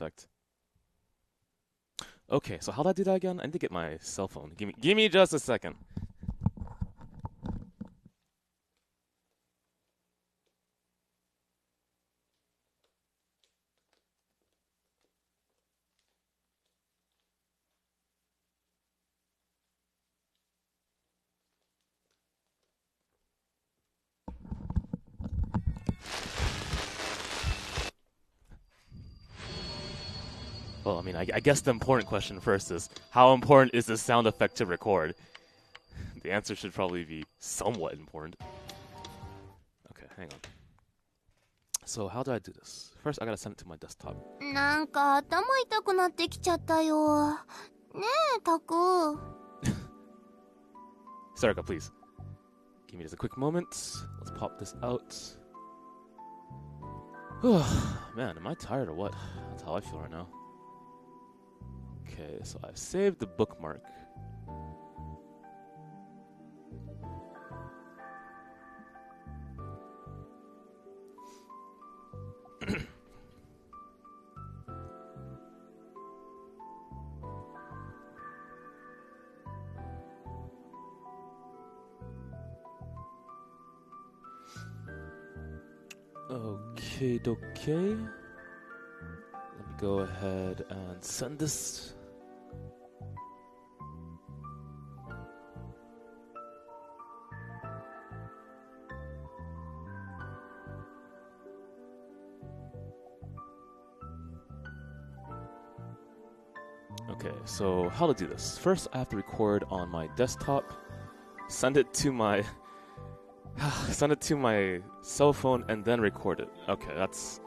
effect. Okay, so how did I do that again? I need to get my cell phone. Give me just a second. Well, I mean, I guess the important question first is, how important is this sound effect to record? The answer should probably be somewhat important. Okay, hang on. So how do I do this? First, I gotta send it to my desktop. なんか頭痛くなってきちゃったよ。ねえ、タク。Sarika, please. Give me just a quick moment. Let's pop this out. Man, am I tired or what? That's how I feel right now. Okay, so I've saved the bookmark. Okay, okay. Let me go ahead and send this. Okay, so how to do this? First, I have to record on my desktop, send it to my cell phone, and then record it. Okay, that's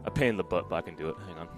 a pain in the butt, but I can do it. Hang on.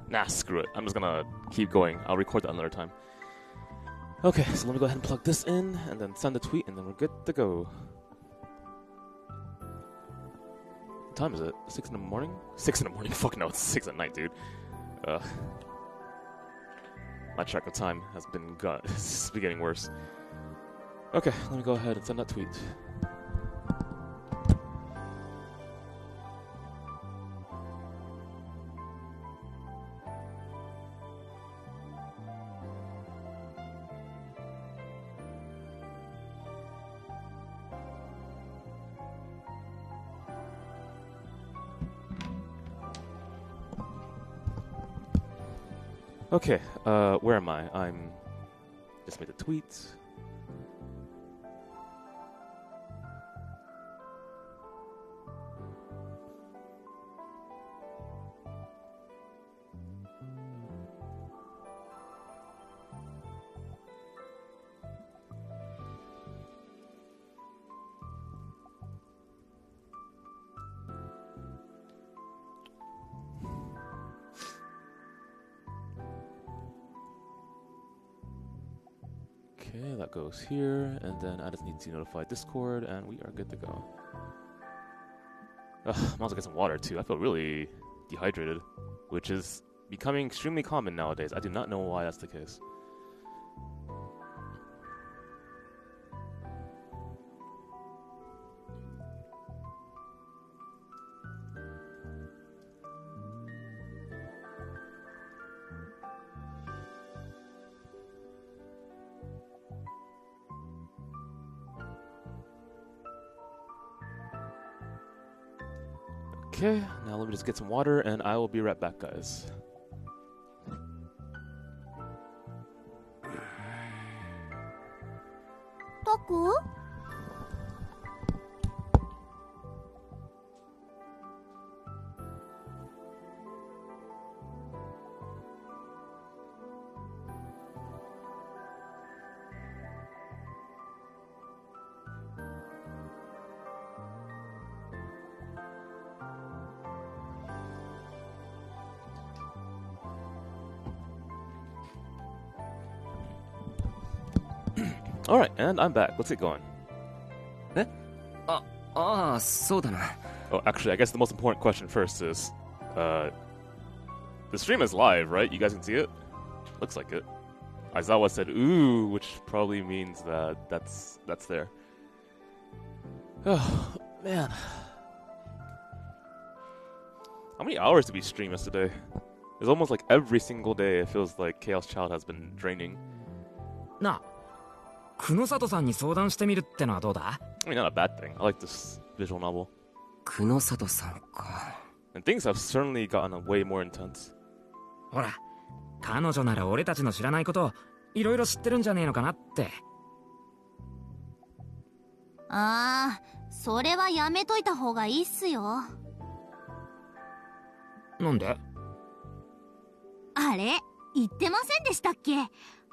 Nah, screw it. I'm just gonna keep going. I'll record that another time. Okay, so let me go ahead and plug this in, and then send a tweet, and then we're good to go. What time is it? 6 in the morning? 6 in the morning? Fuck no, it's 6 at night, dude. My track of time has been it's been getting worse. Okay, let me go ahead and send that tweet. Okay, where am I? I'm just made a tweet. Okay, that goes here, and then I just need to notify Discord, and we are good to go. Ugh, might as well get some water too. I feel really dehydrated, which is becoming extremely common nowadays. I do not know why that's the case. Okay, now let me just get some water, and I will be right back, guys. Taku? Alright, and I'm back. Let's get going. Oh, actually, I guess the most important question first is, the stream is live, right? You guys can see it? Looks like it. Aizawa said, ooh, which probably means that that's there. Oh, man. How many hours did we stream yesterday? It's almost like every single day it feels like Chaos Child has been draining. Nah. 久野里さんに相談してみるってのはどうだ? I mean, not a bad thing. I like this visual novel. 久野里さんか。 And things have certainly gotten way more intense. ほら、彼女なら俺たちの知らないことをいろいろ知ってるんじゃねえのかなって。ああ、それはやめといた方がいいっすよ。なんで？あれ、言ってませんでしたっけ？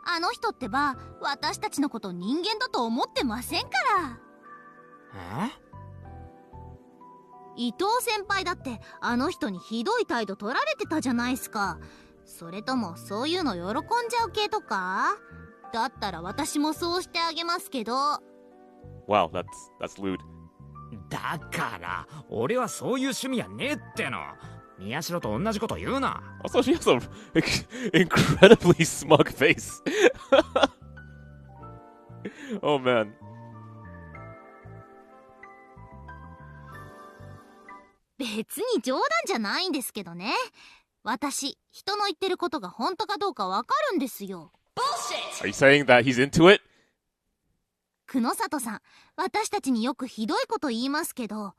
あの人ってば、私たちのこと人間だと思ってませんから。伊藤先輩だってあの人にひどい態度取られてたじゃないっすか。それともそういうの喜んじゃう系とか？だったら私もそうしてあげますけど。Wow, that's lewd. だから俺はそういう趣味やねえっての。宮代と同じこと言うな。Also, she has an incredibly smug face. Oh man. 別に冗談じゃないんですけどね。私、人の言ってることが本当かどうかわかるんですよ。Are you saying that he's into it? 久野里さん、私たちによくひどいこと言いますけど、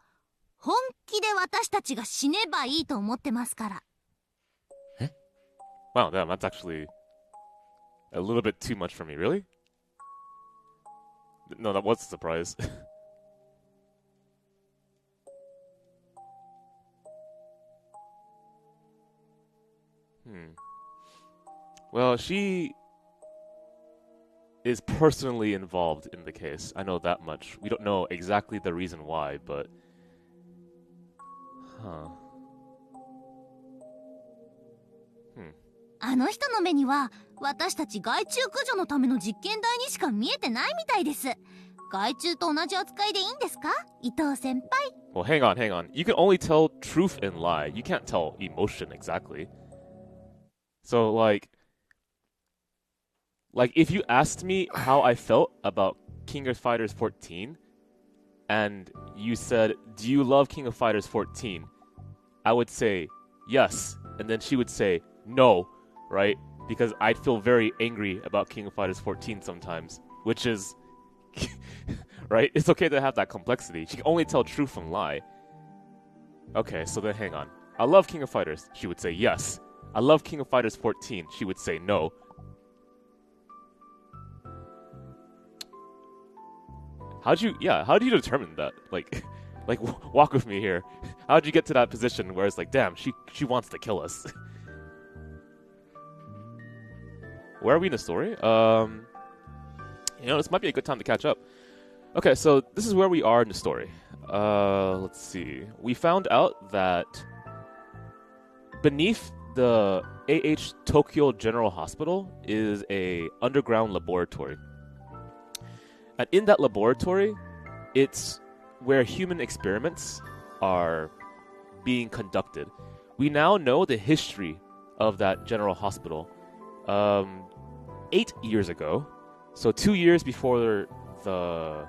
本気で私たちが死ねばいいと思ってますから。え？ Wow, damn, that's actually a little bit too much for me, really? No, that was a surprise. Well, she is personally involved in the case. I know that much. We don't know exactly the reason why, but... Huh. あの人の目には私たち害虫駆除のための実験台にしか見えてないみたいです。害虫と同じ扱いでいいんですか、伊藤先輩。 Well, hang on. You can only tell truth and lie. You can't tell emotion exactly. So, like if you asked me how I felt about King of Fighters 14, and you said, do you love King of Fighters 14? I would say, yes. And then she would say, no, right? Because I'd feel very angry about King of Fighters 14 sometimes, which is, right? It's okay to have that complexity. She can only tell truth from lie. Okay, so then hang on. I love King of Fighters. She would say yes. I love King of Fighters 14. She would say no. How do you determine that? Like walk with me here. How'd you get to that position where it's like, damn, she wants to kill us? Where are we in the story? This might be a good time to catch up. Okay, so this is where we are in the story. Let's see. We found out that beneath the AH Tokyo General Hospital is a underground laboratory. And in that laboratory, it's where human experiments are being conducted. We now know the history of that general hospital. 8 years ago, so 2 years before the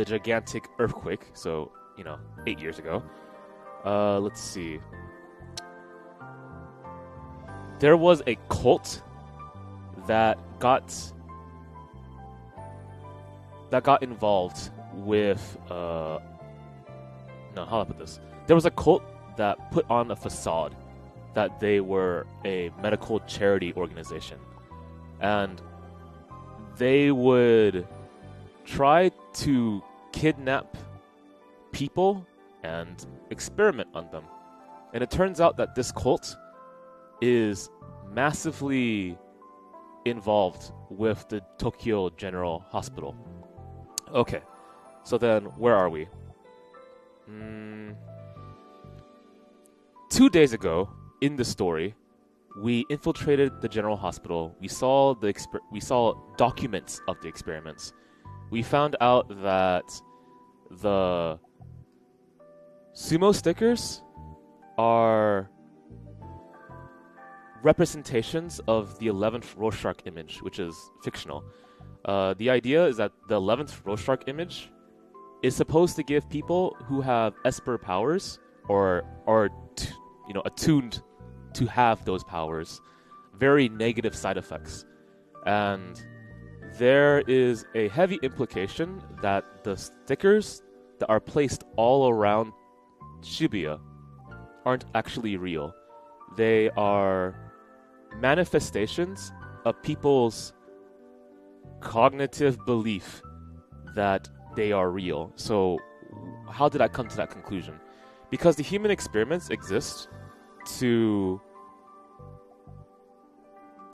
gigantic earthquake, so 8 years ago. Let's see. There was a cult that got involved with how do I put this? There was a cult that put on a facade that they were a medical charity organization, and they would try to kidnap people and experiment on them. And it turns out that this cult is massively involved with the Tokyo General Hospital. Okay, so then where are we? 2 days ago, in the story, we infiltrated the General Hospital. We saw documents of the experiments. We found out that the sumo stickers are representations of the 11th Rorschach image, which is fictional. The idea is that the 11th Rorschach image is supposed to give people who have Esper powers or attuned to have those powers very negative side effects. And there is a heavy implication that the stickers that are placed all around Shibuya aren't actually real. They are manifestations of people's cognitive belief that they are real. So how did I come to that conclusion? Because the human experiments exist to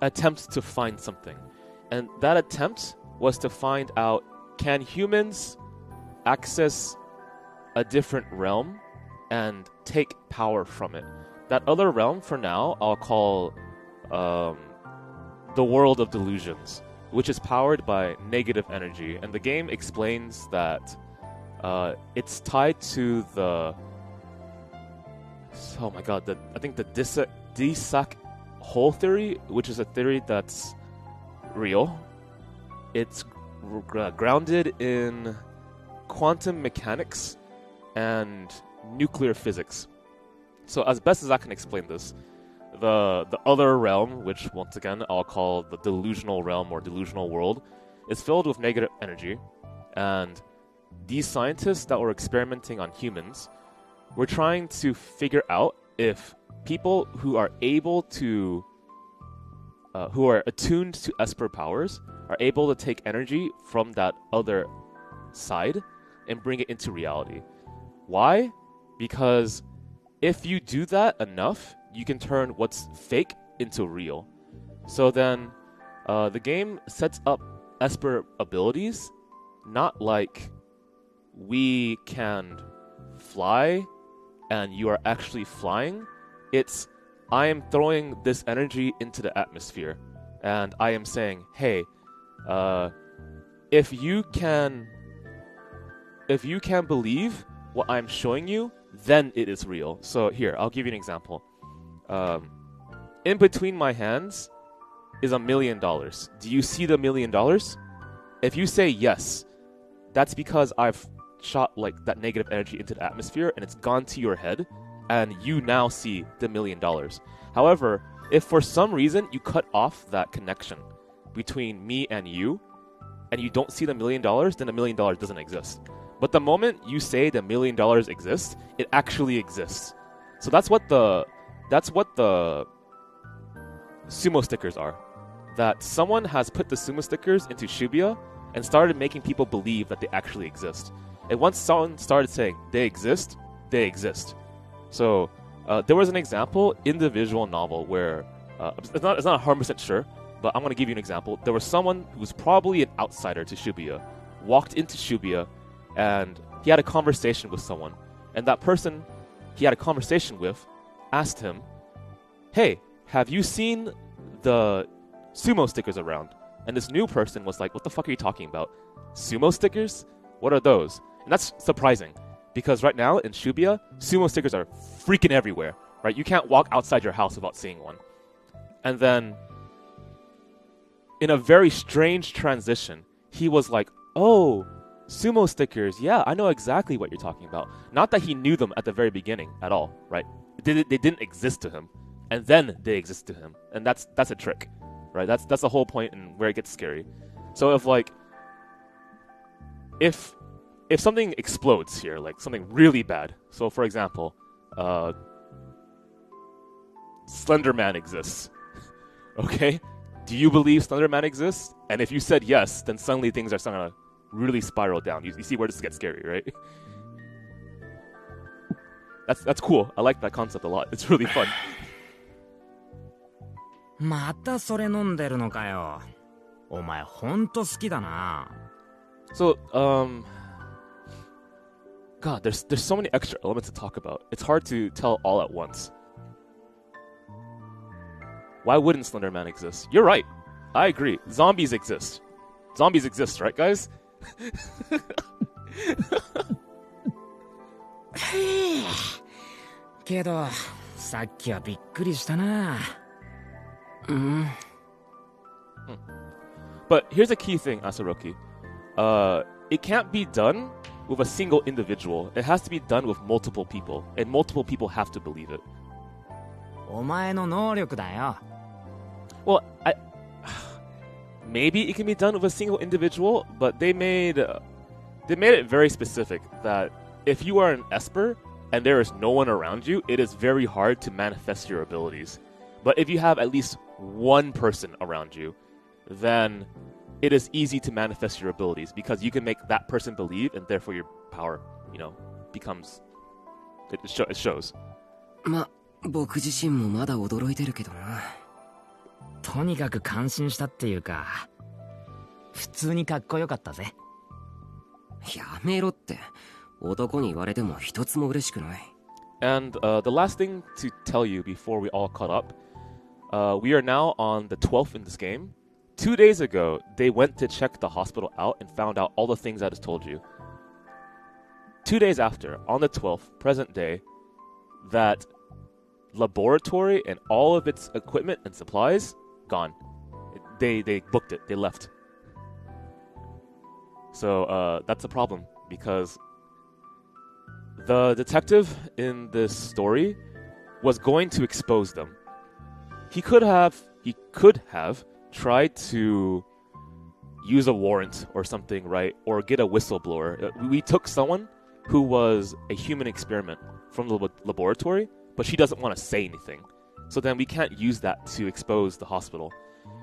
attempt to find something. And that attempt was to find out, can humans access a different realm and take power from it? That other realm, for now, I'll call the world of delusions, which is powered by negative energy. And the game explains that it's tied to the... Oh my god, I think the Disak hole theory, which is a theory that's real. It's grounded in quantum mechanics and nuclear physics. So as best as I can explain this, the other realm, which once again I'll call the delusional realm or delusional world, is filled with negative energy. And these scientists that were experimenting on humans were trying to figure out if people who are able to who are attuned to Esper powers are able to take energy from that other side and bring it into reality. Why? Because if you do that enough, you can turn what's fake into real. So then the game sets up Esper abilities not like we can fly and you are actually flying. It's, I am throwing this energy into the atmosphere and I am saying, hey, if you can believe what I'm showing you, then it is real. So here, I'll give you an example. In between my hands is $1 million. Do you see the $1 million? If you say yes, that's because I've shot like that negative energy into the atmosphere and it's gone to your head and you now see the $1 million. However, if for some reason you cut off that connection between me and you don't see the $1 million, then the $1 million doesn't exist. But the moment you say the $1 million exists, it actually exists. So that's what the sumo stickers are. That someone has put the sumo stickers into Shibuya and started making people believe that they actually exist. And once someone started saying they exist, they exist. So there was an example in the visual novel where it's not 100% sure, but I'm going to give you an example. There was someone who was probably an outsider to Shibuya, walked into Shibuya, and he had a conversation with someone. And that person he had a conversation with asked him, hey, have you seen the sumo stickers around? And this new person was like, what the fuck are you talking about? Sumo stickers? What are those? And that's surprising, because right now in Shibuya, sumo stickers are freaking everywhere, right? You can't walk outside your house without seeing one. And then, in a very strange transition, he was like, oh, sumo stickers, yeah, I know exactly what you're talking about. Not that he knew them at the very beginning at all, right? They didn't exist to him, and then they exist to him, and that's a trick, right? That's the whole point and where it gets scary. So if something explodes here, like something really bad, so for example, Slender Man exists, okay? Do you believe Slender Man exists? And if you said yes, then suddenly things are starting to really spiral down. You see where this gets scary, right? That's cool. I like that concept a lot. It's really fun. またそれ飲んでるのかよ。お前ほんと好きだな。So, God, there's so many extra elements to talk about. It's hard to tell all at once. Why wouldn't Slender Man exist? You're right. I agree. Zombies exist. Zombies exist, right, guys? けどさっきはびっくりしたな。But here's a key thing, Asaroki. It can't be done with a single individual. It has to be done with multiple people, and multiple people have to believe it. お前の能力だよ。Well, maybe it can be done with a single individual, but they made it very specific that if you are an Esper and there is no one around you, it is very hard to manifest your abilities. But if you have at least one person around you, then it is easy to manifest your abilities because you can make that person believe, and therefore your power, becomes. It shows. ま、僕自身もまだ驚いてるけどな。とにかく感心したっていうか、普通にかっこよかったぜ。やめろって、男に言われても一つも嬉しくない。And the last thing to tell you before we all caught up, we are now on the 12th in this game. 2 days ago, they went to check the hospital out and found out all the things I just told you. 2 days after, on the 12th, present day, that laboratory and all of its equipment and supplies, gone. They booked it. They left. So that's a problem, because the detective in this story was going to expose them. He could have tried to use a warrant or something, right? Or get a whistleblower. We took someone who was a human experiment from the laboratory, but she doesn't want to say anything. So then we can't use that to expose the hospital.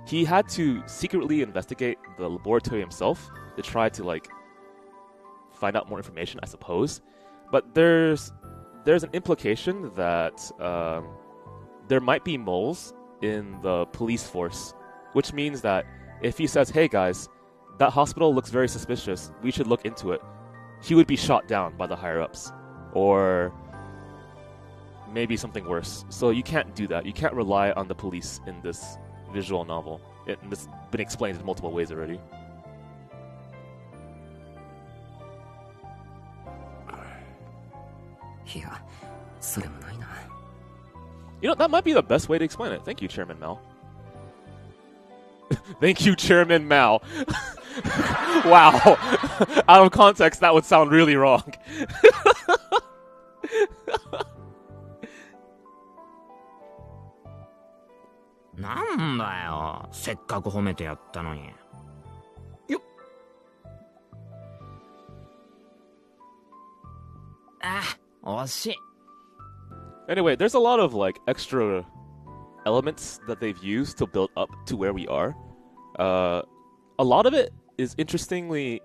He had to secretly investigate the laboratory himself to try to, find out more information, I suppose. But there's an implication that there might be moles in the police force, which means that if he says, hey guys, that hospital looks very suspicious, we should look into it, he would be shot down by the higher-ups. Or maybe something worse. So you can't do that. You can't rely on the police in this visual novel. This has been explained in multiple ways already. Yeah, それもないな。That might be the best way to explain it. Thank you, Chairman Mao. Thank you, Chairman Mao. Wow. Out of context, that would sound really wrong. なんだよ、せっかく褒めてやったのに。よっ。あ、惜しい。Anyway, there's a lot of extra elements that they've used to build up to where we are. A lot of it is interestingly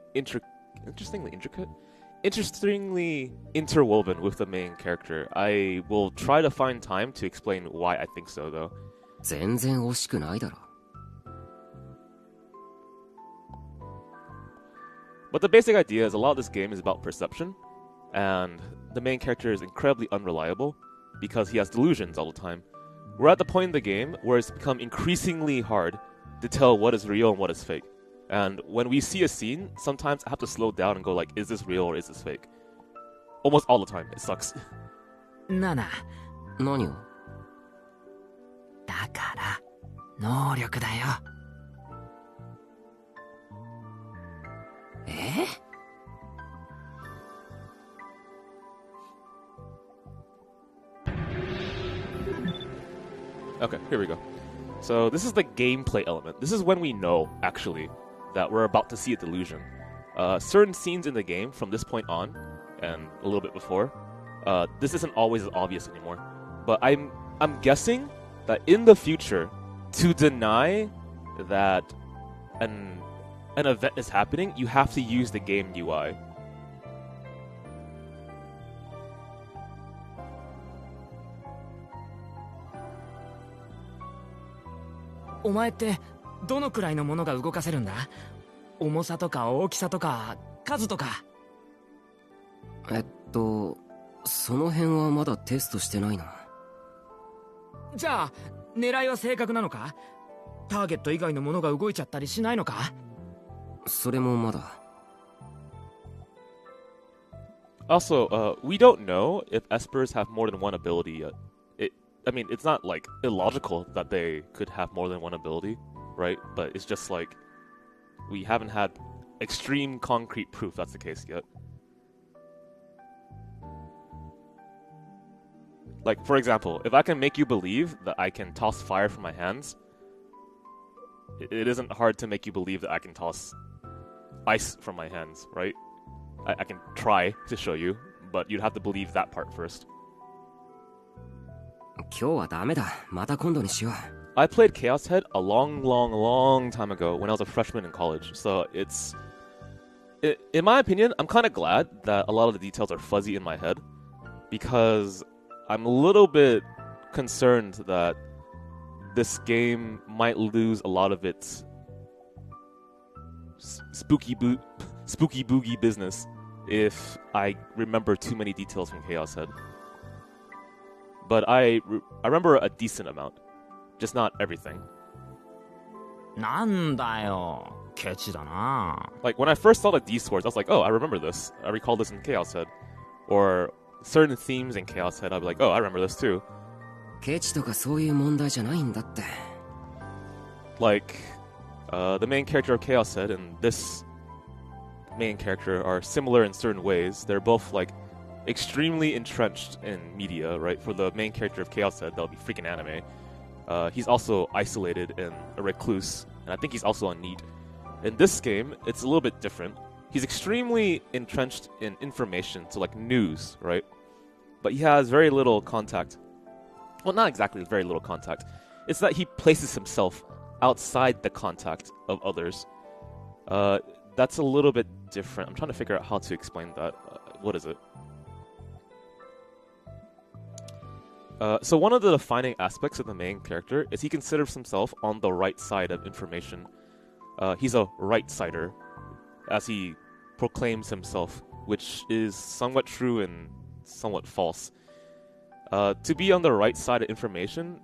interwoven with the main character. I will try to find time to explain why I think so, though. 全然惜しくないだろ。But the basic idea is a lot of this game is about perception, and the main character is incredibly unreliable because he has delusions all the time. We're at the point in the game where it's become increasingly hard to tell what is real and what is fake. And when we see a scene, sometimes I have to slow down and go like, is this real or is this fake? Almost all the time. It sucks. 7何をだから能力だよ。Okay, here we go. So this is the gameplay element. This is when we know, actually, that we're about to see a delusion. Certain scenes in the game from this point on, and a little bit before, this isn't always as obvious anymore. But I'm guessing that in the future, to deny that an event is happening, you have to use the game UI. お前ってどのくらいのものが動かせるんだ？重さとか大きさとか数とか。その辺はまだテストしてないな。じゃあ狙いは正確なのか？ターゲット以外のものが動いちゃったりしないのか？それもまだ。Also, we don't know if espers have more than one ability yet. I mean, it's not, like, illogical that they could have more than one ability, right? But it's just, like, we haven't had extreme concrete proof that's the case yet. Like, for example, if I can make you believe that I can toss fire from my hands, it isn't hard to make you believe that I can toss ice from my hands, right? I can try to show you, but you'd have to believe that part first. 今日はダメだ。また今度にしよう。I played Chaos Head a long time ago when I was a freshman in college, so in my opinion, I'm kind of glad that a lot of the details are fuzzy in my head, because I'm a little bit concerned that this game might lose a lot of its spooky boogie business if I remember too many details from Chaos Head. But I remember a decent amount, just not everything. なんだよ、ケチだな。 Like, when I first saw the D-Swords, I was like, oh, I remember this. I recall this in Chaos Head. Or certain themes in Chaos Head, I'd be like, oh, I remember this too. ケチとかそういう問題じゃないんだって。Like, the main character of Chaos Head and this main character are similar in certain ways. They're both, like, extremely entrenched in media, right? For the main character of Chaos Head, that'll be freaking anime. He's also isolated and a recluse, and I think he's also a NEET. In this game, it's a little bit different. He's extremely entrenched in information, so like news, right? But he has very little contact. Well, not exactly very little contact. It's that he places himself outside the contact of others. That's a little bit different. I'm trying to figure out how to explain that. What is it? So one of the defining aspects of the main character is he considers himself on the right side of information. He's a right-sider, as he proclaims himself, which is somewhat true and somewhat false. To be on the right side of information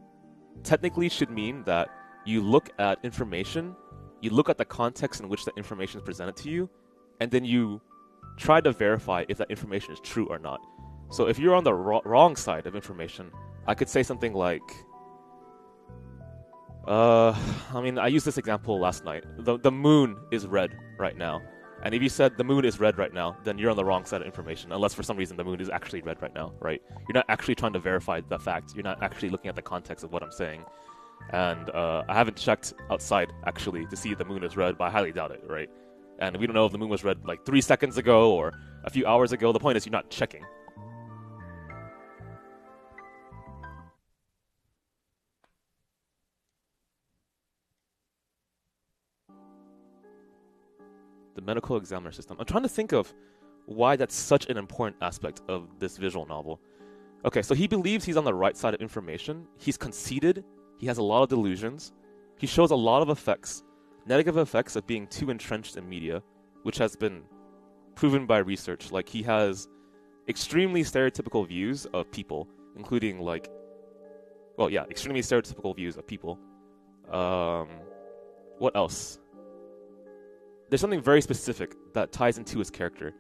technically should mean that you look at information, you look at the context in which that information is presented to you, and then you try to verify if that information is true or not. So if you're on the wrong side of information, I could say something like, I mean, I used this example last night. The moon is red right now. And if you said the moon is red right now, then you're on the wrong side of information, unless for some reason the moon is actually red right now, right? You're not actually trying to verify the fact. You're not actually looking at the context of what I'm saying. And I haven't checked outside, actually, to see if the moon is red, but I highly doubt it, right? And we don't know if the moon was red like 3 seconds ago or a few hours ago. The point is you're not checking. The medical examiner system. I'm trying to think of why that's such an important aspect of this visual novel. Okay, so he believes he's on the right side of information. He's conceited. He has a lot of delusions. He shows a lot of effects, negative effects of being too entrenched in media, which has been proven by research. Like, he has extremely stereotypical views of people, including, like, well, yeah, extremely stereotypical views of people. What else? There's something very specific that ties into his character.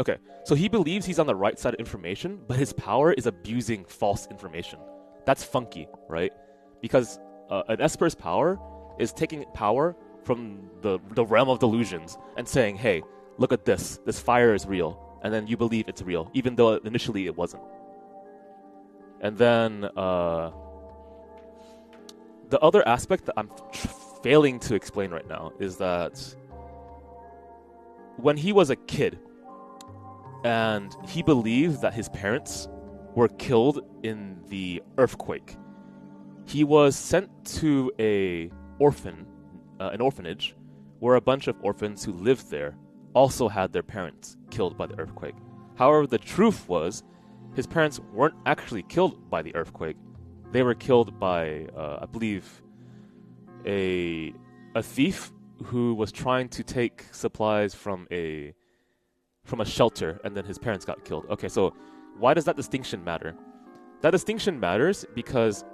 Okay, so he believes he's on the right side of information, but his power is abusing false information. That's funky, right? Because an Esper's power is taking power from the realm of delusions and saying, hey, look at this. This fire is real. And then you believe it's real, even though initially it wasn't. And then the other aspect that I'm failing to explain right now is that when he was a kid and he believed that his parents were killed in the earthquake, he was sent to an orphanage where a bunch of orphans who lived there also had their parents killed by the earthquake. However, the truth was his parents weren't actually killed by the earthquake. They were killed by, I believe, a thief who was trying to take supplies from a shelter, and then his parents got killed. Okay, so why does that distinction matter? That distinction matters because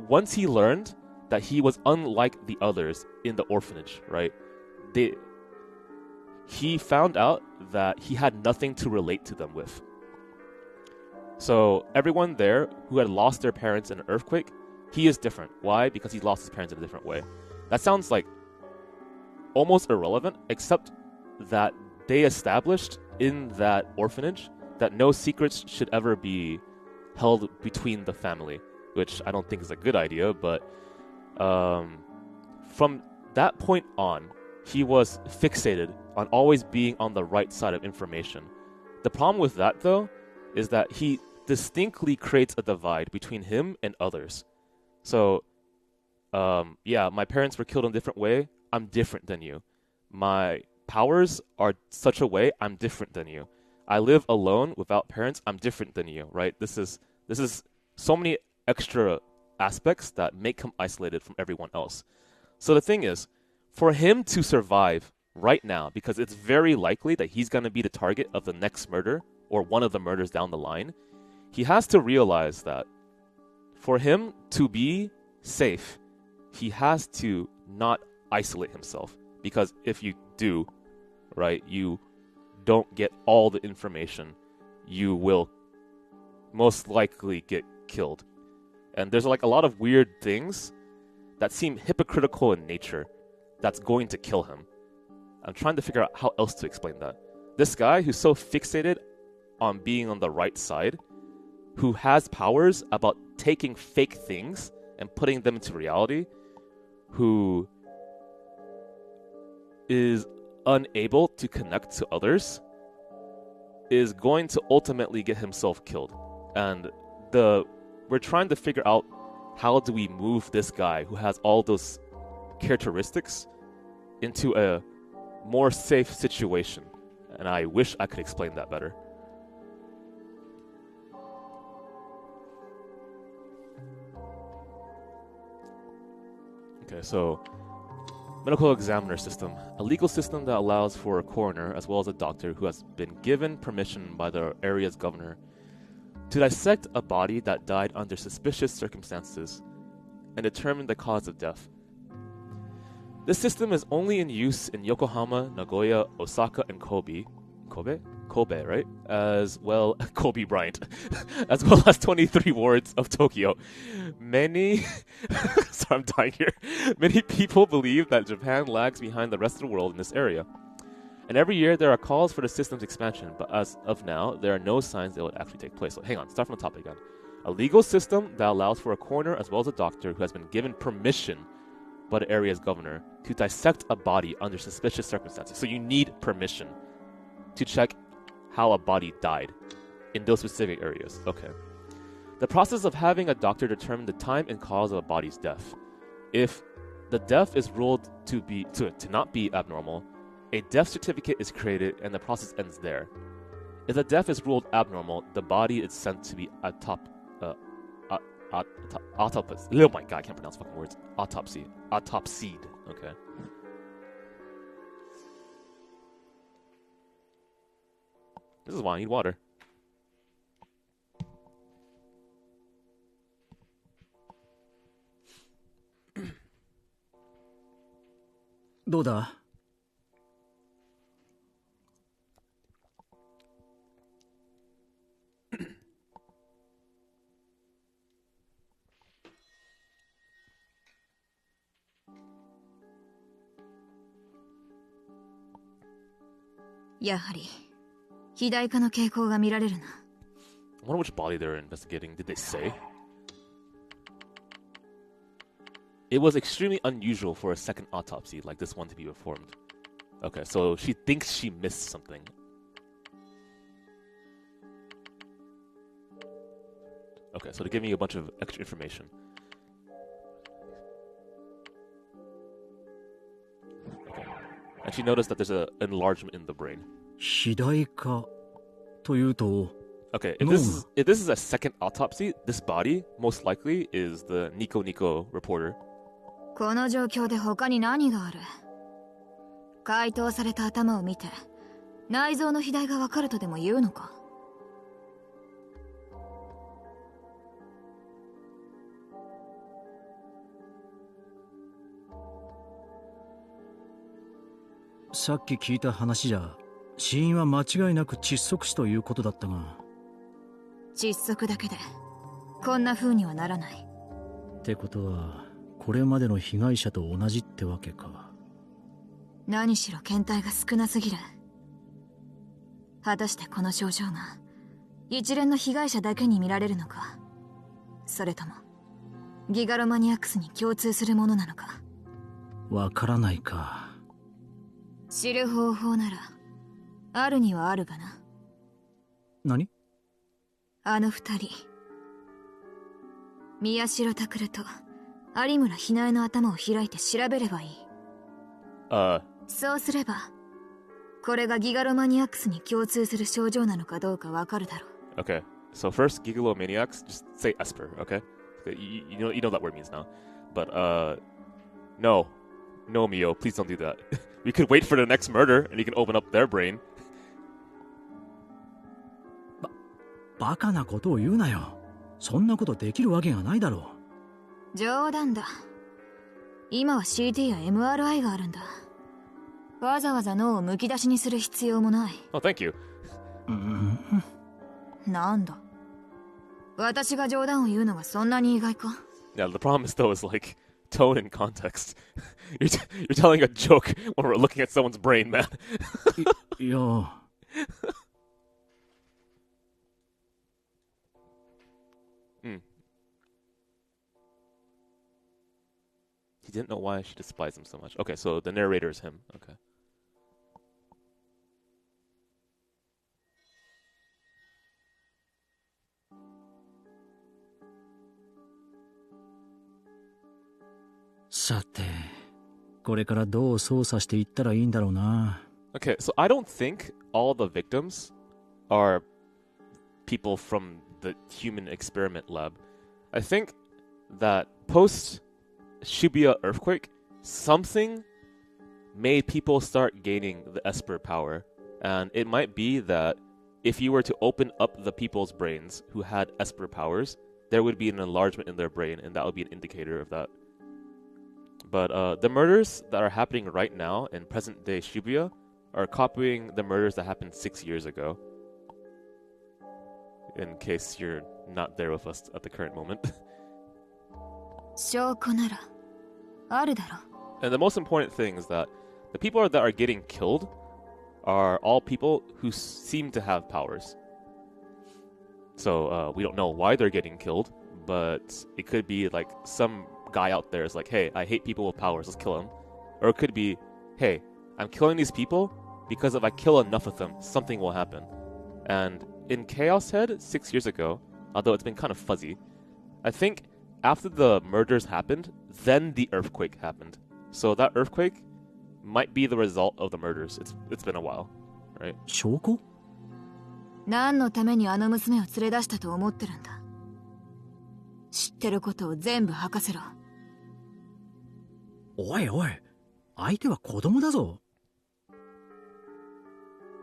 once he learned that he was unlike the others in the orphanage, right? He found out that he had nothing to relate to them with. So everyone there who had lost their parents in an earthquake, he is different. Why? Because he lost his parents in a different way. That sounds like almost irrelevant, except that they established in that orphanage that no secrets should ever be held between the family, which I don't think is a good idea, but from that point on, he was fixated on always being on the right side of information. The problem with that, though, is that he distinctly creates a divide between him and others. So, yeah, my parents were killed in a different way. I'm different than you. My powers are such a way. I'm different than you. I live alone without parents. I'm different than you, right? This is so many extra aspects that make him isolated from everyone else. So the thing is, for him to survive right now, because it's very likely that he's going to be the target of the next murder or one of the murders down the line, he has to realize that for him to be safe, he has to not isolate himself. Because if you do, right, you don't get all the information, you will most likely get killed. And there's like a lot of weird things that seem hypocritical in nature that's going to kill him. I'm trying to figure out how else to explain that. This guy who's so fixated on being on the right side, who has powers about taking fake things and putting them into reality, who is unable to connect to others, is going to ultimately get himself killed. And we're trying to figure out how do we move this guy who has all those characteristics into a more safe situation. And I wish I could explain that better. Okay, so medical examiner system, a legal system that allows for a coroner as well as a doctor who has been given permission by the area's governor to dissect a body that died under suspicious circumstances and determine the cause of death. This system is only in use in Yokohama, Nagoya, Osaka, and Kobe, right? As well, Kobe Bryant, as well as 23 wards of Tokyo. Many, sorry, I'm dying here. Many people believe that Japan lags behind the rest of the world in this area. And every year there are calls for the system's expansion, but as of now, there are no signs that it would actually take place. So hang on, start from the top again. A legal system that allows for a coroner as well as a doctor who has been given permission by the area's governor to dissect a body under suspicious circumstances. So you need permission to check how a body died in those specific areas. Okay. The process of having a doctor determine the time and cause of a body's death. If the death is ruled to not be abnormal, a death certificate is created and the process ends there. If the death is ruled abnormal, the body is sent to be autopsied. Oh my god, I can't pronounce fucking words. Autopsied. Okay. This is why I need water. どうだ? やはり肥大化の傾向が見られるな。I wonder which body they're investigating. Did they say? It was extremely unusual for a second autopsy like this one to be performed. Okay, so she thinks she missed something. Okay, so they're giving you a bunch of extra information. Okay. And she noticed that there's an enlargement in the brain. 肥大化というと Okay, if this is a second autopsy, this body most likely is the Nico Nico reporter. この状況で他に何がある？解凍された頭を見て内臓の肥大がわかるとでも言うのか？さっき聞いた話じゃ死因は間違いなく窒息死ということだったが。窒息だけでこんな風にはならない。ってことはこれまでの被害者と同じってわけか。何しろ検体が少なすぎる。果たしてこの症状が一連の被害者だけに見られるのか、それともギガロマニアックスに共通するものなのか。わからないか。知る方法ならあるにはあるがな。何？あの二人、宮代拓と有村ひなえの頭を開いて調べればいい。そうすればこれがギガロマニアックスに共通する症状なのかどうかわかるだろう。 Okay, so first, Gigalomaniacs, just say Esper, okay? You know that word means now. But, no, Mio, please don't do that. We could wait for the next murder, and you can open up their brain. バカなことを言うなよ。そんなことできるわけがないだろう。冗談だ。今は CT や MRI があるんだ。わざわざ脳をむき出しにする必要もない。Oh, thank you. なんだ。私が冗談を言うのがそんなに意外か。Yeah, the problem is though is like tone and context. You're telling a joke when we're looking at someone's brain, man. いや。He didn't know why she despised him so much. Okay, so the narrator is him. Okay. Okay, so I don't think all the victims are people from the human experiment lab. I think that post Shibuya earthquake, something made people start gaining the Esper power. And it might be that if you were to open up the people's brains who had Esper powers, there would be an enlargement in their brain, and that would be an indicator of that. But the murders that are happening right now in present-day Shibuya are copying the murders that happened 6 years ago. In case you're not there with us at the current moment. And the most important thing is that the people that are getting killed are all people who seem to have powers. So we don't know why they're getting killed, but it could be like some guy out there is like, hey, I hate people with powers, let's kill them. Or it could be, hey, I'm killing these people because if I kill enough of them, something will happen. And in Chaos Head 6 years ago, although it's been kind of fuzzy, I think after the murders happened, then the earthquake happened. So that earthquake might be the result of the murders. It's been a while, right? 証拠？何のためにあの娘を連れ出したと思ってるんだ。知ってることを全部吐かせろ。おいおい、相手は子供だぞ。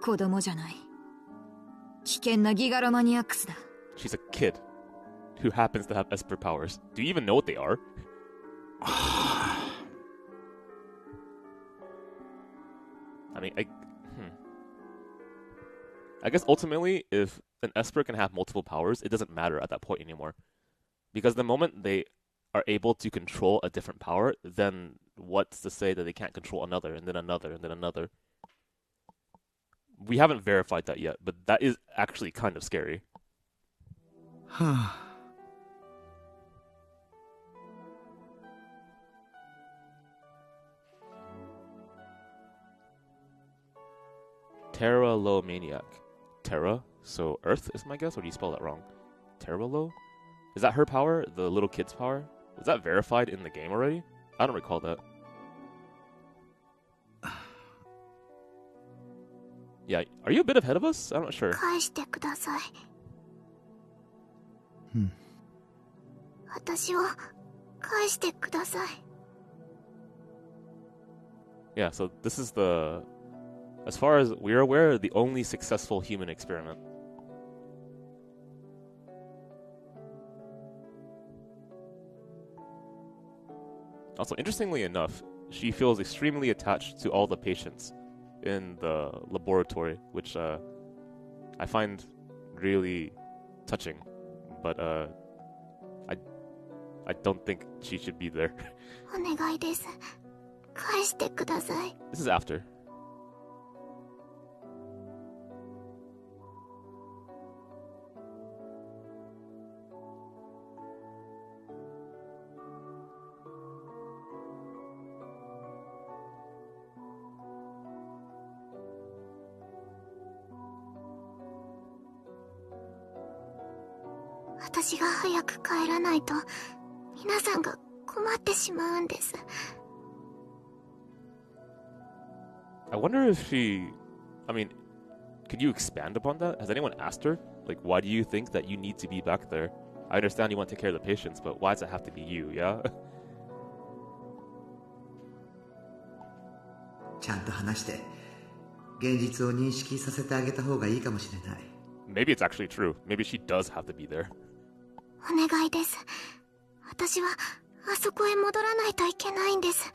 子供じゃない。危険なギガロマニアックスだ。She's a kid who happens to have Esper powers. Do you even know what they are? I mean, I guess ultimately, if an Esper can have multiple powers, it doesn't matter at that point anymore. Because the moment they are able to control a different power, then what's to say that they can't control another, and then another, and then another? We haven't verified that yet, but that is actually kind of scary. Terra Low Maniac. Terra? So Earth is my guess, or do you spell that wrong? Terra Low? Is that her power? The little kid's power? Was that verified in the game already? I don't recall that. Yeah, are you a bit ahead of us? I'm not sure. 返してください。私を返してください。 Yeah, so this is the, as far as we're aware, the only successful human experiment. Also, interestingly enough, she feels extremely attached to all the patients in the laboratory, which I find really touching, but I don't think she should be there. お願いです。返してください。 This is after. I 私が早く帰らないと皆さんが困ってしまうんです。 I wonder if she... I mean, could you expand upon that? Has anyone asked her? Like, why do you think that you need to be back there? I understand you want to take care of the patients, but why does it have to be you, yeah? ちゃんと話して現実を認識させてあげた方がいいかもしれない。 Maybe it's actually true. Maybe she does have to be there. お願いです。私はあそこへ戻らないといけないんです。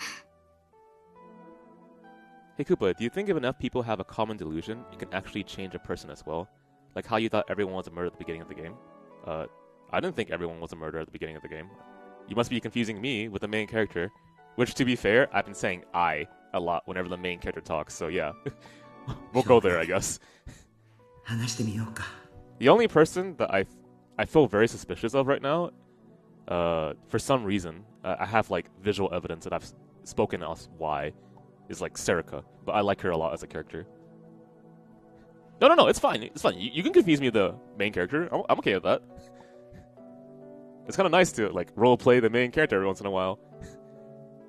Hey Koopa, do you think if enough people have a common delusion, you can actually change a person as well? Like how you thought everyone was a murderer at the beginning of the game? I didn't think everyone was a murderer at the beginning of the game. You must be confusing me with the main character. Which, to be fair, I've been saying I a lot whenever the main character talks, so yeah. We'll go there, I guess. 話してみようか。 The only person that I feel very suspicious of right now, for some reason, I have like visual evidence that I've spoken of why, is like Serica, but I like her a lot as a character. No, it's fine. It's fine. You can confuse me with the main character. I'm okay with that. It's kind of nice to like roleplay the main character every once in a while.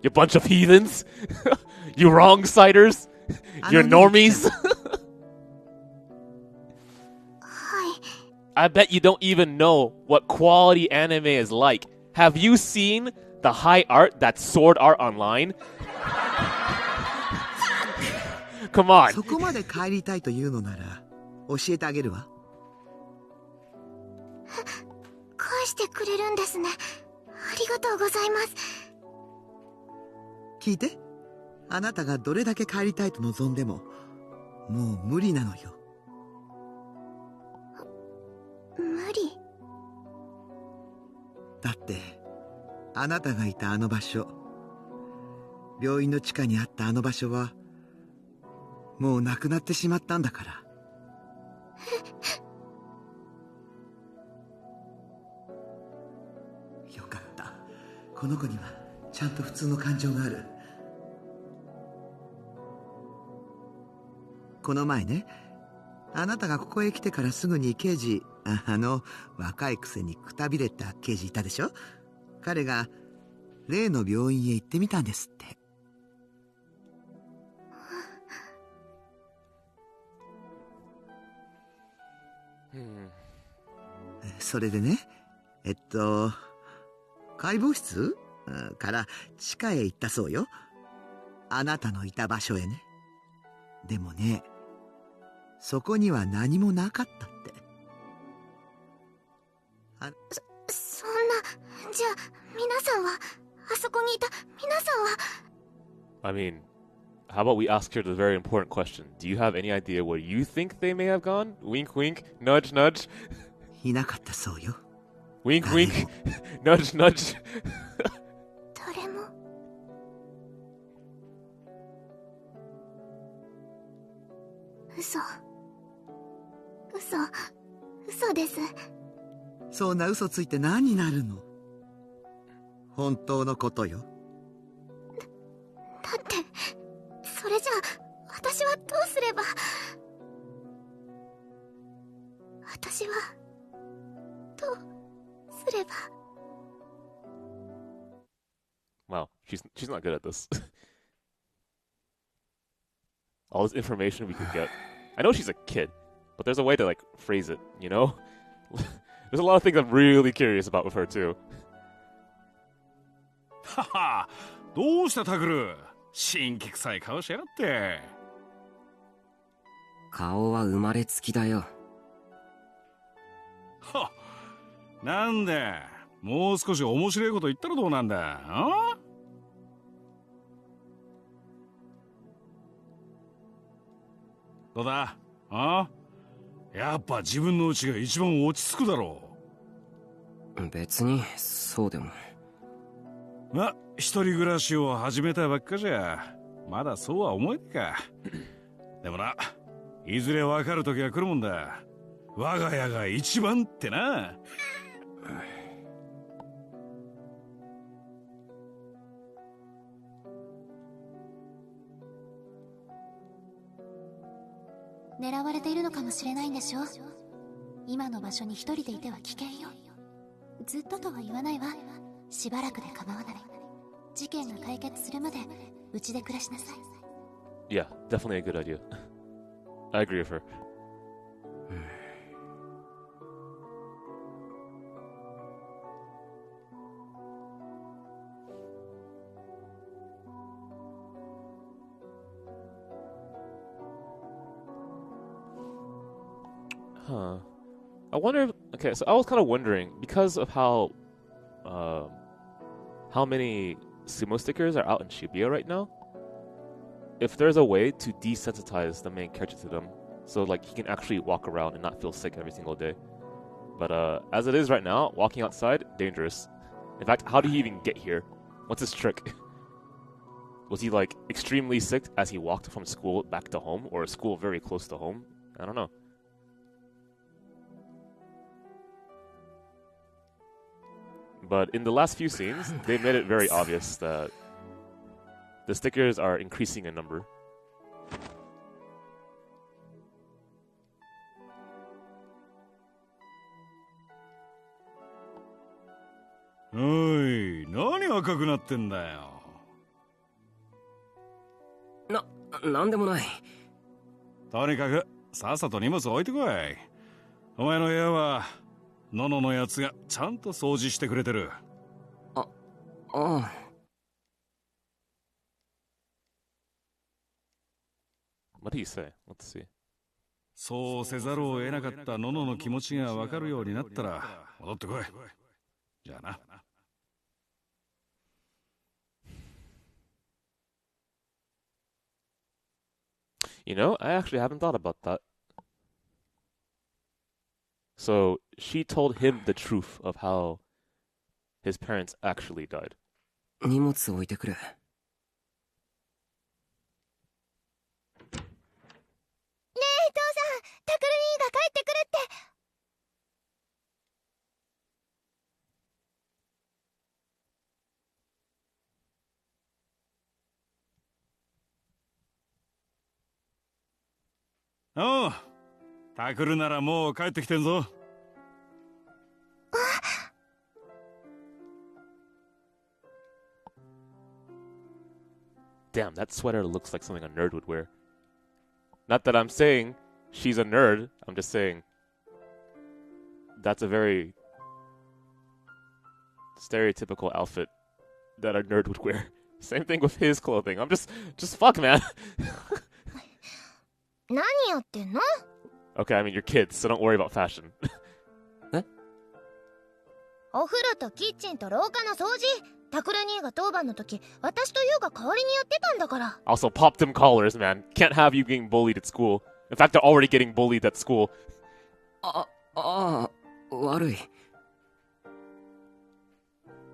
You bunch of heathens! You wrong-siders! You're normies! I bet you don't even know what quality anime is like. Have you seen the high art that's sword art online? Come on. そこまで帰りたいというのなら教えてあげるわ。返してくれるんですね。ありがとうございます。聞いて。あなたがどれだけ帰りたいと望んでももう無理なのよ。無理？だってあなたがいたあの場所、病院の地下にあったあの場所はもうなくなってしまったんだから。よかった。この子にはちゃんと普通の感情がある。この前ね、あなたがここへ来てからすぐに刑事、若いくせにくたびれた刑事いたでしょ。彼が例の病院へ行ってみたんですって。それでね、解剖室から地下へ行ったそうよ。あなたのいた場所へね。でもね、そこには何もなかったって。そんな、じゃあ皆さんは、あそこにいた皆さんは。I mean, how about we ask her the very important question? Do you have any idea where you think they may have gone? Wink, wink, nudge, nudge. いなかったそうよ。 Wink, wink, nudge, nudge. 誰も。嘘です。そんな嘘ついて何になるの？本当のことよ。だってそれじゃあ私はどうすれば。私はどうすれば。 Wow, she's not good at this. All this information we could get. I know she's a kid, but there's a way to like phrase it, you know? There's a lot of things I'm really curious about with her too. はは、どうしたタグル？新規臭い顔しやがって。顔は生まれつきだよ。は、なんで、もう少し面白いこと言ったらどうなんだ？あ？どうだ？あ？やっぱ自分の家が一番落ち着くだろう。別にそうでも。ま、一人暮らしを始めたばっかじゃまだそうは思えねえか。でもな、いずれ分かる時が来るもんだ。我が家が一番ってな。狙われているのかもしれないんでしょ。今の場所に一人でいては危険よ。ずっととは言わないわ。しばらくで構わない。事件が解決するまでうちで暮らしなさい。Yeah, definitely a good idea. I agree with her. Huh. I wonder if, okay, so I was kind of wondering, because of how many sumo stickers are out in Shibuya right now, if there's a way to desensitize the main character to them, so like he can actually walk around and not feel sick every single day. But as it is right now, walking outside, dangerous. In fact, how did he even get here? What's his trick? Was he like extremely sick as he walked from school back to home, or school very close to home? I don't know. But in the last few scenes, they made it very obvious that the stickers are increasing in number. Oi, 何赤くなってんだよ。なんでもない。とにかくさっさと荷物置いてこい。お前の部屋はのののやつがちゃんと掃除してくれてる。ああ。What do you say? Let's see. そうせざるを得なかったののの気持ちがわかるようになったら戻ってこい。じゃあな。You know, I actually haven't thought about that. So she told him the truth of how his parents actually died. 荷物置いてくる。ねえ、父さん、タクル兄が帰ってくるって。おう、タクルならもう帰ってきてんぞ。Damn, that sweater looks like something a nerd would wear. Not that I'm saying she's a nerd, I'm just saying that's a very stereotypical outfit that a nerd would wear. Same thing with his clothing. I'm just fuck, man. 何やってんの? Okay, I mean, you're kids, so don't worry about fashion. お風呂とキッチンと廊下の掃除、タクル兄が当番の時、私と優が代わりにやってたんだから。Also, pop them collars, man. Can't have you getting bullied at school. In fact, they're already getting bullied at school. 悪い。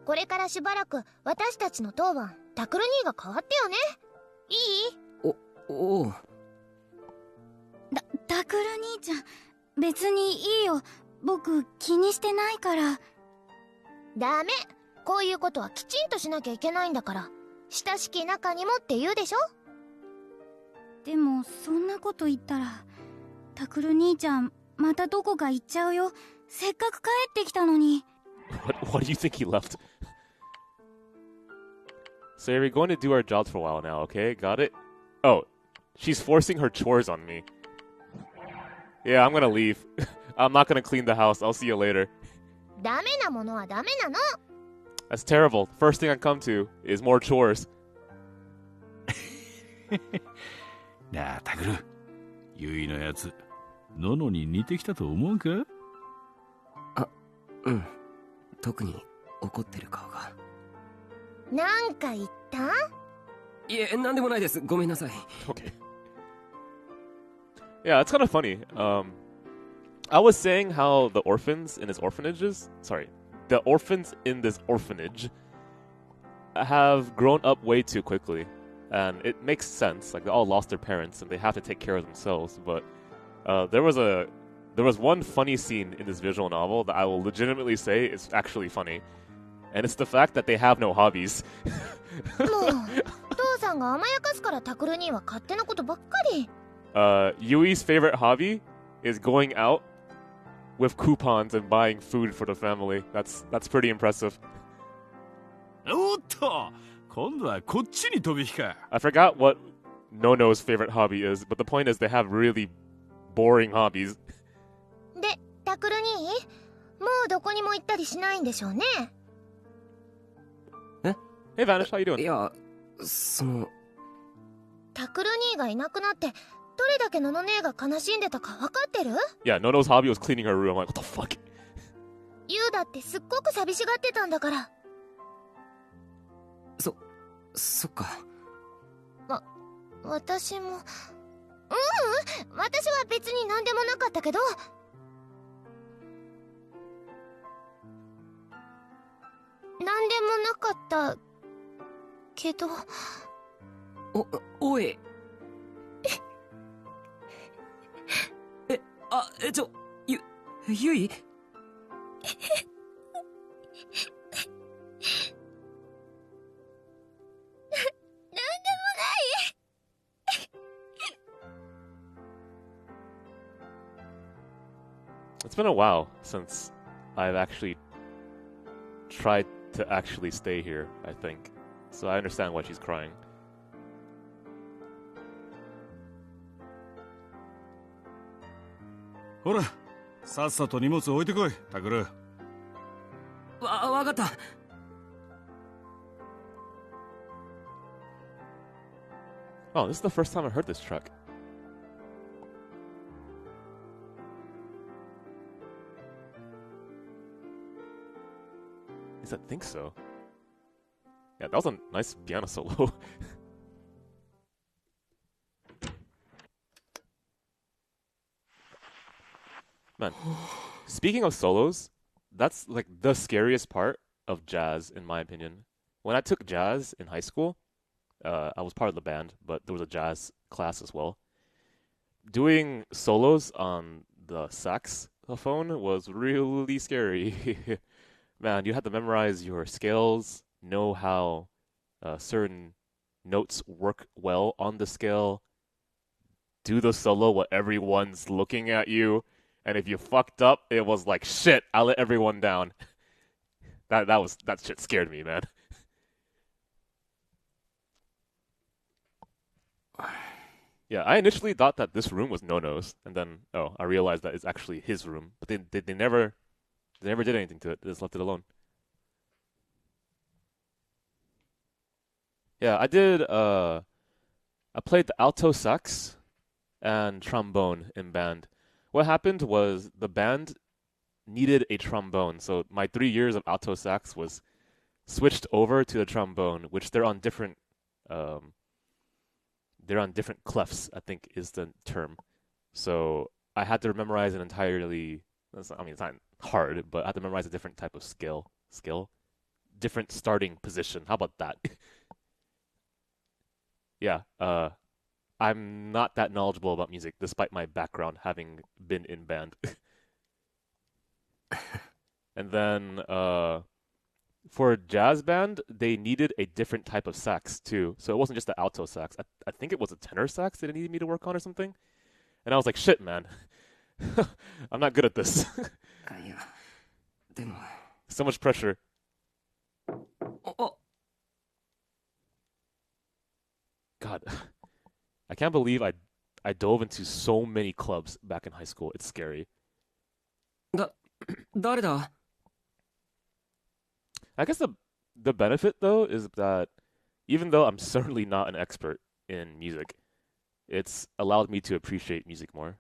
これからしばらく私たちの当番、タクル兄が代わってよね。いい？おう。タクル兄ちゃん、別にいいよ。僕気にしてないから。ダメ。こういうことはきちんとしなきゃいけないんだから。親しき中にもって言うでしょ。でもそんなこと言ったらタクル兄ちゃんまたどこか行っちゃうよ。せっかく帰ってきたのに。What do you think he left? So we're going to do our jobs for a while now, okay? Got it? Oh, she's forcing her chores on me. Yeah, I'm gonna leave. I'm not gonna clean the house. I'll see you later. ダメなものはダメなの。That's terrible. First thing I come to is more chores. なあ、タクル。ユイのやつ、ノノに似てきたと思うか？うん。特に怒ってる顔が。なんか言った？いえ、なんでもないです。ごめんなさい。Okay. Yeah, it's kind of funny. I was saying how the orphans in this orphanage have grown up way too quickly. And it makes sense. Like, they all lost their parents and they have to take care of themselves. But there was one funny scene in this visual novel that I will legitimately say is actually funny. And it's the fact that they have no hobbies. もう、父さんが甘やかすからタクル兄は勝手なことばっかり。Yui's favorite hobby is going out with coupons and buying food for the family. That's pretty impressive. おっと、今度はこっちに飛び火か。I forgot what Nono's favorite hobby is, but the point is they have really boring hobbies. で、タクル兄、もうどこにも行ったりしないんでしょうね。Hey Vanish, how you doing? いや、その。タクル兄がいなくなって、どれだけノノ姉が悲しんでたか分かってる？ Yeah, Nono's hobby was cleaning her room. I'm like, what the fuck? ユウだってすっごく寂しがってたんだから。そっか。私も。私は別に何でもなかったけど。何でもなかったけど。おい。ゆい？It's been a while since I've actually tried to actually stay here, I think. So I understand why she's crying. ほら、さっさと荷物置いてこい、タクル。わかった。Oh, this is the first time I heard this track. I think so. Yeah, that was a nice piano solo. Man, speaking of solos, that's like the scariest part of jazz, in my opinion. When I took jazz in high school, I was part of the band, but there was a jazz class as well. Doing solos on the saxophone was really scary. Man, you had to memorize your scales, know how certain notes work well on the scale, do the solo while everyone's looking at you, and if you fucked up, it was like, shit, I let everyone down. That shit scared me, man. Yeah, I initially thought that this room was Nono's, and then I realized that it's actually his room. But they never did anything to it. They just left it alone. Yeah, I did. I played the alto sax and trombone in band. What happened was the band needed a trombone, so my 3 years of alto sax was switched over to the trombone, which they're on different clefs, I think is the term. So I had to memorize an entirely, it's not hard, but I had to memorize a different type of skill, different starting position. How about that? Yeah, I'm not that knowledgeable about music, despite my background having been in band. And then for a jazz band, they needed a different type of sax too. So it wasn't just the alto sax. I think it was a tenor sax that they needed me to work on or something. And I was like, shit, man. I'm not good at this. So much pressure. God, I can't believe I dove into so many clubs back in high school. It's scary. 誰だ? I guess the benefit though is that even though I'm certainly not an expert in music, it's allowed me to appreciate music more.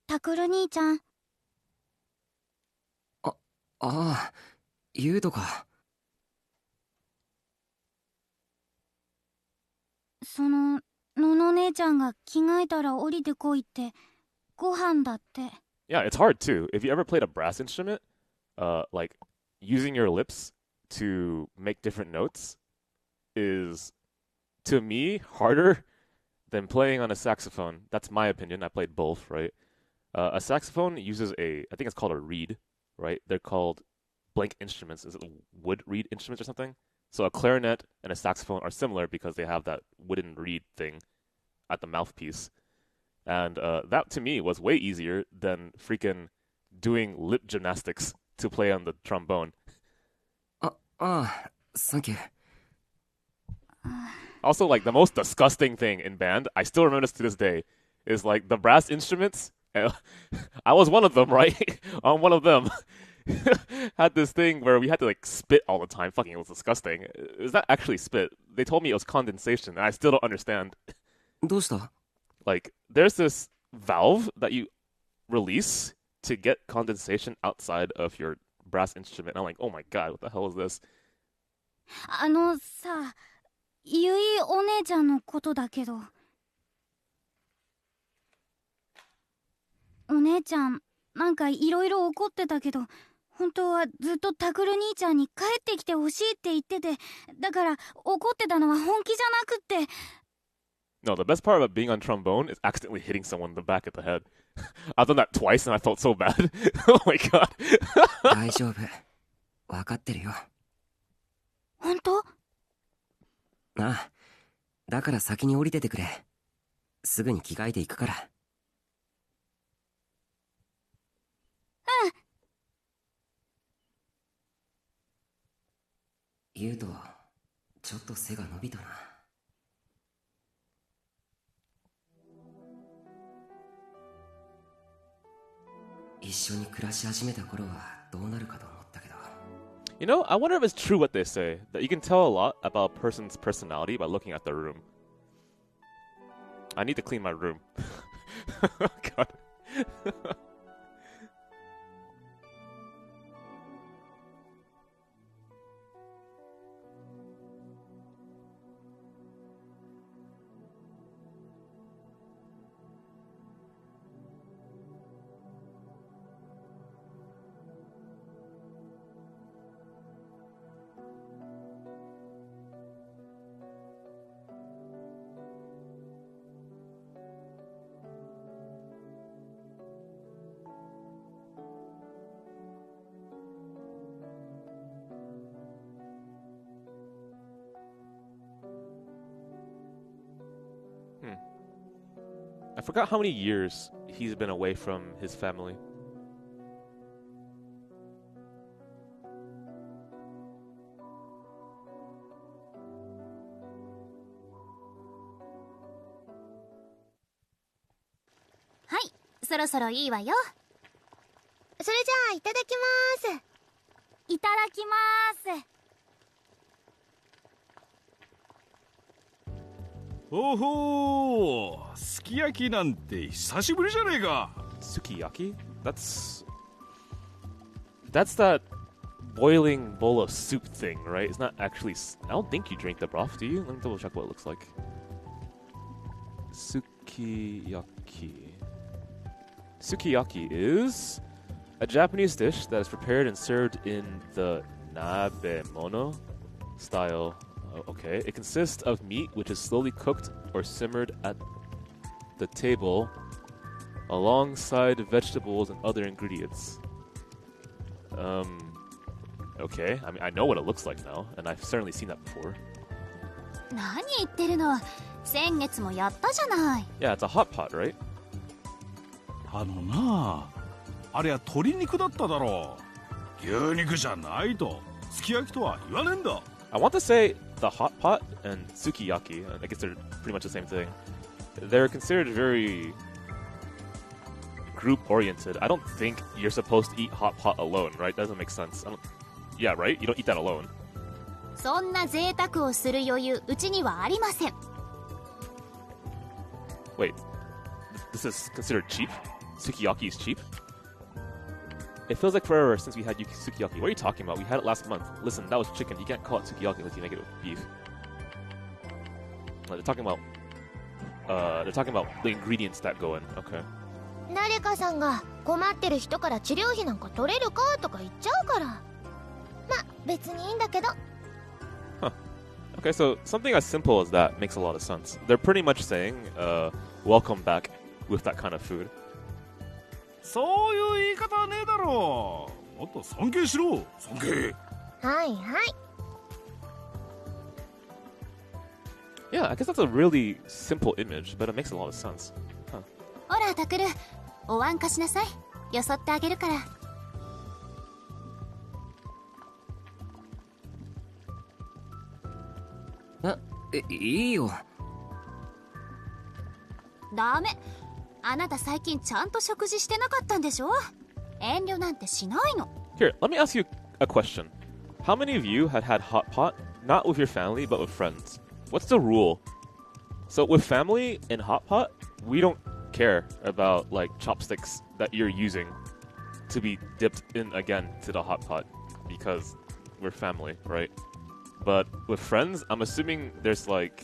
タクル兄ちゃん。ああ、ユウトか。その、のの姉ちゃんが着替えたら降りてこいって、ご飯だって。Yeah, it's hard too. If you ever played a brass instrument, like using your lips to make different notes is, to me, harder than playing on a saxophone. That's my opinion. I played both, right? A saxophone uses I think it's called a reed, right? They're called blank instruments. Is it wood reed instruments or something? So a clarinet and a saxophone are similar because they have that wooden reed thing at the mouthpiece. And that, to me, was way easier than freaking doing lip gymnastics to play on the trombone. Thank you. Also, like, the most disgusting thing in band, I still remember this to this day, is, like, the brass instruments. I was one of them, right? On one of them. Had this thing where we had to, like, spit all the time. Fucking, it was disgusting. It was not actually spit. They told me it was condensation, and I still don't understand. どうした? Like, there's this valve that you release to get condensation outside of your brass instrument. And I'm like, oh my god, what the hell is this? さ、ゆいお姉ちゃんのことだけど。お姉ちゃん、なんかいろいろ怒ってたけど、本当はずっとタクル兄ちゃんに帰ってきてほしいって言ってて、だから怒ってたのは本気じゃなくって。No, the best part about being on trombone is accidentally hitting someone in the back of the head. I've done that twice and I felt so bad. Oh my god. 大丈夫。わかってるよ。本当？ああ。だから先に降りててくれ。すぐに着替えていくから。うん。ユウト、ちょっと背が伸びたな。一緒に暮らし始めた頃はどうなるかと思ったけど。You know, I wonder if it's true what they say, that you can tell a lot about a person's personality by looking at their room. I need to clean my room. God. I forgot how many years he's been away from his family. Hi, そろそろいいわよ。それじゃあいただきます。いただきます。おほー、すき焼きなんて久しぶりじゃねえか。Sukiyaki? That's that boiling bowl of soup thing, right? It's not actually... I don't think you drink the broth, do you? Let me double check what it looks like. Sukiyaki. Sukiyaki is a Japanese dish that is prepared and served in the nabemono style. Okay. It consists of meat which is slowly cooked or simmered at the table alongside vegetables and other ingredients. Okay. I mean, I know what it looks like now, and I've certainly seen that before. 何言ってるの。先月もやったじゃない。Yeah, it's a hot pot, right? あのなあ、あれは鶏肉だっただろう。牛肉じゃないと。すき焼きとは言わねえんだ。I want to say the hot pot and sukiyaki, I guess they're pretty much the same thing. They're considered very group-oriented. I don't think you're supposed to eat hot pot alone, right? That doesn't make sense. Yeah, right? You don't eat that alone. そんな贅沢をする余裕うちにはありません。Wait, this is considered cheap? Sukiyaki is cheap? It feels like forever since we had sukiyaki. What are you talking about? We had it last month. Listen, that was chicken. You can't call it sukiyaki unless you make it with beef. They're talking about the ingredients that go in. Okay. 誰かさんが困ってる人から治療費なんか取れるかとか言っちゃうから。ま、別にいいんだけど。Huh. Okay, so something as simple as that makes a lot of sense. They're pretty much saying, welcome back with that kind of food. そういう言い方はねえだろう。もっと尊敬しろ。尊敬。はいはい。Yeah, I guess that's a really simple image, but it makes a lot of sense. Huh. ほらタクル、お椀貸しなさい。よそってあげるから。いいよ。ダメ。あなた最近ちゃんと食事してなかったんでしょ？遠慮なんてしないの。Here, let me ask you a question. How many of you had hot pot, not with your family, but with friends? What's the rule? So with family in hot pot, we don't care about like chopsticks that you're using to be dipped in again to the hot pot because we're family, right? But with friends, I'm assuming there's like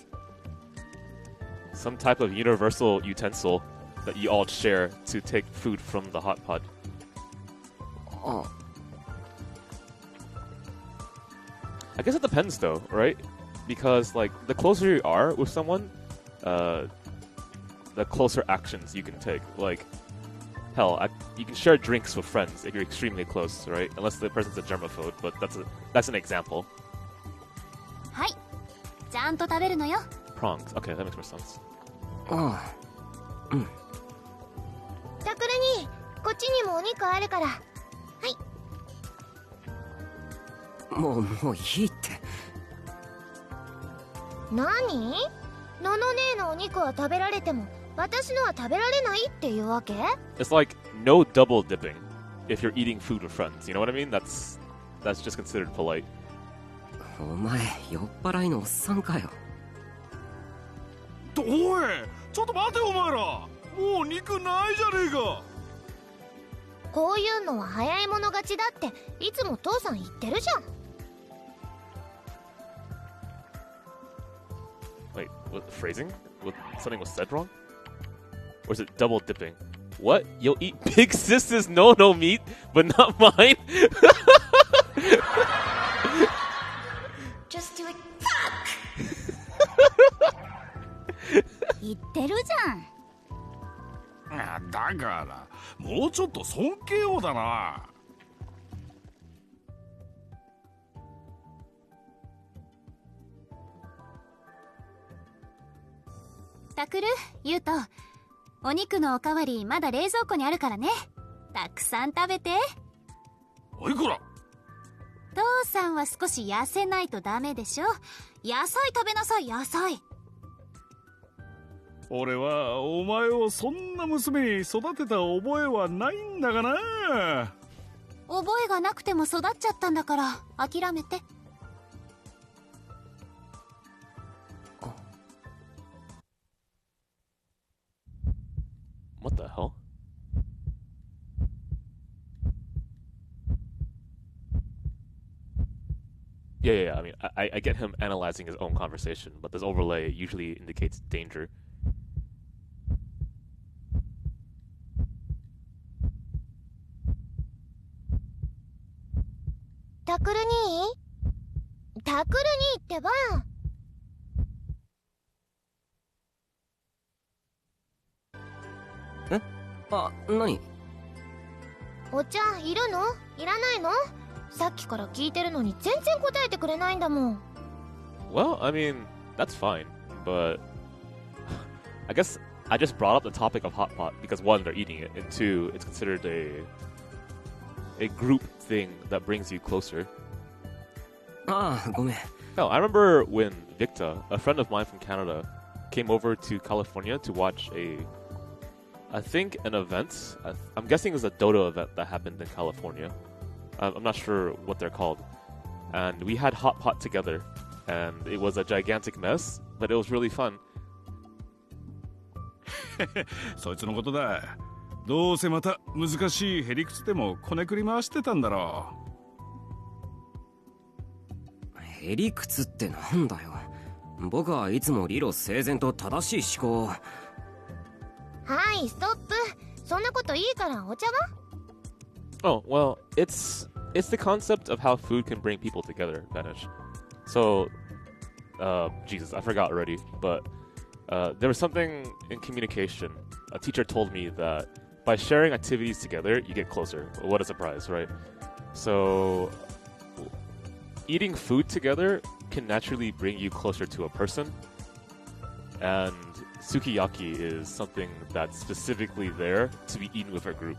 some type of universal utensil that you all share to take food from the hot pot. Oh. I guess it depends though, right? Because like the closer you are with someone, the closer actions you can take. Like, hell, you can share drinks with friends if you're extremely close, right? Unless the person's a germaphobe, but that's an example. はい、ちゃんと食べるのよ。Prongs. Okay, that makes more sense. ああ、うん。タクルに、こっちにもお肉あるから。はい。もういいって。何？のの姉のお肉は食べられても、私のは食べられないっていうわけ？ It's like no double dipping if you're eating food with friends. You know what I mean? That's just considered polite. お前酔っ払いのおっさんかよ。おい、ちょっと待てお前ら。もう肉ないじゃねえか。こういうのは早い者勝ちだっていつも父さん言ってるじゃん。Wait, what phrasing? Something was said wrong? Or is it double dipping? What? You'll eat Big Sis's no meat, but not mine? Just do it. 言ってるじゃん。だからもうちょっと尊敬をだな。タクル、ユウト、お肉のおかわりまだ冷蔵庫にあるからね。たくさん食べて。おいこら。父さんは少し痩せないとダメでしょ。野菜食べなさい、野菜。俺はお前をそんな娘に育てた覚えはないんだがな。覚えがなくても育っちゃったんだから諦めて。What the hell? Yeah. I mean, I get him analyzing his own conversation, but this overlay usually indicates danger. タクル兄タクル兄ってば。え？あ、何？お茶いるの？いらないの？さっきから聞いてるのに全然答えてくれないんだもん。Well, I mean, that's fine, but I guess I just brought up the topic of hot pot because one, they're eating it, and two, it's considered a group thing that brings you closer. ああ、ごめん。 No, I remember when Victa, a friend of mine from Canada, came over to California to watch I think an event. I'm guessing it was a Dota event that happened in California. I'm not sure what they're called. And we had hot pot together, and it was a gigantic mess, but it was really fun. そいつのことだ。どうせまた難しいへりくつでもこねくり回してたんだろう。へりくつってなんだよ。僕はいつも理路整然と正しい思考。はい、ストップ。そんなこといいからお茶は？ Oh, well, it's the concept of how food can bring people together, Vanish. So, Jesus, I forgot already, but there was something in communication. A teacher told me that by sharing activities together, you get closer. What a surprise, right? So, eating food together can naturally bring you closer to a person. And sukiyaki is something that's specifically there to be eaten with a group.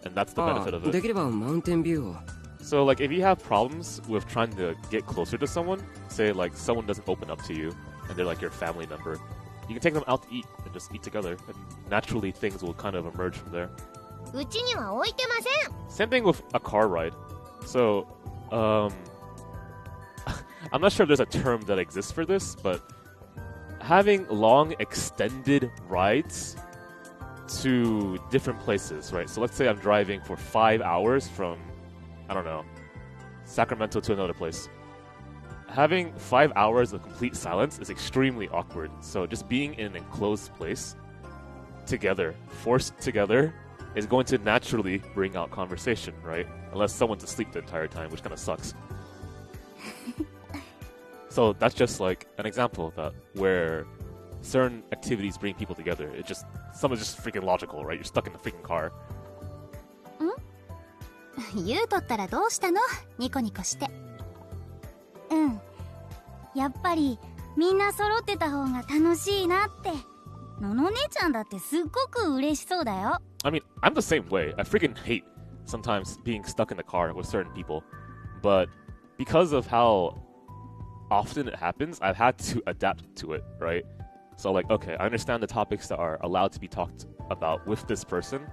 And that's the benefit of it. できればマウンテンビューを。 So, like, if you have problems with trying to get closer to someone, say, like, someone doesn't open up to you, and they're, like, your family member, you can take them out to eat and just eat together, and naturally things will kind of emerge from there. うちには置いてません。 Same thing with a car ride. So, I'm not sure if there's a term that exists for this, but having long, extended rides to different places, right? So let's say I'm driving for 5 hours from, I don't know, Sacramento to another place. Having 5 hours of complete silence is extremely awkward. So just being in an enclosed place together, forced together, is going to naturally bring out conversation, right? Unless someone's asleep the entire time, which kind of sucks. So that's just like an example of that, where certain activities bring people together. It's just, some is just freaking logical, right? You're stuck in the freaking car. 言うとったらどうしたの？ニコニコして。うん。やっぱりみんな揃ってた方が楽しいなって。のの姉ちゃんだってすっごく嬉しそうだよ。I mean, I'm the same way. I freaking hate sometimes being stuck in the car with certain people. But because of how often it happens, I've had to adapt to it, right? So like, okay, I understand the topics that are allowed to be talked about with this person.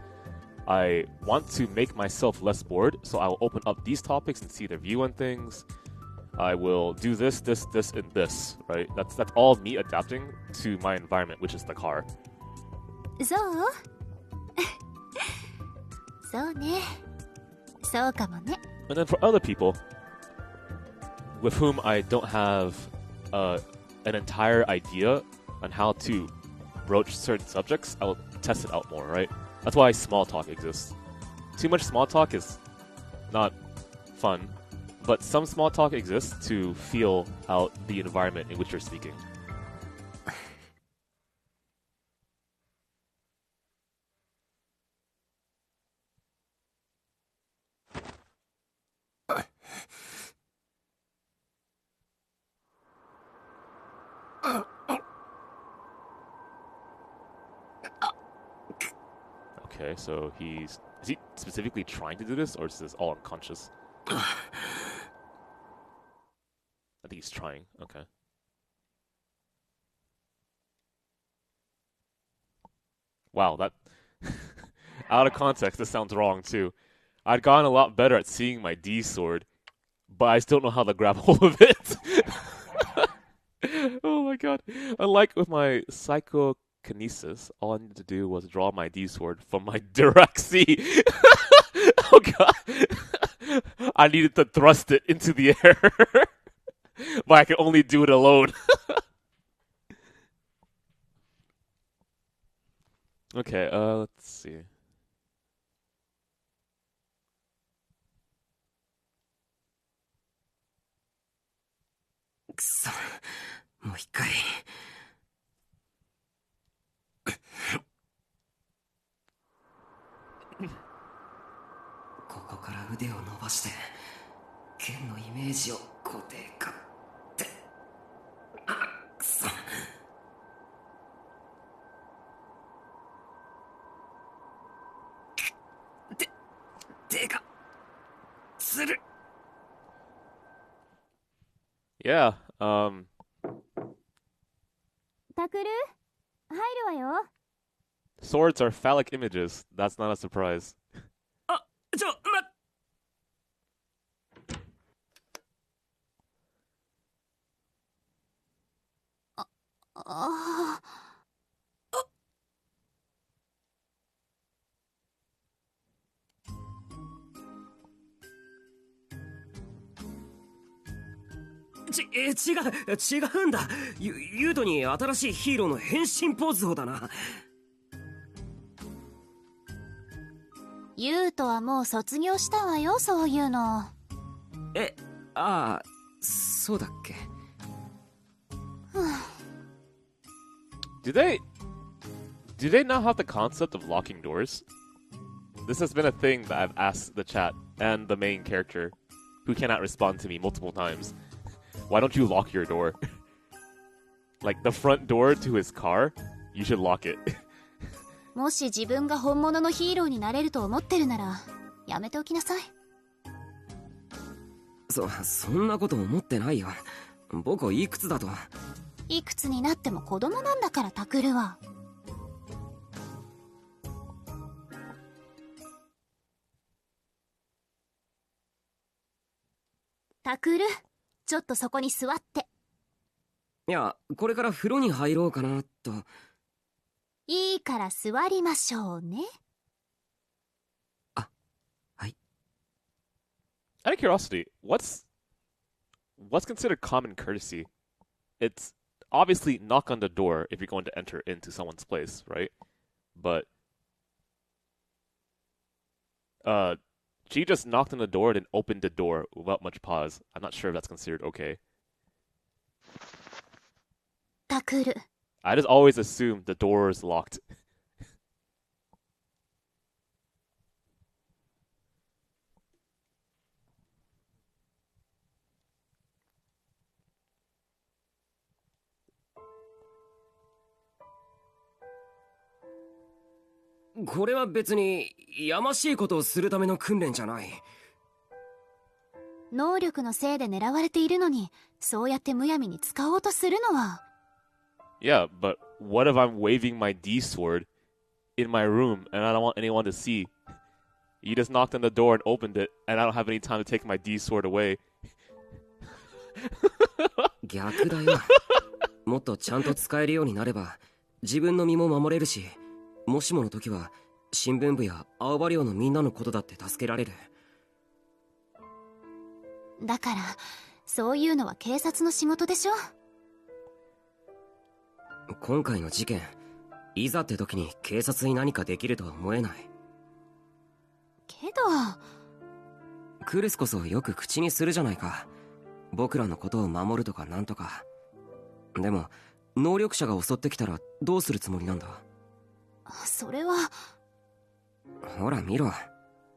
I want to make myself less bored, so I will open up these topics and see their view on things. I will do this, this, this, and this, right? That's all me adapting to my environment, which is the car. そう？そうね。そうかもね。 And then for other people with whom I don't have an entire idea on how to broach certain subjects, I will test it out more, right? That's why small talk exists. Too much small talk is not fun, but some small talk exists to feel out the environment in which you're speaking. Okay, so is he specifically trying to do this, or is this all unconscious? I think he's trying. Okay. Wow, that out of context, this sounds wrong too. I'd gotten a lot better at seeing my D sword, but I still don't know how to grab hold of it. Oh my god. Unlike with my psychokinesis, all I needed to do was draw my D sword from my Diraxi. Oh god. I needed to thrust it into the air. but I can only do it alone. Okay, let's see.もう一回。ここから腕を伸ばして剣のイメージを固定化って。くそ。手がつる。Yeah, タクル入るわよ。 swords are phallic images. That's not a surprise. あ、ああ。違うんだ。ユートに新しいヒーローの変身ポーズをだな。ユウトはもう卒業したわよ、そういうの。そうだっけ。Do they not have the concept of locking doors? This has been a thing that I've asked the chat and the main character, who cannot respond to me multiple times. Why don't you lock your door? Like the front door to his car, you should lock it. もし自分が本物のヒーローになれると思ってるなら、やめておきなさい。そんなこと思ってないよ。僕はいくつだと。いくつになっても子供なんだから、タクルは。タクル、ちょっとそこに座って。いや、これから風呂に入ろうかなと。いいから座りましょうね。あ、はい。Out of curiosity, what's considered common courtesy? It's obviously knock on the door if you're going to enter into someone's place, right? But she just knocked on the door and then opened the door without much pause. I'm not sure if that's considered okay. タクル。I just always assume the door is locked. これは別にやましいことをするための訓練じゃない。能力のせいで狙われているのに、そうやってむやみに使おうとするのは。Yeah, but what if I'm waving my D sword in my room and I don't want anyone to see? You just knocked on the door and opened it, and I don't have any time to take my D sword away. 逆だよ。もっとちゃんと使えるようになれば、自分の身も守れるし、もしもの時は新聞部や青葉寮のみんなのことだって助けられる。だからそういうのは警察の仕事でしょ。今回の事件、いざって時に警察に何かできるとは思えない。けどクルスこそよく口にするじゃないか。僕らのことを守るとかなんとか。でも能力者が襲ってきたらどうするつもりなんだ。それは。ほら見ろ。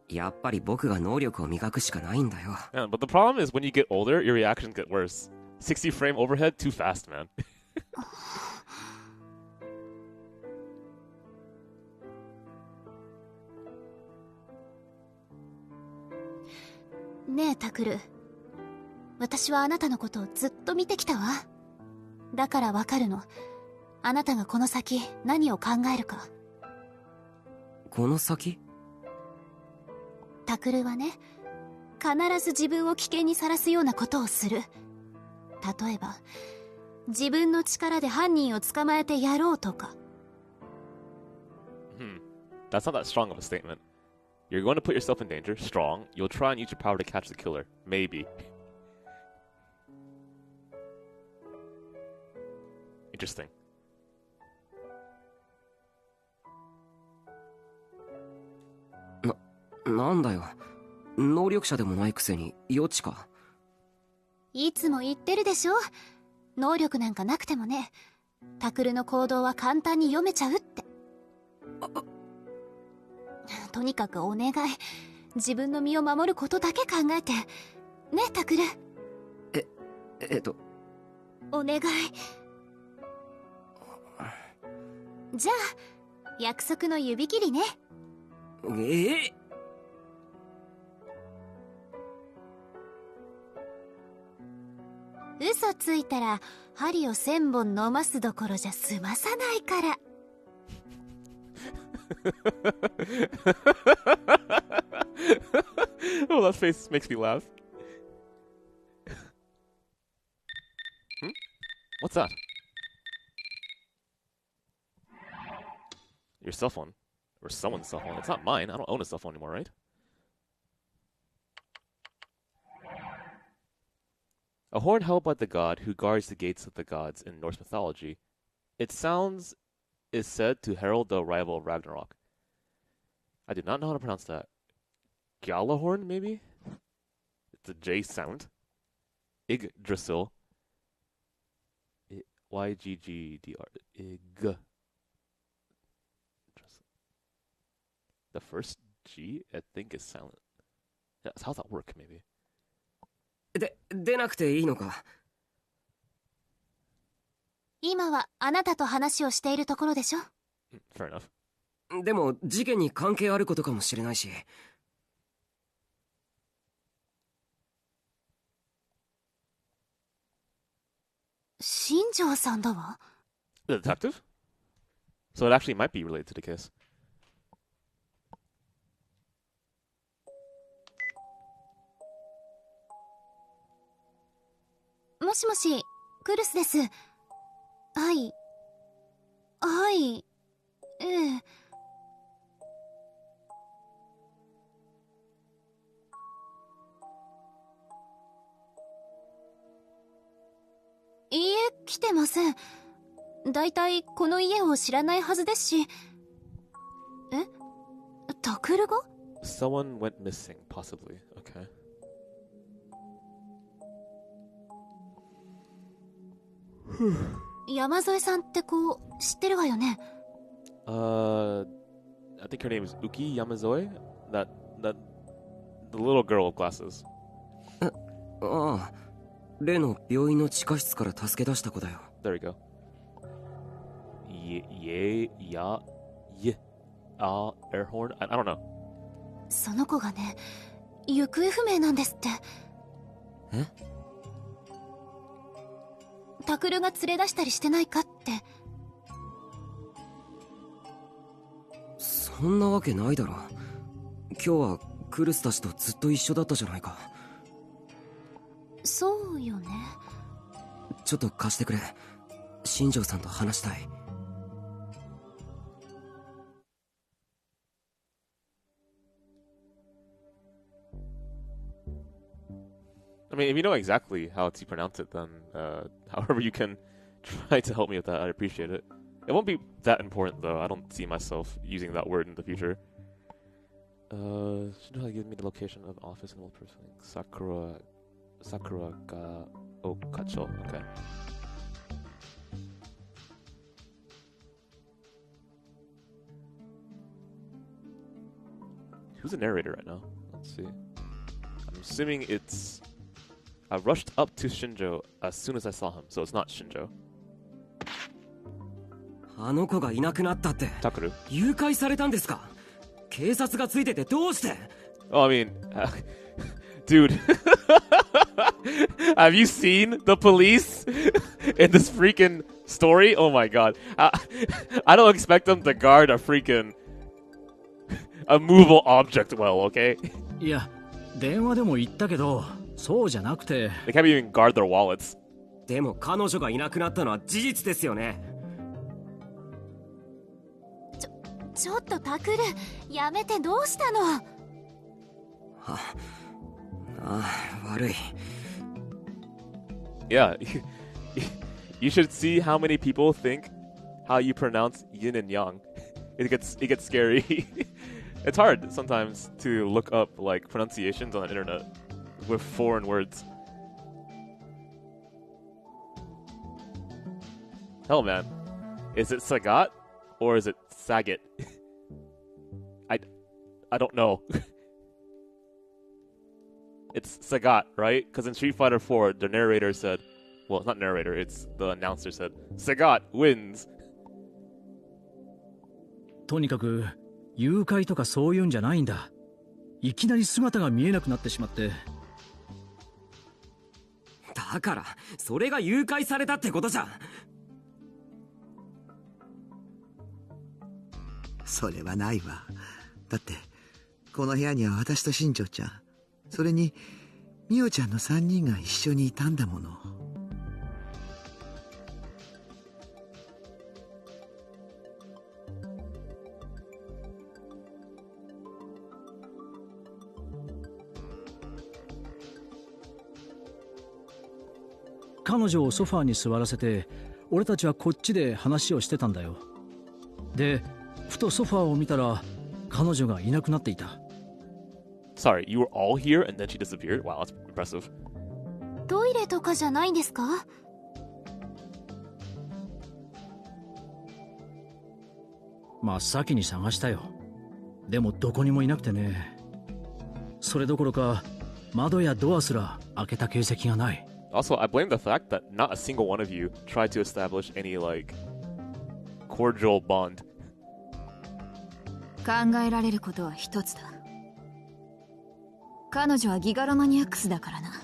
やっぱり僕が能力を磨くしかないんだよ。Yeah, but the problem is when you get older, your reactions get worse. 60 frame overhead, too fast, man. ねえタクル、私はあなたのことをずっと見てきたわ。だからわかるの。あなたがこの先何を考えるか。この先？タクルはね、必ず自分を危険にさらすようなことをする。例えば自分の力で犯人を捕まえてやろうとか。That's not that strong of a statement. You're going to put yourself in danger, strong. You'll try and use your power to catch the killer. Maybe. Interesting. なんだよ。能力者でもないくせに余地か。いつも言ってるでしょ。能力なんかなくてもね、タクルの行動は簡単に読めちゃうって。とにかくお願い、自分の身を守ることだけ考えてね、タクル。お願い。じゃあ約束の指切りね。嘘ついたら針を1000本飲ますどころじゃ済まさないから。Oh, that face makes me laugh. What's that? Your cell phone. Or someone's cell phone. It's not mine. I don't own a cell phone anymore, right? A horn held by the god who guards the gates of the gods in Norse mythology. Its sounds is said to herald the arrival of Ragnarok. I do not know how to pronounce that. Gjallarhorn, maybe? It's a J sound. Yggdrasil. Y-G-G-D-R. Ig. The first G, I think, is silent. Yeah, how's that work, maybe? 出なくていいのか。今はあなたと話をしているところでしょ。Fair enough. でも事件に関係あることかもしれないし。新庄さんだわ。The detective? So it actually might be related to the case. もしもし、クルスです。はい。はい。いいえ、来てません。だいたいこの家を知らないはずですし。タクルが？ Someone went missing, possibly. Okay. 山添さんって子知ってるわよね。I think her name is Uki Yamazoe. That the little girl with glasses. ああ、例の病院の地下室から助け出した子だよ。There we go. Air horn? I don't know. その子がね、行方不明なんですって。タクルが連れ出したりしてないかって。そんなわけないだろ。今日はクルスたちとずっと一緒だったじゃないか。そうよね。ちょっと貸してくれ。新庄さんと話したい。I mean, if you know exactly how to pronounce it, then however you can try to help me with that, I'd appreciate it. It won't be that important, though. I don't see myself using that word in the future. Should have given me the location of the office and old person. Sakura ga Okacho. Okay. Who's the narrator right now? Let's see. I'm assuming it's... I rushed up to Shinjo as soon as I saw him, so it's not Shinjo. あの子がいなくなったって。Takeru. 誘拐されたんですか？警察がついててどうして？ Oh, I mean, dude, have you seen the police in this freaking story? Oh my god, I don't expect them to guard a freaking a movable object well, okay? いや、電話でも言ったけど、そうじゃなくて。They can't even guard their wallets. でも彼女がいなくなったのは事実ですよね。ちょっとタクル、やめて。どうしたの？悪い。Yeah, You should see how many people think how you pronounce yin and yang. It gets scary. It's hard sometimes to look up like pronunciations on the internet with foreign words. Hell, man, is it Sagat or is it Saget? I don't know. It's Sagat, right? Because in Street Fighter 4, the narrator said, well, not narrator, it's the announcer said, Sagat wins. とにかく誘拐とかそういうんじゃないんだ。いきなり姿が見えなくなってしまって。だからそれが誘拐されたってことじゃん。それはないわ。だってこの部屋には私と新庄ちゃん、それにみおちゃんの3人が一緒にいたんだもの。彼女をソファーに座らせて、俺たちはこっちで話をしてたんだよ。で、ふとソファーを見たら彼女がいなくなっていた。Sorry, you were all here and then she disappeared? Wow, that's impressive. トイレとかじゃないんですか？真っ先に探したよ。でもどこにもいなくてね。それどころか窓やドアすら開けた形跡がない。Also, I blame the fact that not a single one of you tried to establish any, like, cordial bond. 考えられることは一つだ。彼女はギガロマニアックスだからな。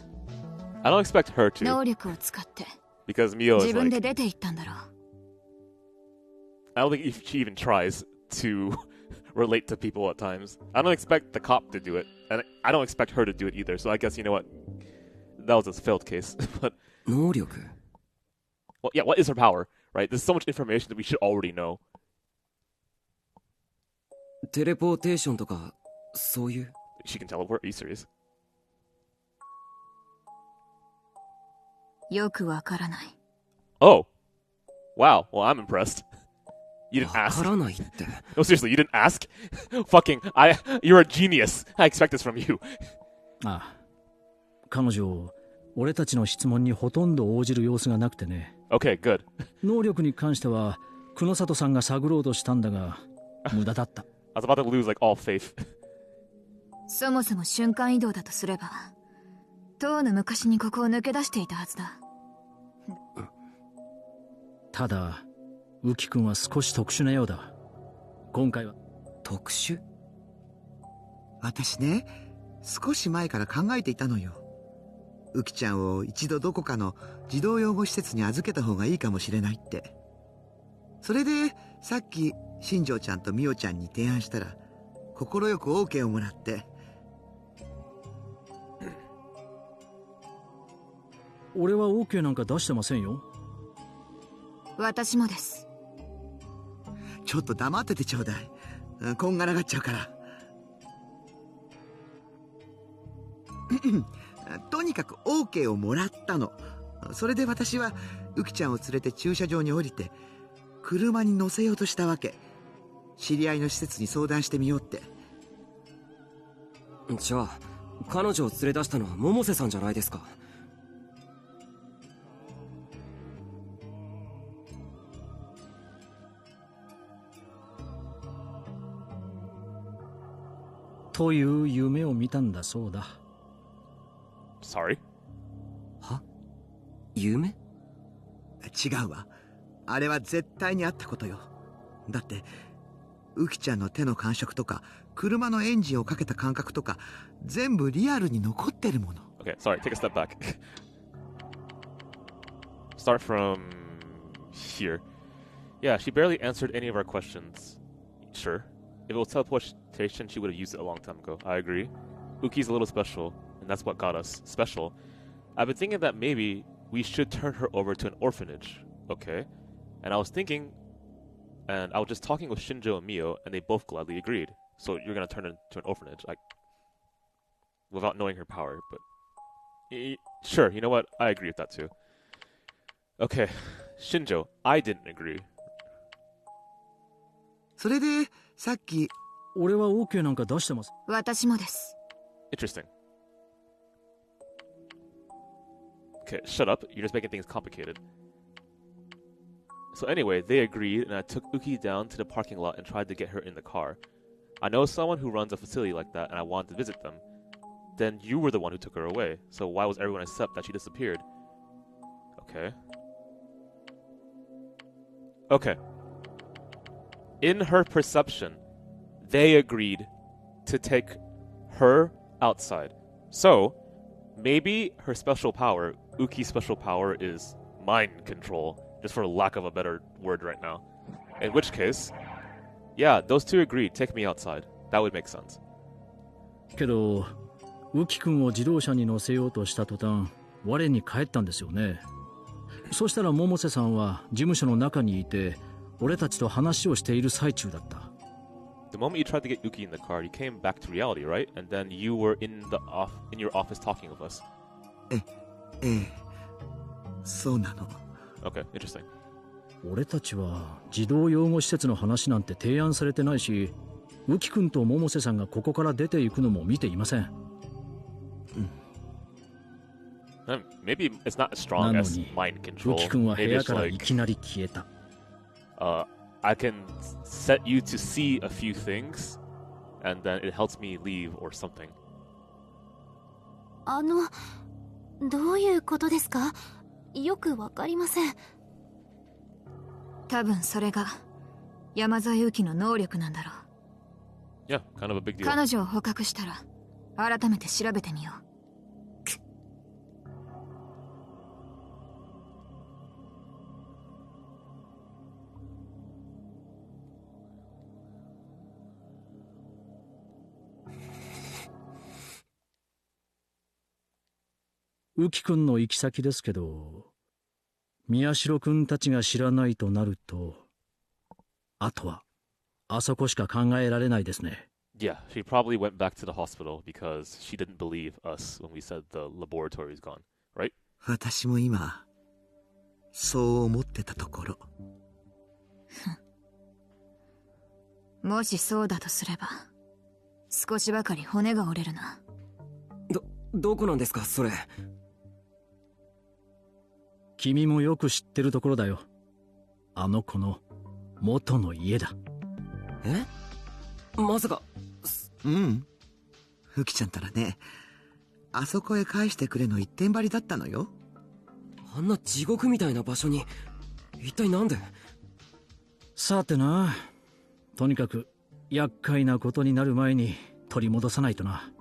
I don't expect her to. 能力を使って。Because Mio is 自分 like... で出て行ったんだろう。I don't think she even tries to relate to people at times. I don't expect the cop to do it. And I don't expect her to do it either. So I guess, you know what? That was a failed case. But 能力 well, yeah, what is her power, right? There's so much information that we should already know. テレポーテーションとかそういう She can teleport? Are you serious? よくわからない。Oh. Wow. Well, I'm impressed. You didn't ask. わからないって。No, seriously, you didn't ask? Fucking, you're a genius. I expect this from you. ああ。彼女、俺たちの質問にほとんど応じる様子がなくてね。Okay, good. 能力に関しては、久野里さんが探ろうとしたんだが、無駄だった。I was about to lose, like, all faith. そもそも瞬間移動だとすれば、とうの昔にここを抜け出していたはずだ。ただ、ウキ君は少し特殊なようだ。今回は。特殊？私ね、少し前から考えていたのよ。ウキちゃんを一度どこかの児童養護施設に預けた方がいいかもしれないって。それでさっき新庄ちゃんとミオちゃんに提案したら快く OK をもらって。俺は OK なんか出してませんよ。私もです。ちょっと黙っててちょうだい。こんがらがっちゃうから。とにかく OK をもらったの。それで私はウキちゃんを連れて駐車場に降りて車に乗せようとしたわけ。知り合いの施設に相談してみようって。じゃあ彼女を連れ出したのは百瀬さんじゃないですか。という夢を見たんだそうだ。Sorry? は？夢？違うわ。あれは絶対にあったことよ。だってウキちゃんの手の感触とか車のエンジンをかけた感覚とか全部リアルに残ってるもの。 Okay, sorry, take a step back. Start from here. Yeah, she barely answered any of our questions. Sure. If it was teleportation, she would have used it a long time ago. I agree. Uki's a little special, and that's what got us special. I've been thinking that maybe we should turn her over to an orphanage. Okay. And I was thinking, and I was just talking with Shinjo and Mio, and they both gladly agreed. So you're gonna turn her into an orphanage, like, without knowing her power, but... Sure, you know what? I agree with that too. Okay, Shinjo, I didn't agree. それでさっき俺は OK なんか出してます。私もです。 Interesting. Okay, shut up. You're just making things complicated. So anyway, they agreed, and I took Uki down to the parking lot and tried to get her in the car. I know someone who runs a facility like that, and I wanted to visit them. Then you were the one who took her away, so why was everyone upset that she disappeared? Okay. Okay. In her perception, they agreed to take her outside. So, maybe her special power, Uki's special power, is mind control, just for lack of a better word right now. In which case, yeah, those two agreed, take me outside. That would make sense. けど、ウキ君を自動車に乗せようとした途端、我に返ったんですよね。そしたら百瀬さんは事務所の中にいて、俺たちと話をしている最中だった。The moment you tried to get Uki in the car, you came back to reality, right? And then you were in your office talking with us. ええ、そうなの。Okay, interesting. 俺たちは児童養護施設の話なんて提案されてないし、ウキ君と百瀬さんがここから出ていくのも見ていません。Maybe it's not as strong as mind control. ウキ君は部 Maybe 屋 it's からい like, きなり消えた。I can set you to see a few things, and then it helps me leave or something. どういうことですか？よくわかりません。多分それが山添由紀の能力なんだろう。Yeah, kind of a big deal. 彼女を捕獲したら改めて調べてみよう。ウキ君の行き先ですけど、宮代君たちが知らないとなると、あとはあそこしか考えられないですね。Yeah, she probably went back to the hospital because she didn't believe us when we said the laboratory is gone, right? 私も今そう思ってたところ。もしそうだとすれば少しばかり骨が折れるな。どこなんですかそれ。君もよく知ってるところだよ。あの子の元の家だ。え？まさか。フキちゃんたらね、あそこへ返してくれの一点張りだったのよ。あんな地獄みたいな場所に一体なんで？さてな、とにかく厄介なことになる前に取り戻さないとな。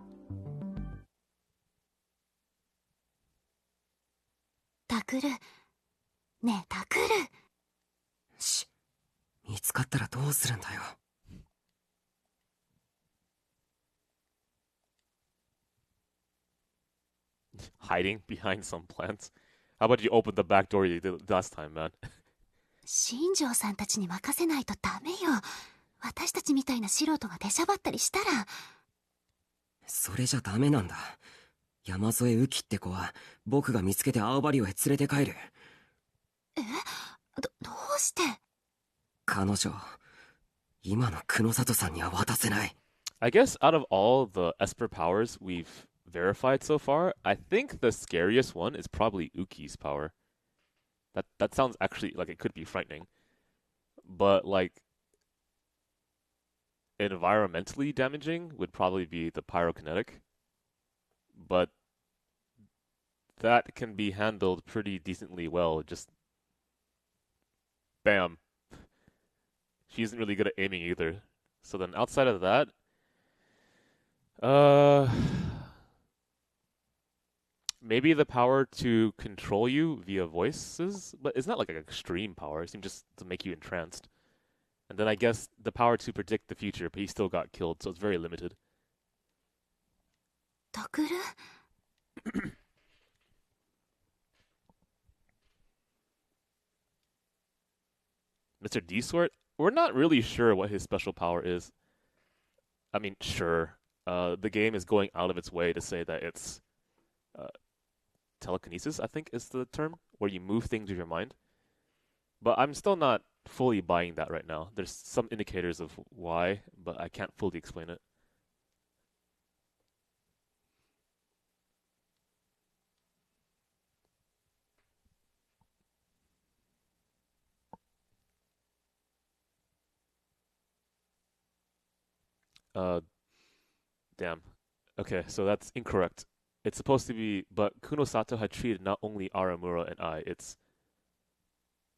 タクル、ねえタクル。見つかったらどうするんだよ。Hiding behind some plants? How about you open the back door you did last time, man? 新庄さんたちに任せないとダメよ。私たちみたいな素人が出しゃばったりしたら。それじゃダメなんだ。山添ウキって子は僕が見つけて青針をへ連れて帰る。どうして？彼女、今の久野里さんには渡せない。I guess out of all the Esper powers we've verified so far, I think the scariest one is probably Uki's power. That sounds actually like it could be frightening. But like environmentally damaging would probably be the pyrokinetic. But that can be handled pretty decently well. Just bam. She isn't really good at aiming either. So then outside of that, maybe the power to control you via voices, but it's not like an extreme power. It seems just to make you entranced. And then I guess the power to predict the future, but he still got killed, so it's very limited. タクルMr. D-Sword, we're not really sure what his special power is. I mean, sure. The game is going out of its way to say that it's telekinesis, I think is the term, where you move things with your mind. But I'm still not fully buying that right now. There's some indicators of why, but I can't fully explain it. Damn. Okay, so that's incorrect. It's supposed to be, but Kunosato had treated not only Aramura and I, it's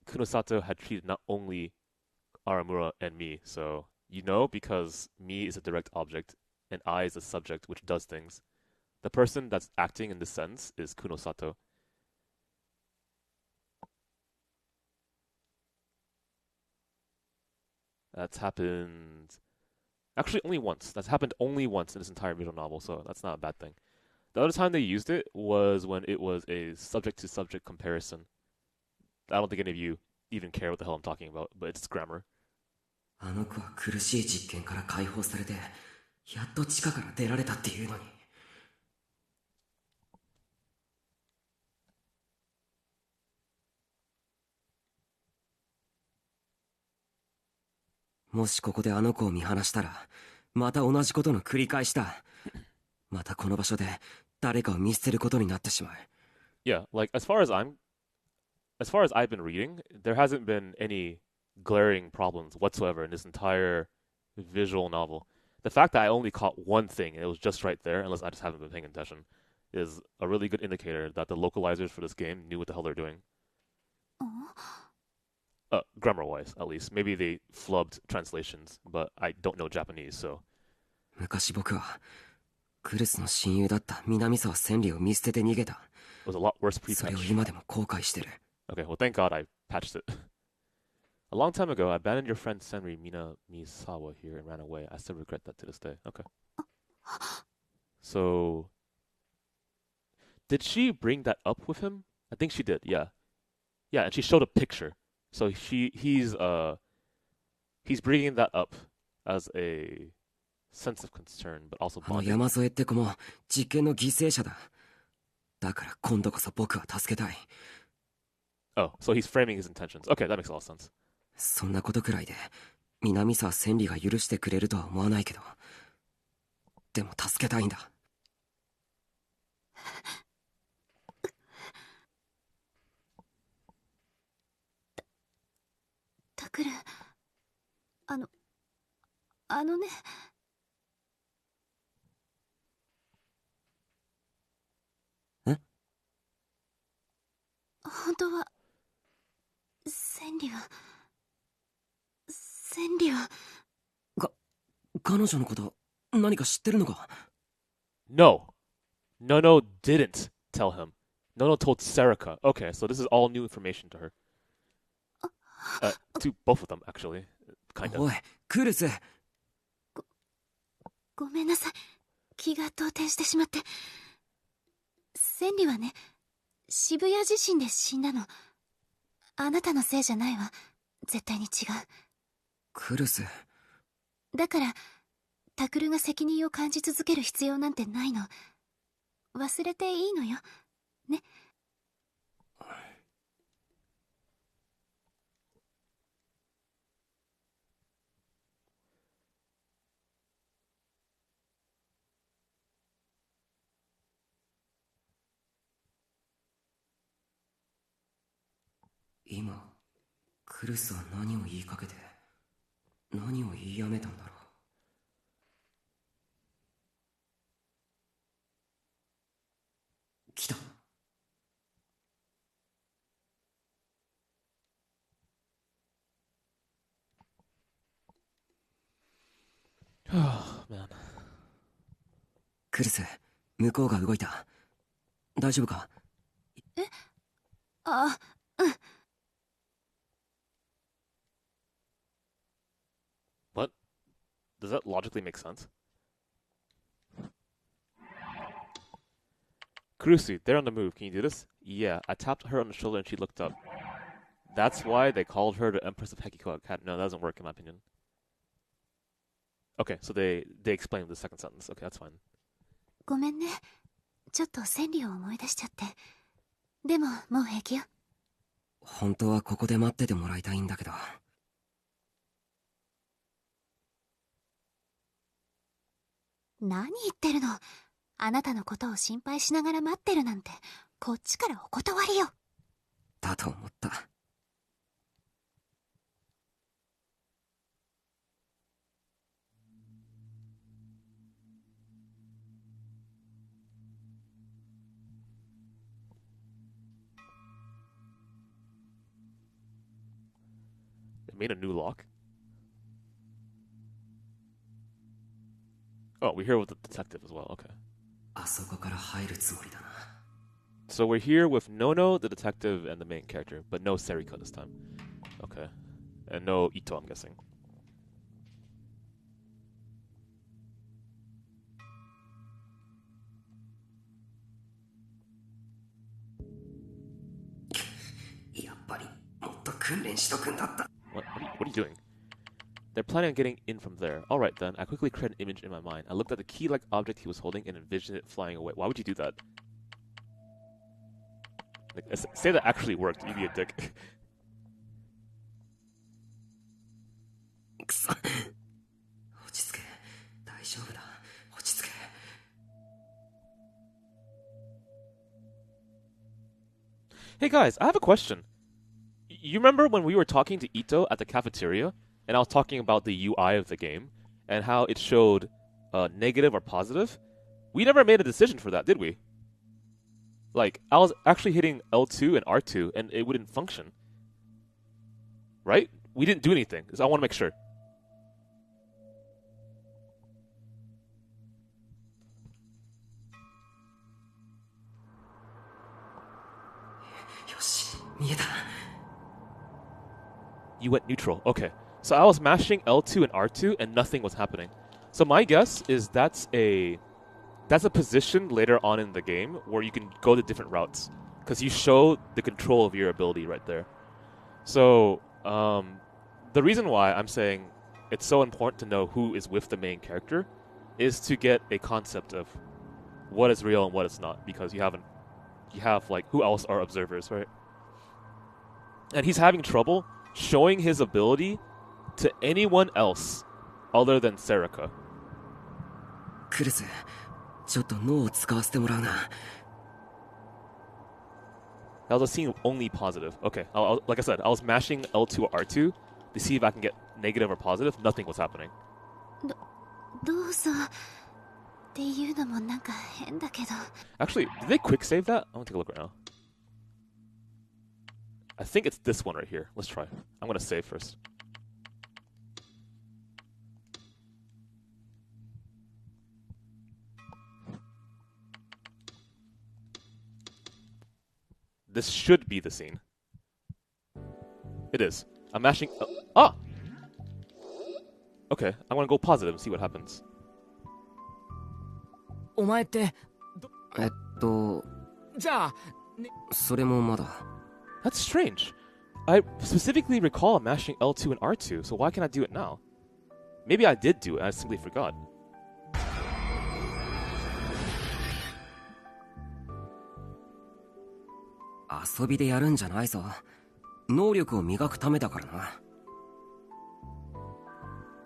Kunosato had treated not only Aramura and me. So, because me is a direct object and I is a subject which does things. The person that's acting in this sense is Kunosato. That's happened actually only once. That's happened only once in this entire visual novel, so that's not a bad thing. The other time they used it was when it was a subject-to-subject comparison. I don't think any of you even care what the hell I'm talking about, but it's grammar. あの子は苦しい実験から解放されて、やっと地下から出られたっていうのに。もしここであの子を見放したら、また同じことの繰り返しだ。またこの場所で誰かを見捨てることになってしまう。Yeah, like as far as I've been reading, there hasn't been any glaring problems whatsoever in this entire visual novel. The fact that I only caught one thing and it was just right there, unless I just haven't been paying attention, is a really good indicator that the localizers for this game knew what the hell they're doing. Grammar-wise, at least. Maybe they flubbed translations, but I don't know Japanese, so. 昔僕はクルスの親友だった南沢千里を見捨てて逃げた。It was a lot worse pre-patch. それを今でも後悔してる。Okay, well, thank God I patched it. A long time ago, I abandoned your friend Senri Minamisawa here and ran away. I still regret that to this day. Okay. So, did she bring that up with him? I think she did, yeah. Yeah, and she showed a picture. So he's bringing that up as a sense of concern, but also bonding. 山添って子も実験の犠牲者だ。だから今度こそ僕は助けたい。Oh, so he's framing his intentions. Okay, that makes a lot of sense. そんなことくらいで南沢千里が許してくれるとは思わないけど、でも助けたいんだ。タクル、あのね。え？本当は千里は彼女のこと何か知ってるのか？ No, Nono didn't tell him. Nono told Serica. Okay, so this is all new information to her. To both of them, actually. Kind of. おい、クルス。ごめんなさい。気が動転してしまって。千里はね、渋谷地震で死んだの。あなたのせいじゃないわ。絶対に違う。クルス。だから、タクルが責任を感じ続ける必要なんてないの。忘れていいのよ。ね。今、クルスは何を言いかけて、何を言いやめたんだろう。来た。クルス、向こうが動いた。大丈夫か？え？あ、うん。What? Does that logically make sense? Kurusu, they're on the move. Can you do this? Yeah, I tapped her on the shoulder and she looked up. That's why they called her the Empress of Hekiko. No, that doesn't work in my opinion. Okay, so they explained the second sentence. Okay, that's fine. ごめんね。ちょっと千里を思い出しちゃって。でも、もう平気よ。本当はここで待っててもらいたいんだけど。何言ってるの。あなたのことを心配しながら待ってるなんて、こっちからお断りよ。だと思った。They made a new lock. Oh, we're here with the detective as well. Okay. あそこから入るつもりだな。So we're here with Nono, the detective, and the main character, but no Serika this time. Okay. And no Ito, I'm guessing. What are you doing? They're planning on getting in from there. Alright then, I quickly created an image in my mind. I looked at the key-like object he was holding and envisioned it flying away. Why would you do that? Like, say that actually worked, you'd be a dick. Hey guys, I have a question. You remember when we were talking to Ito at the cafeteria, and I was talking about the UI of the game, and how it showed negative or positive? We never made a decision for that, did we? Like, I was actually hitting L2 and R2, and it wouldn't function. Right? We didn't do anything, so I want to make sure. You went neutral. Okay. So I was mashing L2 and R2 and nothing was happening. So my guess is that's a position later on in the game where you can go to different routes because you show the control of your ability right there. So the reason why I'm saying it's so important to know who is with the main character is to get a concept of what is real and what is not, because you have like who else are observers, right? And he's having trouble showing his ability to anyone else other than Serika. クルス、ちょっと脳を使わせてもらうな。 That was a scene only positive. Okay, like I said, I was mashing L2 or R2 to see if I can get negative or positive. Nothing was happening. どうぞっていうのもなんか変だけど。 Actually, did they quick save that? I want to take a look right now. I think it's this one right here. Let's try. I'm going to save first. This should be the scene. It is. I'm mashing... ah! Okay, I'm going to go positive and see what happens. お前ってじゃあそれもまだ That's strange. I specifically recall mashing L2 and R2, so why can't I do it now? Maybe I did do it, I simply forgot.遊びでやるんじゃないぞ。能力を磨くためだからな。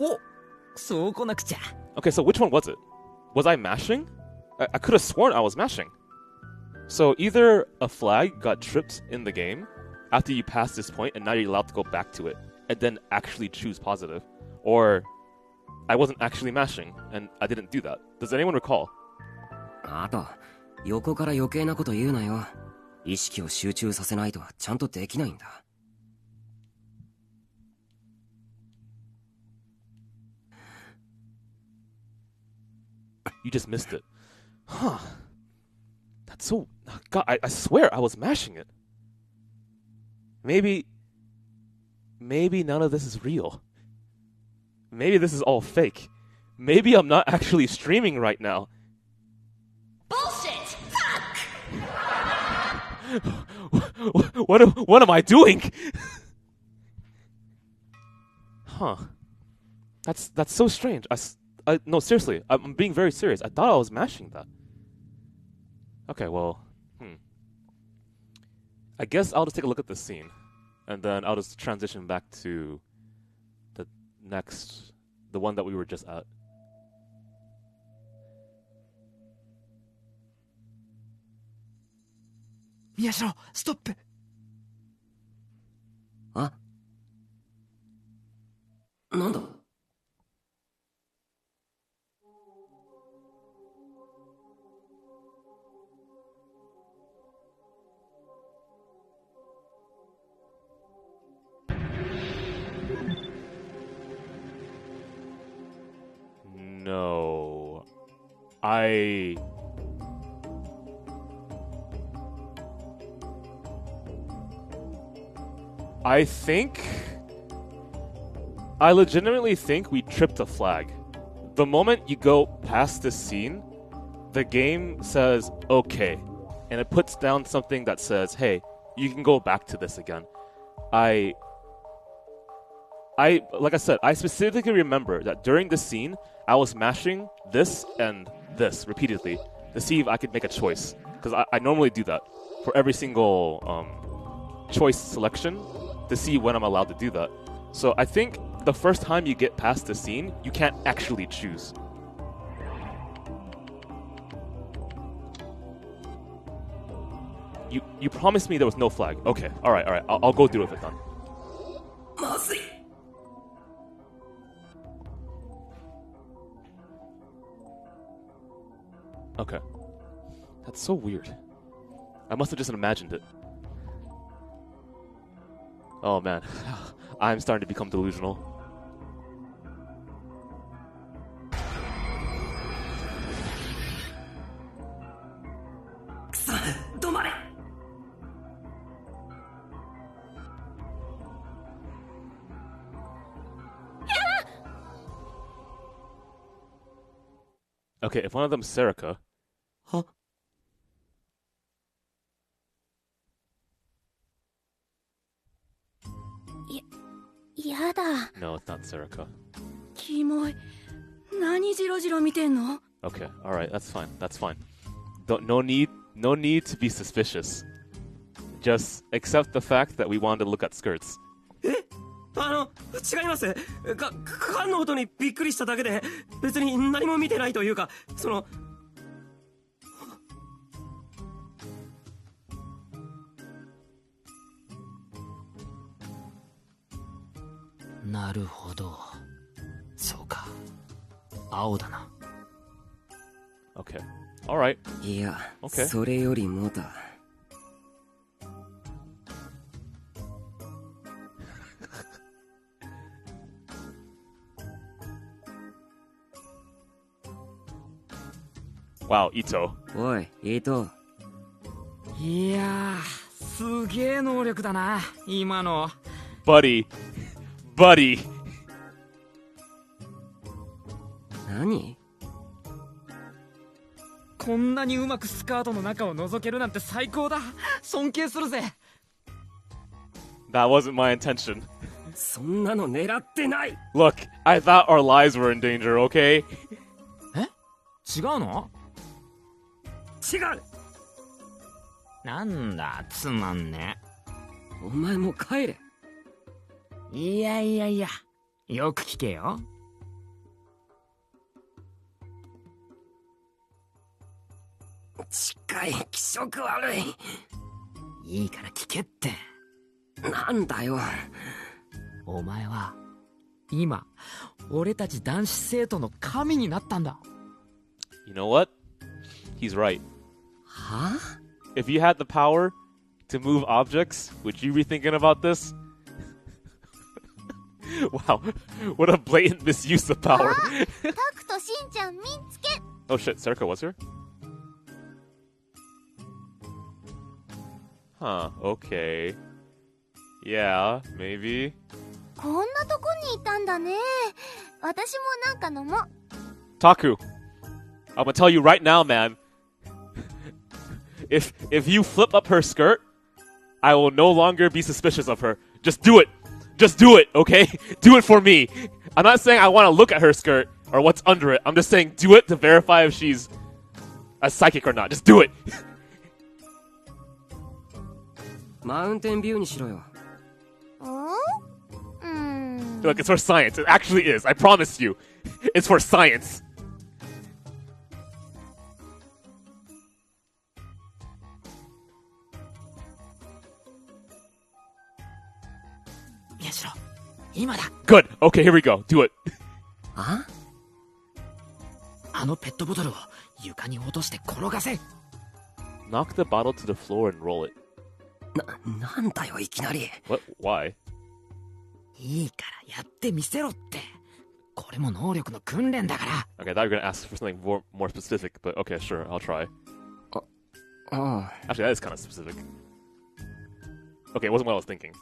お、そうこなくちゃ。 Okay, so which one was it? Was I mashing? I could have sworn I was mashing. So either a flag got tripped in the game after you pass this point and now you're allowed to go back to it and then actually choose positive, or I wasn't actually mashing and I didn't do that. Does anyone recall? あと、横から余計なこと言うなよ。意識を集中させないとちゃんとできないんだ。You just missed it. Huh. That's so... God, I swear I was mashing it. Maybe none of this is real. Maybe this is all fake. Maybe I'm not actually streaming right now. Bullshit! Fuck! What am I doing? Huh. That's so strange. No, seriously, I'm being very serious. I thought I was mashing that. Okay, well, I guess I'll just take a look at this scene. and then I'll just transition back to the one that we were just at. Miyashiro, stop! あ、なんだ? No. I legitimately think we tripped a flag. The moment you go past this scene, the game says, okay. And it puts down something that says, hey, you can go back to this again. Like I said, I specifically remember that during the scene, I was mashing this and this repeatedly to see if I could make a choice. Because I normally do that for every single choice selection to see when I'm allowed to do that. So I think the first time you get past the scene, you can't actually choose. You promised me there was no flag. Okay, alright. I'll go through with it then. Okay. That's so weird. I must have just imagined it. Oh man, I'm starting to become delusional. Okay, if one of them's Serica. Huh? Yada. No, it's not Serica. キモい。何ジロジロ見てんの? Okay, alright, that's fine. No need to be suspicious. Just accept the fact that we wanted to look at skirts. 違います。缶の音にびっくりしただけで、別に何も見てないというか、なるほど。そうか。青だな。Okay. Alright. いや、 Okay. それよりもだ。Wow, Ito. おい、伊藤。いやー、すげえ能力だな、今の。Buddy. 何？こんなにうまくスカートの中を覗けるなんて最高だ。尊敬するぜ。That wasn't my intention. そんなの狙ってない。 Look, I thought our lives were in danger, okay? え？違うの？違う。なんだ、つまんね。お前も帰れ。いや、よく聞けよ。近い、気色悪い。いいから聞けって。なんだよ。お前は今俺たち男子生徒の神になったんだ。 You know what? He's right. は？ If you had the power to move objects, would you be thinking about this? Wow, what a blatant misuse of power. タクとしんちゃん見つけ。 Oh shit, Serica was here? Huh, okay. Yeah, maybe. こんなとこにいたんだね。私もなんか飲もう。 Taku, I'm gonna tell you right now, man. If you flip up her skirt, I will no longer be suspicious of her. Just do it. Just do it, okay? Do it for me. I'm not saying I want to look at her skirt or what's under it. I'm just saying do it to verify if she's a psychic or not. Just do it. マウンテンビューにしろよ。Look, it's for science. It actually is. I promise you. It's for science. Good. Okay, here we go. Do it. あのペットボトルを床に落として転がせ。 Knock the bottle to the floor and roll it. なんだよいきなり。 What? Why? いいからやってみせろって。これも能力の訓練だから。 Okay, I thought you were gonna ask for something more specific, but okay, sure, I'll try. Actually, that is kind of specific. Okay, it wasn't what I was thinking.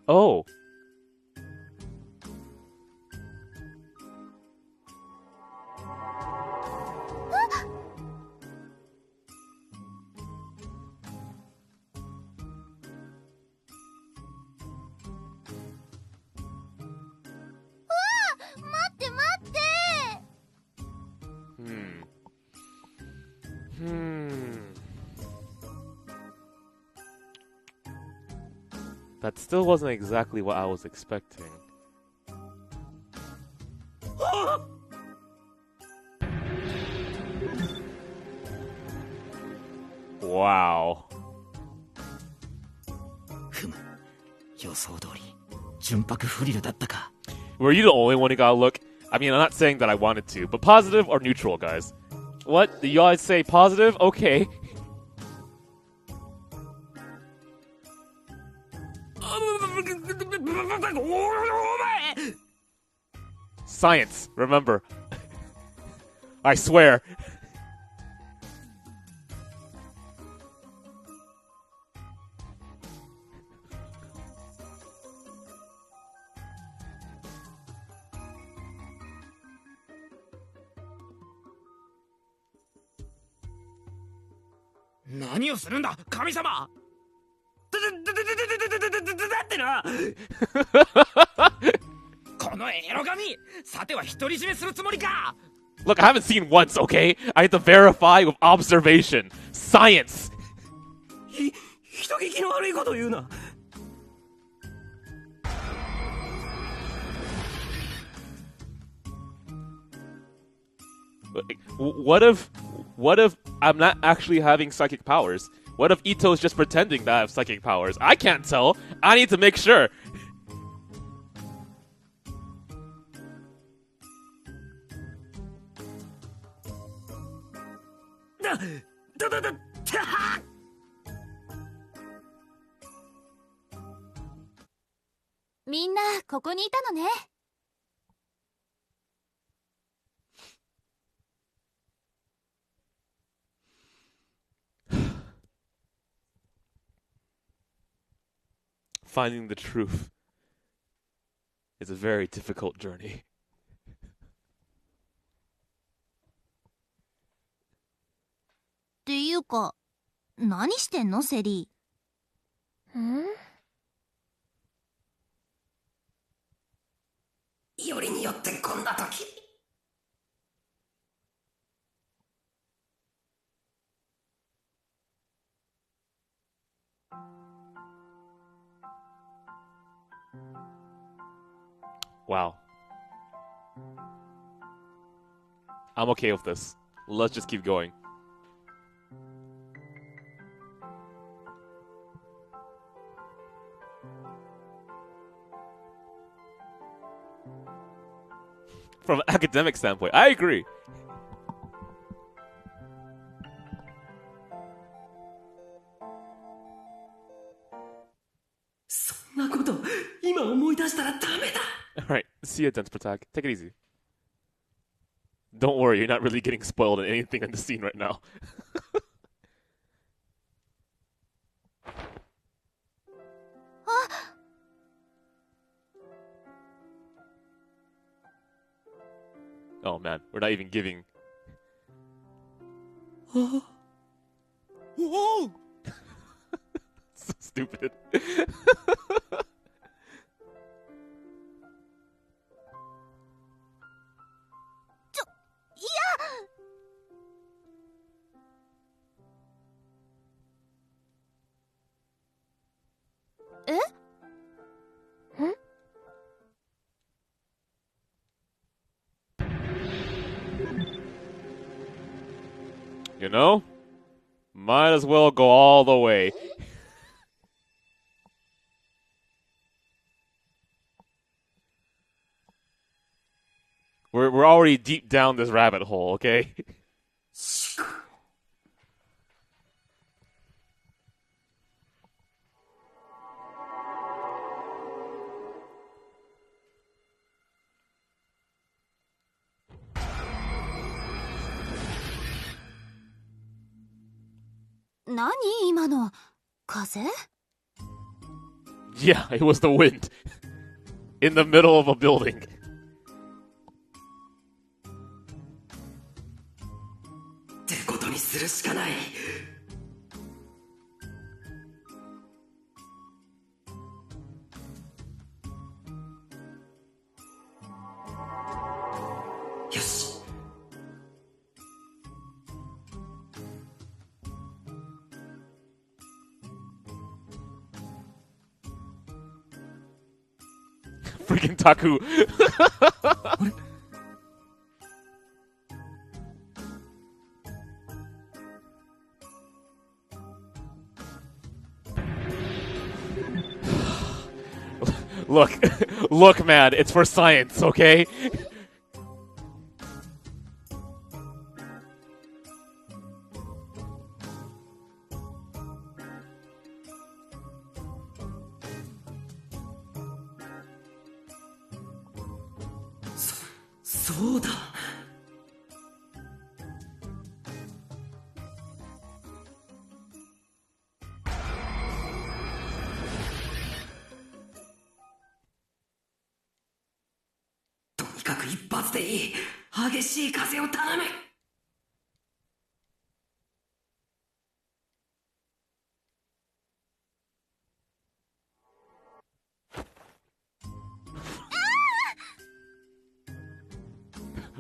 Oh. That still wasn't exactly what I was expecting. Wow. 予想通り純白フリルだったか。 Were you the only one who got a look? I mean, I'm not saying that I wanted to, but positive or neutral, guys? What? Do you guys say positive? Okay. Science, remember. I swear. What? 何をするんだ神様。だってな。このエロ神、さては独り占めするつもりか。 Look, I haven't seen once, okay? I have to verify with observation. Science! 人聞きの悪いこと言うな。 What if I'm not actually having psychic powers? What if Ito's just pretending that I have psychic powers? I can't tell. I need to make sure. Minna, ここにいたのね。Finding the truth is a very difficult journey. っていうか、何してんのセリー。よりによってこんな時。Wow. I'm okay with this. Let's just keep going. From an academic standpoint, I agree. そんなこと今思い出したらダメだ。 Alright, see ya, Dense Protag. Take it easy. Don't worry, you're not really getting spoiled in anything in the scene right now. Oh man, we're not even giving. Whoa! So stupid. You know? Might as well go all the way. We're already deep down this rabbit hole, okay?何今の風？ Yeah, it was the wind. In the middle of a building. Freaking Taku. Look, man, it's for science, okay?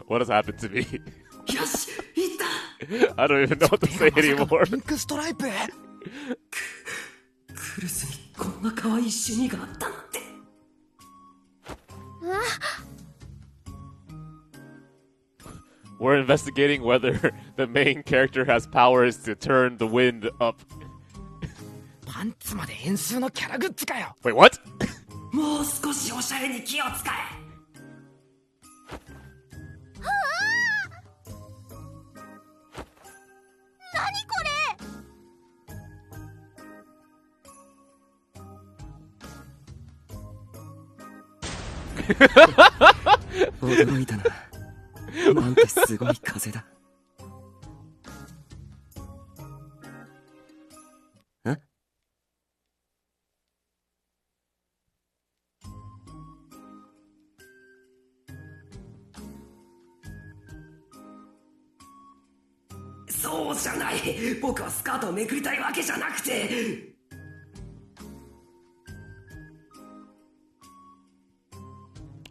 What has happened to me? I don't even know what to say anymore. We're investigating whether the main character has powers to turn the wind up. Wait, what?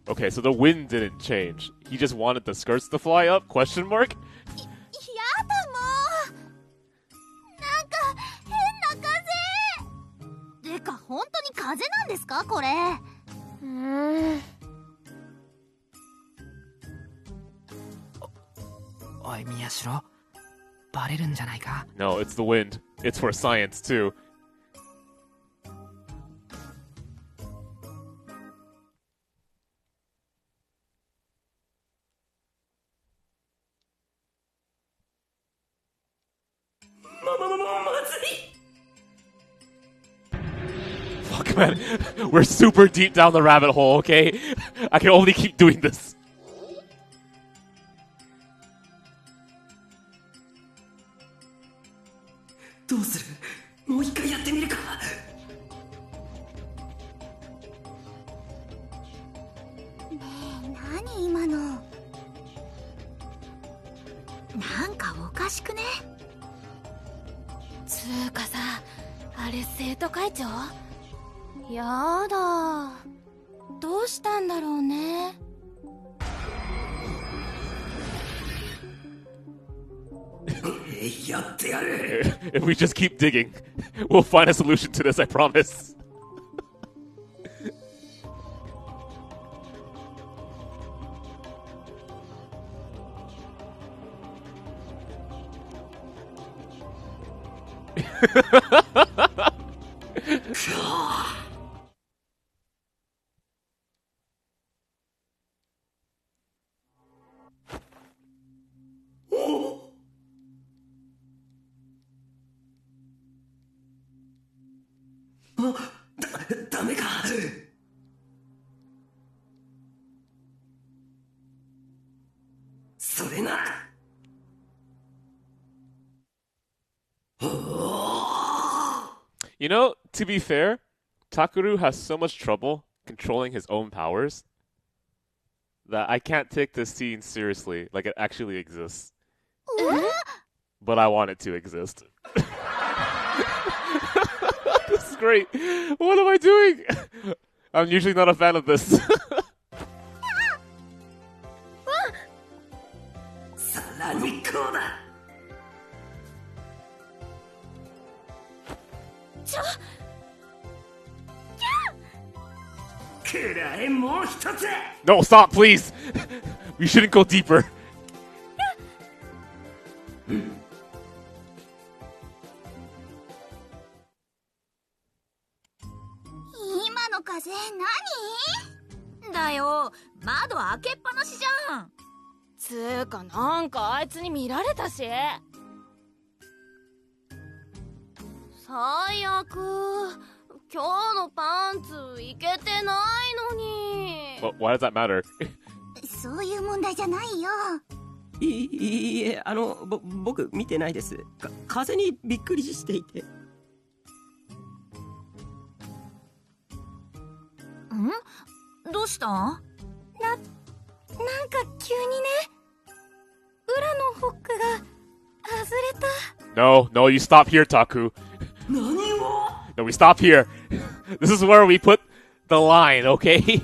Okay, so the wind didn't change. He just wanted the skirts to fly up? Question mark? やだもう。なんか変な風。てか本当に風なんですかこれ？おい宮代、バレるんじゃないか？ No, it's the wind. It's for science too. Fuck, man. We're super deep down the rabbit hole, okay? I can only keep doing this. If we just keep digging, we'll find a solution to this, I promise. ダメか。それな。You know, to be fair, Takeru has so much trouble controlling his own powers that I can't take this scene seriously, like it actually exists. But I want it to exist. This is great. What am I doing? I'm usually not a fan of this. No, stop, please. We shouldn't go deeper. 今の風何だよ、窓開けっぱなしじゃん。つーかなんかあいつに見られたし。最悪。今日のパンツいけてないのに。Why does that matter? そういう問題じゃないよ。いいえ、僕見てないです。風にびっくりしていて。どうした？なんか急にね、裏のホックが外れた。No, you stop here, Taku. 何を？ No, we stop here. This is where we put the line, okay?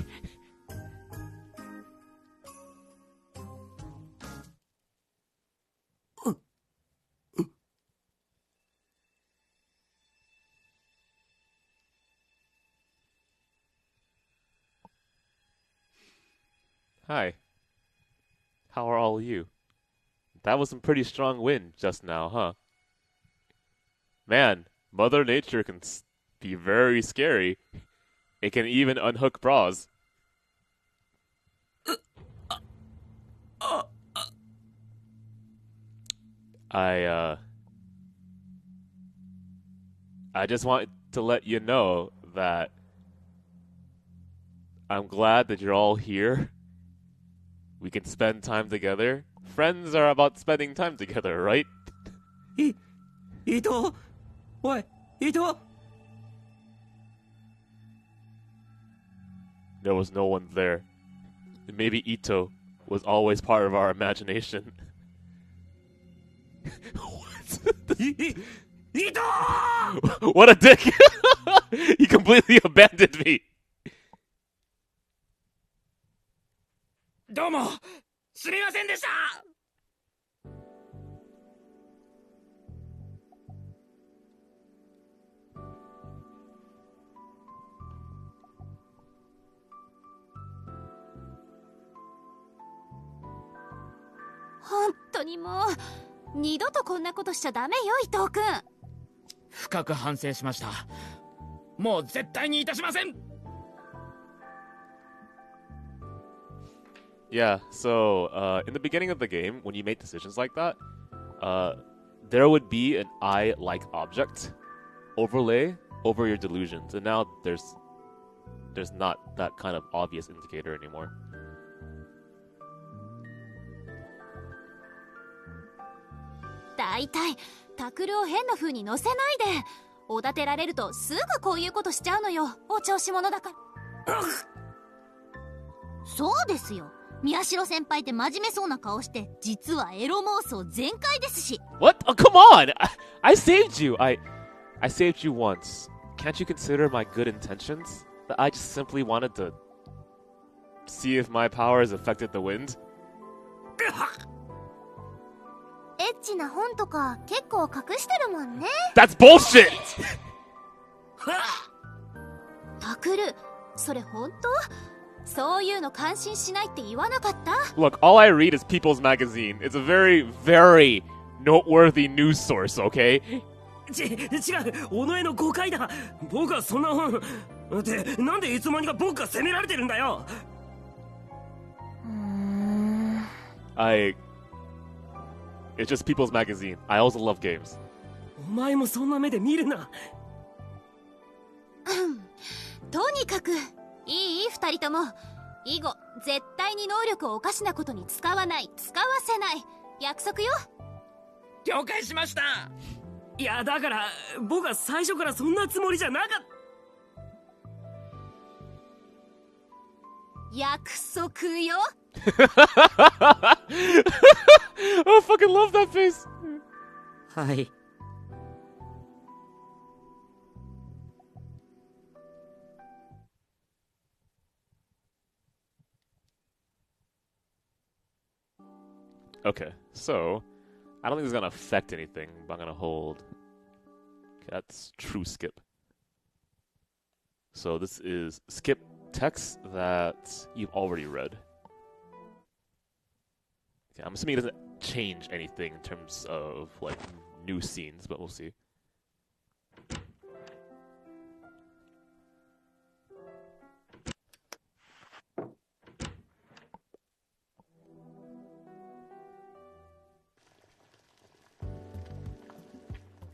Hi. How are all of you? That was some pretty strong wind just now, huh? Man, Mother Nature can be very scary. It can even unhook bras. I just want to let you know that I'm glad that you're all here. We can spend time together. Friends are about spending time together, right? Ito! What? Ito! There was no one there. Maybe Ito was always part of our imagination. What? Ito! What a dick! He completely abandoned me. どうもすみませんでした。本当にもう二度とこんなことしちゃダメよ、伊藤君。深く反省しました。もう絶対にいたしません。Yeah, so in the beginning of the game, when you make decisions like that, there would be an eye-like object overlay over your delusions, and now there's not that kind of obvious indicator anymore. だいたいタクルを変な風に乗せないで。おだてられるとすぐこういうことしちゃうのよ、お調子者だから。そうですよ。宮代先輩って真面目そうな顔して実はエロ妄想全開ですし。 What? Oh, come on! I saved you! I saved you once. Can't you consider my good intentions? That I just simply wanted to see if my powers affected the wind? エッチな本とか結構隠してるもんね。 That's bullshit! タクル、それ本当？そういうの感心しないって言わなかった？ Look, all I read is People's Magazine. It's a very, very noteworthy news source, okay? 違う、お前の誤解だ。僕はそんな本ってなんでいつの間にか僕が責められてるんだよ。It's just people's magazine. I also love games. お前もそんな目で見るな。とにかくいい二人とも以後絶対に能力をおかしなことに使わない、使わせない、約束よ。了解しました。いやだから僕は最初からそんなつもりじゃなかった。約束よ。I fucking love that face. はい。Okay, so I don't think it's gonna affect anything, but I'm gonna hold. Okay, that's true skip. So this is skip text that you've already read. Okay, I'm assuming it doesn't change anything in terms of like new scenes, but we'll see.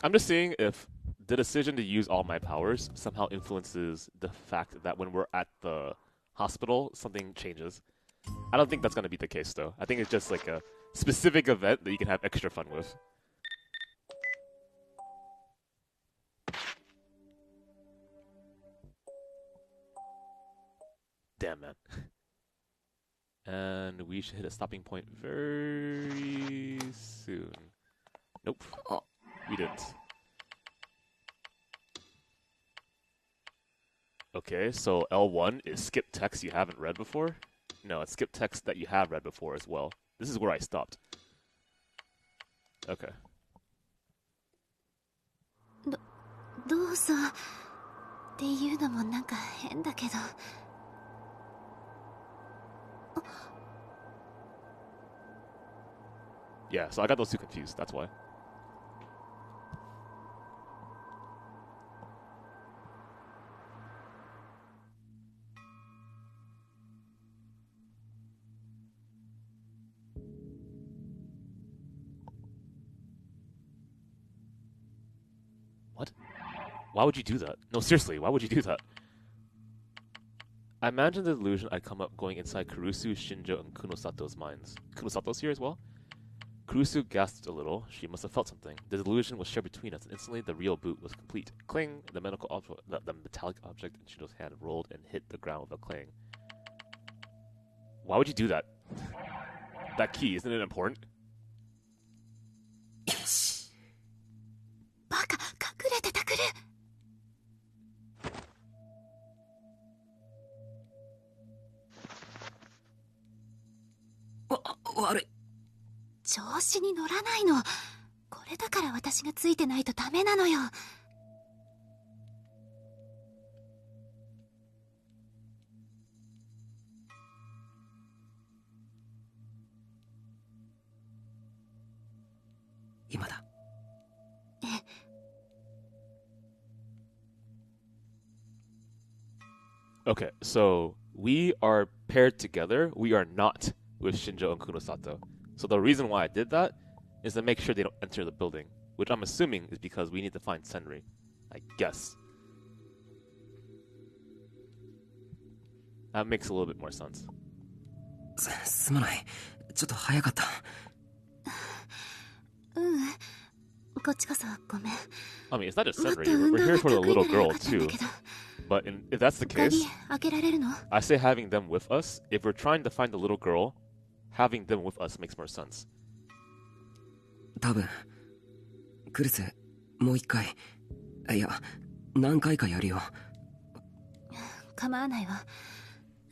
I'm just seeing if the decision to use all my powers somehow influences the fact that when we're at the hospital, something changes. I don't think that's going to be the case, though. I think it's just like a specific event that you can have extra fun with. Damn, man. And we should hit a stopping point very soon. Nope. We didn't. Okay, so L1 is skip text you haven't read before? No, it's skip text that you have read before as well. This is where I stopped. Okay. どうぞっていうのもなんか変だけど。Yeah, so I got those two confused, that's why. What? Why would you do that? No, seriously, why would you do that? I imagine the illusion I'd come up going inside Kurusu, Shinjo, and Kunosato's minds. Kunosato's here as well? Kurusu gasped a little. She must have felt something. The delusion was shared between us, and instantly the real boot was complete. Cling! The metallic object in Shinjo's hand rolled and hit the ground with a clang. Why would you do that? That key, isn't it important? バカ、隠れてたくる。悪い。調子に乗らないの。これだから私がついてないとダメなのよ。今だ。Okay, so we are paired together. We are not with Shinjo and Kunosato. So the reason why I did that is to make sure they don't enter the building, which I'm assuming is because we need to find Senri. I guess. That makes a little bit more sense. すまない。ちょっと早かった。こっちこそごめん。I mean, it's not just Senri. We're here for the little girl, too. But if that's the case, I say having them with us. If we're trying to find the little girl, having them with us makes more sense. 多分、クルス、もう一回。いや、何回かやるよ。構わないわ。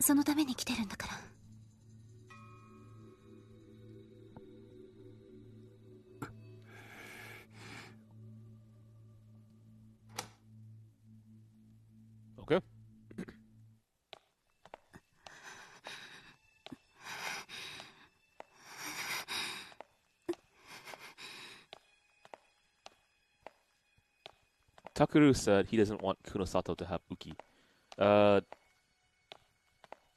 そのために来てるんだから。Okay. Takuru said he doesn't want Kunosato to have Uki.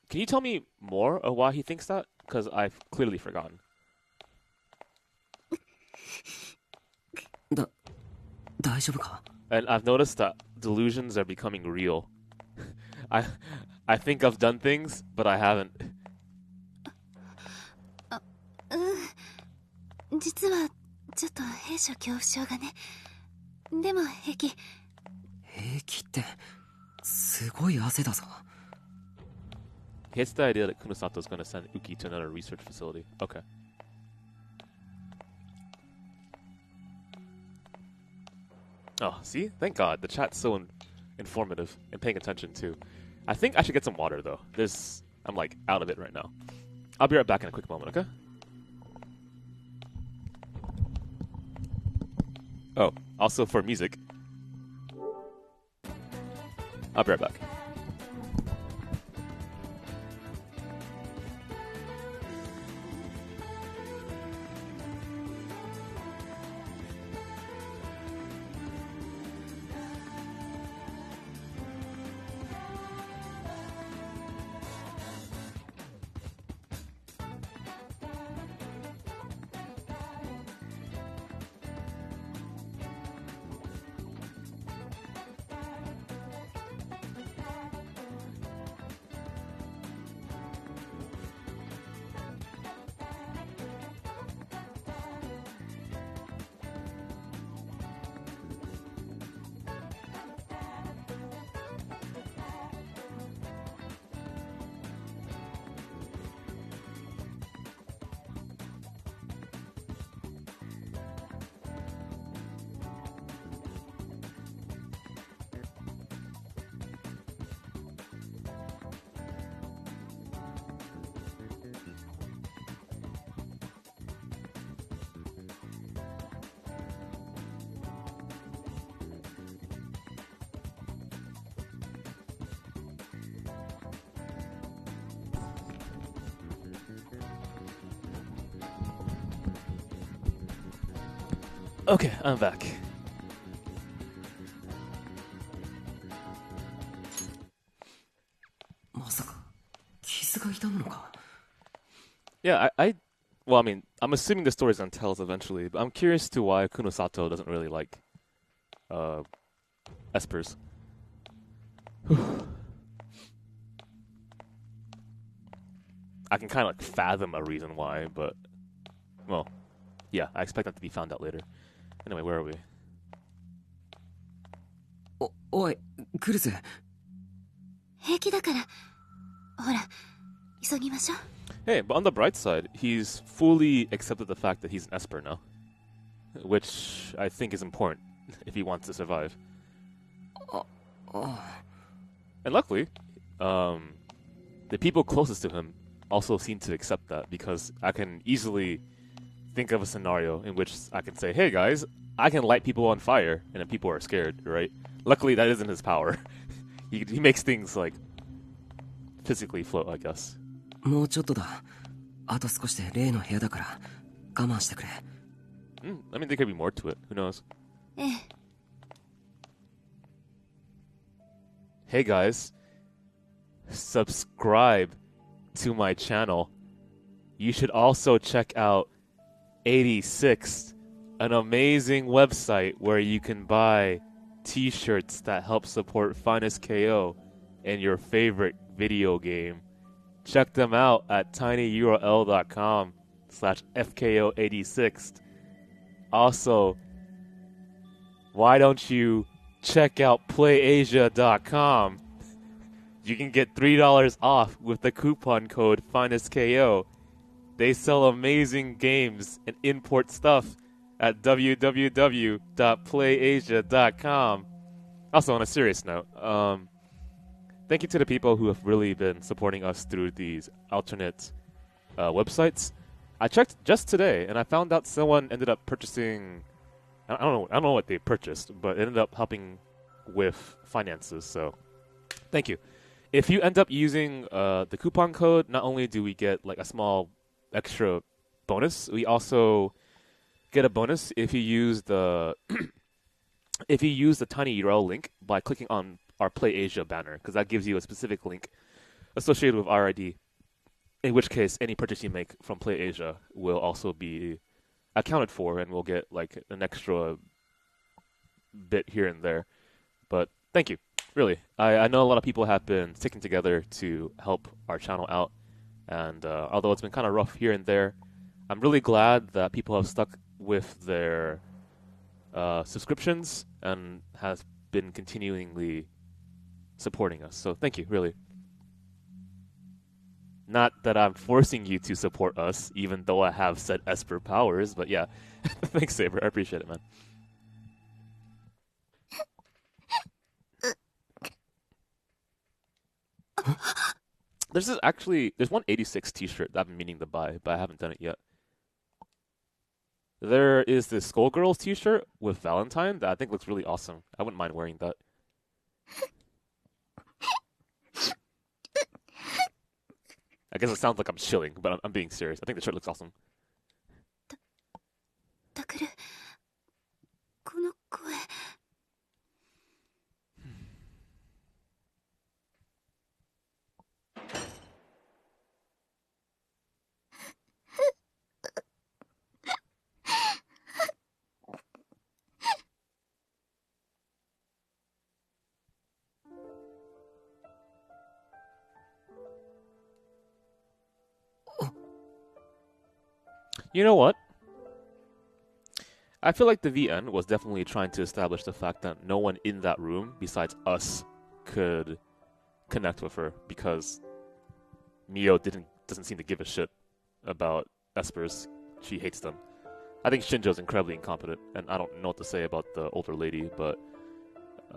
Can you tell me more of why he thinks that? Because I've clearly forgotten. 大丈夫か? And I've noticed that delusions are becoming real. I think I've done things, but I haven't. 実はちょっと閉所恐怖症がね。でも平気。平気ってすごい汗だぞ。 He hates the idea that Kunosato is going to send Uki to another research facility. Okay. Oh, see? Thank God. The chat's so informative and paying attention, too. I think I should get some water, though. I'm, like, out of it right now. I'll be right back in a quick moment, okay? Oh, also for music. I'll be right back. Okay, I'm back. Yeah, well, I mean, I'm assuming the story's gonna tell us eventually, but I'm curious to why Kunosato doesn't really like espers. I can kind of like fathom a reason why, but well, yeah, I expect that to be found out later. Anyway, where are we? おい、来るぜ。平気だから。ほら、急ぎましょう。Hey, but on the bright side, he's fully accepted the fact that he's an esper now, which I think is important if he wants to survive. And luckily, the people closest to him also seem to accept that, because I can easily think of a scenario in which I can say, hey guys, I can light people on fire, and then people are scared, right? Luckily, that isn't his power. he makes things, like, physically float, I guess. もうちょっとだ。あと少しで例の部屋だから我慢してくれ。I mean, there could be more to it. Who knows? Hey guys, subscribe to my channel. You should also check out 86, an amazing website where you can buy t-shirts that help support FinestKO and your favorite video game. Check them out at tinyurl.com/FKO86. Also, why don't you check out playasia.com? You can get $3 off with the coupon code FinestKO. They sell amazing games and import stuff at www.playasia.com. Also, on a serious note, thank you to the people who have really been supporting us through these alternate websites. I checked just today, and I found out someone ended up purchasing. I don't know what they purchased, but it ended up helping with finances. So, thank you. If you end up using the coupon code, not only do we get like a small extra bonus, we also get a bonus if you use the if you use the tiny URL link by clicking on our Play Asia banner, because that gives you a specific link associated with our ID, in which case any purchase you make from Play Asia will also be accounted for, and we'll get like an extra bit here and there. But thank you, really. I know a lot of people have been sticking together to help our channel out, and although it's been kind of rough here and there, I'm really glad that people have stuck with their subscriptions and has been continually supporting us. So thank you, really. Not that I'm forcing you to support us, even though I have said Esper powers, but yeah. Thanks, Saber. I appreciate it, man. There's 186 t-shirt that I've been meaning to buy, but I haven't done it yet. There is this Skullgirls t-shirt with Valentine that I think looks really awesome. I wouldn't mind wearing that. I guess it sounds like I'm chilling, but I'm being serious. I think the shirt looks awesome. タクル、この声。You know what? I feel like the VN was definitely trying to establish the fact that no one in that room besides us could connect with her, because Mio doesn't seem to give a shit about Espers. She hates them. I think Shinjo's incredibly incompetent, and I don't know what to say about the older lady, but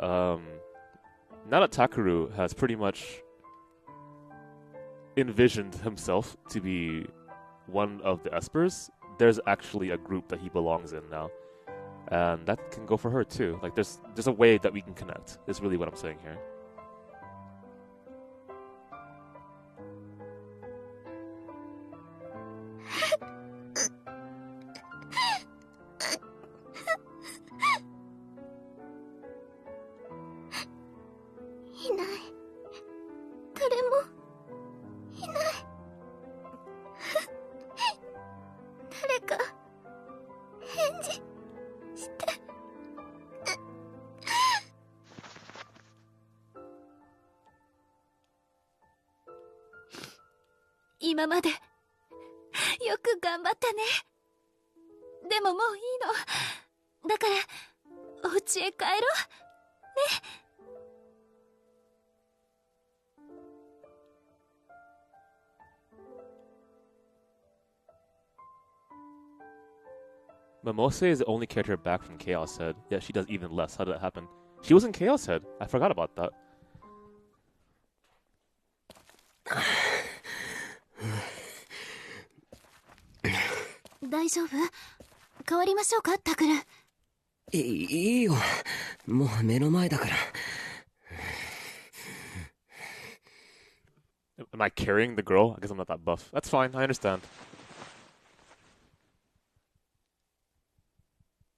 now that Takeru has pretty much envisioned himself to be one of the Espers, there's actually a group that he belongs in now, and that can go for her too. Like there's a way that we can connect, is really what I'm saying here.今までよく頑張ったね。でももういいの。だからお家へ帰ろうね。Mimose is the only character back from Chaos Head. Yeah, she does even less. How did that happen? She was in Chaos Head. I forgot about that. 大丈夫？変わりましょうか、タクル。いいよ。もう目の前だから。Am I carrying the girl? I guess I'm not that buff. That's fine. I understand.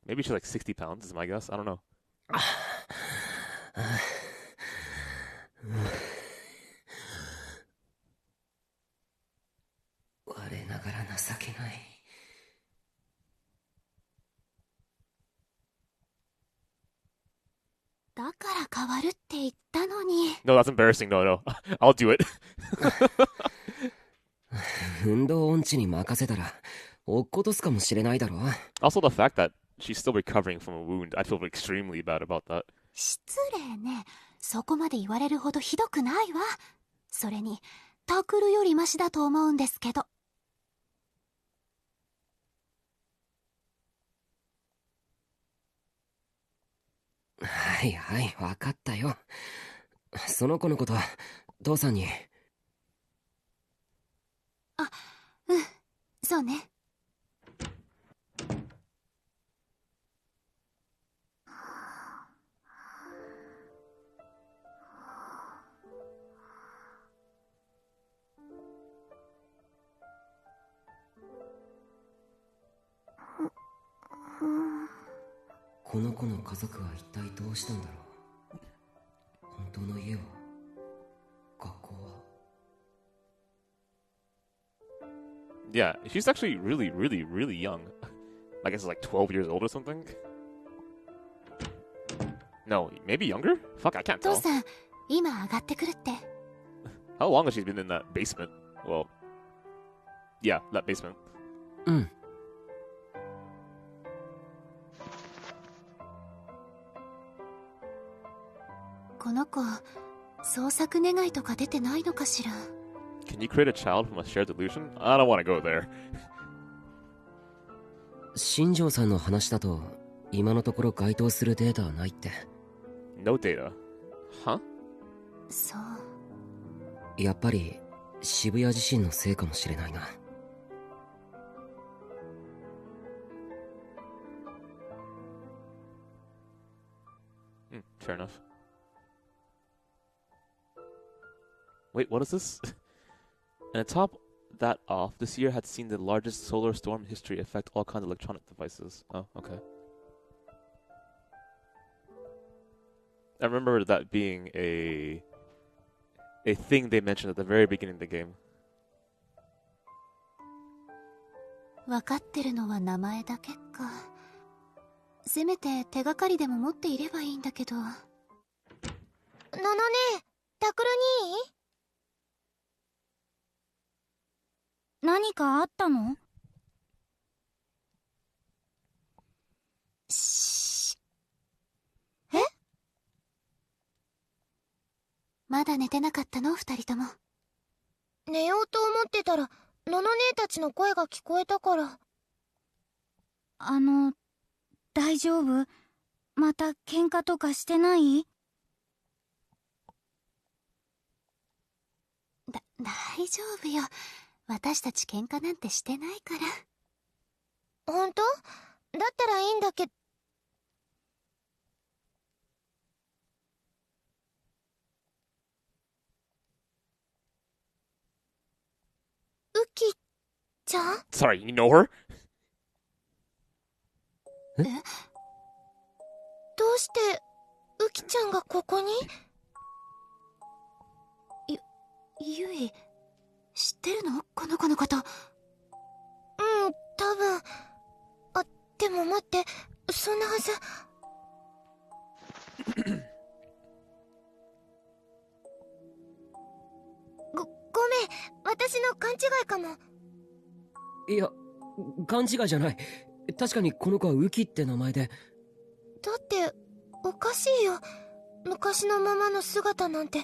Maybe she's like 60 pounds is my guess. I don't know. 我ながら情けない。だから変わるって言ったのに。No, that's embarrassing. No, no. I'll do it. 運動音痴に任せたら落っことすかもしれないだろう。 Also the fact that she's still recovering from a wound, I feel extremely bad about that. 失礼ね。そこまで言われるほどひどくないわ。それにタクルよりマシだと思うんですけど。はいはい、わかったよ。その子のこと父さんに。あ、うん、そうね。この子の家族は一体どうしたんだろう。本当の家は、学校は。Yeah, she's actually really, really, really young. I guess like 12 years old or something. No, maybe younger? Fuck, I can't 父 tell. さん、今上がってくるって。How long has she been in that basement? Well, yeah, that basement. うん。この子、創作願いとか出てないのかしら。Can you create a child from a shared delusion? I don't want to go there. 新庄さんの話だと、今のところ該当するデータはないって。No data. Huh? そう。やっぱり、渋谷地震のせいかもしれないな。Fair enough. Wait, what is this? And to top that off, this year had seen the largest solar storm in history affect all kinds of electronic devices. Oh, okay. I remember that being a thing they mentioned at the very beginning of the game. わかってるのは名前だけか。せめて手がかりでも持っていればいいんだけど。ののね、タクル兄？何かあったの？え？まだ寝てなかったの二人とも。寝ようと思ってたら、のの姉たちの声が聞こえたから。大丈夫？また喧嘩とかしてない？大丈夫よ。私たち喧嘩なんてしてないから。本当？だったらいいんだけど。ウキちゃん？ Sorry, you know her? え？どうしてウキちゃんがここに？ゆい、知ってるの？この子のこと。うん、多分。あ、でも待って、そんなはず。ごめん、私の勘違いかも。いや、勘違いじゃない。確かにこの子はウキって名前で。だって、おかしいよ。昔のままの姿なんて。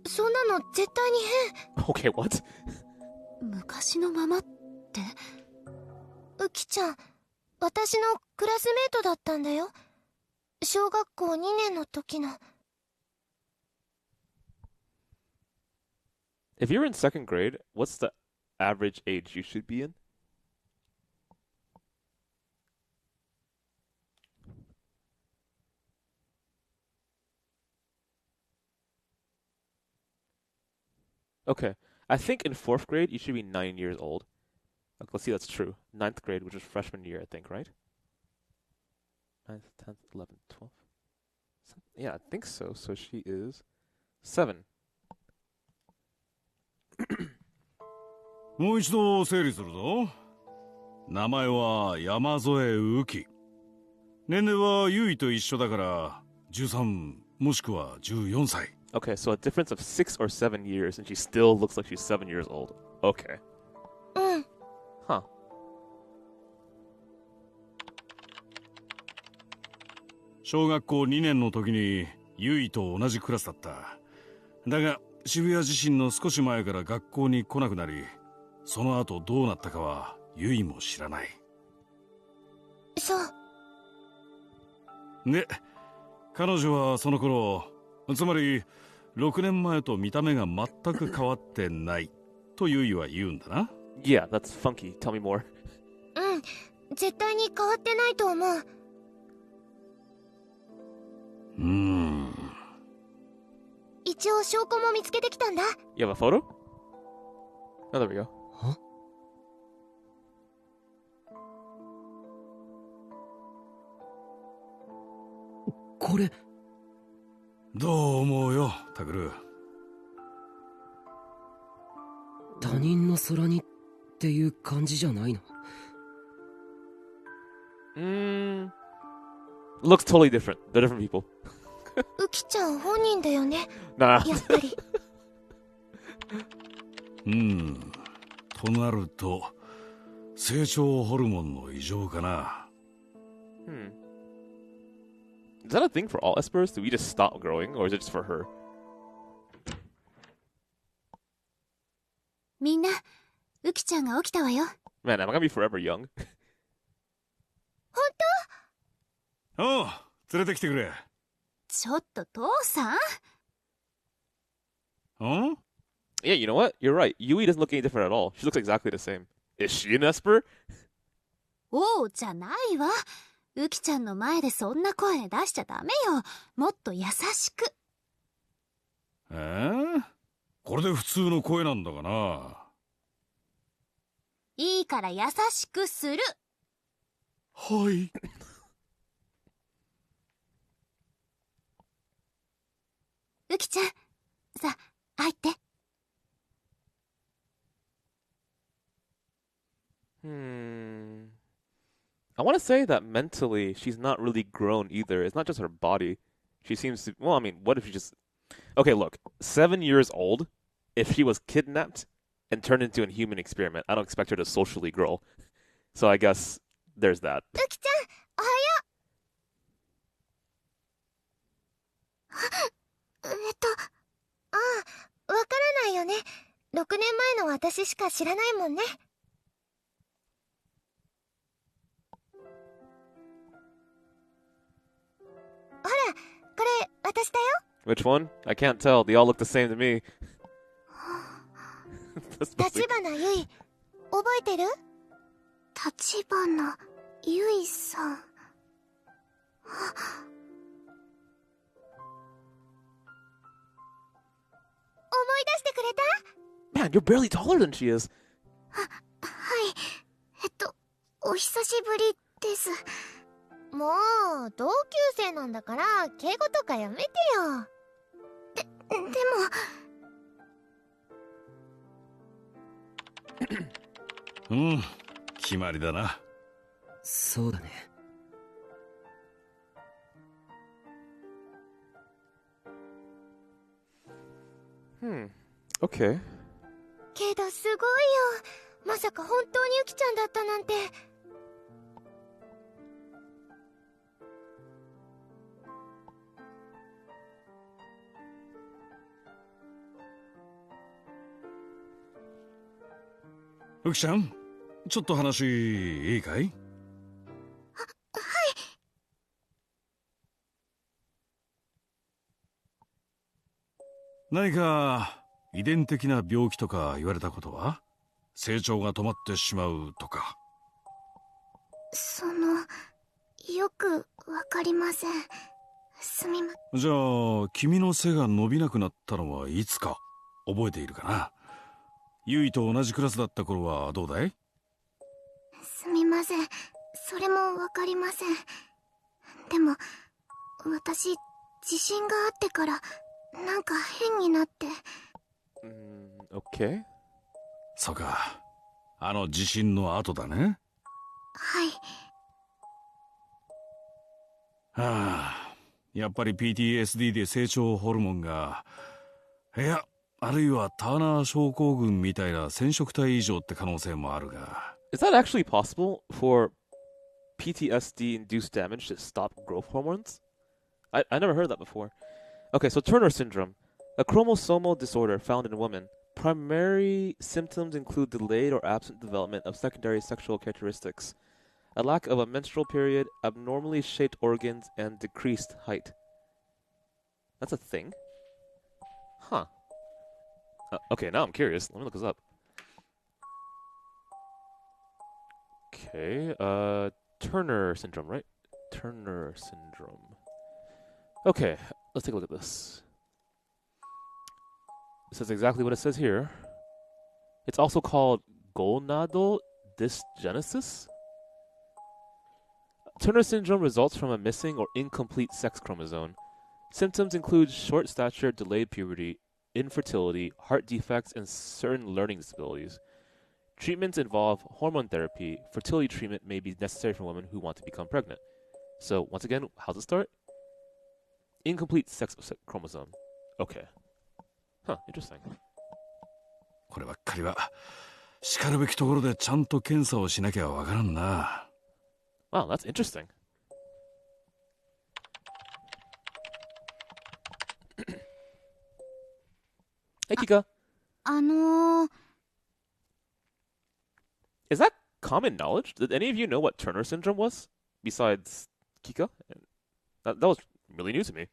そんなの絶対に変。Okay, what? 昔のままって？ウキちゃん、私のクラスメートだったんだよ。小学校2年の時の。If you're in second grade, what's the average age you should be in? Okay, I think in 4th grade you should be 9 years old. Okay, let's see that's true. 9th grade, which is freshman year, I think, right? 9th, 10th, 11th, 12th. Yeah, I think so. So she is 7. もう一度整理するぞ。名前は山添ウキ。年齢はユイと一緒だから13もしくは14歳。Okay, so a difference of 6 or 7 years, and she still looks like she's 7 years old. Okay. Huh. 小学校2年の時にユイと同じクラスだった。だが渋谷地震の少し前から学校に来なくなり、その後どうなったかはユイも知らない。そう。で、彼女はその頃、つまり6年前と見た目が全く変わってないとユイは言うんだな。Yeah, that's funky. Tell me more. うん、絶対に変わってないと思う。一応証拠も見つけてきたんだ。You have a photo? Oh, there we go. Huh? これ。どう思うよ、タクル。他人の空にっていう感じじゃないの？ Looks totally different. They're different people. ウキちゃん本人だよね。 Nah. やっぱり。となると、成長ホルモンの異常かな。Is that a thing for all espers? Do we just stop growing, or is it just for her? みんな、ウキちゃんが起きたわよ。 Man, am I gonna be forever young? おう、連れてきてくれ。ちょっと父さん。Yeah, you know what? You're right. Yui doesn't look any different at all. She looks exactly the same. Is she an esper? おうじゃないわ。ウキちゃんの前でそんな声出しちゃダメよ。もっと優しく。これで普通の声なんだがな。いいから優しくする。はい。ウキちゃん、さ、入って。I want to say that mentally, she's not really grown either. It's not just her body. She seems to... Well, I mean, what if she just... Okay, look. 7 years old, if she was kidnapped and turned into a human experiment, I don't expect her to socially grow. So I guess there's that. ウキちゃん、おはよう。わからないよね。6年前の私しか知らないもんね。ほら、これ私だよ。Which one? I can't tell. They all look the same to me. 立花ゆい、覚えてる？立花ゆいさん。思い出してくれた？ Man, you're barely taller than she is. はい。お久しぶりです。もう、同級生なんだから、敬語とかやめてよ。でも。決まりだな。そうだね。Okay. けどすごいよ。まさか本当にユキちゃんだったなんて。ウキちゃん、ちょっと話いいかい？はい。何か遺伝的な病気とか言われたことは？成長が止まってしまうとか。よくわかりません。じゃあ君の背が伸びなくなったのはいつか覚えているかな？ユイと同じクラスだった頃はどうだい？すみません。それもわかりません。でも私自信があってからなんか変になって。Okay. そうか。あの地震の後だね。はい。やっぱり PTSD で成長ホルモンが、いや、あるいはターナー症候群みたいな染色体異常って可能性もあるが。Is that actually possible for PTSD-induced damage to stop growth hormones? I never heard that before. Okay, so Turner syndrome, a chromosomal disorder found in women. Primary symptoms include delayed or absent development of secondary sexual characteristics, a lack of a menstrual period, abnormally shaped organs, and decreased height. That's a thing? Huh. Okay, now I'm curious. Let me look this up. Okay, Turner syndrome, right? Turner syndrome. Okay, let's take a look at this. It says exactly what it says here. It's also called gonadal dysgenesis. Turner syndrome results from a missing or incomplete sex chromosome. Symptoms include short stature, delayed puberty, infertility, heart defects, and certain learning disabilities. Treatments involve hormone therapy. Fertility treatment may be necessary for women who want to become pregnant. So, once again, how's it start? Incomplete sex chromosome. Okay. Huh, interesting. こればっかりはしかるべきところでちゃんと検査をしなきゃわからんな。Wow, that's interesting. Hey, Kika. Is that common knowledge? Did any of you know what Turner syndrome was? Besides Kika? That was really new to me.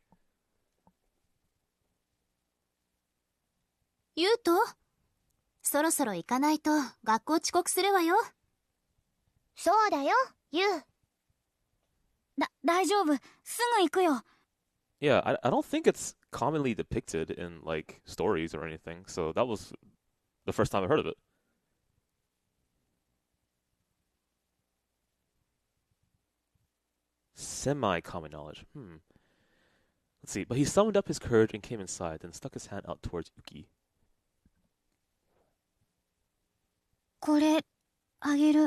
ゆうと、そろそろ行かないと学校遅刻するわよ。そうだよ、ゆう。大丈夫。すぐ行くよ。Yeah, I don't think it's commonly depicted in, like, stories or anything, so that was the first time I heard of it. Semi-common knowledge. Let's see. But he summoned up his courage and came inside, then stuck his hand out towards Uki. これ、あげる。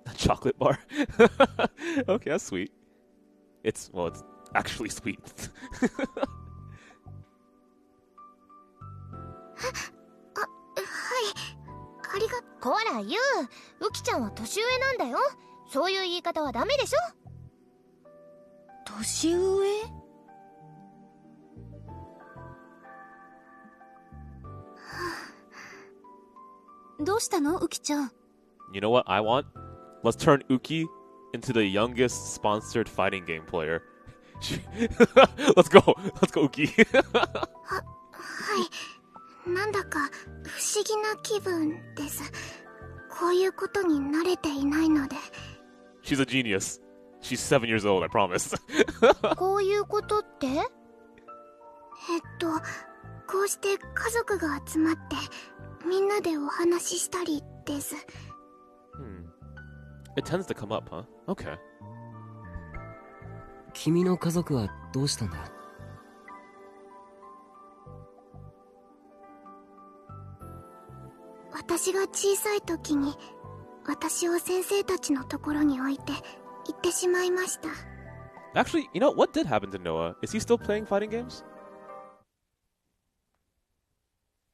A chocolate bar? Okay, that's sweet. It's actually sweet. ありがこらゆう、ウキちゃんは年上なんだよ。そういう言い方はダメでしょ。年上？どうしたの、ウキちゃん。You know what I want? Let's turn Uki into the youngest sponsored fighting game player. Let's go, Uki. はい。なんだか不思議な気分です。こういうことに慣れていないので。She's a genius. She's 7 years old, I promise. こういうことって？こうして家族が集まってみんなでお話ししたりです。It tends to come up, huh? Okay. 君の家族はどうしたんだ？私が小さい時に私を先生たちのところに置いて行ってしまいました。Actually, you know, what did happen to Noah? Is he still playing fighting games?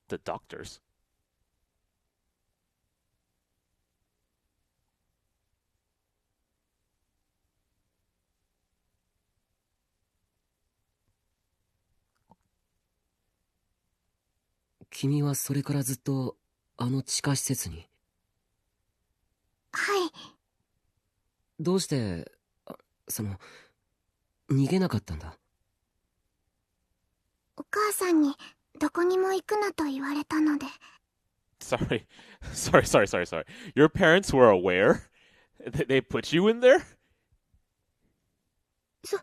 The doctors. ?君はそれからずっとあの地下施設に？はい。どうして逃げなかったんだ？お母さんにどこにも行くなと言われたので。Sorry. Your parents were aware? They put you in there? そん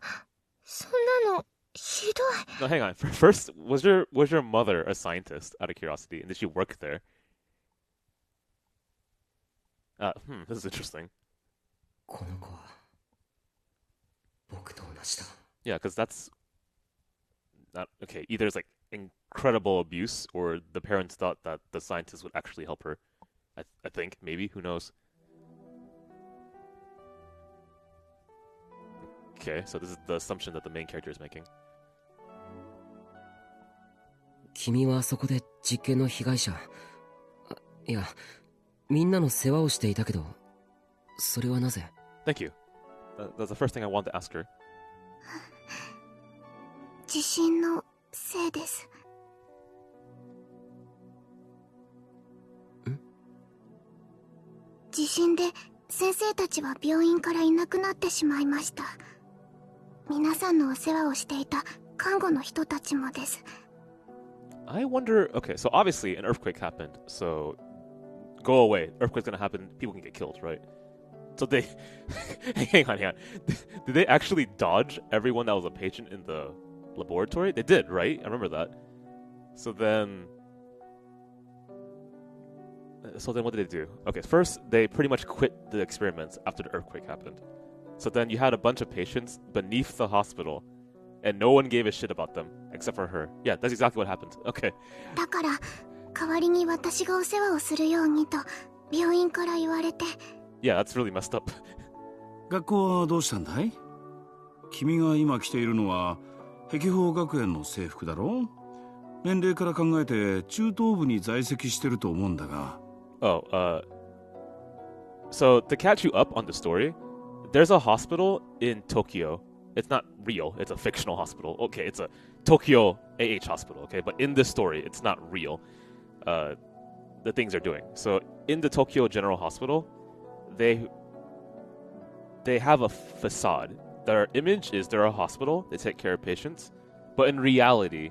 なのひどい。No, hang on. First, was your mother a scientist, out of curiosity, and did she work there? This is interesting. この子は僕と同じだ。Yeah, because that's not okay. Either it's like incredible abuse, or the parents thought that the scientist would actually help her. I think maybe, who knows. Okay, so this is the assumption that the main character is making. 君はそこで実験の被害者。いや、みんなの世話をしていたけど、それはなぜ？ Thank you. That's the first thing I wanted to ask her. 地震のせいです。地震で先生たちは病院からいなくなってしまいました。皆さんのお世話をしていた看護の人たちもです。I wonder, okay, so obviously an earthquake happened, so go away. Earthquake's gonna happen, people can get killed, right? So they, hang on. Did they actually dodge everyone that was a patient in the laboratory? They did, right? I remember that. So then, So then what did they do? Okay, first, they pretty much quit the experiments after the earthquake happened. So then you had a bunch of patients beneath the hospital, and no one gave a shit about them, except for her. Yeah, that's exactly what happened. Okay. だから、代わりに私がお世話をするようにと、病院から言われて。Yeah, that's really messed up. 学校はどうしたんだい？君が今着ているのは、碧峰学園の制服だろ？年齢から考えて中等部に在籍してると思うんだが。Oh, so to catch you up on the story, there's a hospital in Tokyo. It's not real, it's a fictional hospital. Okay, it's a Tokyo AH hospital, okay? But in this story, it's not real, the things they're doing. So in the Tokyo General Hospital, they have a facade. Their image is they're a hospital, they take care of patients. But in reality,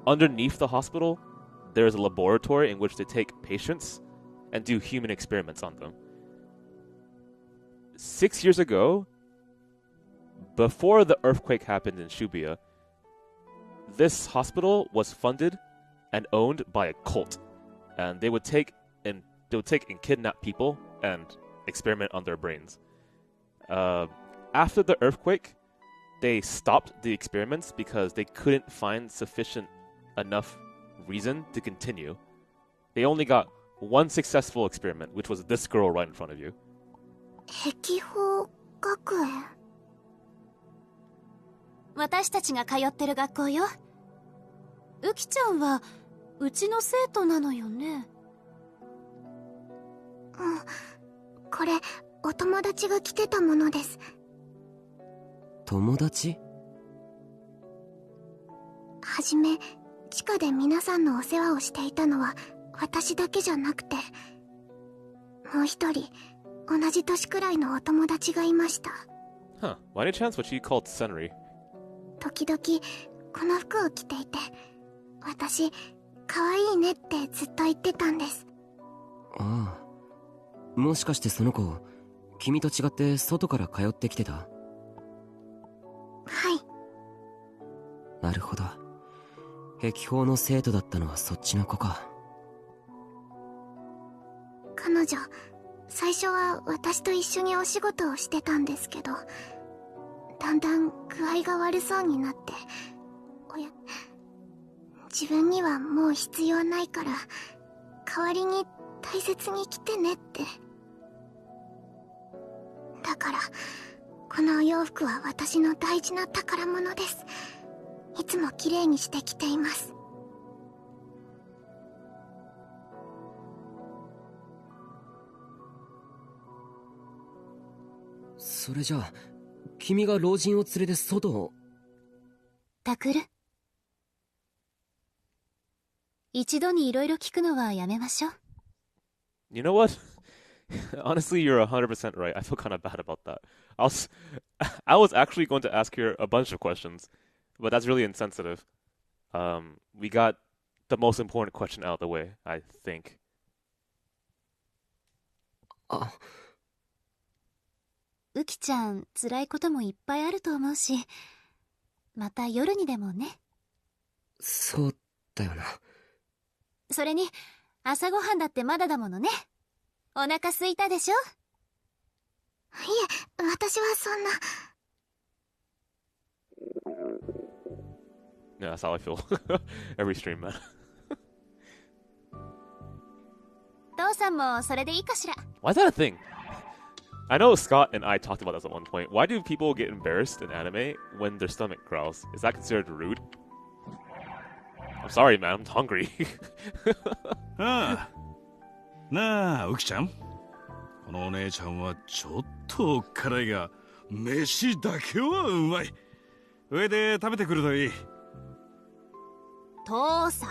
underneath the hospital, there's a laboratory in which they take patients and do human experiments on them. 6 years ago, before the earthquake happened in Shibuya, this hospital was funded and owned by a cult, and they would take and kidnap people and experiment on their brains. After the earthquake, they stopped the experiments because they couldn't find sufficient enough reason to continue. They only got one successful experiment, which was this girl right in front of you. 碧峰学園。私たちが通ってる学校よ。ウキちゃんはうちの生徒なのよね。うん、これお友達が着てたものです。友達？はじめ地下で皆さんのお世話をしていたのは私だけじゃなくて、もう一人同じ年くらいのお友達がいました。Huh. By any chance what she called Senri? 時々この服を着ていて、私可愛いねってずっと言ってたんです。ああ、もしかしてその子、君と違って外から通ってきてた？はい。なるほど。碧峰の生徒だったのはそっちの子か。彼女、最初は私と一緒にお仕事をしてたんですけど、だんだん具合が悪そうになって、自分にはもう必要ないから代わりに大切に着てねって。だからこのお洋服は私の大事な宝物です。いつもきれいにして着ています。それじゃあ君が老人を連れて外を。タクル、一度にいろいろ聞くのはやめましょう。You know what? Honestly, you're 100% right. I feel kind of bad about that. I was actually going to ask her a bunch of questions, but that's really insensitive. We got the most important question out of the way, I think. ウキちゃん、辛いこともいっぱいあると思うし、また夜にでもね。そうだよな。それに、朝ごはんだってまだだものね。お腹空いたでしょ？いえ、私はそんな。Yeah, that's how I feel. Every stream, man. 父さんもそれでいいかしら。Why is that a thing? I know Scott and I talked about this at one point. Why do people get embarrassed in anime when their stomach growls? Is that considered rude? I'm sorry, man. I'm hungry. ああ。なあ、ウキちゃん。このお姉ちゃんはちょっと辛いが、飯だけはうまい。上で食べてくるといい。父さん？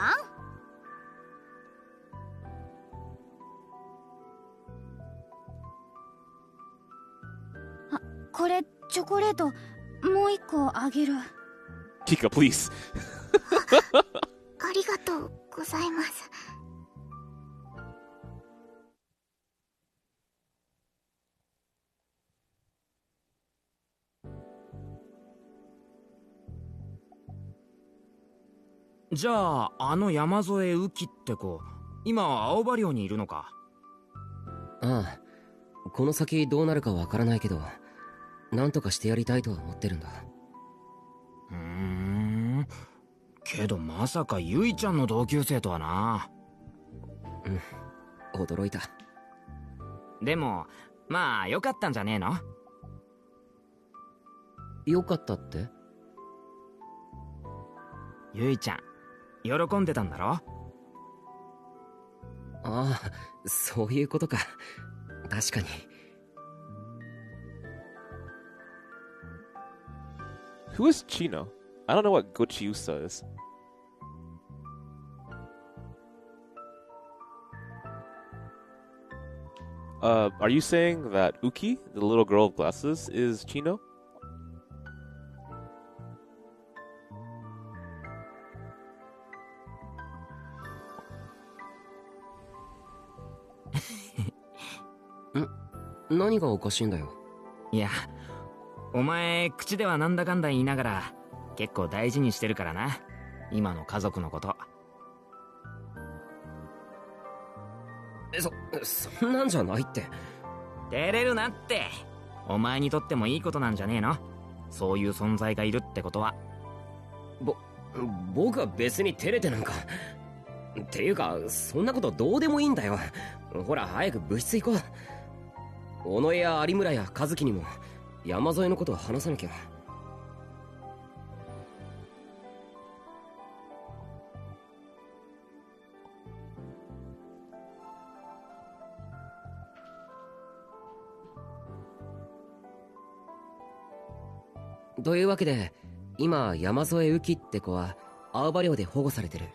これチョコレートもう一個あげる。Kika, please. ありがとうございます。じゃあ、あの山添雨季って子、今青葉寮にいるのか？ああ、この先どうなるかわからないけど、なんとかしてやりたいとは思ってるんだ。けどまさかゆいちゃんの同級生とはな。驚いた。でもまあよかったんじゃねえの？よかったって？ゆいちゃん喜んでたんだろ？ああ、そういうことか。確かに。Who is Chino? I don't know what Gochiusa is. Are you saying that Uki, the little girl with glasses, is Chino?ん？何がおかしいんだよ。いや、お前口ではなんだかんだ言いながら結構大事にしてるからな、今の家族のこと。そんなんじゃないって。照れるなって。お前にとってもいいことなんじゃねえの？そういう存在がいるってことは。僕は別に照れてなんか。っていうか、そんなことどうでもいいんだよ。ほら、早く部室行こう。尾上や有村や和樹にも山添のことを話さなきゃ。というわけで、今山添雨季って子は青葉寮で保護されてる。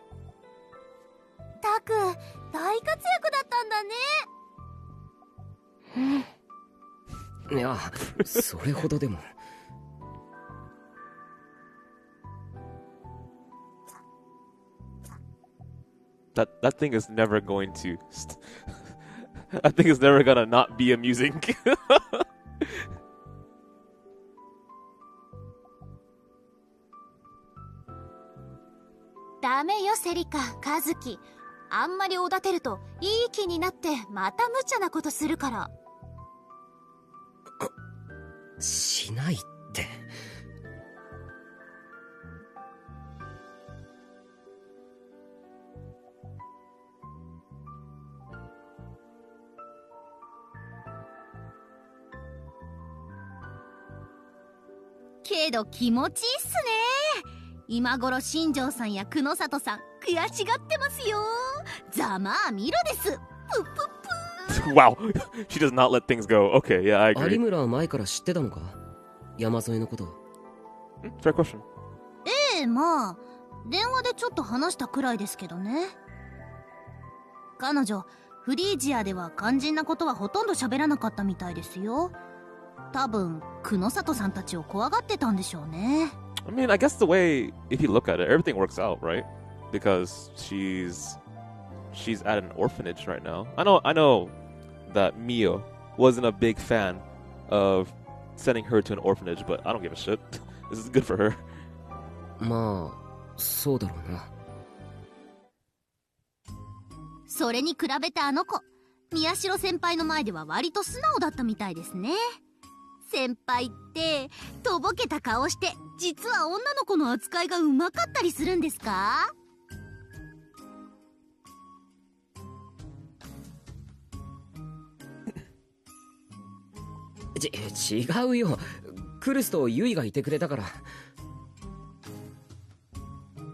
タク、大活躍だったんだね。いや、それほどでも。That thing is never going to. That thing is never gonna not be amusing. ダメよセリカ、カズキ。あんまりおだてるといい気になってまた無茶なことするから。しないって。けど気持ちいいっすね。今頃新庄さんや久野里さん悔しがってますよ。ざまあみろです。ぷぷぷ。Wow, she does not let things go. Okay, yeah, I agree. 有村は前から知ってたのか？山添のこと。Fair question. まあ電話でちょっと話したくらいですけどね。彼女フリージアでは肝心なことはほとんど喋らなかったみたいですよ。多分久野里さんたちを怖がってたんでしょうね。I mean, I guess the way, if you look at it, everything works out, right? Because she's at an orphanage right now. I know that Mio wasn't a big fan of sending her to an orphanage, but I don't give a shit. This is good for her. まあ、そうだろうな。それに比べてあの子、宮代先輩の前では割と素直だったみたいですね。先輩ってとぼけた顔して実は女の子の扱いがうまかったりするんですか？違うよ。クルスとユイがいてくれたから。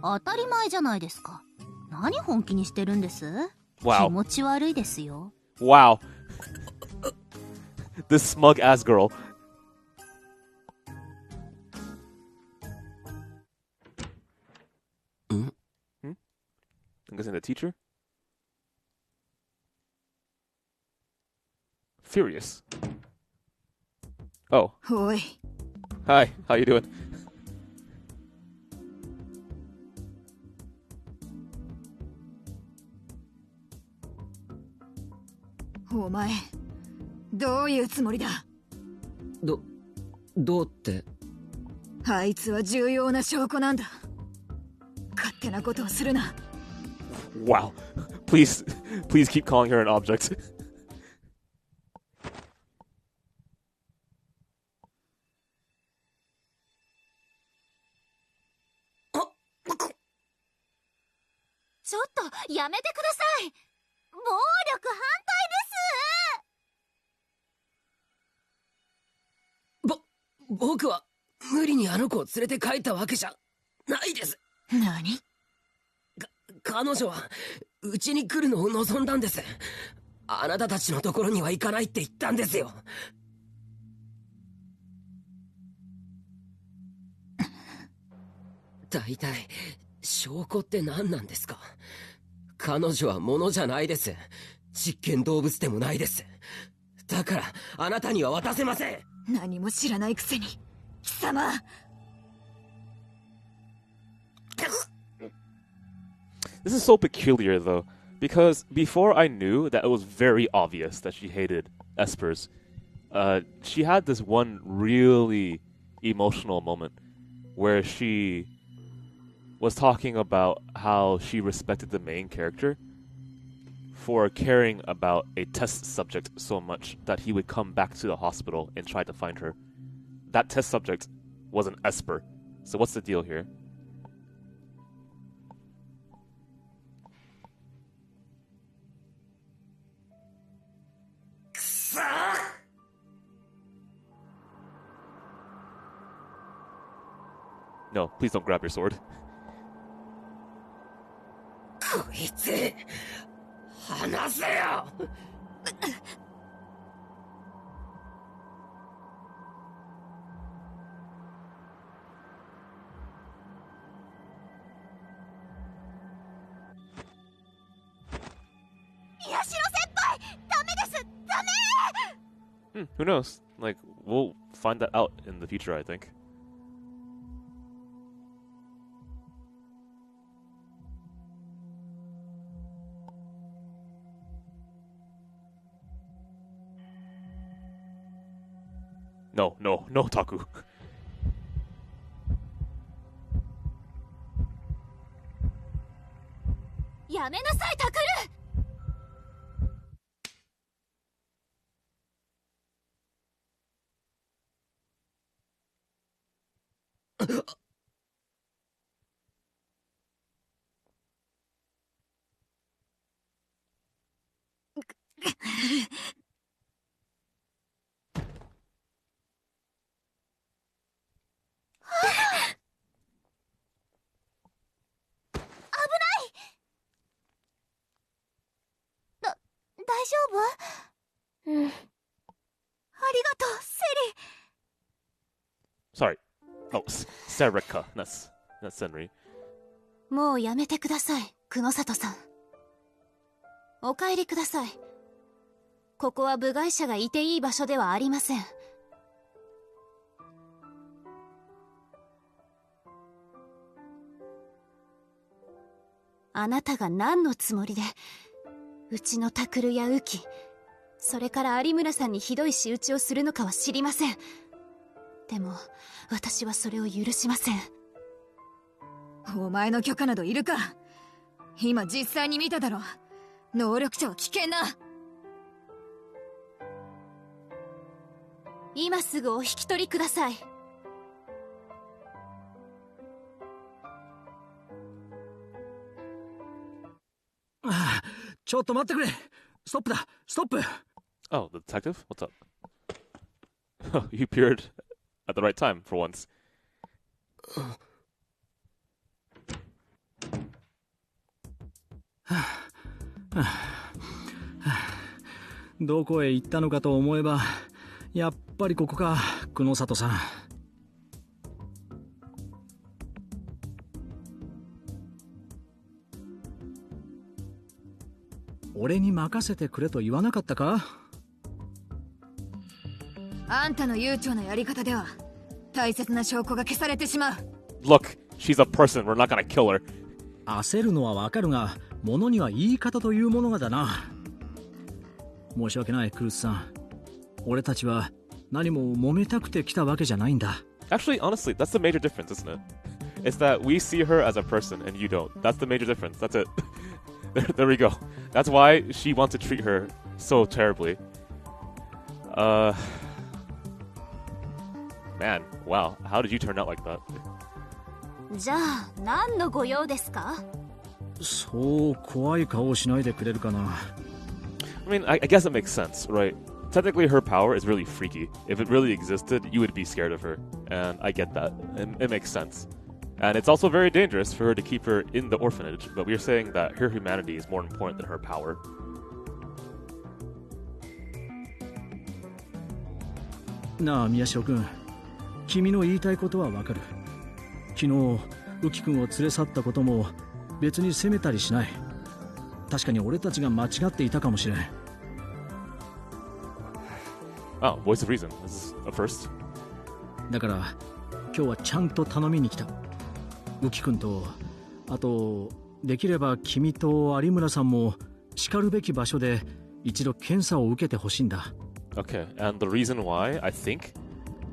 当たり前じゃないですか。何本気にしてるんです？ Wow. 気持ち悪いですよ。Wow. This smug ass girl. I'm guessing the teacher? Furious. Oh. おい。 Hi, how you doing? お前、どういうつもりだ？どうって？あいつは重要な証拠なんだ。勝手なことをするな。Wow. Please keep calling her an object. ちょっとやめてください。暴力反対です。僕は無理にあの子を連れて帰ったわけじゃないです。何？彼女はうちに来るのを望んだんです。あなたたちのところには行かないって言ったんですよ。大体証拠って何なんですか？彼女は物じゃないです。実験動物でもないです。だからあなたには渡せません。何も知らないくせに貴様。This is so peculiar, though, because before I knew that it was very obvious that she hated espers, she had this one really emotional moment where she was talking about how she respected the main character for caring about a test subject so much that he would come back to the hospital and try to find her. That test subject was an esper. So what's the deal here? No, please don't grab your sword. こいつ、離せよ。Who knows? Like, we'll find that out in the future, I think. No, no, no, Taku. Yaめなさい、タクル。大丈夫？うん。ありがとう、セリ。 Sorry. Oh, Serika. That's Senri. もうやめてください、久野里さん。お帰りください。ここは部外者がいていい場所ではありません。あなたが何のつもりでうちのタクルやウキ、それから有村さんにひどい仕打ちをするのかは知りません。でも私はそれを許しません。お前の許可などいるか。今実際に見ただろ。能力者は危険な。今すぐお引き取りください。ちょっと待ってくれ。ストップだ、ストップ。 Oh, the detective? What's up? You appeared at the right time for once. どこへ行ったのかと思えば、やっぱりここか、久野里さん。俺に任せてくれと言わなかったか？あんたの悠長なやり方では大切な証拠が消されてしまう。 Look, she's a person. We're not gonna kill her. 焦るのはわかるが、物には言い方というものがだな。申し訳ない、クルスさん。俺たちは何も揉めたくて来たわけじゃないんだ。Actually, honestly, that's the major difference, isn't it? It's that we see her as a person and you don't. That's the major difference. That's it. There we go. That's why she wants to treat her so terribly. Man, wow. How did you turn out like that? じゃあ何のご用ですか？そう怖い顔をしないでくれるかな。 I mean, I guess it makes sense, right? Technically, her power is really freaky. If it really existed, you would be scared of her. And I get that. It makes sense. And it's also very dangerous for her to keep her in the orphanage, but we're saying that her humanity is more important than her power. なあ宮代君、君の言いたいことはわかる。昨日浮君を連れ去ったことも別に責めたりしない。確かに俺たちが間違っていたかもしれん。 Oh, voice of reason. This is a first. だから今日はちゃんと頼みに来た。浮君と、あとできれば君と有村さんもしかるべき場所で一度検査を受けてほしいんだ。 Okay, and the reason why, I think,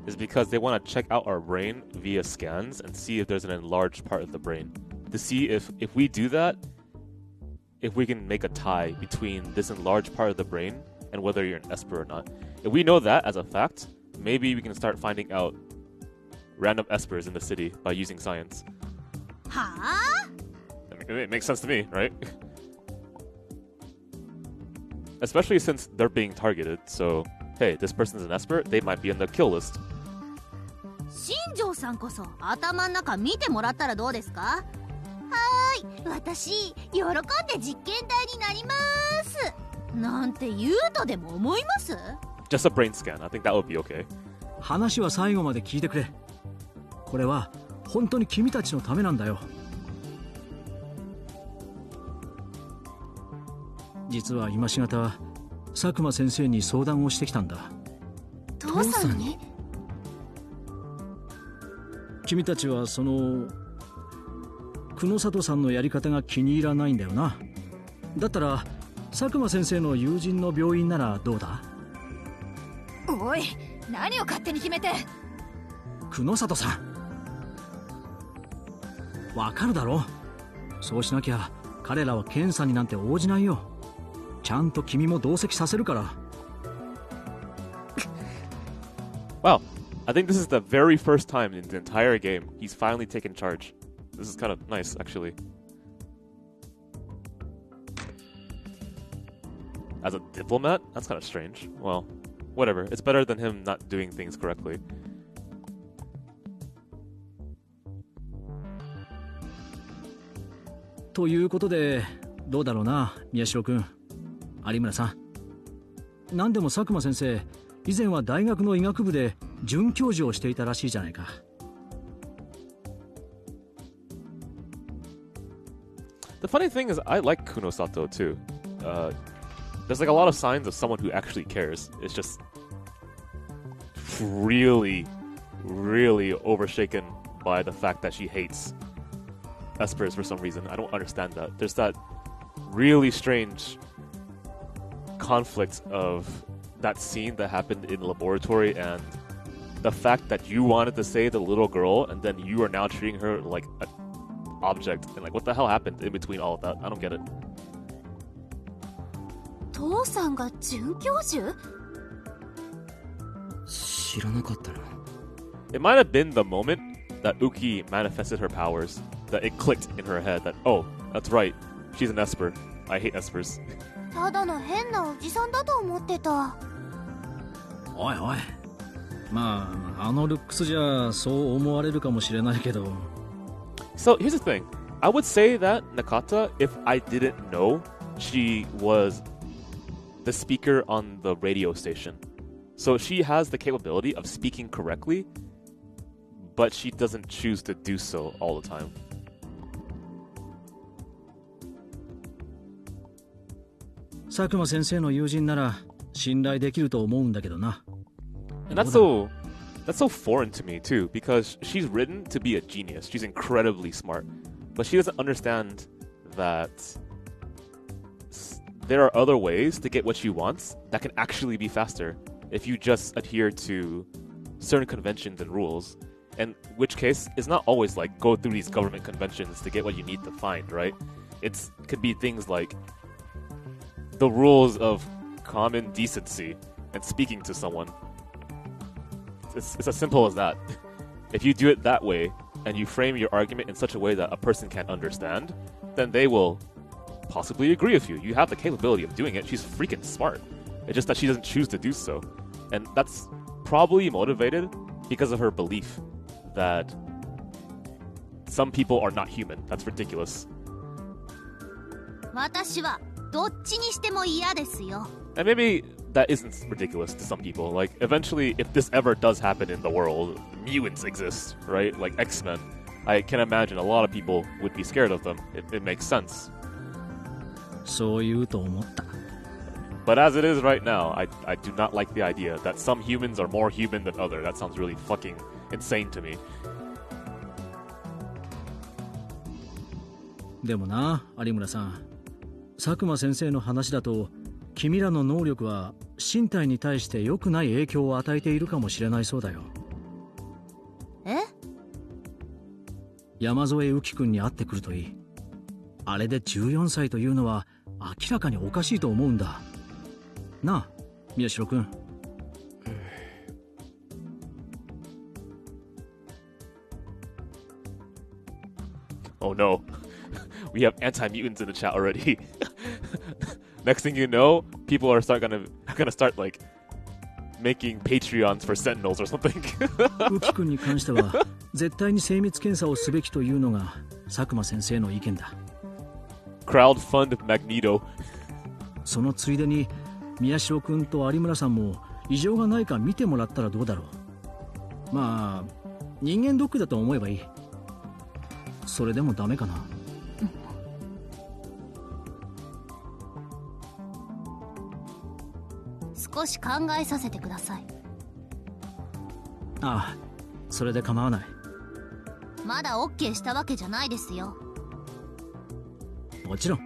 is because they want to check out our brain via scans and see if there's an enlarged part of the brain. To see if we do that, if we can make a tie between this enlarged part of the brain and whether you're an Esper or not. If we know that as a fact, maybe we can start finding out random Espers in the city by using science. Huh? I mean, it makes sense to me, right? Especially since they're being targeted, so hey, this person's an Esper, they might be on the kill list. 新庄さんこそ頭の中見てもらったらどうですか？はーい、私喜んで実験台になりますなんて言うとでも思います？ Just a brain scan, I think that would be okay. 話は最後まで聞いてくれ。これは本当に君たちのためなんだよ。実は今しがた佐久間先生に相談をしてきたんだ。父さんに？君たちはその久野里さんのやり方が気に入らないんだよな。だったら佐久間先生の友人の病院ならどうだ？おい、何を勝手に決めて。久野里さん、わかるだろ。そうしなきゃ彼らは検査になんて応じないよ。ちゃんと君も同席させるから。Wow, I think this is the very first time in the entire game he's finally taken charge. This is kind of nice, actually. As a diplomat? That's kind of strange. Well, whatever. It's better than him not doing things correctly. ということでどうだろうな、宮代君、有村さん。何でも佐久間先生、以前は大学の医学部で准教授をしていたらしいじゃないか。The funny thing is, I like Kunosato too. There's like a lot of signs of someone who actually cares. It's just really, really overshaken by the fact that she hates Espers for some reason. I don't understand that. There's that really strange conflict of that scene that happened in the laboratory and the fact that you wanted to save the little girl and then you are now treating her like an object. And like, what the hell happened in between all of that? I don't get it. 父さんが准教授？知らなかったな。 It might have been the moment that Uki manifested her powers, that it clicked in her head that, oh, that's right, she's an Esper. I hate Espers. ただの変なおじさんだと思ってた。おいおい、まああのルックスじゃそう思われるかもしれないけど。 So here's the thing. I would say that Nakata, if I didn't know she was the speaker on the radio station. So she has the capability of speaking correctly, but she doesn't choose to do so all the time.佐久間先生の友人なら信頼できると思うんだけどな。 And that's so foreign to me too, because she's written to be a genius. She's incredibly smart, but she doesn't understand that there are other ways to get what she wants that can actually be faster if you just adhere to certain conventions and rules. In which case, it's not always like go through these government conventions to get what you need to find, right? It could be things like the rules of common decency and speaking to someone. It's as simple as that. If you do it that way and you frame your argument in such a way that a person can understand, then they will possibly agree with you. You have the capability of doing it. She's freaking smart. It's just that she doesn't choose to do so. And that's probably motivated because of her belief that some people are not human. That's ridiculous. 私はどっちにしても嫌ですよ。 And maybe that isn't ridiculous to some people. Like, eventually, if this ever does happen in the world, mutants exist, right? Like X-Men. I can imagine a lot of people would be scared of them. It makes sense. そう言うと思った。 But as it is right now, I do not like the idea that some humans are more human than other. That sounds really fucking insane to me. でもな、有村さん。佐久間先生の話だと、君らの能力は身体に対して良くない影響を与えているかもしれないそうだよ。え？山添浮君に会ってくるといい。あれで14歳というのは明らかにおかしいと思うんだ。なあ、宮代君。Oh no. We have anti-mutants in the chat already. Next thing you know, people are gonna start like making Patreons for Sentinels or something. 浮君に関しては絶対に精密検査をすべきというのが佐久間先生の意見だ。Crowdfund Magneto. そのついでに宮代君と有村さんも異常がないか見てもらったらどうだろう。まあ人間ドックだと思えばいい。それでもダメかな。少し考えさせてください。ああ、それで構わない。まだ OK したわけじゃないですよ。もちろん。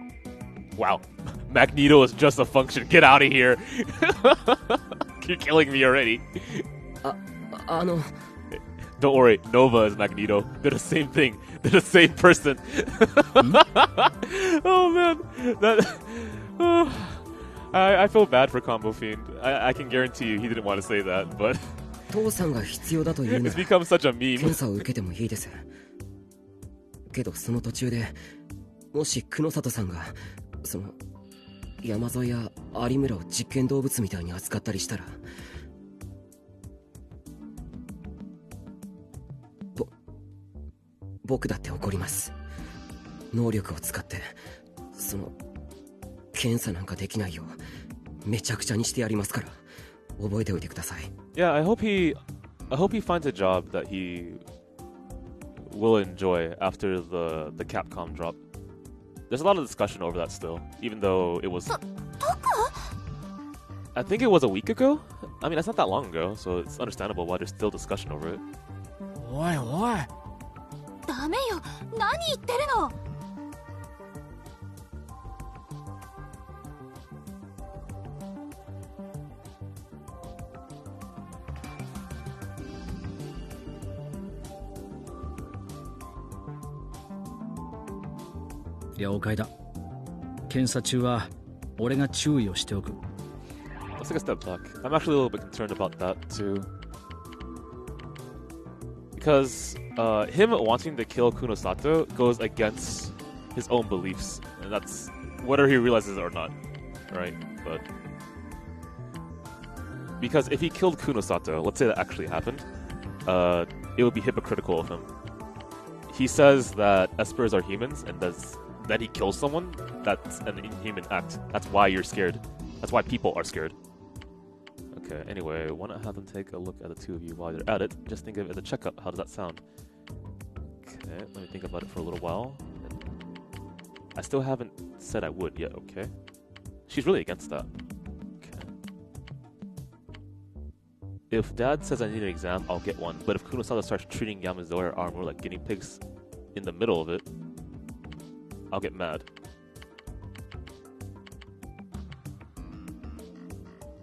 Wow. Magneto is just a function. Get out of here. You're killing me already. Don't worry, Nova is Magneto. They're the same thing. They're the same person. Oh man. I feel bad for Combo Fiend. I can guarantee you he didn't want to say that, but 父さんが必要だというな it's ら become such a meme. 検査を受けてもいいです。けどその途中でもし久野里さんがその山添や有村を実験動物みたいに扱ったりしたら僕だって怒ります。能力を使ってその検査なんかできないようめちゃくちゃにしてやりますから覚えておいてください。Yeah, I hope he finds a job that he will enjoy after the Capcom drop. There's a lot of discussion over that still, even though it was. I think it was a week ago. I mean, that's not that long ago, so it's understandable why there's still discussion over it. おいおい。ダメよ、何言ってるの。了解だ。検査中は俺が注意をしておく。Let's take a step back. I'm actually a little bit concerned about that too. Because him wanting to kill Kunosato goes against his own beliefs. And that's whether he realizes it or not. Right? But because if he killed Kunosato, let's say that actually happened, it would be hypocritical of him. He says that espers are humans and that he kills someone, that's an inhuman act. That's why you're scared. That's why people are scared. Okay, anyway, why not have them take a look at the two of you while they're at it? Just think of it as a checkup. How does that sound? Okay, let me think about it for a little while. I still haven't said I would yet, okay? She's really against that. Okay. If Dad says I need an exam, I'll get one. But if Kunosato starts treating Yamazoe or Armor like guinea pigs in the middle of it, I'll get mad.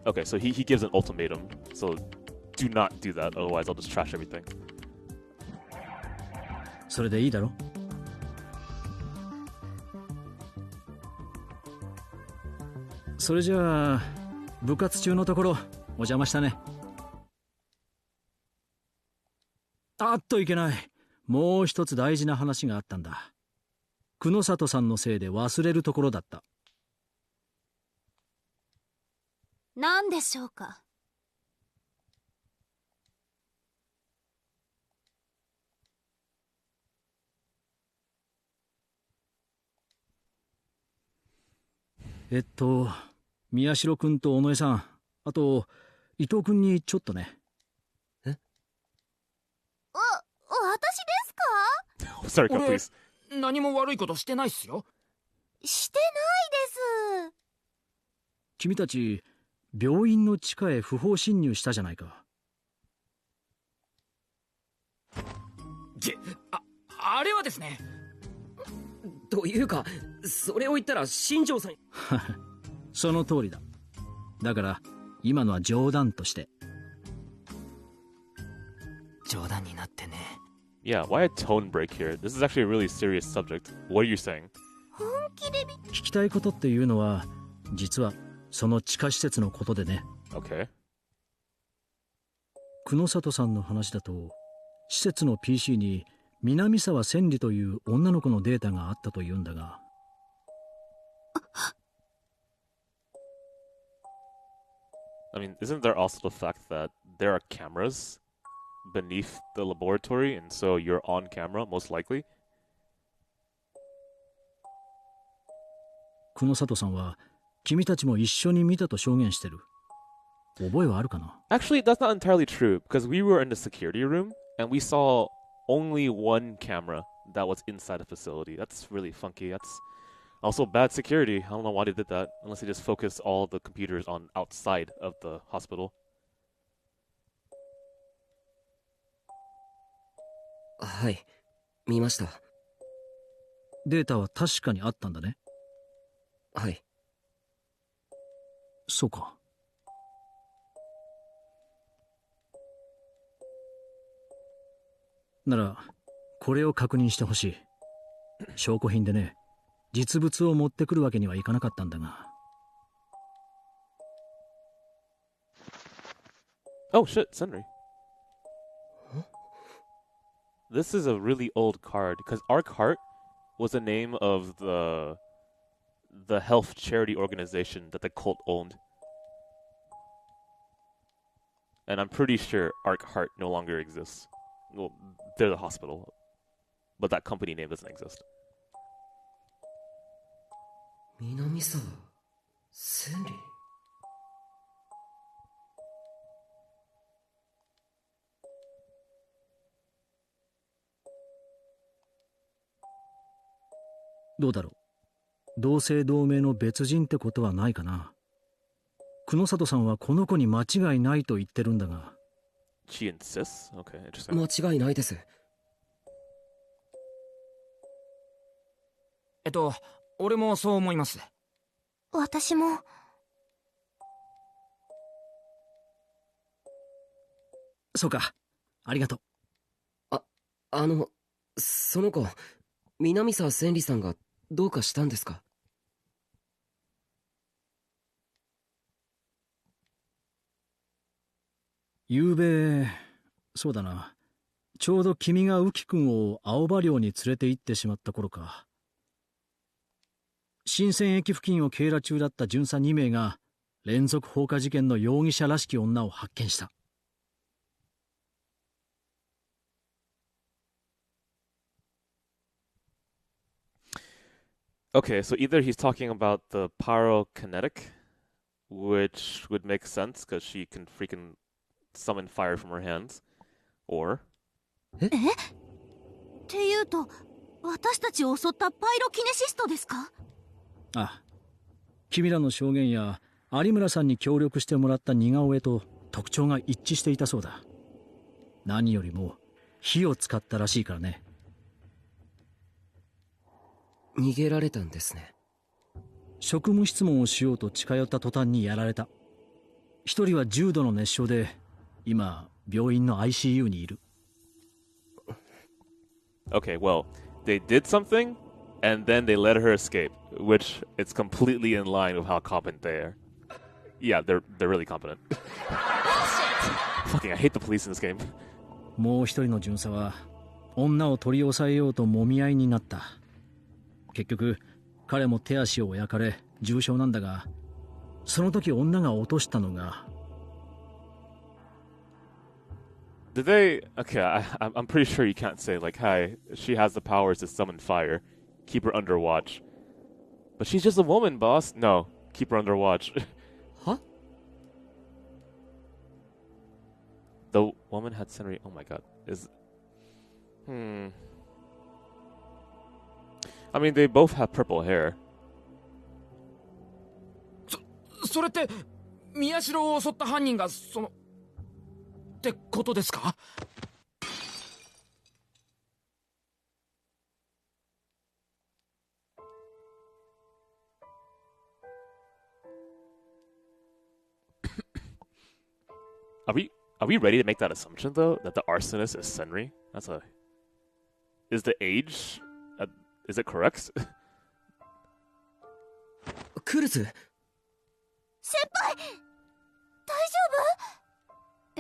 Okay, so he gives an ultimatum. So do not do that, otherwise I'll just trash everything. それでいいだろ。それじゃあ部活中のところお邪魔したね。あっといけない。もう一つ大事な話があったんだ。久野里さんのせいで忘れるところだった。何でしょうか。宮代君と尾上さん、あと伊藤君にちょっとね。私ですか？ Sorry, please. 何も悪いことしてないっすよ。してないです。君たち病院の地下へ不法侵入したじゃないか。あれはですね。というか、それを言ったら新庄さん。その通りだ。だから今のは冗談として。冗談になってね。Yeah, why a tone break here? This is actually a really serious subject. What are you saying? 本気で聞きたいことっていうのは実はその地下施設のことでね。 Okay. 久野里さんの話だと、施設の PC に南沢千里という女の子のデータがあったというんだが。I mean, isn't there also the fact that there are cameras beneath the laboratory, and so you're on camera, most likely? 久野里さんは君たちも一緒に見たと証言してる。覚えはあるかな？ Actually, that's not entirely true, because we were in the security room, and we saw only one camera that was inside the facility. That's really funky. That's also bad security. I don't know why they did that, unless they just focused all the computers on outside of the hospital. はい、見ました。データは確かにあったんだね。はい。そうか。ならこれを確認してほしい。証拠品でね、実物を持ってくるわけにはいかなかったんだが。Oh shit, Senri. This is a really old card, because Arc Heart was the name of the health charity organization that the cult owned. And I'm pretty sure Arc Heart no longer exists. Well, they're the hospital, but that company name doesn't exist. 南沢千里。どうだろう。同姓同名の別人ってことはないかな。久野里さんはこの子に間違いないと言ってるんだが。She insists? Okay, interesting. 間違いないです。俺もそう思います。私も。そうか。ありがとう。その子、南沢千里さんがどうかしたんですか？昨べ、そうだな。ちょうど君が浮君を青葉寮に連れて行ってしまった頃か。新鮮駅付近を警ら中だった巡査2名が連続放火事件の容疑者らしき女を発見した。Okay, so either he's talking about the pyrokinetic, which would make sense because she can freaking summon fire from her hands, or... っていうと、私たちを襲ったパイロキネシストですか？ああ、君らの証言や有村さんに協力してもらった似顔絵と特徴が一致していたそうだ。何よりも火を使ったらしいからね。逃げられたんですね。職務質問をしようと近寄った途端にやられた。一人は重度の熱傷で今病院の ICU にいる。 Okay, well, they did something, and then they let her escape, which is completely in line with how competent they are. Yeah, they're really competent. Fucking, I hate the police in this game. もう一人の巡査は女を取り押さえようと揉み合いになった。結局彼も手足を焼かれ重傷なんだが、その時女が落としたのが。 Did they? Okay, I'm pretty sure you can't say like, "Hi, she has the powers to summon fire, keep her under watch." But she's just a woman, boss. No, keep her under watch. Huh? The woman had Senri. Oh my god, is. I mean, they both have purple hair. それって宮代を襲った犯人がってことですか？ Are we ready to make that assumption though, that the arsonist is Senri? Is the age is it correct? クルス。先輩、大丈夫？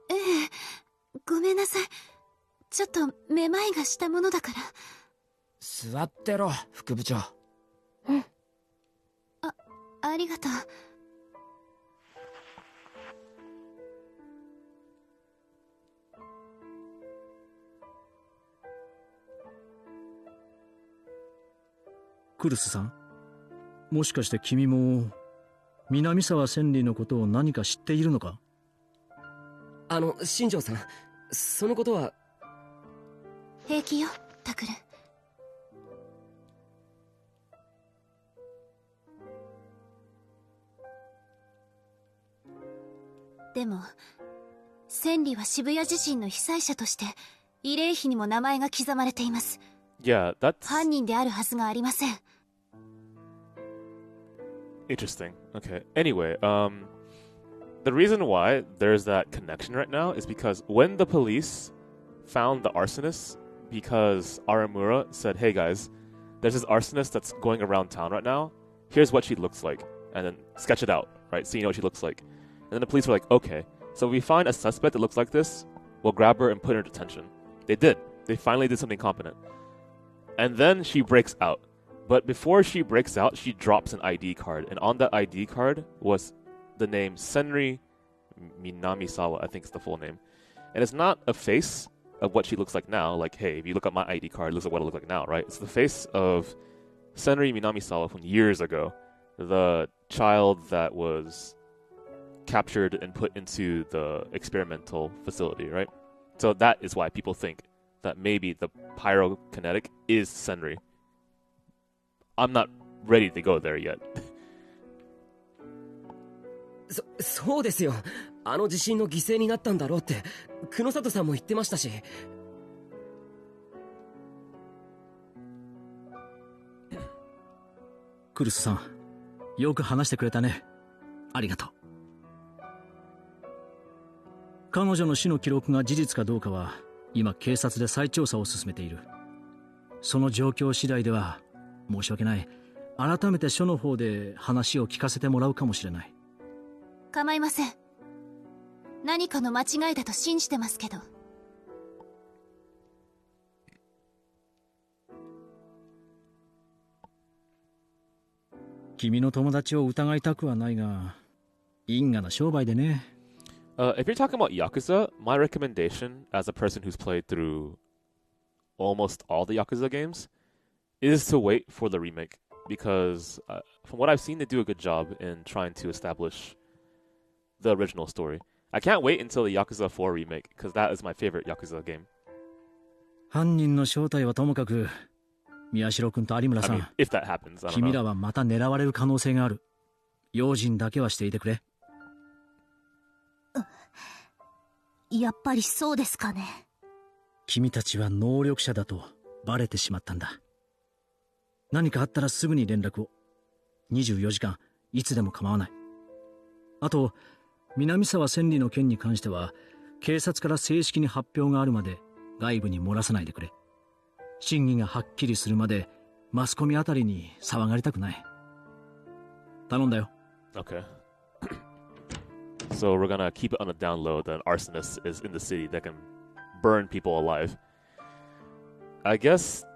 ええ、ごめんなさい。ちょっとめまいがしたものだから。座ってろ、副部長。うん。ありがとう。クルスさん、もしかして君も南沢千里のことを何か知っているのか？新庄さん、そのことは。平気よ、タクル。でも千里は渋谷地震の被災者として慰霊碑にも名前が刻まれています。Yeah, that's 犯人であるはずがありません。interesting. Okay. Anyway, the reason why there's that connection right now is because when the police found the arsonist, because Aramura said, "Hey guys, there's this arsonist that's going around town right now. Here's what she looks like," and then sketch it out, right? So you know what she looks like. And then the police were like, "Okay, so if we find a suspect that looks like this, we'll grab her and put her in detention." They did. They finally did something competent. And then she breaks out. But before she breaks out, she drops an ID card. And on that ID card was the name Senri Minamisawa, I think is the full name. And it's not a face of what she looks like now. Like, hey, if you look at my ID card, it looks like what I look like now, right? It's the face of Senri Minamisawa from years ago. The child that was captured and put into the experimental facility, right? So that is why people think that maybe the pyrokinetic is Senri. I'm not ready to go there yet. そうですよ。地震の犠牲になったんだろうって久野里さんも言ってましたし。クルスさん、よく話してくれたね。ありがとう。彼女の死の記録が事実かどうかは今警察で再調査を進めている。その状況次第では申し訳ない。改めて署の方で話を聞かせてもらうかもしれない。構いません。何かの間違いだと信じてますけど。君の友達を疑いたくはないが、因果な商売でね。If you're talking about Yakuza, my recommendation as a person who's played through almost all the Yakuza games is to wait for the remake. Because from what I've seen, they do a good job in trying to establish the original story. I can't wait until the Yakuza 4 remake, because that is my favorite Yakuza game. 犯人の正体はともかく、宮代君と有村さん、I mean, if that happens, I don't know. 君らはまた狙われる可能性がある。用心だけはしていてくれ。やっぱりそうですかね。君たちは能力者だとバレてしまったんだ。何かあったらすぐに連絡を。24時間いつでも構わない。あと南沢千里の件に関しては警察から正式に発表があるまで外部に漏らさないでくれ。真偽がはっきりするまでマスコミあたりに騒がれたくない。頼んだよ。 Okay. So we're gonna keep it on the down low that an arsonist is in the city that can burn people alive. I guess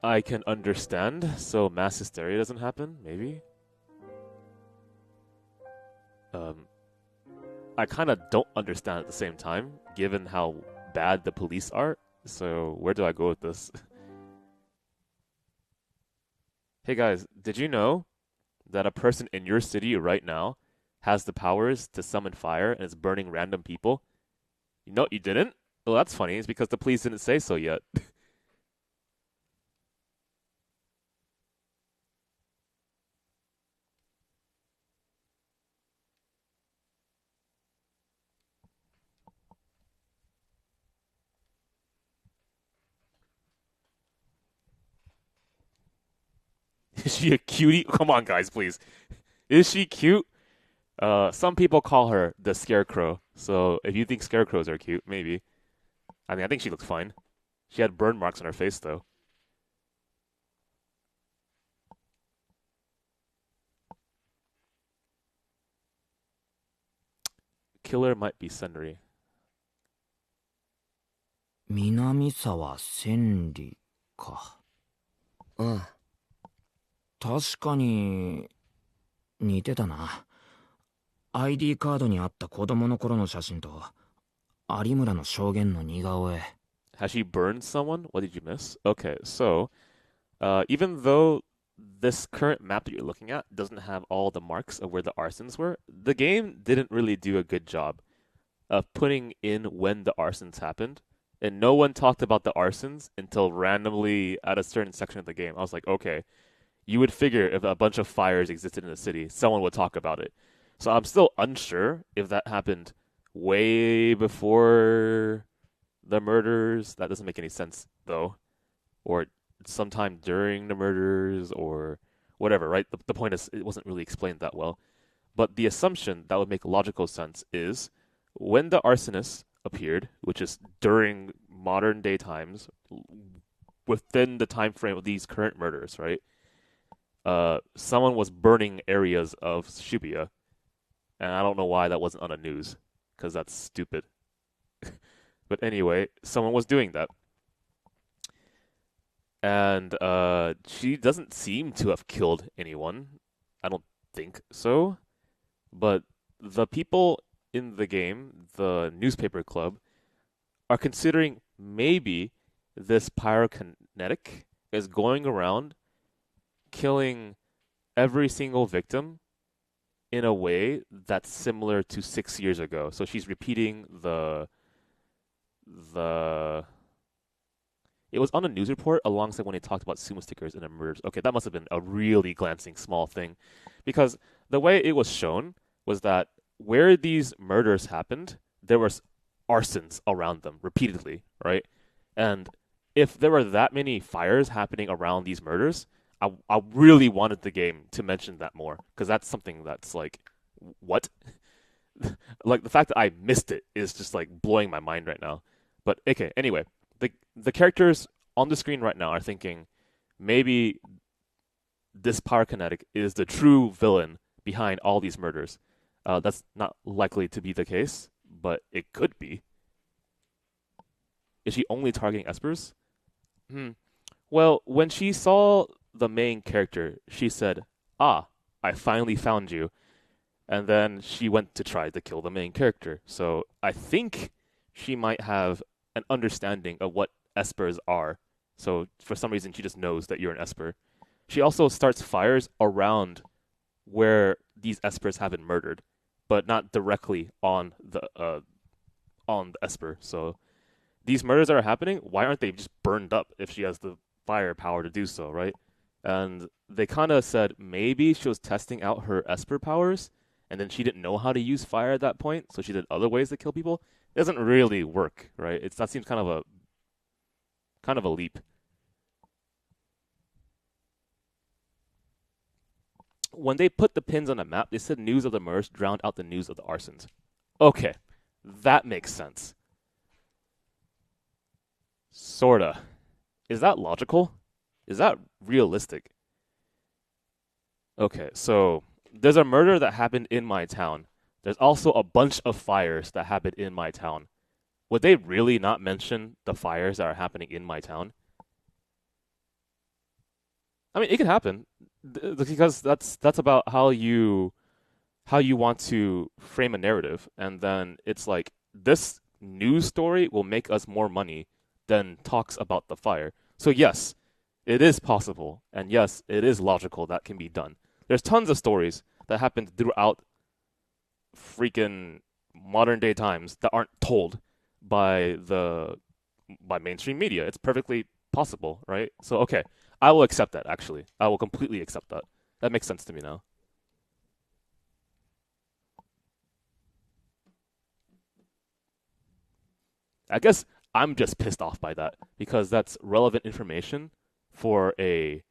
I can understand, so mass hysteria doesn't happen, maybe? I kind of don't understand at the same time, given how bad the police are, so where do I go with this? Hey guys, did you know that a person in your city right now has the powers to summon fire and is burning random people? No, you didn't? Well, that's funny. It's because the police didn't say so yet. Is she a cutie? Come on, guys, please. Is she cute? Some people call her the Scarecrow. So if you think scarecrows are cute, maybe. I mean, I think she looks fine. She had burn marks on her face, though. Killer might be Senri. 南沢千里か。ああ。確かに似てたな。ID カードにあった子供の頃の写真と有村の証言の似顔絵。Has she burned someone? What did you miss? Okay, so even though this current map that you're looking at doesn't have all the marks of where the arsons were, the game didn't really do a good job of putting in when the arsons happened. And no one talked about the arsons until randomly at a certain section of the game. I was like, okay, you would figure if a bunch of fires existed in the city, someone would talk about it. So I'm still unsure if that happened way before the murders. That doesn't make any sense, though. Or sometime during the murders, or whatever, right? The point is, it wasn't really explained that well. But the assumption that would make logical sense is when the arsonist appeared, which is during modern day times, within the time frame of these current murders, right? Someone was burning areas of Shibuya, and I don't know why that wasn't on the news, because that's stupid. But anyway, someone was doing that. And she doesn't seem to have killed anyone. I don't think so. But the people in the game, the newspaper club, are considering maybe this pyrokinetic is going around killing every single victim in a way that's similar to 6 years ago. So she's repeating the it was on a news report alongside when they talked about sumo stickers and the murders. Okay, that must have been a really glancing small thing, because the way it was shown was that where these murders happened, there was arsons around them repeatedly, right? And if there were that many fires happening around these murders, I really wanted the game to mention that more, because that's something that's like, what? Like, the fact that I missed it is just like blowing my mind right now. But okay, anyway, the characters on the screen right now are thinking maybe this pyrokinetic is the true villain behind all these murders. That's not likely to be the case, but it could be. Is she only targeting espers? Well, when she saw the main character, she said, "Ah, I finally found you." And then she went to try to kill the main character. So I think she might have an understanding of what espers are. So for some reason, she just knows that you're an esper. She also starts fires around where these espers have been murdered, but not directly on the esper. So these murders that are happening, why aren't they just burned up if she has the firepower to do so, right? And they kind of said maybe she was testing out her esper powers, and then she didn't know how to use fire at that point, so she did other ways to kill people. It doesn't really work, right? That seems kind of a leap. When they put the pins on the map, they said news of the murders drowned out the news of the arsons. Okay, that makes sense. Sorta. Is that logical? Is that realistic? Okay, so there's a murder that happened in my town. There's also a bunch of fires that happened in my town. Would they really not mention the fires that are happening in my town? I mean, it can happen because that's about how you want to frame a narrative, and then it's like this news story will make us more money than talks about the fire. So yes, it is possible, and yes, it is logical that can be done. There's tons of stories that happen throughout freaking modern day times that aren't told by mainstream media. It's perfectly possible, right? So okay, I will accept that. Actually, I will completely accept that. That makes sense to me now. I guess I'm just pissed off by that because that's relevant information for a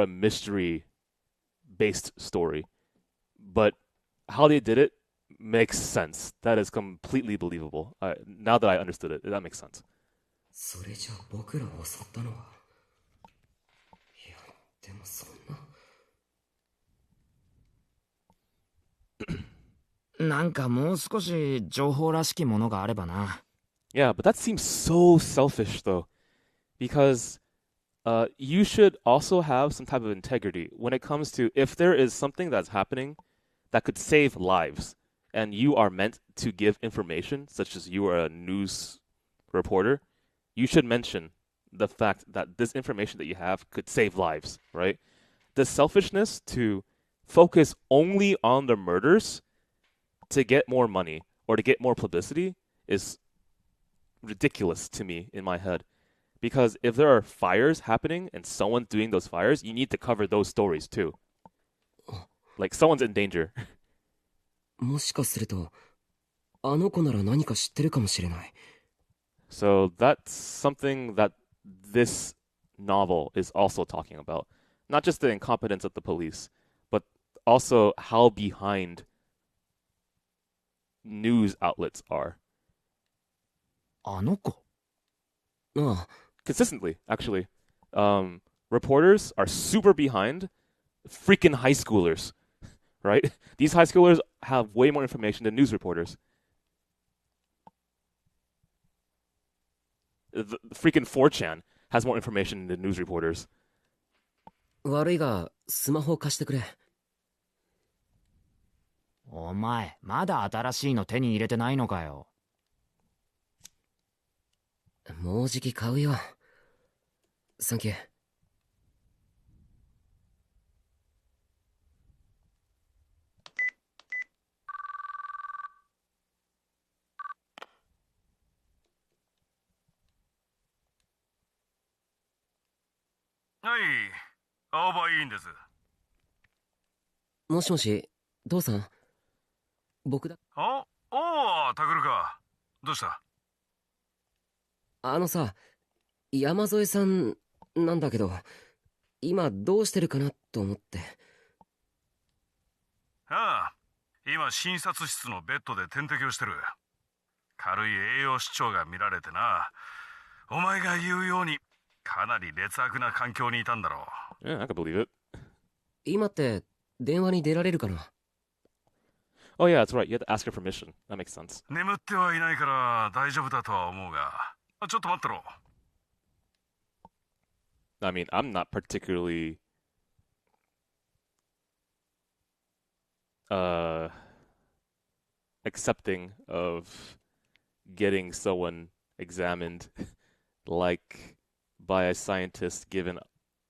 mystery based story. But how they did it makes sense. That is completely believable. Now that I understood it, that makes sense. それじゃ僕らを襲ったのは、いや、でもそんな。なんかもう少し情報らしきものがあればな。Yeah, but that seems so selfish though, because you should also have some type of integrity when it comes to if there is something that's happening that could save lives, and you are meant to give information, such as you are a news reporter, you should mention the fact that this information that you have could save lives, right? The selfishness to focus only on the murders to get more money or to get more publicity is ridiculous to me in my head. Because if there are fires happening and someone's doing those fires, you need to cover those stories too. Like someone's in danger. もしかすると、あの子なら何か知ってるかもしれない。So that's something that this novel is also talking about. Not just the incompetence of the police, but also how behind news outlets are. あの子? Consistently, actually. Reporters are super behind freaking high schoolers, right? These high schoolers have way more information than news reporters. The freaking 4chan has more information than news reporters. 悪いが、スマホ貸してくれ。お前、まだ新しいの手に入れてないのかよ。もうじき買うよ。サンキュー。はい、青葉委員です。もしもし、父さん。僕だ。おお、タクルか。どうした？あのさ、山添さんなんだけど、今どうしてるかなと思って。ああ、今診察室のベッドで点滴をしてる。軽い栄養失調が見られてな。お前が言うようにかなり劣悪な環境にいたんだろう。Yeah, I can believe it. 今って電話に出られるかな？ Oh yeah, that's right. You have to ask her permission. That makes sense. 眠ってはいないから大丈夫だとは思うが、ちょっと待ってろ。I mean, I'm not particularly accepting of getting someone examined like by a scientist, given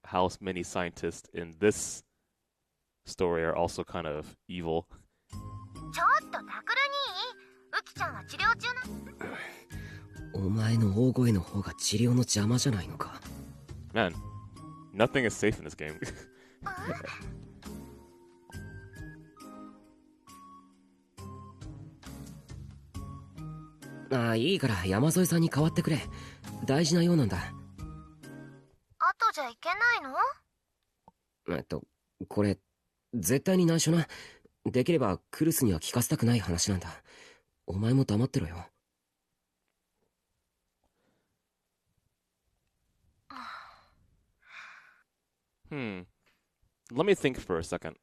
how many scientists in this story are also kind of evil. ちょっとタクル兄、ウキちゃんは治療中な。お前の大声の方が治療の邪魔じゃないのか。Man, nothing is safe in this game. ああ、いいから山添さんに代わってくれ。大事なようなんだ。後じゃいけないの？これ絶対に内緒な。できればクルスには聞かせたくない話なんだ。お前も黙ってろよ。Let me think for a second.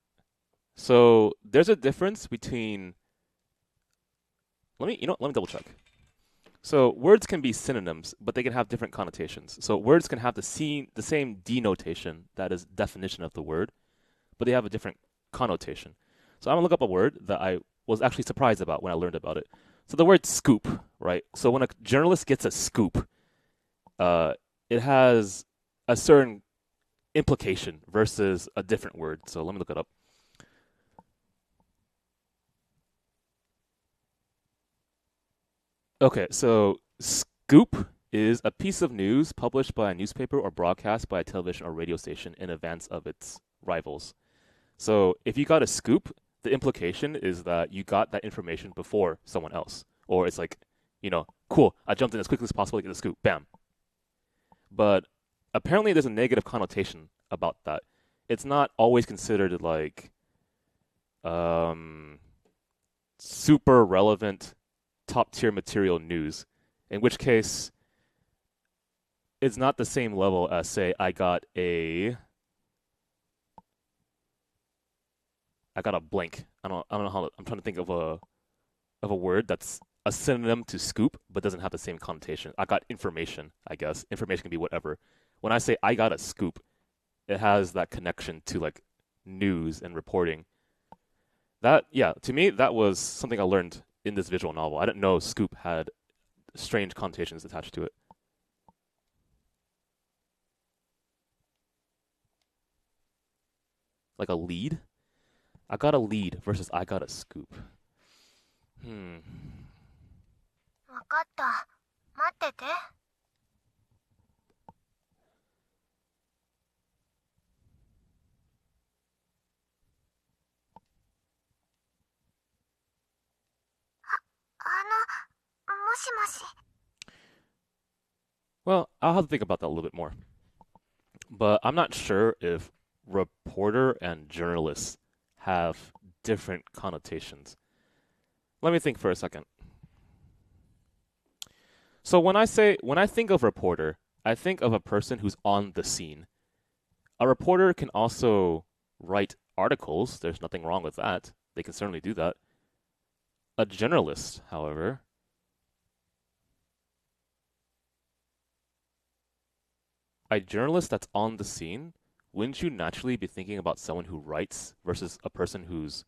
So there's a difference between. Let me double check. So words can be synonyms, but they can have different connotations. So words can have the same denotation, that is definition of the word, but they have a different connotation. So I'm going to look up a word that I was actually surprised about when I learned about it. So the word scoop, right? So when a journalist gets a scoop, it has a certain implication versus a different word. So let me look it up. Okay, so scoop is a piece of news published by a newspaper or broadcast by a television or radio station in advance of its rivals. So if you got a scoop, the implication is that you got that information before someone else. Or it's like, cool, I jumped in as quickly as possible to get the scoop, bam. But apparently there's a negative connotation about that. It's not always considered like super relevant top tier material news, in which case it's not the same level as, say, I got a blank. I don't know how. I'm trying to think of a word that's a synonym to scoop but doesn't have the same connotation. I got information, I guess. Information can be whatever. When I say I got a scoop, it has that connection to like news and reporting. That, yeah, to me that was something I learned in this visual novel. I didn't know scoop had strange connotations attached to it. Like a lead? I got a lead versus I got a scoop. わかった。待ってて。もしもし。 Well, I'll have to think about that a little bit more. But I'm not sure if reporter and journalist have different connotations. Let me think for a second. So when I think of reporter, I think of a person who's on the scene. A reporter can also write articles. There's nothing wrong with that. They can certainly do that. A journalist, however, a journalist that's on the scene, wouldn't you naturally be thinking about someone who writes versus a person who's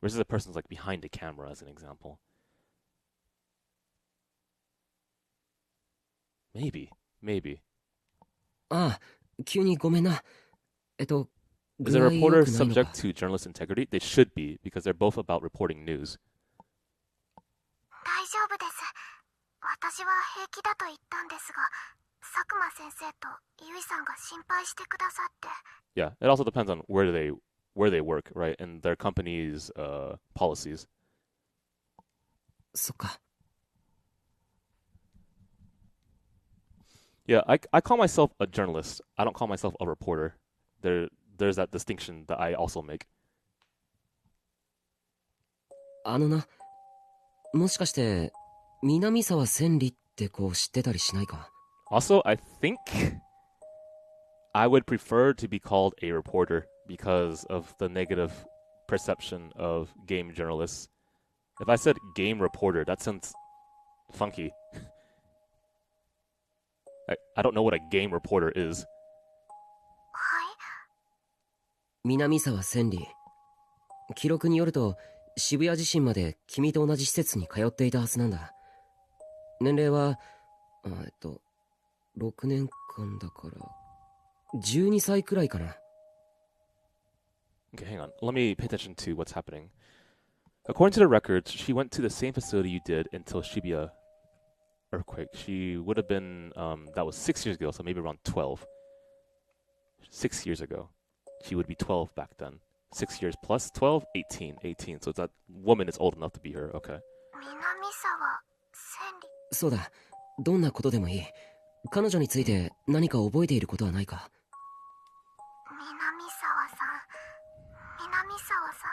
versus a person's like behind the camera, as an example? Maybe. 急にごめんな。Is a reporter subject to journalist integrity? They should be, because they're both about reporting news. 大丈夫です。私は平気だと言ったんですが、佐久間先生とゆいさんが心配してくださって。Yeah, it also depends on where they work, right? And their company's policies. そっか。Yeah, I call myself a journalist. I don't call myself a reporter. There's that distinction that I also make. な、もしかして南沢千里って子知ってたりしないか? Also, I think I would prefer to be called a reporter because of the negative perception of game journalists. If I said game reporter, that sounds funky. I don't know what a game reporter is. 南沢千里。記録によると渋谷地震まで君と同じ施設に通っていたはずなんだ。年齢は6年間だから12歳くらいかな。 Okay, hang on. Let me pay attention to what's happening. According to the records, she went to the same facility you did until Shibuya earthquake. She would have been, that was 6 years ago, so maybe around 12. 6 years ago. She would be 12 back then. 6 years plus 12? 18. So that woman is old enough to be her. Okay. 南沢千里。そうだ。どんなことでもいい。彼女について何か覚えていることはないか？南沢さん。南沢さん。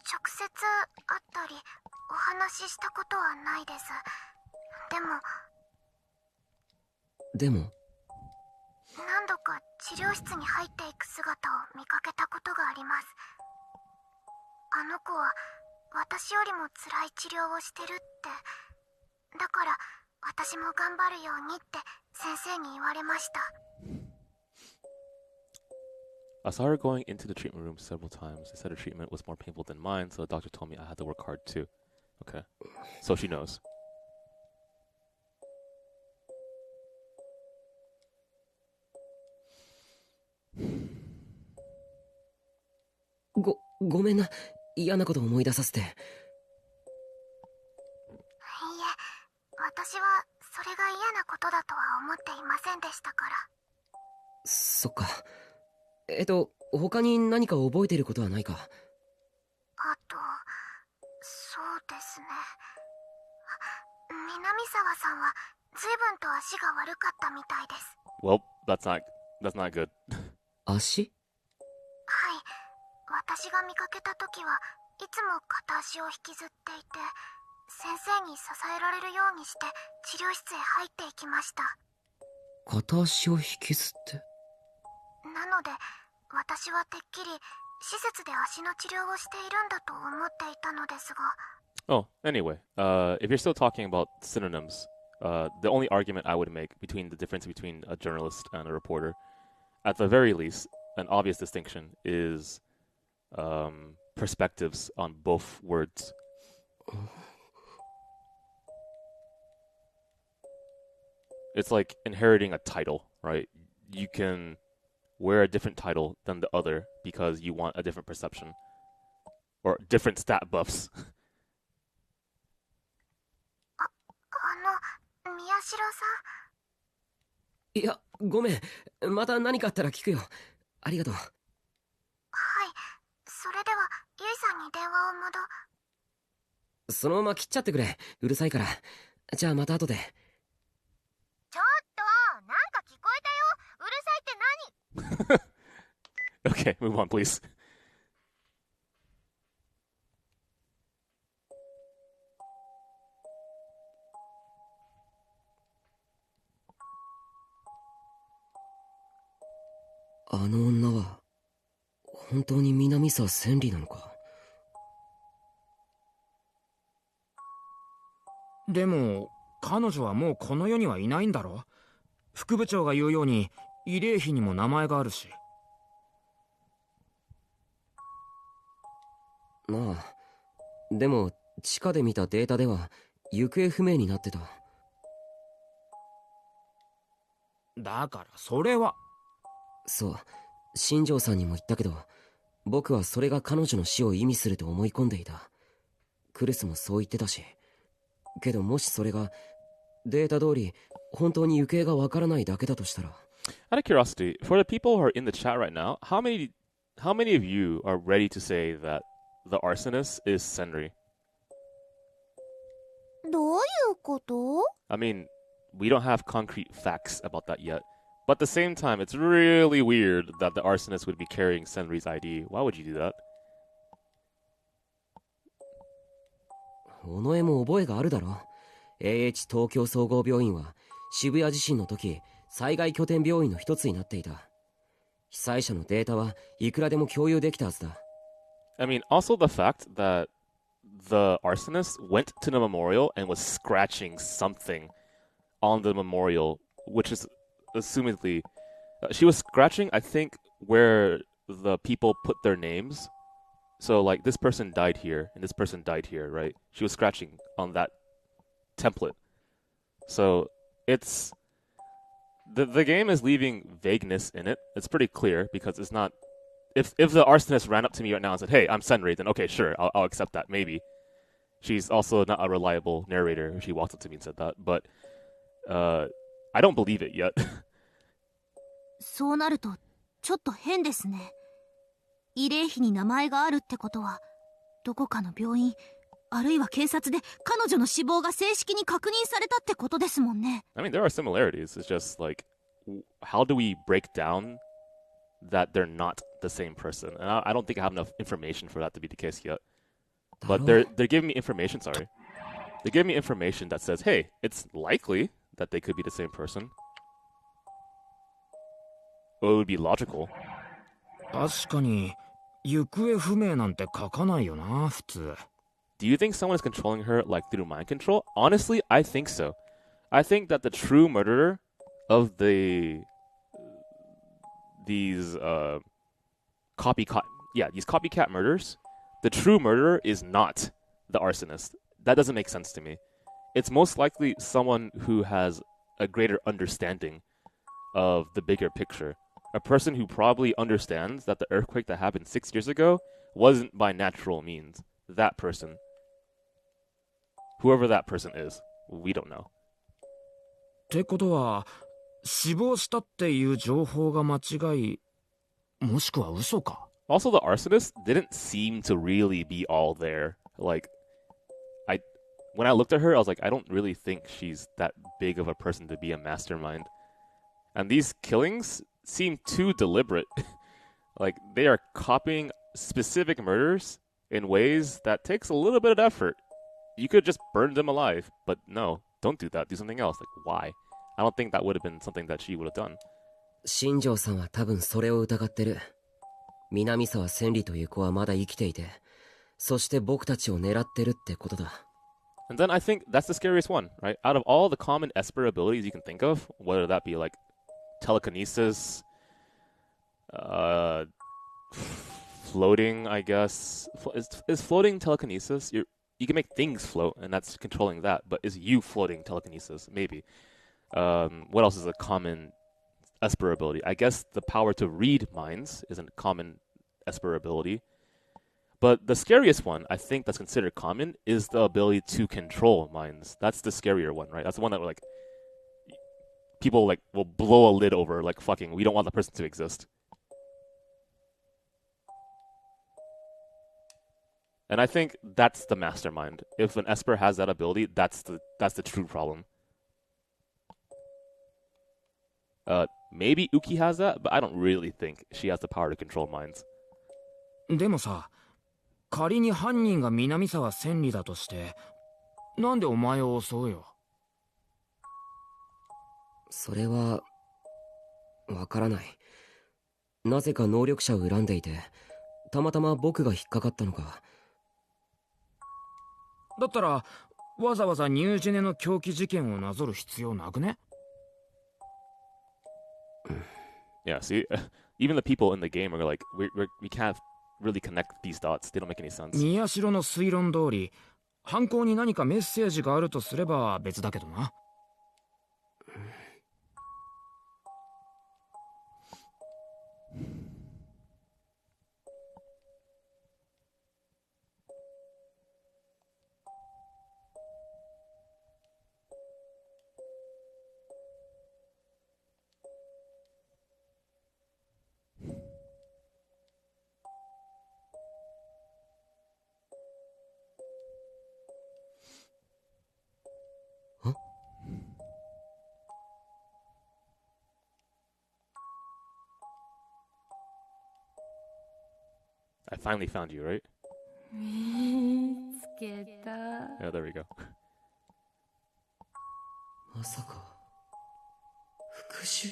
直接会ったりお話ししたことはないです。でも何度か治療室に入っていく姿を見かけたことがあります。あの子は私よりも辛い治療をしてるって。だから私も頑張るようにって先生に言われました。I saw her going into the treatment room several times. They said her treatment was more painful than mine, so the doctor told me I had to work hard too. Okay. So she knows. ごめんな。嫌なこと思い出させて。いいえ、私はそれが嫌なことだとは思っていませんでしたから。そっか。他に何か覚えてることはないか？あと、そうですね。南沢さんは随分と足が悪かったみたいです。Well, that's not good. はい。足？私が見かけた時はいつも片足を引きずっていて、先生に支えられるようにして治療室へ入っていきました。片足を引きずって？なので私はてっきり施設で足の治療をしているんだと思っていたのですが。Oh, anyway, if you're still talking about synonyms, the only argument I would make between the difference between a journalist and a reporter, at the very least, an obvious distinction is perspectives on both words. It's like inheriting a title, right? You can wear a different title than the other because you want a different perception or different stat buffs. 宮代さん。いや、ごめん。また何かあったら聞くよ。ありがとう。はい。それでは、ゆいさんに電話をそのまま切っちゃってくれ。うるさいから。じゃあまた後で。ちょっと、なんか聞こえたよ。うるさいって何？ Okay, move on, please. あの女は本当に南沢千里なのか？でも彼女はもうこの世にはいないんだろ？副部長が言うように慰霊碑にも名前があるし。まあ、でも地下で見たデータでは行方不明になってた。だからそれは。そう、新庄さんにも言ったけど、僕はそれが彼女の死を意味すると思い込んでいた。クルスもそう言ってたし。けどもしそれがデータ通り本当に行方がわからないだけだとしたら。Out of curiosity, for the people who are in the chat right now, how many of you are ready to say that the arsonist is Senri? どういうこと？ I mean, we don't have concrete facts about that yet. But at the same time, it's really weird that the arsonist would be carrying Senri's ID. Why would you do that? 尾上も覚えがあるだろ。AH 東京総合病院は渋谷地震の時災害拠点病院の一つになっていた。被災者のデータはいくらでも共有できたはずだ。I mean, also the fact that the arsonist went to the memorial and was scratching something on the memorial, which is assumedly she was scratching, I think, where the people put their names. So like this person died here and this person died here, right? She was scratching on that template. So it's the game is leaving vagueness in it. It's pretty clear because it's not. If the arsonist ran up to me right now and said, "Hey, I'm Senri," then okay, sure, I'll accept that. Maybe. She's also not a reliable narrator. She walked up to me and said that, but I don't believe it yet. そうなるとちょっと変ですね。慰霊碑に名前があるってことは、どこかの病院あるいは警察で彼女の死亡が正式に確認されたってことですもんね。I mean, there are similarities. It's just like, how do we break down that they're not the same person? And I don't think I have enough information for that to be the case yet. But they're giving me information. Sorry. They give me information that says, hey, it's likely that they could be the same person. Or it would be logical. 確かに行方不明なんて書かないよな普通。 Do you think someone is controlling her like through mind control? Honestly, I think so. I think that the true murderer of these copycat murders, the true murderer is not the arsonist. That doesn't make sense to me. It's most likely someone who has a greater understanding of the bigger picture. A person who probably understands that the earthquake that happened 6 years ago wasn't by natural means. That person. Whoever that person is, we don't know. ってことは死亡したっていう情報が間違いもしくは嘘か。 Also, the arsonist didn't seem to really be all there. Like, when I looked at her, I was like, I don't really think she's that big of a person to be a mastermind. And these killings seem too deliberate. Like, they are copying specific murders in ways that takes a little bit of effort. You could just burn them alive, but no, don't do that. Do something else. Like, why? I don't think that would have been something that she would have done. 新庄さんは多分それを疑ってる。南沢千里という子はまだ生きていて、そして僕たちを狙ってるってことだ。And then I think that's the scariest one, right? Out of all the common Esper abilities you can think of, whether that be like telekinesis, floating, I guess. Is floating telekinesis? You can make things float, and that's controlling that. But is you floating telekinesis? Maybe. What else is a common Esper ability? I guess the power to read minds is a common Esper ability. But the scariest one, I think, that's considered common is the ability to control minds. That's the scarier one, right? That's the one that like people like will blow a lid over, like fucking. We don't want the person to exist. And I think that's the mastermind. If an Esper has that ability, that's the true problem. Maybe Uki has that, but I don't really think she has the power to control minds. でもさ、仮に犯人が南沢千里だとして、なんでお前を襲うよ。それはわからない。なぜか能力者を恨んでいて、たまたま僕が引っかかったのか。だったらわざわざニュージェネの狂気事件をなぞる必要なくね。Yeah, see, even the people in the game are like, we can't really connect these dots. They don't make any sense. 宮代の推論通り、犯行に何かメッセージがあるとすれば別だけどな。I finally found you, right? 見つけた。 Yeah, there we go. まさか復讐？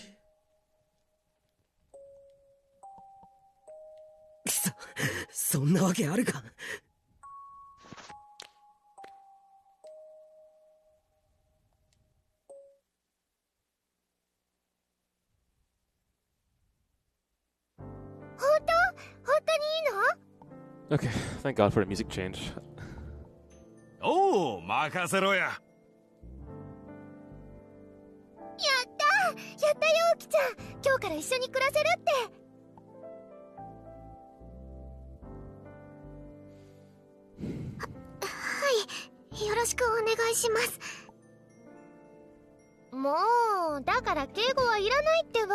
そんなわけあるか。Okay, thank God for the music change. おお、任せろや。やったよウキちゃん、今日から一緒に暮らせるって。はい、よろしくお願いします。もうだから敬語はいらないってば。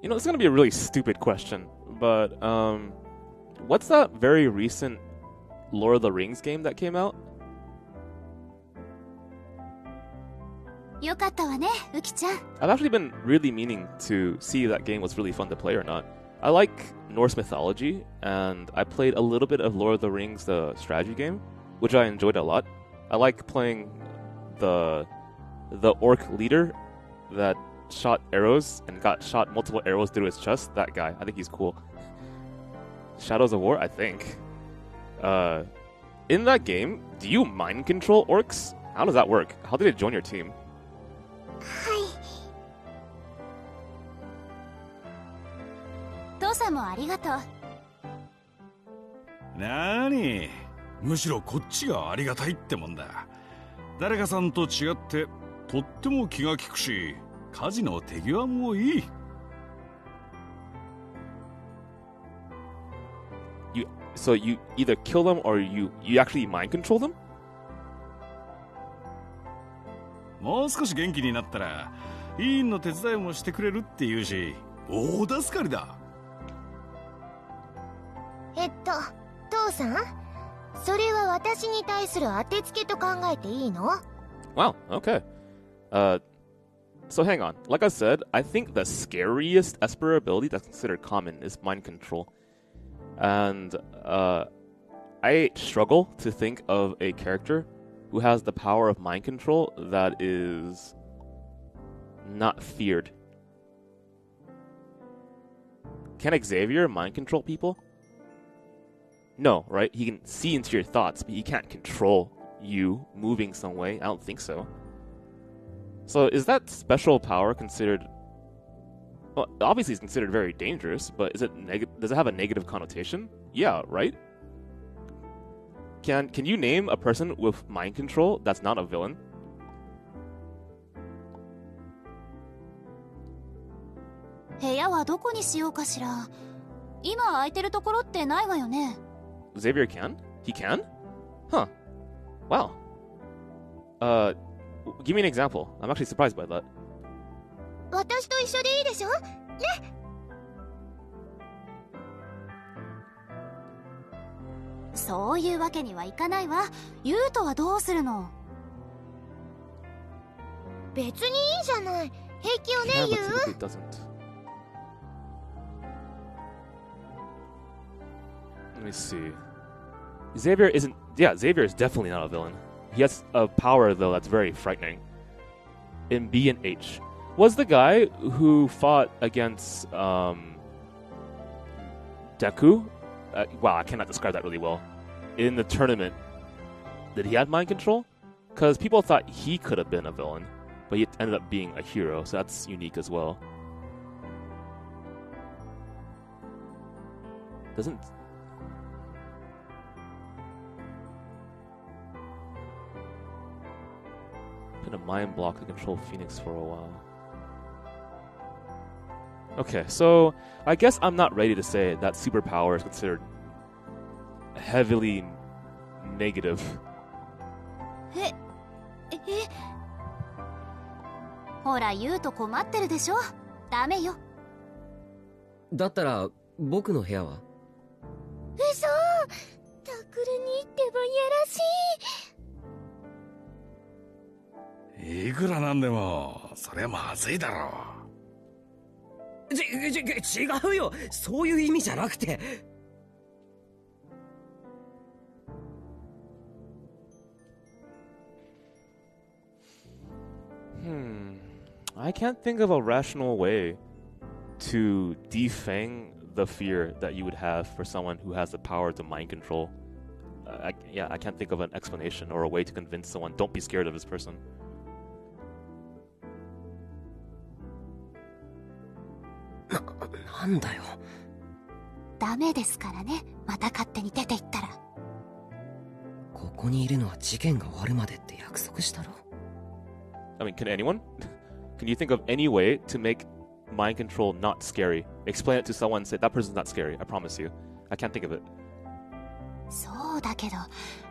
You know, it's gonna be a really stupid question, but what's that very recent Lord of the Rings game that came out? よかったわね、ウキちゃん。 I've actually been really meaning to see if that game was really fun to play or not. I like Norse mythology, and I played a little bit of Lord of the Rings, the strategy game, which I enjoyed a lot. I like playing the orc leader that shot arrows and got shot multiple arrows through his chest. That guy, I think he's cool. Shadows of War, I think. In that game, do you mind control orcs? How does that work? How did it join your team? 父さんもありがとう。なーに、むしろこっちがありがたいってもんだ。誰かさんと違ってとっても気が利くし、家事の手際もいい。So you either kill them or you actually mind control them? もう少し元気になったら委員の手伝いもしてくれるって言うし、大助かりだ。父さん、それは私に対する当てつけと考えていいの？ Wow, okay. So hang on. Like I said, I think the scariest Esper ability that's considered common is mind control. And I struggle to think of a character who has the power of mind control that is not feared. Can Xavier mind control people? No, right? He can see into your thoughts, but he can't control you moving some way. I don't think so. So is that special power considered... Well, obviously it's considered very dangerous, but is it does it have a negative connotation? Yeah, right? Can you name a person with mind control that's not a villain? 部屋はどこにしようかしら。今空いてるところってないわよね。Xavier can? He can? Huh. Wow. Give me an example. I'm actually surprised by that. 私と一緒でいいでしょ？ね。そういうわけにはいかないわ。ユウトはどうするの？別にいいじゃない。平気よね、ユウ。 It doesn't. Let me see. Xavier isn't... Yeah, Xavier is definitely not a villain. He has a power, though, that's very frightening. In B and H. Was the guy who fought against Deku? Wow, I cannot describe that really well. In the tournament, did he have mind control? Because people thought he could have been a villain, but he ended up being a hero, so that's unique as well. Doesn't... Put a mind block to control Phoenix for a while. Okay, so I guess I'm not ready to say that superpower is considered heavily negative. ほら、ユウト困ってるでしょ。ダメよ。だったら僕の部屋は？嘘。タクルにってばやらしい。いくらなんでもそれはまずいだろう。違うよ。そういう意味じゃなくて。I can't think of a rational way to defang the fear that you would have for someone who has the power to mind control. I can't think of an explanation or a way to convince someone, don't be scared of this person. なんだよ。ダメですからね。また勝手に出て行ったら。ここにいるのは事件が終わるまでって約束したろ。I mean, can anyone? Can you think of any way to make mind control not scary? Explain it to someone and say, that person's not scary, I promise you. I can't think of it. そうだけど、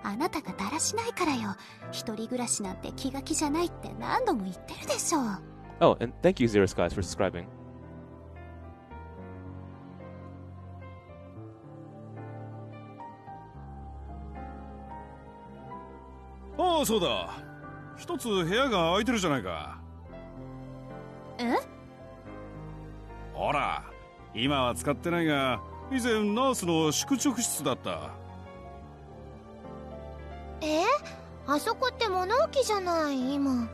あなたがだらしないからよ。一人暮らしなんて気が気じゃないって何度も言ってるでしょ。Oh, and thank you, Zero Skies, for subscribing. ああ、そうだ。一つ部屋が空いてるじゃないか。え？ほら、今は使ってないが、以前ナースの宿直室だった。あそこって物置じゃない、今。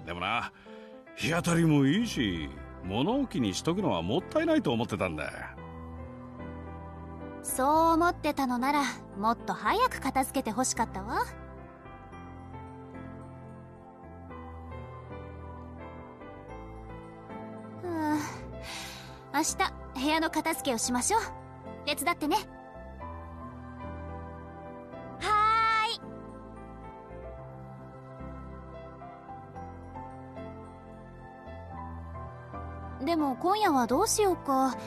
でもな、日当たりもいいし、物置にしとくのはもったいないと思ってたんだ。そう思ってたのならもっと早く片付けてほしかったわ。明日部屋の片付けをしましょう。手伝ってね。はーい。でも今夜はどうしようか。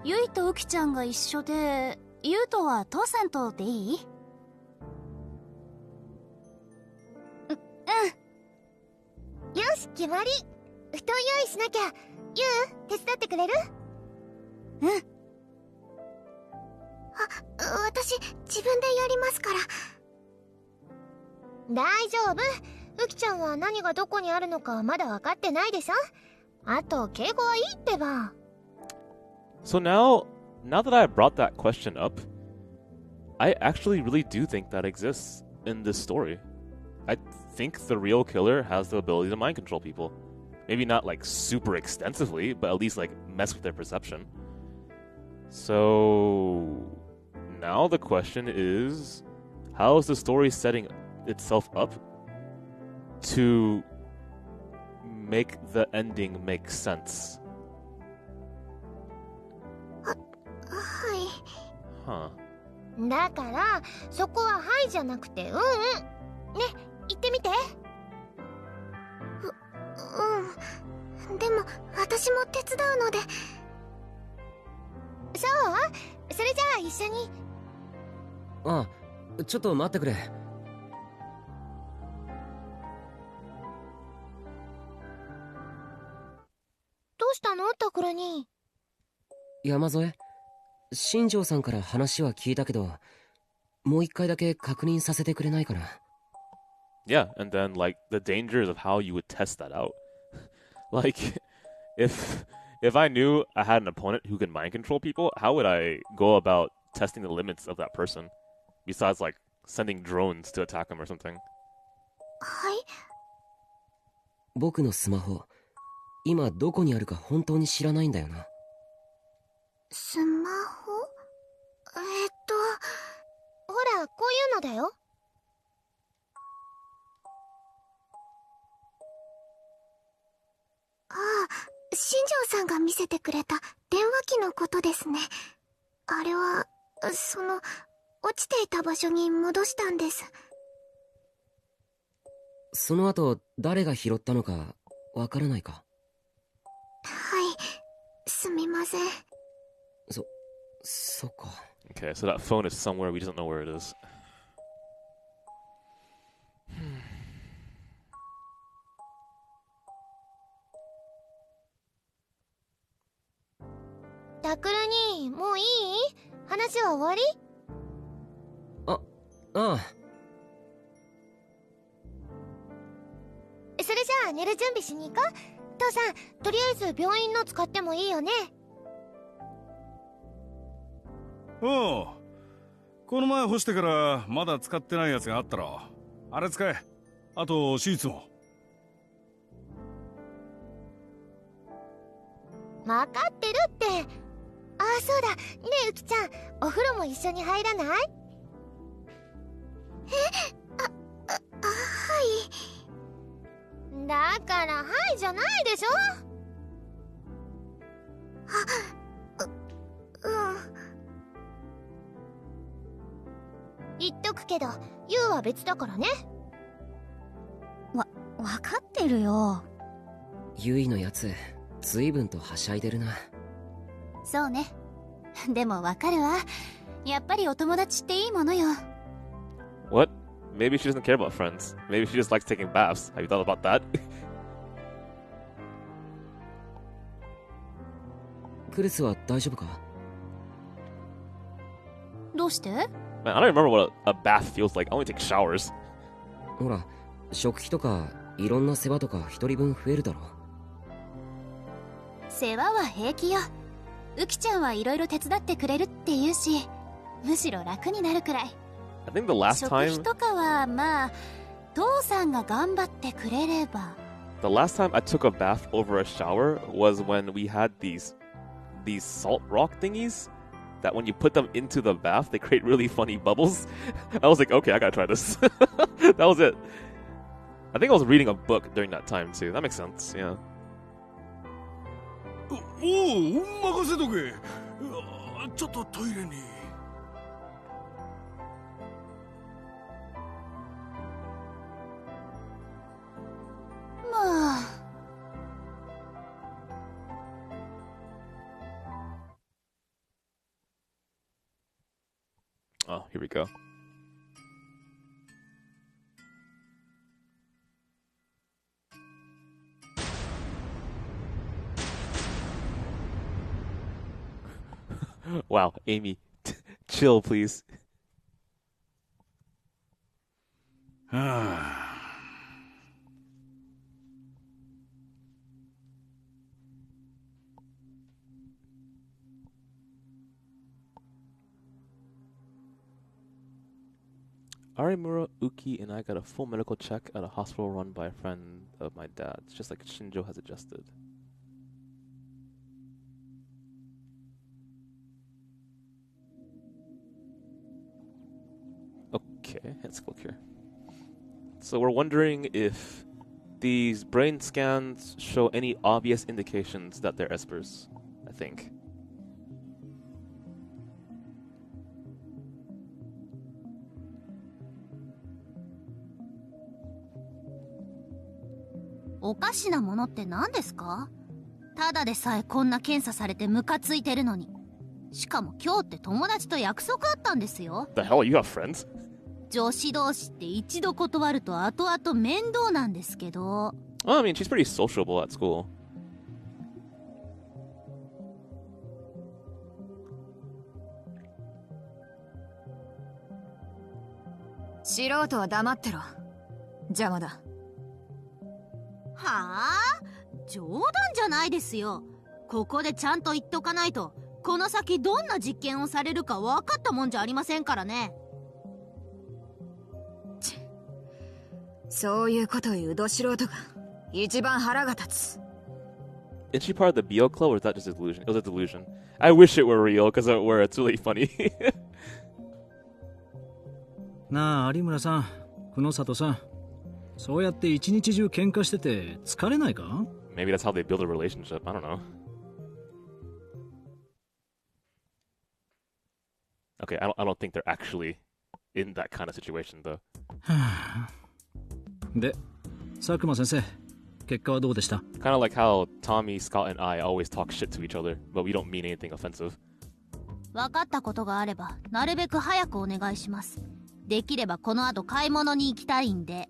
ゆいとうきちゃんが一緒で、ゆうとは父さんとでいい？よし、決まり。布団用意しなきゃ。ゆう、手伝ってくれる？うん。私、自分でやりますから。大丈夫。うきちゃんは何がどこにあるのかまだ分かってないでしょ。あと、敬語はいいってば。So now that I brought that question up, I actually really do think that exists in this story. I think the real killer has the ability to mind control people. Maybe not like super extensively, but at least like mess with their perception. So now the question is, how is the story setting itself up to make the ending make sense? は Huh. い。だから、そこははいじゃなくて、ね、言ってみて。でも、私も手伝うので。そう？それじゃあ一緒に。あ、ちょっと待ってくれ。どうしたの、タクルに。山添、新庄さんから話は聞いたけど、もう一回だけ確認させてくれないかな。Yeah, and then like the dangers of how you would test that out. Like if I knew I had an opponent who could mind control people, how would I go about testing the limits of that person? Besides like sending drones to attack them or something. はい。僕のスマホ、今どこにあるか本当に知らないんだよな。スマホ？ほら、こういうのだよ。ああ、新庄さんが見せてくれた電話機のことですね。あれは、落ちていた場所に戻したんです。その後、誰が拾ったのかわからないか？はい、すみません。そっか。Okay, so that phone is somewhere we don't know where it is. タクルに、もういい？話は終わり？ああ。それじゃあ寝る準備しに行こう。父さん、とりあえず病院の使ってもいいよね。おう、この前干してからまだ使ってないやつがあったろ。あれ使え。あとシーツも。分かってるって。ああ、そうだ。ねえ、うきちゃん、お風呂も一緒に入らない？はい。だからはいじゃないでしょ。言っとくけど、ユウは別だからね。わかってるよ。ユイのやつ、随分とはしゃいでるな。そうね。でもわかるわ。やっぱりお友達っていいものよ。What? Maybe she doesn't care about friends. Maybe she just likes taking baths. Have you thought about that? クリスは大丈夫か？どうして？ Man, I don't remember what a bath feels like. I only take showers. ほら、食費とかいろんな世話とか一人分増えるだろ。世話は平気よ。ウキちゃんはいろいろ手伝ってくれるって言うし、むしろ楽になるくらい。I think the last 食 time 費とかはまあ父さんが頑張ってくれれば。the last time I took a bath over a shower was when we had these salt rock thingies that when you put them into the bath they create really funny bubbles. I was like, okay, I gotta try this. That was it. I think I was reading a book during that time too. That makes sense, yeah. おお、任せとけ。ちょっとトイレに。まあ。Oh, here we go. Wow, Amy, chill, please. Arimura, Uki, and I got a full medical check at a hospital run by a friend of my dad's, just like Shinjo has adjusted. Okay, let's click here. So we're wondering if these brain scans show any obvious indications that they're espers, I think.「おかしなものって何ですか？ただでさえこんな検査されてムカついてるのに。しかも今日って友達と約束あったんですよ。 The hell, you have friends? 女子同士って一度断ると後々面倒なんですけど。Oh, I mean, she's pretty sociable at school. 素人は黙ってろ。邪魔だ。はあ？冗談じゃないですよ。ここでちゃんと言っとかないと、この先どんな実験をされるか分かったもんじゃありませんからね。そういうことを言うど素人が一番腹が立つ。Is she part of the BO club or is that just a delusion? It was a delusion. I wish it were real, because it were. It's really funny. なあ有村さん、久野里さん、そうやって一日中喧嘩してて疲れないか？ Maybe that's how they build a relationship. I don't know. Okay, I don't think they're actually in that kind of situation, though. で、佐久間先生、結果はどうでした？ Kind of like how Tommy, Scott, and I always talk shit to each other, but we don't mean anything offensive. 分かったことがあればなるべく早くお願いします。できればこの後買い物に行きたいんで。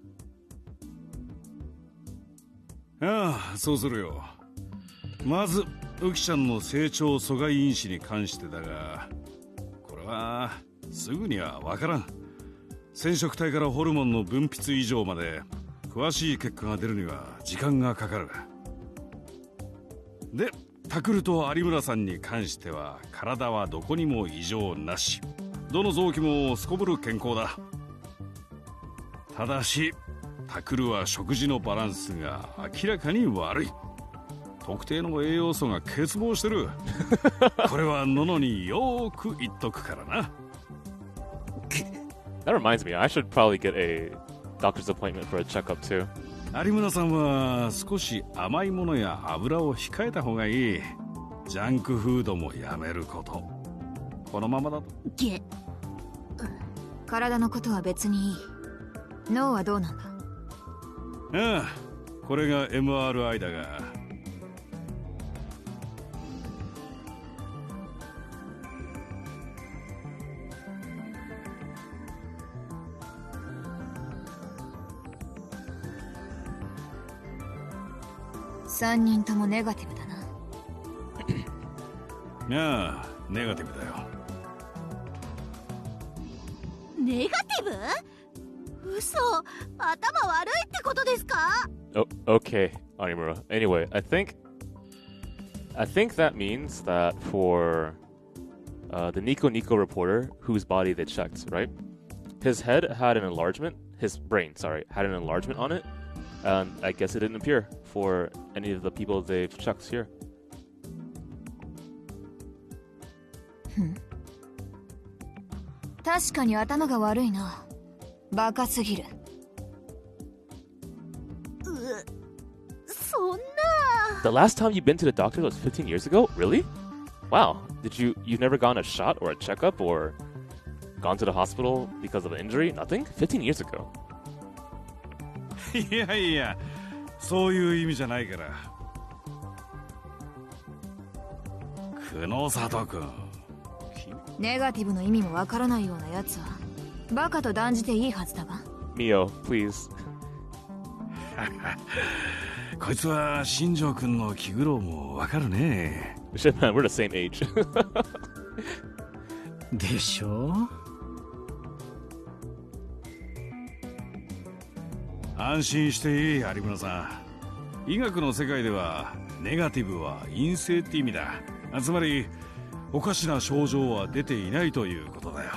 ああ、そうするよ。まずウキちゃんの成長阻害因子に関してだが、これはすぐには分からん。染色体からホルモンの分泌異常まで詳しい結果が出るには時間がかかる。で、タクルと有村さんに関しては体はどこにも異常なし、どの臓器もすこぶる健康だ。ただしタクルは食事のバランスが明らかに悪い。特定の栄養素が欠乏してる。これはののによーく言っとくからな。That reminds me, I should probably get a doctor's appointment for a checkup too. 有村さんは少し甘いものや油を控えた方がいい。ジャンクフードもやめること。このままだと。体のことは別にいい。脳はどうなんだ？ああ、これが MRI だが。3人ともネガティブだな。ああ、ネガティブだよ。ネガティブ？嘘、頭悪いってことですか？ Oh, okay, Animura. Anyway, I think that means that for the Nico Nico reporter whose body they checked, right? His head had an enlargement. His brain, sorry, had an enlargement on it, and I guess it didn't appear for any of the people they've checked here. 確かに頭が悪いな。バカすぎる。そんな。 The last time you've been to the doctor was 15 years ago? Really? Wow. You've never gotten a shot or a checkup or gone to the hospital because of an injury? Nothing? 15 years ago. いやいや、そういう意味じゃないから。久野里君。ネガティブの意味もわからないようなやつはバカと断じていいはずだが。Mio, please. こいつは新庄君の気苦労もわかるね。Shit, man, we're the same age. でしょ？安心していい、有村さん。医学の世界ではネガティブは陰性って意味だ。つまりおかしな症状は出ていないということだよ。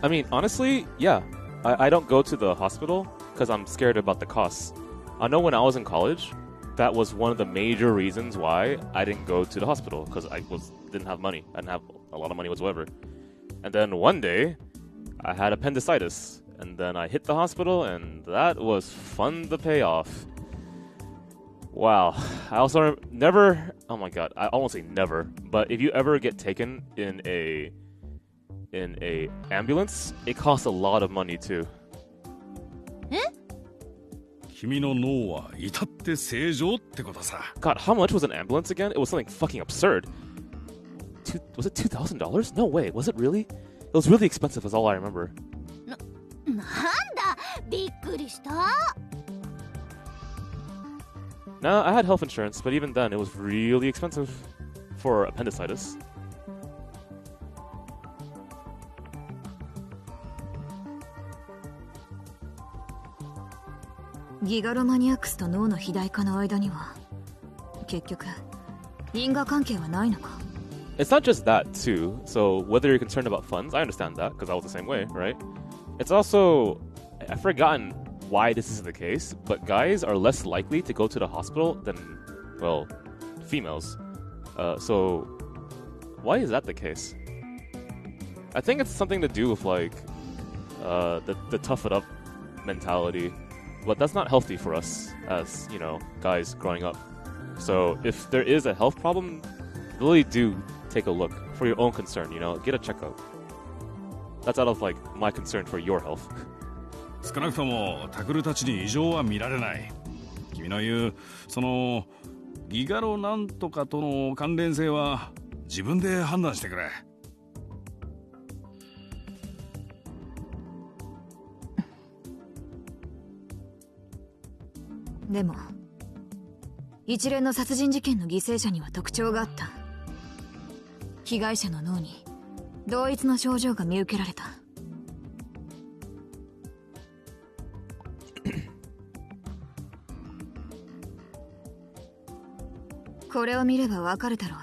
I mean, honestly, yeah. I don't go to the hospital because I'm scared about the costs. I know when I was in college, that was one of the major reasons why I didn't go to the hospital because I didn't have money. I didn't have a lot of money whatsoever. And then one day, I had appendicitis. And then I hit the hospital, and that was fun to pay off. Wow. I also never... Oh my god, I almost say never. But if you ever get taken in a ambulance, it costs a lot of money too. 君の脳は至って正常ってことさ。 God, how much was an ambulance again? It was something fucking absurd. Was it $2,000? No way. Was it really? It was really expensive, is all I remember. なんだ、びっくりした。 Nah, I had health insurance, but even then, it was really expensive for appendicitis. ギガロマニアックスと脳の肥大化の間には結局因果関係はないのか。 It's not just that too. So whether you're concerned about funds, I understand that because I was the same way, right? It's also, I've forgotten why this is the case, but guys are less likely to go to the hospital than, well, females. So why is that the case? I think it's something to do with like the tough it up mentality, but that's not healthy for us as, you know, guys growing up. So if there is a health problem, really do take a look for your own concern, you know, get a checkup. That's out of like my concern for your health. 少なくともタクルたちに異常は見られない。君の言うそのギガロなんとかとの関連性は自分で判断してくれ。でも一連の殺人事件の犠牲者には特徴があった。被害者の脳に同一の症状が見受けられた。これを見ればわかるだろ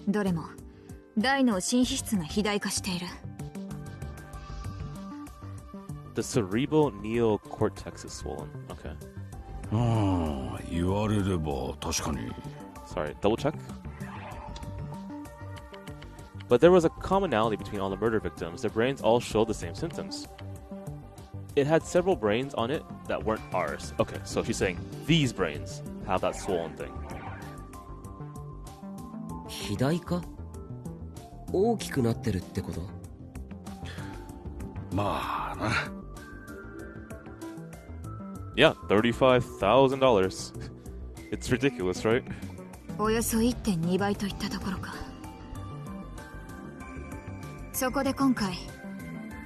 う。どれも大脳新皮質が肥大化している。The cerebral neocortex is swollen. Okay. ああ、言われれば確かに。Sorry, double check. But there was a commonality between all the murder victims. Their brains all showed the same symptoms. It had several brains on it that weren't ours. Okay, so she's saying these brains have that swollen thing. 肥大化？大きくなってるってこと？まあな。Yeah, $35,000. It's ridiculous, right? およそ 1.2 倍といったところか。そこで今回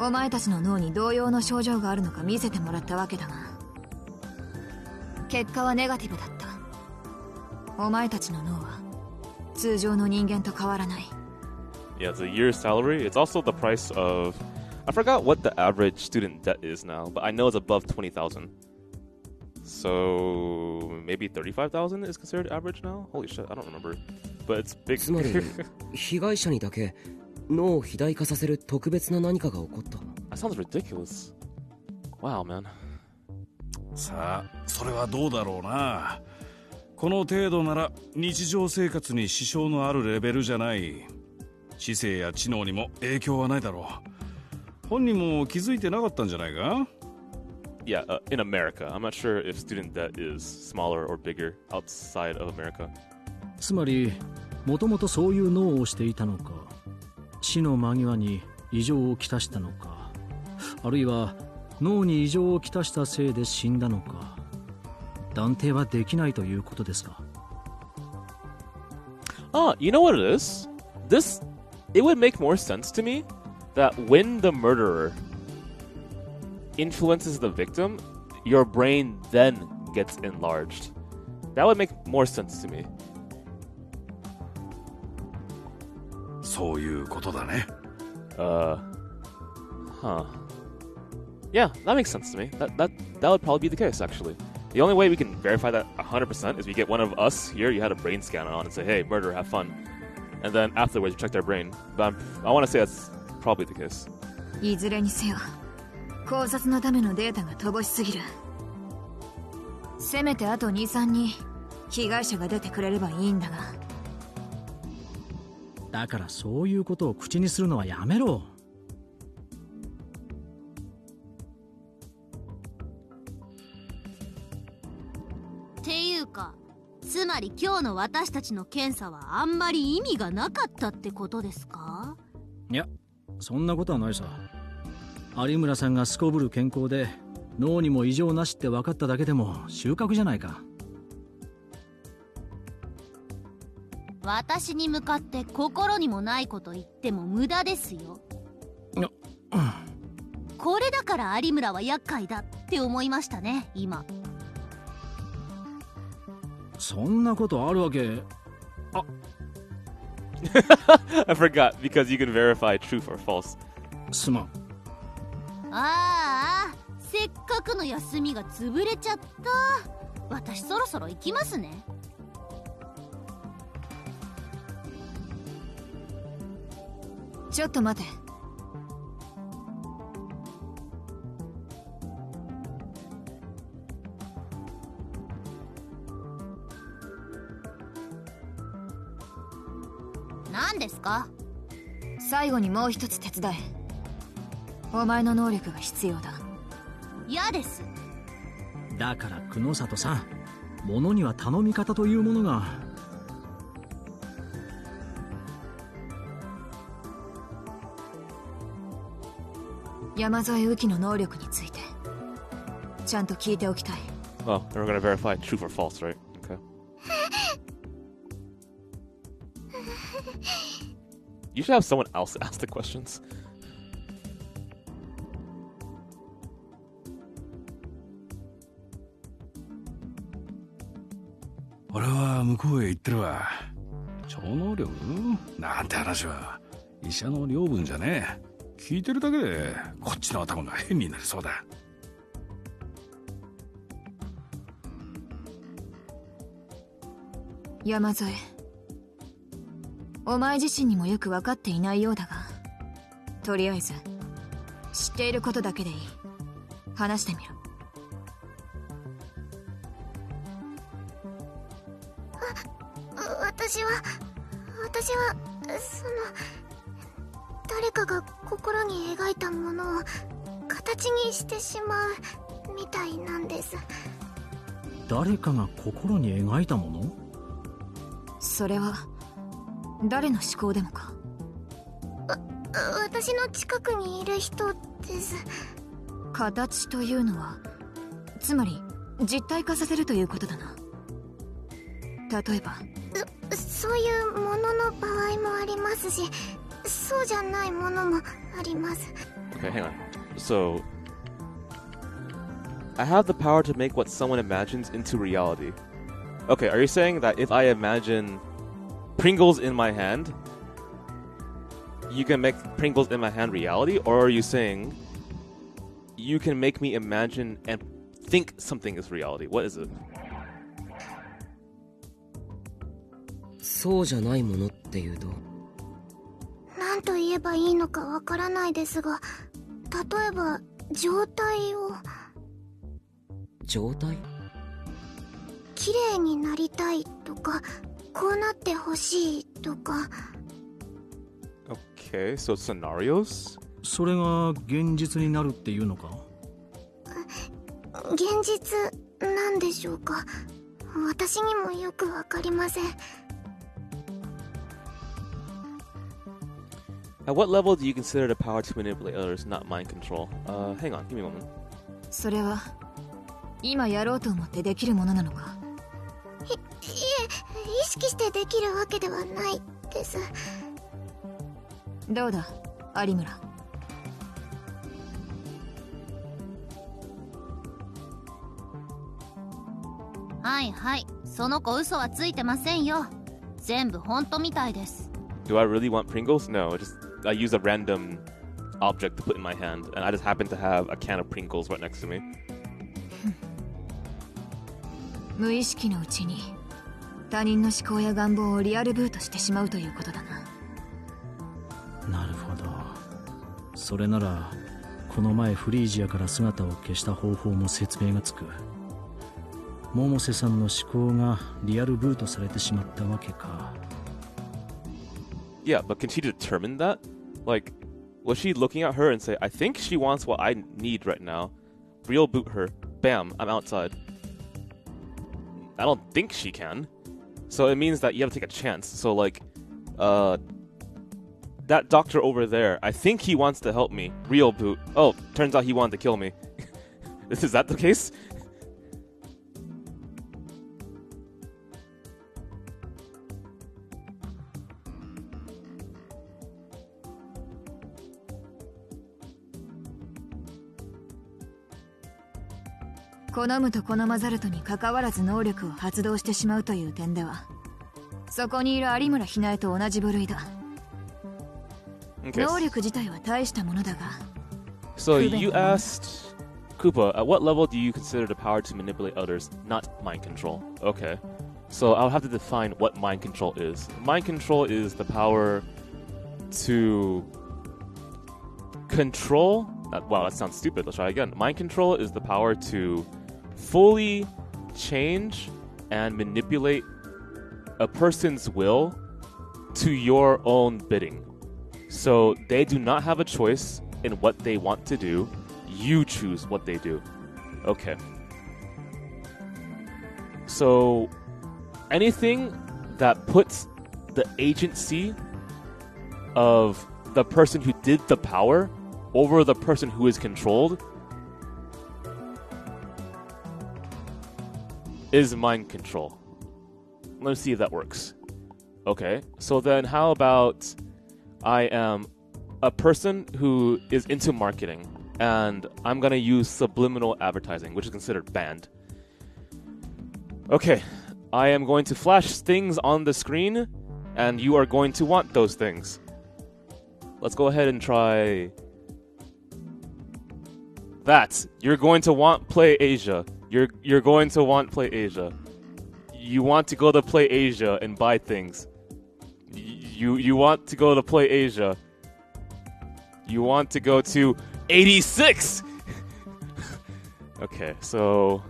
お前たちの脳に同様の症状があるのか見せてもらったわけだが、結果はネガティブだった。お前たちの脳は通常の人間と変わらない。 Yeah, it's a year's salary. It's also the price of I forgot what the average student debt is now, but I know it's above 20,000. So maybe 35,000 is considered average now? Holy shit, I don't remember. But it's big. つまり被害者にだけ脳を肥大化させる特別な何かが起こった。 That sounds ridiculous. Wow, man. さあ、それはどうだろうな。この程度なら日常生活に支障のあるレベルじゃない。知性や知能にも影響はないだろう。本人も気づいてなかったんじゃないか? Yeah, in America. I'm not sure if student debt is smaller or bigger outside of America. つまりもともとそういう脳をしていたのか、死の間際に異常をきたしたのか、あるいは脳に異常をきたしたせいで死んだのか、断定はできないということですか。You know what it is? It would make more sense to me that when the murderer influences the victim, your brain then gets enlarged. That would make more sense to me. そういうことだね。Huh. Yeah, that makes sense to me. That would probably be the case, actually. The only way we can verify that 100% is we get one of us here, you had a brain scan on and say, hey, murderer, have fun. And then afterwards, you check their brain. But I want to say that's probably the case. いずれにせよ、考察のためのデータが乏しすぎる。せめてあと 2,3 人被害者が出てくれればいいんだが。だからそういうことを口にするのはやめろ。っていうか、つまり今日の私たちの検査はあんまり意味がなかったってことですか？いや、そんなことはないさ。有村さんがすこぶる健康で脳にも異常なしって分かっただけでも収穫じゃないか。私に向かって心にもないこと言っても無駄ですよ。これだから有村は厄介だって思いましたね、今。そんなことあるわけ。I forgot, because you can verify truth or false. すまん。ああ、せっかくの休みが潰れちゃった。私そろそろ行きますね。ちょっと待て。何ですか？最後にもう一つ手伝え。お前の能力が必要だ。嫌です。だから久野里さん、物には頼み方というものが。山添雨季の能力についてちゃんと聞いておきたい。Oh, and we're gonna verify truth or false, right? Okay. You should have someone else ask the questions. 俺は向こうへ行ってるわ。超能力なんて話は医者の領分じゃねえ。聞いてるだけでこっちの頭が変になりそうだ。山添、お前自身にもよく分かっていないようだが、とりあえず知っていることだけでいい。話してみろ。私は誰かが心に描いたものを形にしてしまうみたいなんです。誰かが心に描いたもの？それは誰の思考でもか？私の近くにいる人です。形というのはつまり実体化させるということだな。例えばそういうものの場合もありますし、そうじゃないものもあります。 Okay, hang on. So, I have the power to make what someone imagines into reality. Okay, are you saying that if I imagine Pringles in my hand, you can make Pringles in my hand reality, or are you saying you can make me imagine and think something is reality? What is it? そうじゃないものっていうと、何と言えばいいのかわからないですが、例えば状態を状態？綺麗になりたいとか、こうなってほしいとか。 Okay, so scenarios? それが現実になるっていうのか？現実なんでしょうか。私にもよくわかりません。 At what level do you consider the power to manipulate others, not mind control? Hang on, give me a moment. それは今やろうと思ってできるものなのか？いえ、意識してできるわけではないです。どうだ、有村。はいはい、その子嘘はついてませんよ。全部本当みたいです。 Do I really want Pringles? No, I use a random object to put in my hand, and I just happen to have a can of Pringles right next to me. 無意識のうちに他人の思考や願望をリアルブートしてしまうということだな。なるほど。それならこの前フリージアから姿を消した方法も説明がつく。百瀬さんの思考がリアルブートされてしまったわけか。Yeah, but can she determine that? Like, was she looking at her and say, I think she wants what I need right now. Real boot her. Bam, I'm outside. I don't think she can. So it means that you have to take a chance. So like, that doctor over there, I think he wants to help me. Real boot. Oh, turns out he wanted to kill me. Is that the case? 好むと好まざるとに関わらず能力を発動してしまうという点では、そこにいる有村ひなえと同じ部類だ。能力自体は大したものだが。So you asked Koopa, at what level do you consider the power to manipulate others, not mind control? Okay. So I'll have to define what mind control is. Mind control is the power to control. Wow, that sounds stupid. Let's try again. Mind control is the power to fully change and manipulate a person's will to your own bidding. So they do not have a choice in what they want to do. You choose what they do. Okay. So anything that puts the agency of the person who did the power over the person who is controlled is mind control. Let's see if that works. Okay, so then how about I am a person who is into marketing and I'm gonna use subliminal advertising, which is considered banned. Okay, I am going to flash things on the screen and you are going to want those things. Let's go ahead and try that. You're going to want Play Asia. You're going to want Play Asia. You want to go to Play Asia and buy things. You want to go to Play Asia. You want to go to 86. Okay, so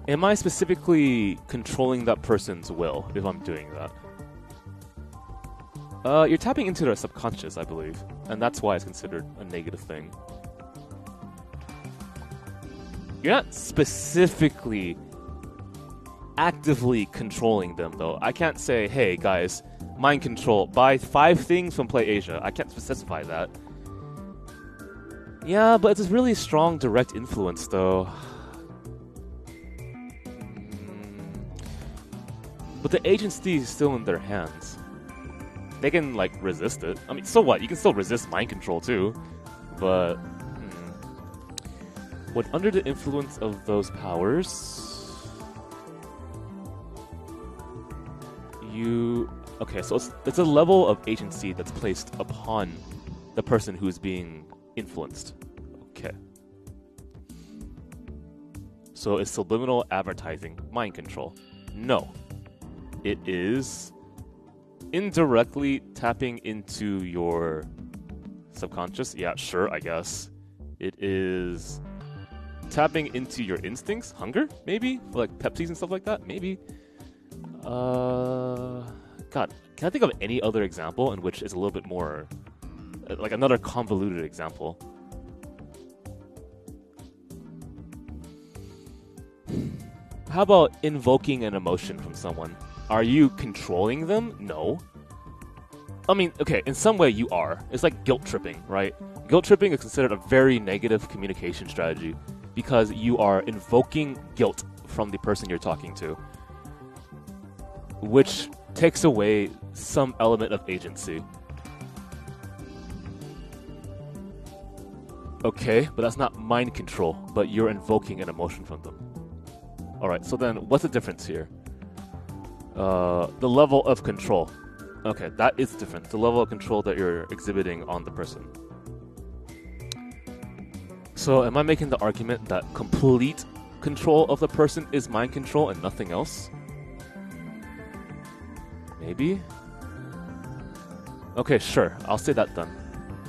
am I specifically controlling that person's will if I'm doing that? You're tapping into their subconscious, I believe, and that's why it's considered a negative thing. You're not specifically actively controlling them, though. I can't say, hey, guys, mind control, buy 5 things from Play Asia. I can't specify that. Yeah, but it's a really strong direct influence, though. But the agency is still in their hands. They can, like, resist it. I mean, so what? You can still resist mind control, too. But when under the influence of those powers, you Okay, so it's a level of agency that's placed upon the person who is being influenced. Okay. So is subliminal advertising mind control? No. It is indirectly tapping into your subconscious. Yeah, sure, I guess. It is tapping into your instincts, hunger, maybe? For like Pepsis and stuff like that, maybe? God, can I think of any other example in which it's a little bit more, like another convoluted example? How about invoking an emotion from someone? Are you controlling them? No. I mean, okay, in some way you are. It's like guilt tripping, right? Guilt tripping is considered a very negative communication strategy because you are invoking guilt from the person you're talking to, which takes away some element of agency. Okay, but that's not mind control, but you're invoking an emotion from them. Alright, so then what's the difference here? The level of control. Okay, that is different. The level of control that you're exhibiting on the person. So am I making the argument that complete control of the person is mind control and nothing else? Maybe? Okay, sure. I'll say that then.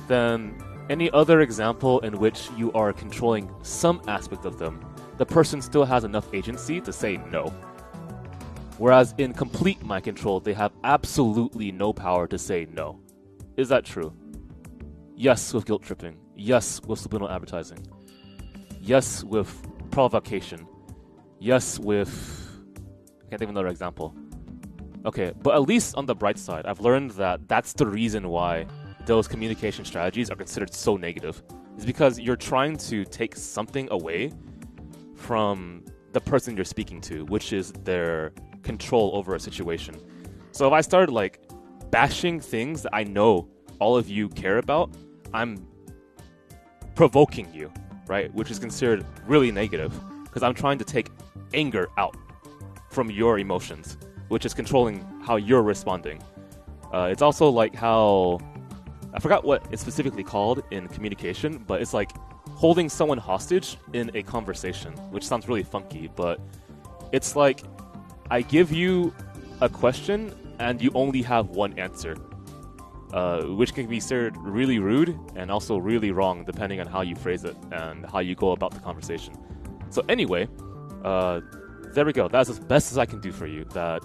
Then any other example in which you are controlling some aspect of them, the person still has enough agency to say no. Whereas in complete mind control, they have absolutely no power to say no. Is that true? Yes, with guilt tripping. Yes, with subliminal advertising. Yes, with provocation. Yes, with... I can't think of another example. Okay, but at least on the bright side, I've learned that that's the reason why those communication strategies are considered so negative. It's because you're trying to take something away from the person you're speaking to, which is their control over a situation. So if I started like bashing things that I know all of you care about, I'm provoking you, right? Which is considered really negative because I'm trying to take anger out from your emotions, which is controlling how you're responding. It's also like how, I forgot what it's specifically called in communication, but it's like holding someone hostage in a conversation, which sounds really funky, but it's like I give you a question and you only have one answer, which can be considered really rude and also really wrong depending on how you phrase it and how you go about the conversation. So anyway, there we go. That's as best as I can do for you. That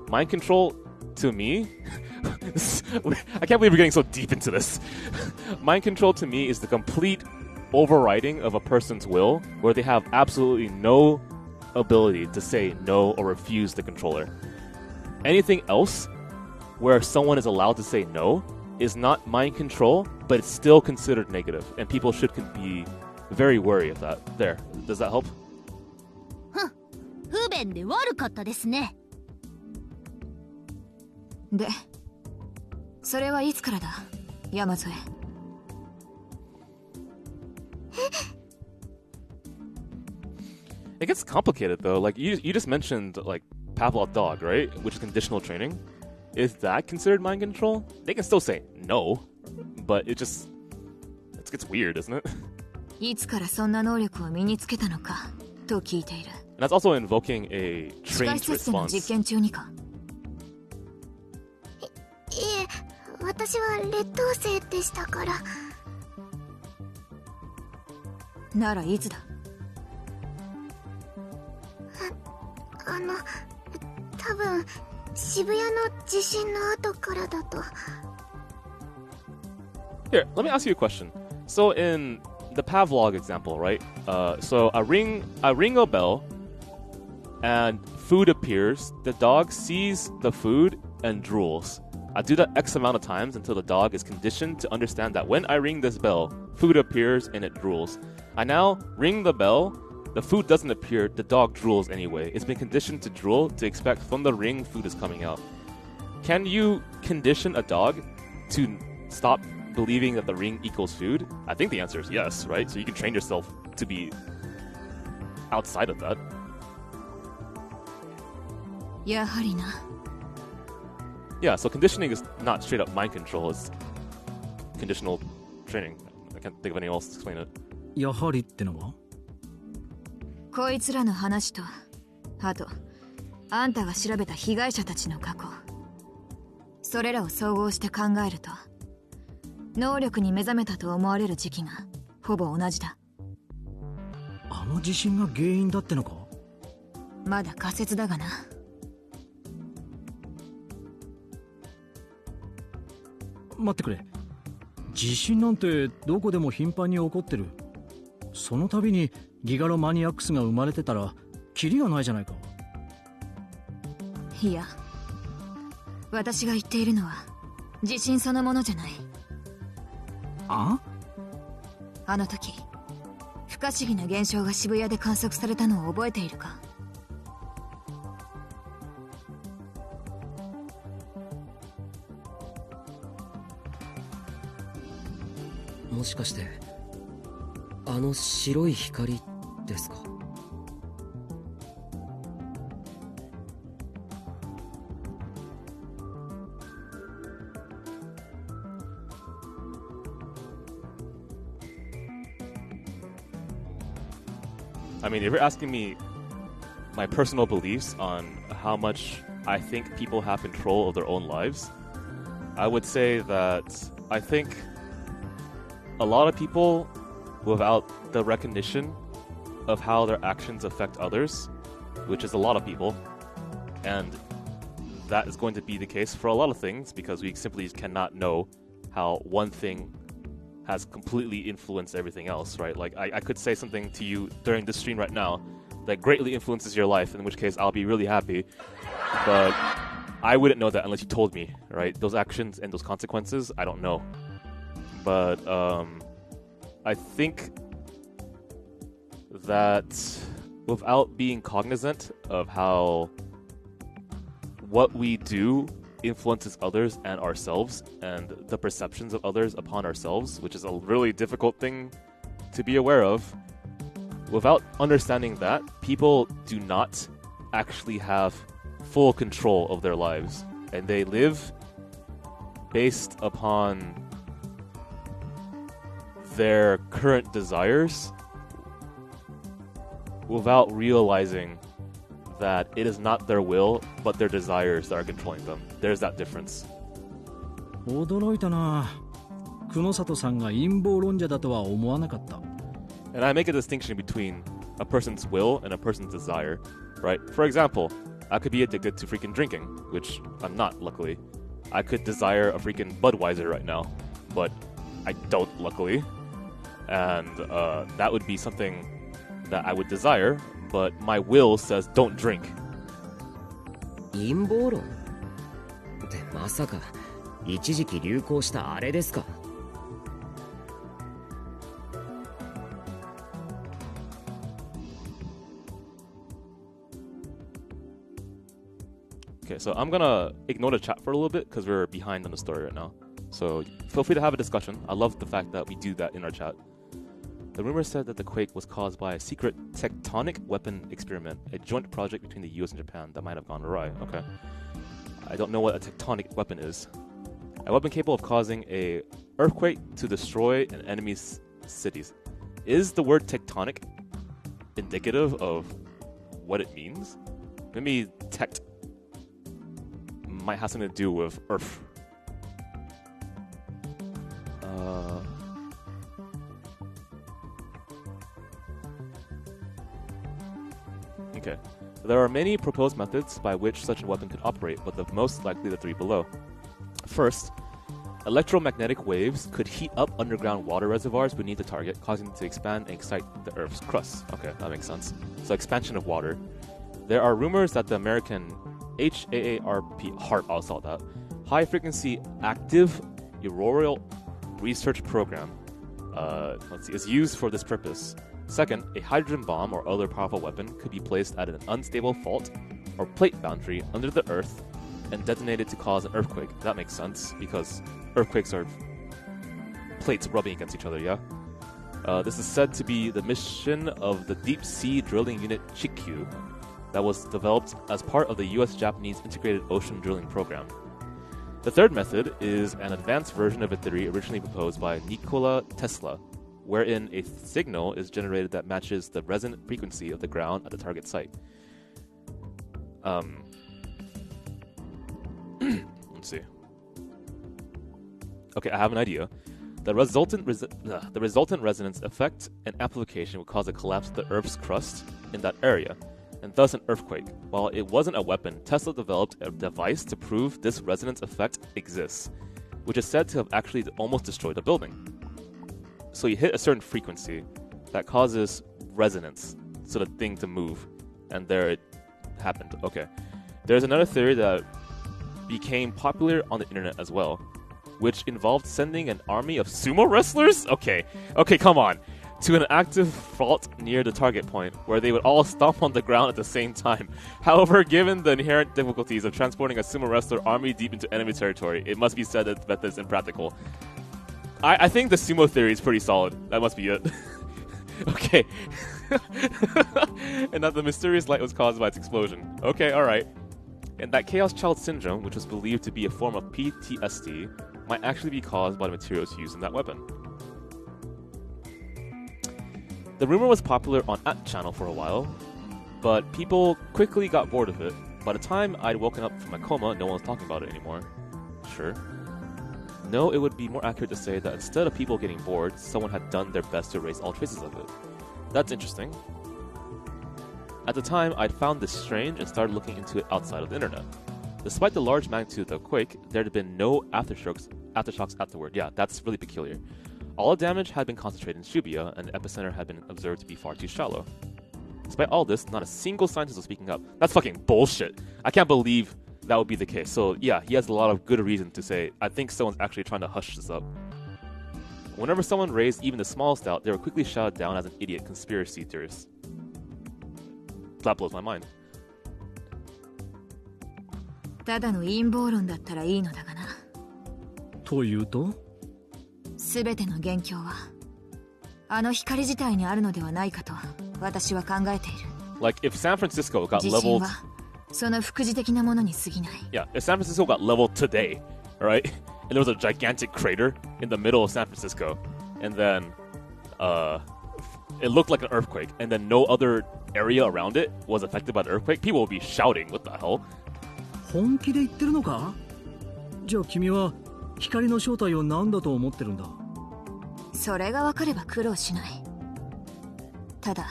mind control, to me, I can't believe we're getting so deep into this. Mind control to me is the complete overriding of a person's will where they have absolutely no ability to say no or refuse the controller. Anything else where someone is allowed to say no is not mind control, but it's still considered negative, and people should be very wary of that. There. Does that help? 不便で悪かったですね。で、それはいつからだ、山添。It gets complicated though. Like you just mentioned like Pavlov dog, right? Which is conditional training. Is that considered mind control? They can still say no, but it gets weird, isn't it? いつからそんな能力を身につけたのかと聞いている。And that's also invoking a trained 使い捨ての response. 実験中にか。いえ、私は劣等生でしたから。ならいつだ。多分渋谷の地震の後からだと。 Here, let me ask you a question. So in the Pavlov example, right? So I ring a bell, and food appears. The dog sees the food and drools. I do that X amount of times until the dog is conditioned to understand that when I ring this bell, food appears and it drools. I now ring the bell. The food doesn't appear, the dog drools anyway. It's been conditioned to drool to expect from the ring food is coming out. Can you condition a dog to stop believing that the ring equals food? I think the answer is yes, right? So you can train yourself to be outside of that. やはりな。Yeah, so conditioning is not straight up mind control, it's conditional training. I can't think of anyone else to explain it. やはりってのは？こいつらの話と、あとあんたが調べた被害者たちの過去、それらを総合して考えると、能力に目覚めたと思われる時期がほぼ同じだ。あの地震が原因だってのか？まだ仮説だがな。待ってくれ。地震なんてどこでも頻繁に起こってる。その度にギガロマニアックスが生まれてたらキリがないじゃないか。いや、私が言っているのは地震そのものじゃない。あ？あの時不可思議な現象が渋谷で観測されたのを覚えているか？もしかしてあの白い光ですか？I mean, if you're asking me my personal beliefs on how much I think people have control of their own lives, I would say that I think a lot of people, without the recognition of how their actions affect others, which is a lot of people, and that is going to be the case for a lot of things because we simply cannot know how one thing has completely influenced everything else, right? Like, I could say something to you during this stream right now that greatly influences your life, in which case I'll be really happy, but I wouldn't know that unless you told me, right? Those actions and those consequences, I don't know. But I think that without being cognizant of how what we do influences others and ourselves and the perceptions of others upon ourselves, which is a really difficult thing to be aware of, without understanding that, people do not actually have full control of their lives, and they live based upon their current desires without realizing that it is not their will but their desires that are controlling them. There's that difference. 驚いたな。久野里さんが陰謀論者だとは思わなかった。 And I make a distinction between a person's will and a person's desire, right? For example, I could be addicted to freaking drinking, which I'm not, luckily. I could desire a freaking Budweiser right now, but I don't, luckily. And that would be something that I would desire, but my will says don't drink. 陰謀論ってまさか一時期流行したあれですか？ Okay, so I'm gonna ignore the chat for a little bit because we're behind on the story right now. So feel free to have a discussion. I love the fact that we do that in our chat. The rumor said that the quake was caused by a secret tectonic weapon experiment, a joint project between the US and Japan that might have gone awry. Okay. I don't know what a tectonic weapon is. A weapon capable of causing a earthquake to destroy an enemy's cities. Is the word tectonic indicative of what it means? Maybe tect might have something to do with earth. Okay. There are many proposed methods by which such a weapon could operate, but the most likely the three below. First, electromagnetic waves could heat up underground water reservoirs beneath the target, causing it to expand and excite the Earth's crust. Okay, that makes sense. So expansion of water. There are rumors that the American HAARP, High Frequency Active Auroral Research Program, is used for this purpose. Second, a hydrogen bomb or other powerful weapon could be placed at an unstable fault or plate boundary under the Earth and detonated to cause an earthquake. That makes sense, because earthquakes are plates rubbing against each other, yeah? This is said to be the mission of the Deep Sea Drilling Unit Chikyu that was developed as part of the US-Japanese Integrated Ocean Drilling Program. The third method is an advanced version of a theory originally proposed by Nikola Tesla, wherein a signal is generated that matches the resonant frequency of the ground at the target site. Let's see. Okay, I have an idea. The resultant resonance effect and amplification would cause a collapse of the Earth's crust in that area, and thus an earthquake. While it wasn't a weapon, Tesla developed a device to prove this resonance effect exists, which is said to have actually almost destroyed a building. So you hit a certain frequency that causes resonance, so the thing to move, and there it happened. Okay. There's another theory that became popular on the internet as well, which involved sending an army of sumo wrestlers? Okay, come on. To an active fault near the target point, where they would all stomp on the ground at the same time. However, given the inherent difficulties of transporting a sumo wrestler army deep into enemy territory, it must be said that that is impractical. I think the sumo theory is pretty solid. That must be it. Okay. And that the mysterious light was caused by its explosion. Okay, alright. And that Chaos Child Syndrome, which was believed to be a form of PTSD, might actually be caused by the materials used in that weapon. The rumor was popular on @channel for a while, but people quickly got bored of it. By the time I'd woken up from my coma, no one was talking about it anymore. Sure. No, it would be more accurate to say that instead of people getting bored, someone had done their best to erase all traces of it. That's interesting. At the time, I'd found this strange and started looking into it outside of the internet. Despite the large magnitude of the quake, there had been no aftershocks afterward. Yeah, that's really peculiar. All the damage had been concentrated in Shibuya, and the epicenter had been observed to be far too shallow. Despite all this, not a single scientist was speaking up. That's fucking bullshit. I can't believe that would be the case. So yeah, he has a lot of good reason to say, I think someone's actually trying to hush this up. Whenever someone raised even the smallest doubt, they were quickly shouted down as an idiot conspiracy theorist. That blows my mind. ただの陰謀論だったらいいのだがな。というと？すべての元凶はあの光自体にあるのではないかと私は考えている。Like if San Francisco got 地震 leveled, はその副次的なものに過ぎない。 yeah, if San Francisco got leveled today, right, and there was a gigantic crater in the middle of San Francisco, and then it looked like an earthquake, and then no other area around it was affected by the earthquake, people would be shouting, what the hell? 本気で言ってるのか？じゃあ君は光の正体を何だと思ってるんだ？それが分かれば苦労しない。ただ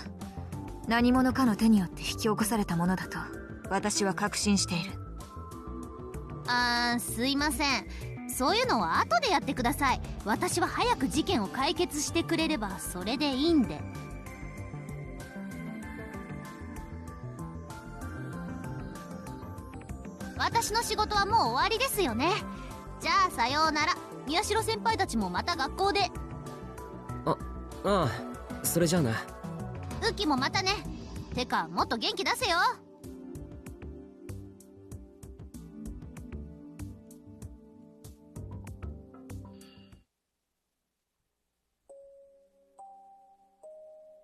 何者かの手によって引き起こされたものだと私は確信している。すいません。そういうのは後でやってください。私は早く事件を解決してくれればそれでいいんで。私の仕事はもう終わりですよね。じゃあさようなら。宮代先輩たちもまた学校で。ああ、それじゃあな。ウキもまたね。てかもっと元気出せよ。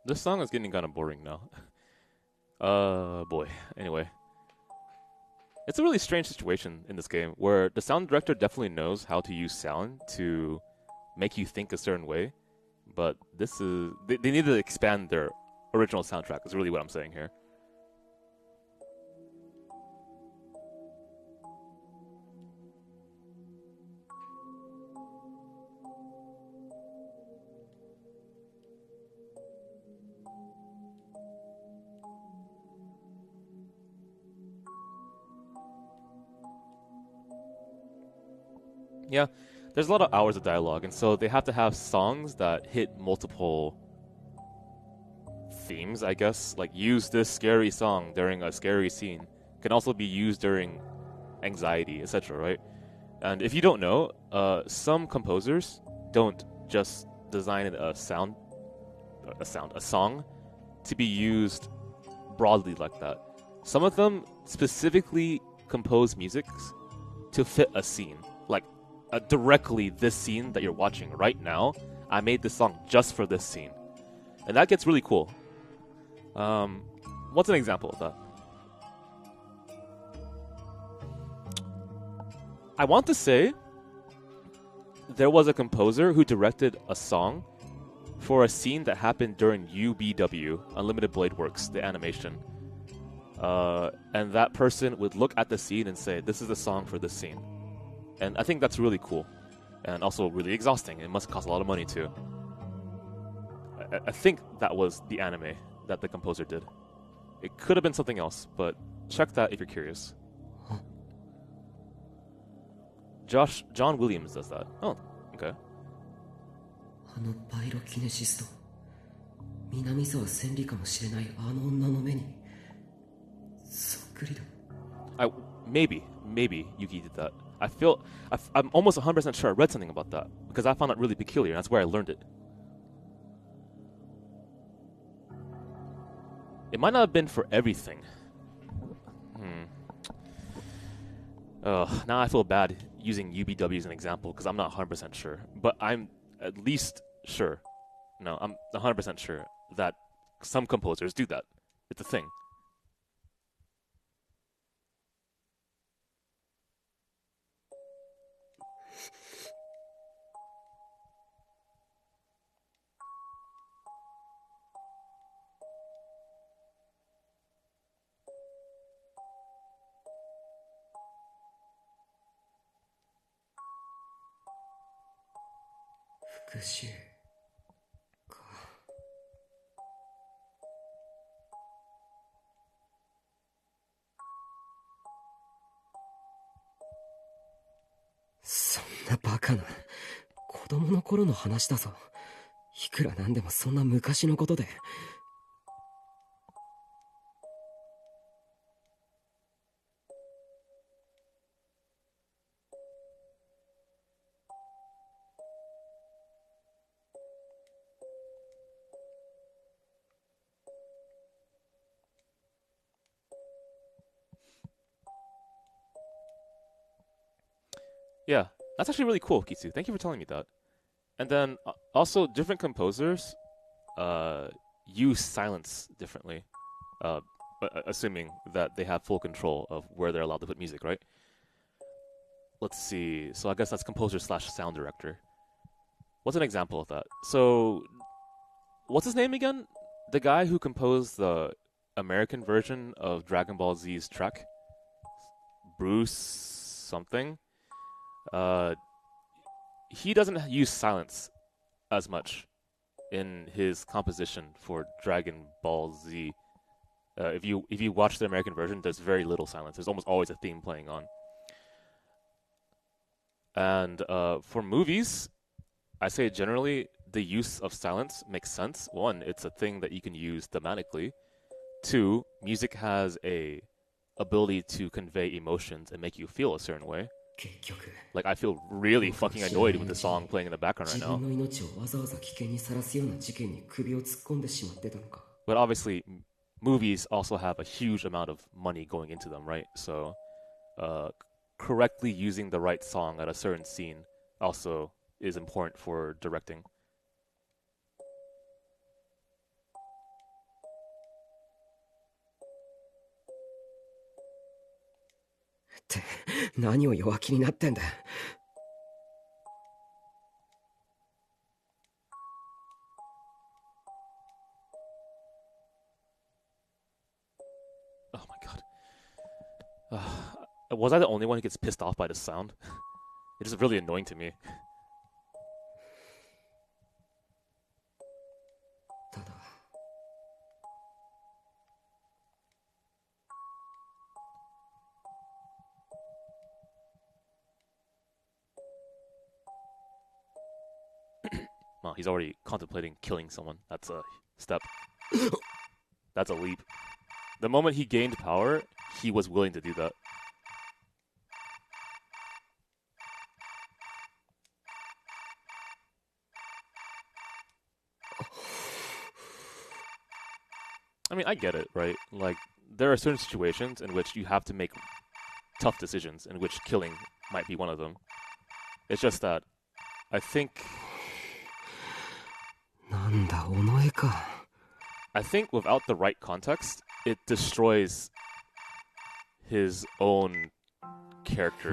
This song is getting kind of boring now. Boy. Anyway. It's a really strange situation in this game where the sound director definitely knows how to use sound to make you think a certain way, but this is... They need to expand their original soundtrack, is really what I'm saying here. Yeah, there's a lot of hours of dialogue, and so they have to have songs that hit multiple themes, I guess. Like, use this scary song during a scary scene. Can also be used during anxiety, etc., right? And if you don't know, some composers don't just design a song to be used broadly like that. Some of them specifically compose music to fit a scene. Like, directly this scene that you're watching right now, I made this song just for this scene. And that gets really cool. What's an example of that? I want to say there was a composer who directed a song for a scene that happened during UBW, Unlimited Blade Works, the animation. And that person would look at the scene and say, this is the song for this scene. And I think that's really cool. And also really exhausting. It must cost a lot of money too. I think that was the anime that the composer did. It could have been something else, but check that if you're curious. John Williams does that. Oh, okay. あのパイロキネシスト、南沢千里かもしれないあの女の目にそっくりだ。Maybe Yuki did that. I'm almost 100% sure I read something about that because I found it really peculiar. And that's where I learned it. It might not have been for everything. Now I feel bad using UBW as an example because I'm not 100% sure. But I'm at least sure. No, I'm 100% sure that some composers do that. It's a thing.そんなバカな子供の頃の話だぞ。いくらなんでもそんな昔のことで。Yeah, that's actually really cool, Kitsu. Thank you for telling me that. And then also different composers use silence differently, assuming that they have full control of where they're allowed to put music, right? Let's see. So I guess that's composer / sound director. What's an example of that? So what's his name again? The guy who composed the American version of Dragon Ball Z's track? Bruce something? He doesn't use silence as much in his composition for Dragon Ball Z. If you watch the American version, there's very little silence. There's almost always a theme playing on. And for movies, I say generally the use of silence makes sense. One, it's a thing that you can use thematically. Two, music has a ability to convey emotions and make you feel a certain way. Like, I feel really fucking annoyed with the song playing in the background right now. But obviously, movies also have a huge amount of money going into them, right? So, correctly using the right song at a certain scene also is important for directing. Oh my god. Was I the only one who gets pissed off by the sound? It is really annoying to me. Well, he's already contemplating killing someone. That's a step. That's a leap. The moment he gained power, he was willing to do that. I mean, I get it, right? Like, there are certain situations in which you have to make tough decisions, in which killing might be one of them. It's just that I think without the right context, it destroys his own character.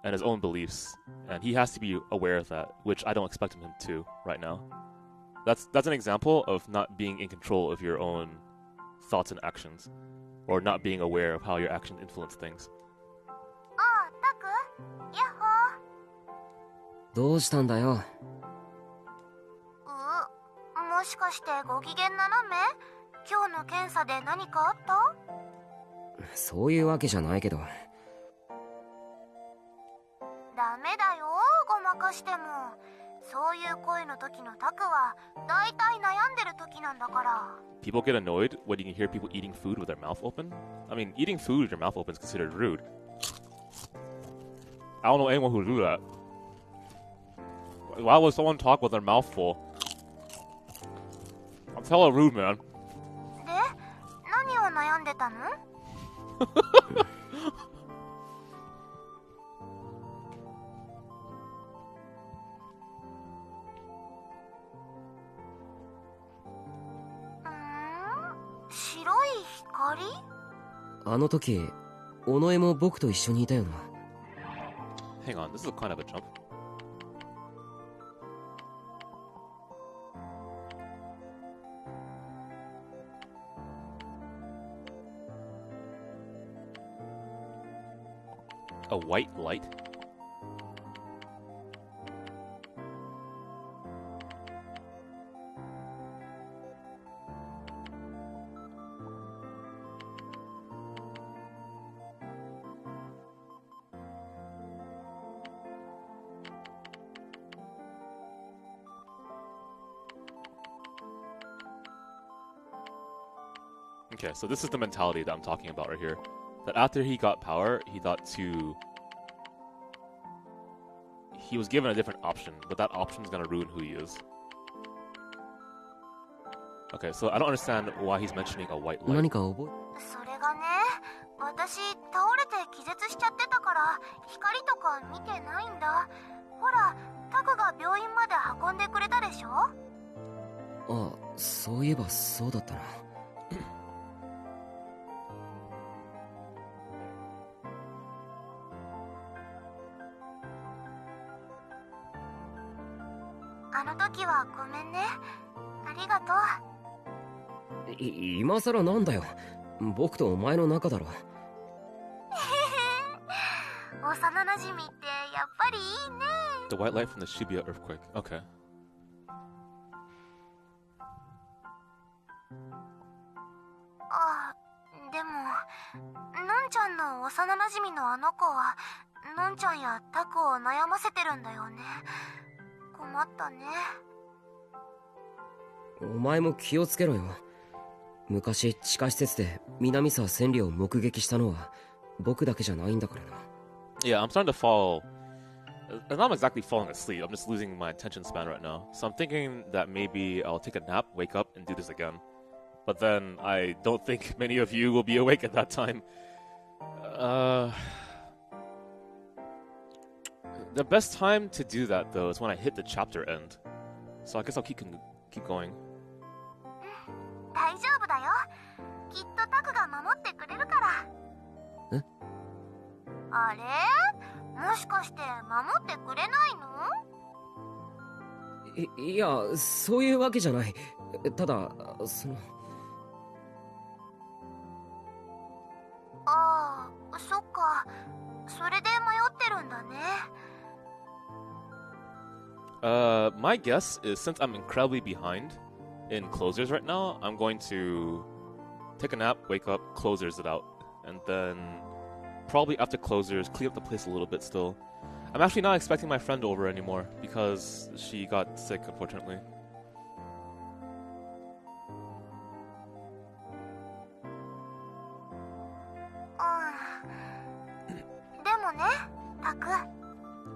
and his own beliefs, and he has to be aware of that, which I don't expect him to right now. That's an example of not being in control of your own thoughts and actions, or not being aware of how your actions influence things. タク、ヤッホー。どうしたんだよ。もしかしてご機嫌斜め？今日の検査で何かあった？そういうわけじゃないけど。ダメだよ、ごまかしても。そういう声の時のタクはだいたい悩んでる時なんだから。People get annoyed when you can hear people eating food with their mouth open? I mean, eating food with your mouth open is considered rude. I don't know anyone who would do that. Why would someone talk with their mouth full? I'm hella rude, man. で、何を悩んでたの？白い光？あの時、尾上も僕と一緒にいたよな。Hang on, this is kind of a jump. A white light? Okay, so this is the mentality that I'm talking about right here. That after he got power, he thought to... He was given a different option, but that option is going to ruin who he is. Okay, so I don't understand why he's mentioning a white light. それがね、私倒れて気絶しちゃってたから光とか見てないんだ。ほら、タクが病院まで運んでくれたでしょ？ああ、そういえばそうだったな。あの時はごめんね。ありがとう。今さらなんだよ。僕とお前の仲だろ。幼馴染みってやっぱりいいね。The white light from the Shibuya earthquake. Okay. あ、でも、のんちゃんの幼馴染みのあの子は、のんちゃんやタクを悩ませてるんだよね。困ったね。お前も気をつけろよ。昔地下施設で南沢千里を目撃したのは僕だけじゃないんだからな。Yeah, I'm starting to fall. I'm not exactly falling asleep. I'm just losing my attention span right now. So I'm thinking that maybe I'll take a nap, wake up, and do this again. But then I don't think many of you will be awake at that time. The best time to do that, though, is when I hit the chapter end. So I guess I'll keep going. 大丈夫だよ。きっとタクが守ってくれるから。え？あれ？もしかして守ってくれないの？いや、そういうわけじゃない。ただ、その。ああ、そっか。それで迷ってるんだね。My guess is since I'm incredibly behind in closers right now, I'm going to take a nap, wake up, closers it out, and then probably after closers, clean up the place a little bit still. I'm actually not expecting my friend over anymore because she got sick, unfortunately. でもね、タク。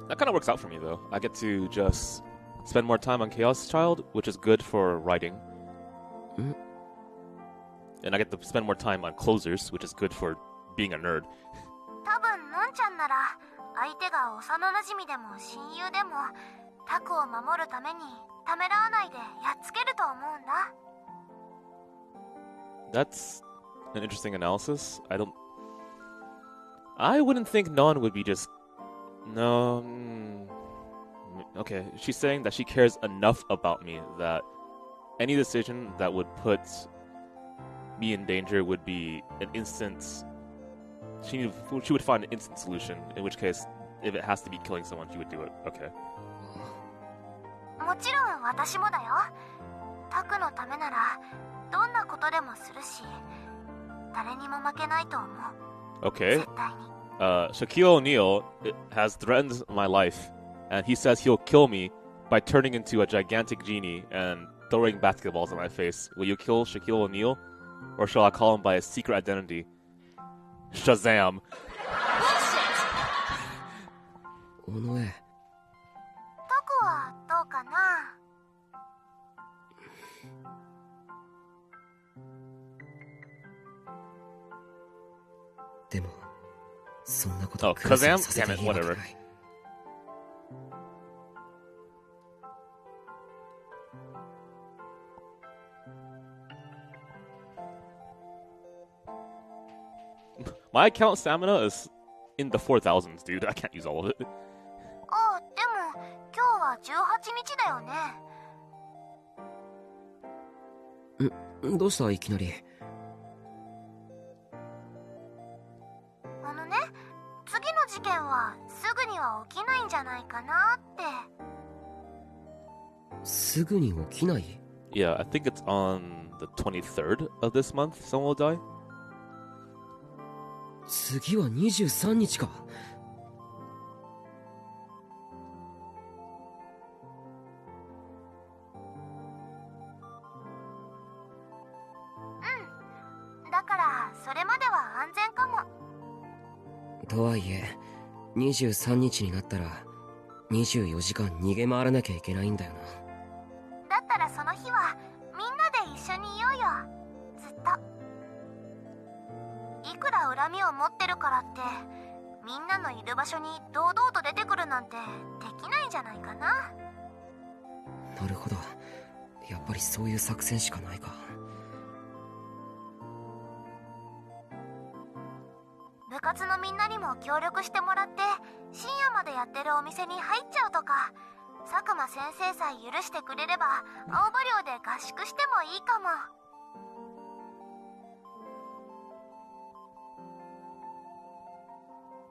That kind of works out for me, though. I get to just spend more time on Chaos Child, which is good for writing. And I get to spend more time on closers, which is good for being a nerd. 多分のんちゃんなら相手が幼馴染でも親友でもタクを守るためにためらわないでやっつけると思うんだ。That's an interesting analysis. I wouldn't think no one would be just No. Okay, she's saying that she cares enough about me that any decision that would put me in danger would be an instant. She would find an instant solution. In which case, if it has to be killing someone, she would do it. Okay. もちろん私もだよ。タクのためならどんなことでもするし、誰にも負けないと思う。Okay. 絶対に。Shaquille O'Neal has threatened my life, and he says he'll kill me by turning into a gigantic genie and throwing basketballs in my face. Will you kill Shaquille O'Neal, or shall I call him by his secret identity? Shazam. 尾上。タクはどうかな。でもそんなこと Oh, Kazam? Damn it, whatever. My account stamina is in the 4,000s, dude. I can't use all of it. あ、でも今日は18日だよね。どうしたいきなり。次の事件はすぐには起きないんじゃないかなって。すぐに起きない？ Yeah, I think it's on the 23rd of this month someone will die. 次は23日か。うん。だからそれまでは安全かも。とはいえ23日になったら24時間逃げ回らなきゃいけないんだよな。だったらその日はみんなで一緒にいようよ。ずっと。いくら恨みを持ってるからってみんなのいる場所に堂々と出てくるなんてできないんじゃないかな。なるほど。やっぱりそういう作戦しかないか。部活のみんなにも協力してもらって深夜までやってるお店に入っちゃうとか、佐久間先生さえ許してくれれば青葉寮で合宿してもいいかも。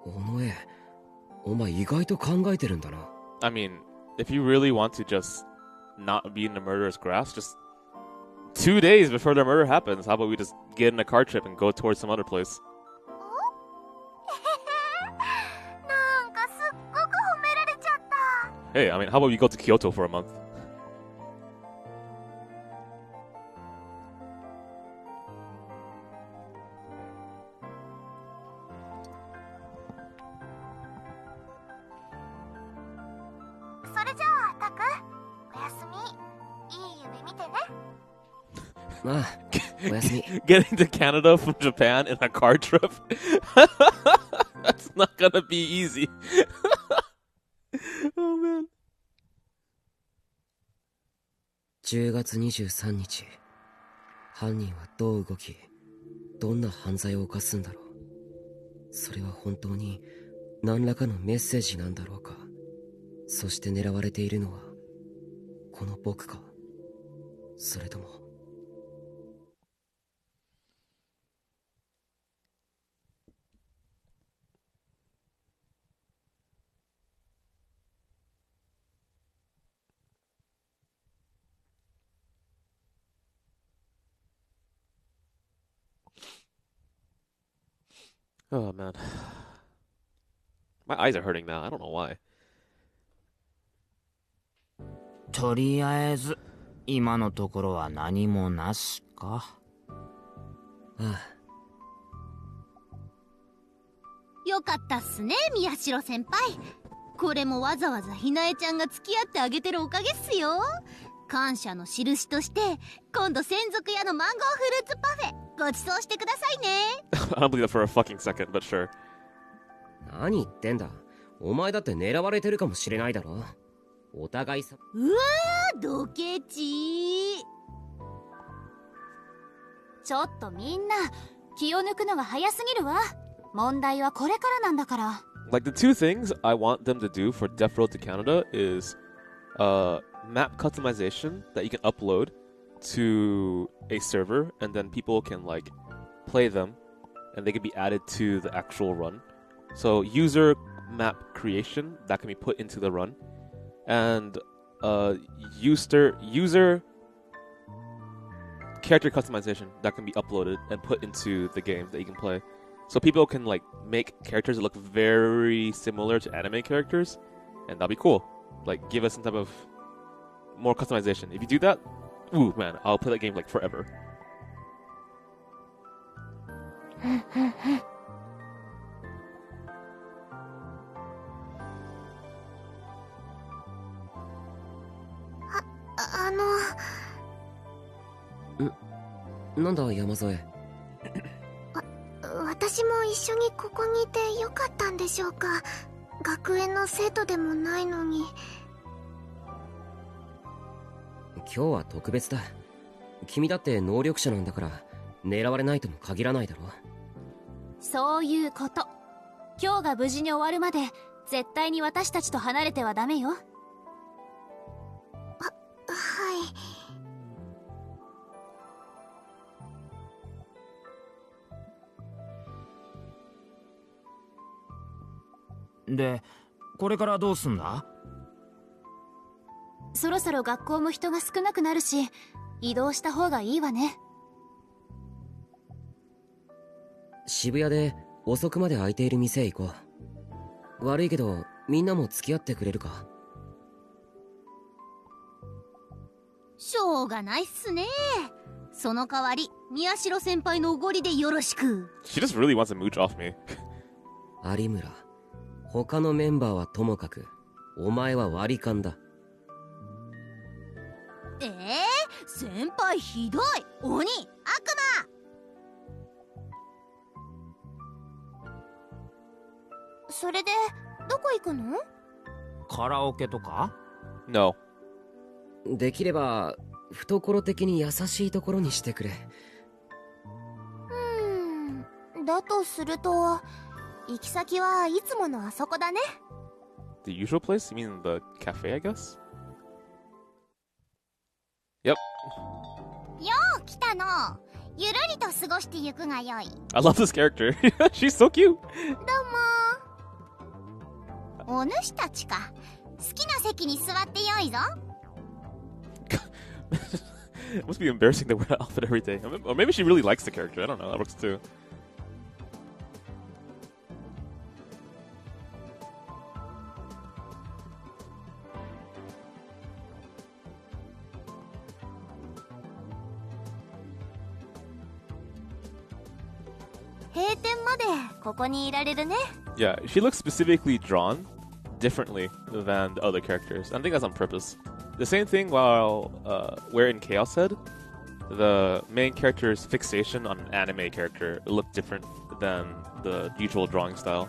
尾上、お前意外と考えてるんだな。I mean, if you really want to just not be in the murderer's grasp, just 2 days before the murder happens, how about we just get in a car trip and go towards some other place? なんかすっごく褒められちゃった。Hey, I mean, how about we go to Kyoto for a month? それじゃあタク、おやすみ。いい夢見てね。ああ、おやすみ。Getting to Canada from Japan in a car trip? That's not gonna be easy. Oh man. 10月23日、犯人はどう動き、どんな犯罪を犯すんだろう。それは本当に何らかのメッセージなんだろうか。そして狙われているのはこの僕か、それとも。Oh man. My eyes are hurting now. I don't know why. とりあえず今のところは何もなしか。ああ。よかったっすね、宮代先輩。これもわざわざひなえちゃんが付き合ってあげてるおかげっすよ。感謝の印として今度専属屋のマンゴーフルーツパフェご馳走してくださいね。I don't believe that for a fucking second, but sure. 何言ってんだ。お前だって狙われてるかもしれないだろ。お互いさ。うわー、ドケチ。ちょっとみんな気を抜くのが早すぎるわ。問題はこれからなんだから。Like, the two things I want them to do for Death Road to Canada is map customization that you can upload to a server, and then people can, like, play them, and they can be added to the actual run. So, user map creation that can be put into the run, and user character customization that can be uploaded and put into the game that you can play. So people can, like, make characters that look very similar to anime characters, and that'll be cool. Like, give us some type of more customization. If you do that, ooh, man, I'll play that game, like, forever.なんだ山添。私も一緒にここにいてよかったんでしょうか。学園の生徒でもないのに。今日は特別だ。君だって能力者なんだから狙われないとも限らないだろ。そういうこと。今日が無事に終わるまで絶対に私たちと離れてはダメよ。はい。で、これからどうすんだ？そろそろ学校も人が少なくなるし、移動した方がいいわね。渋谷で遅くまで開いている店へ行こう。悪いけどみんなも付き合ってくれるか？しょうがないっすね。その代わり宮代先輩のおごりでよろしく。 She just really wants to mooch off me. 有村、他のメンバーはともかくお前は割り勘だ。先輩ひどい。鬼、悪魔。それでどこ行くの？カラオケとか？ No. できれば懐的に優しいところにしてくれ。だとすると行き先はいつものあそこだね。 The usual place? You mean the cafe, I guess? Yep. よう来たの。ゆるりと過ごしてゆくがよい。 I love this character. She's so cute. どうも。お主たちか。好きな席に座ってよいぞ。It must be embarrassing to wear that outfit every day. Or maybe she really likes the character. I don't know. That works too. Yeah, she looks specifically drawn differently than the other characters. I think that's on purpose. The same thing while where in Chaos Head, the main character's fixation on an anime character looked different than the usual drawing style.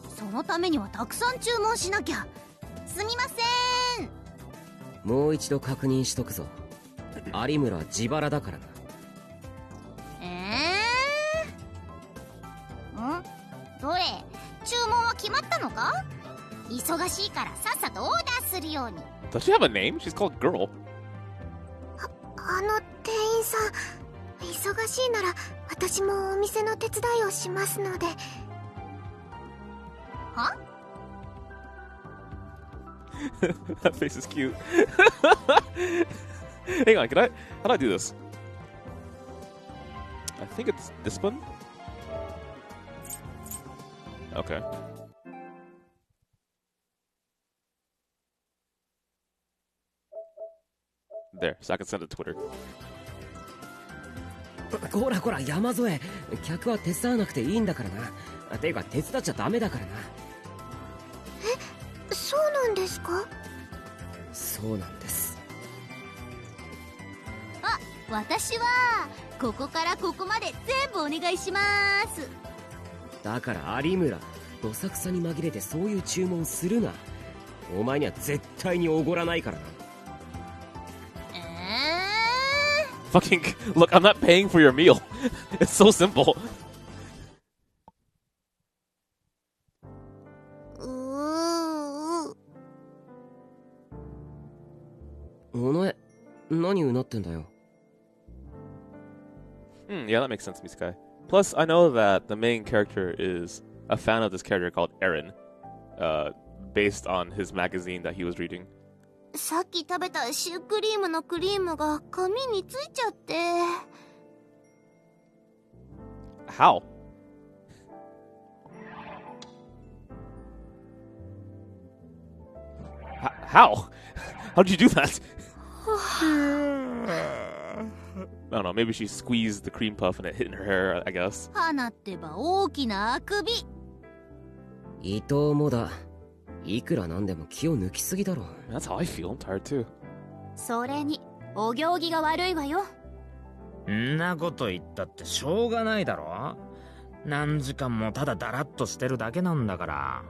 そのためにはたくさん注文しなきゃ。すみません。もう一度確認しとくぞ。有村自腹だからな。どれ、注文は決まったのか？忙しいからさっさとオーダーするように。 Does she have a name? She's called Girl. 店員さん、忙しいなら私もお店の手伝いをしますので。は？ That face is cute. Hang on, how do I do this? I think it's this one. Okay. There, so I can send it to Twitter. こらこら山添、客は手伝わなくていいんだからな。ていうか手伝っちゃダメだからな。そうなんですか？そうなんです。あ、私はここからここまで全部お願いします。だから有村、どさくさに紛れてそういう注文するな。お前には絶対におごらないからな。Fucking look, I'm not paying for your meal. It's so simple. 何うなってんだよ。Yeah, that makes sense, Miskai. Plus, I know that the main character is a fan of this character called Aaron, based on his magazine that he was reading. さっき食べたシュークリームのクリームが髪についちゃって。How? How? How did you do that? I don't know, maybe she squeezed the cream puff and it hit in her hair, I guess. 花ってば大きなあくび。伊藤もだ。いくらなんでも気を抜きすぎだろ。That's how I feel. I'm tired too. それにお行儀が悪いわよ。んなこと言ったってしょうがないだろ。何時間もただだらっとしてるだけなんだから。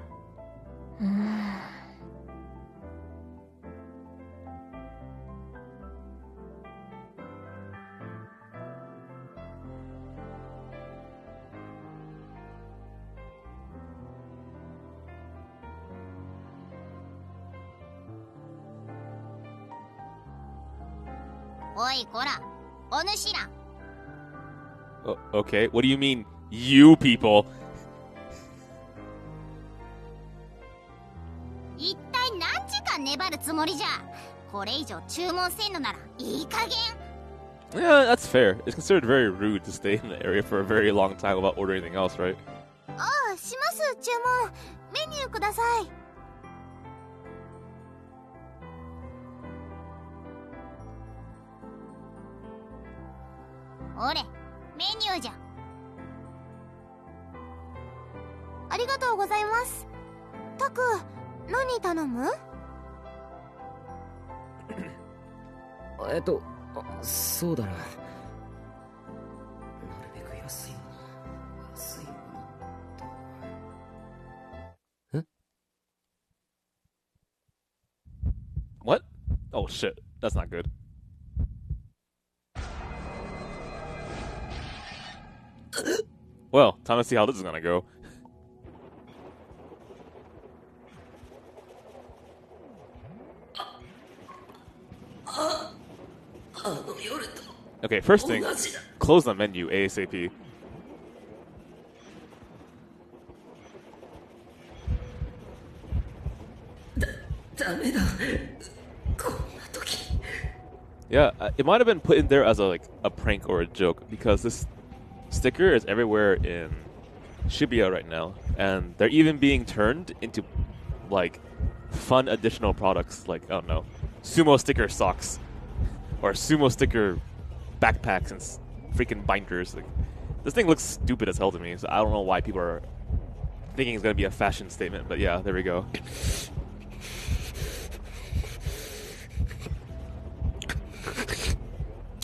おいこら、お主ら。Okay, what do you mean, you people? 一体何時間粘るつもりじゃ。これ以上注文せんのならいい加減。Yeah, that's fair. It's considered very rude to stay in the area for a very long time without ordering anything else, right? ああ、します、注文。メニューください。ほれ、メニューじゃ。ありがとうございます。タク、何頼む？そうだな。なるべく安いもの。安いもの。え？ What? Oh shit, that's not good. Well, time to see how this is gonna go. Okay, first thing, close the menu ASAP. Yeah, it might have been put in there as a prank or a joke because this sticker is everywhere in Shibuya right now, and they're even being turned into like fun additional products like, I don't know, sumo sticker socks or sumo sticker backpacks and freaking binders. Like, this thing looks stupid as hell to me, so I don't know why people are thinking it's gonna be a fashion statement, but yeah, there we go.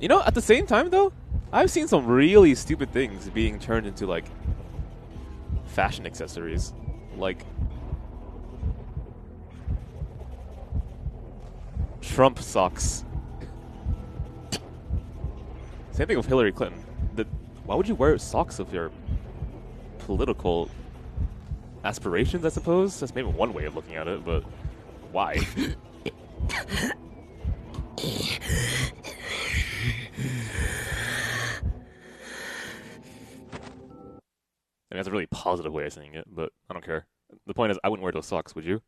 You know, at the same time though, I've seen some really stupid things being turned into like fashion accessories. Like Trump socks. Same thing with Hillary Clinton. Why would you wear socks of your political aspirations, I suppose? That's maybe one way of looking at it, but why? I mean, that's a really positive way of saying it, but I don't care. The point is, I wouldn't wear those socks, would you?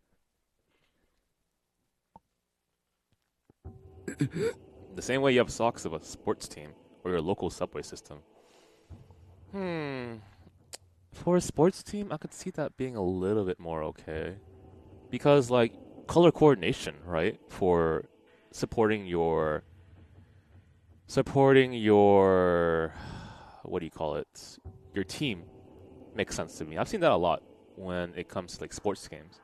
The same way you have socks of a sports team or your local subway system. For a sports team, I could see that being a little bit more okay. Because, like, color coordination, right? For supporting your... What do you call it? Your team. Makes sense to me. I've seen that a lot when it comes to like sports games.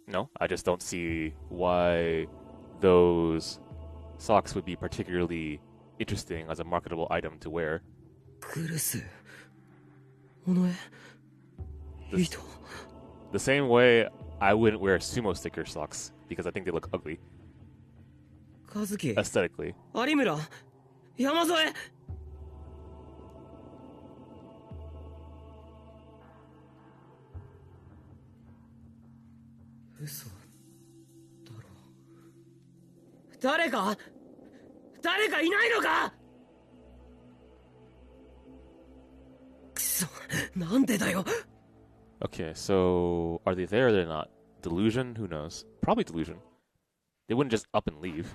No, I just don't see why those socks would be particularly interesting as a marketable item to wear. The same way I wouldn't wear sumo sticker socks because I think they look ugly. Aesthetically. 山添。嘘。誰かいないのか。くそ、なんでだよ。 Okay, so are they there or they're not? Delusion? Who knows? Probably delusion. They wouldn't just up and leave.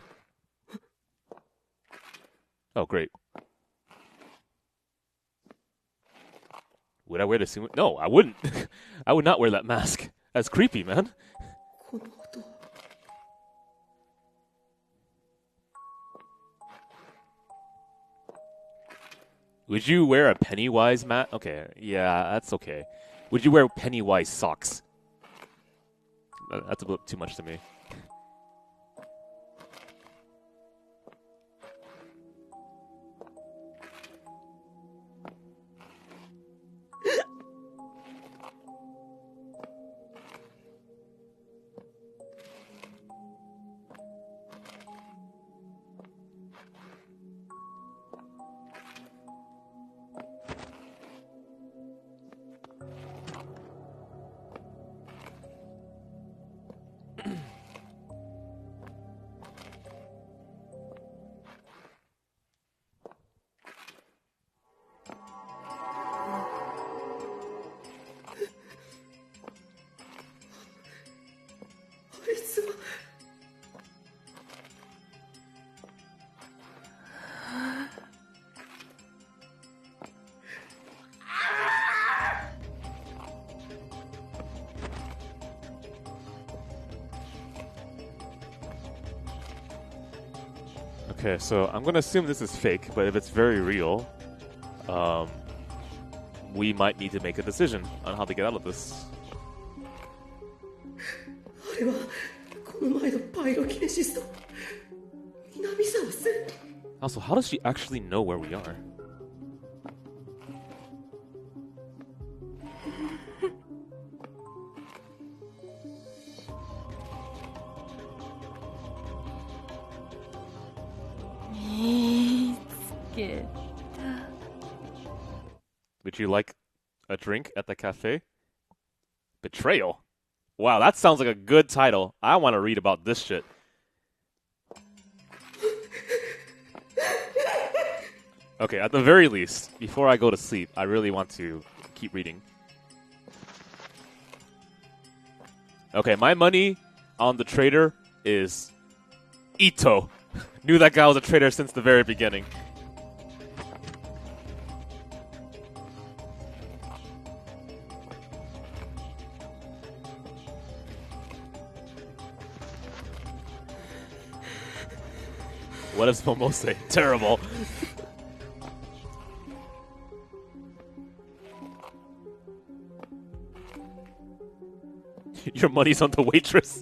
Oh, great. Would I wear the suit? No, I wouldn't. I would not wear that mask. That's creepy, man. Would you wear a Pennywise mask? Okay, yeah, that's okay. Would you wear Pennywise socks? That's a bit too much to me. Okay, so I'm gonna assume this is fake, but if it's very real, we might need to make a decision on how to get out of this. Also, how does she actually know where we are? Would you like a drink at the cafe? Betrayal. Wow, that sounds like a good title. I want to read about this shit. Okay, at the very least, before I go to sleep, I really want to keep reading. Okay, my money on the traitor is Ito. Knew that guy was a traitor since the very beginning. What does Momo say? Terrible. Your money's on the waitress.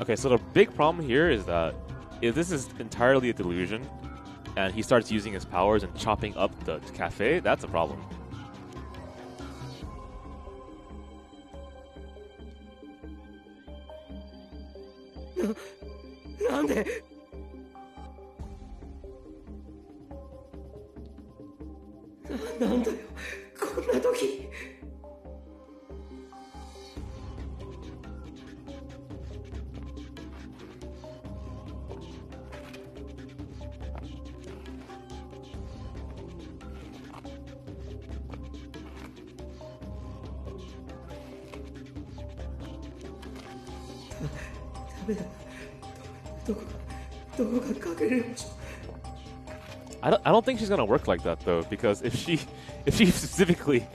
Okay, so the big problem here is that if this is entirely a delusion and he starts using his powers and chopping up the cafe, that's a problem. I don't think she's gonna work like that though, because if she specifically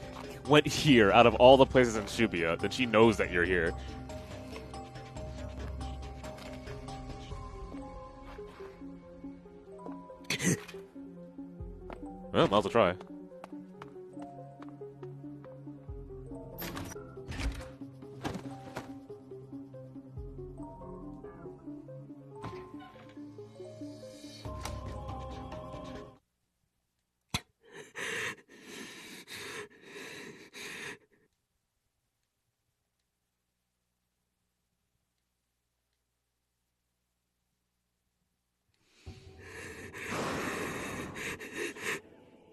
went here out of all the places in Shibuya, then she knows that you're here. Well, might as well try.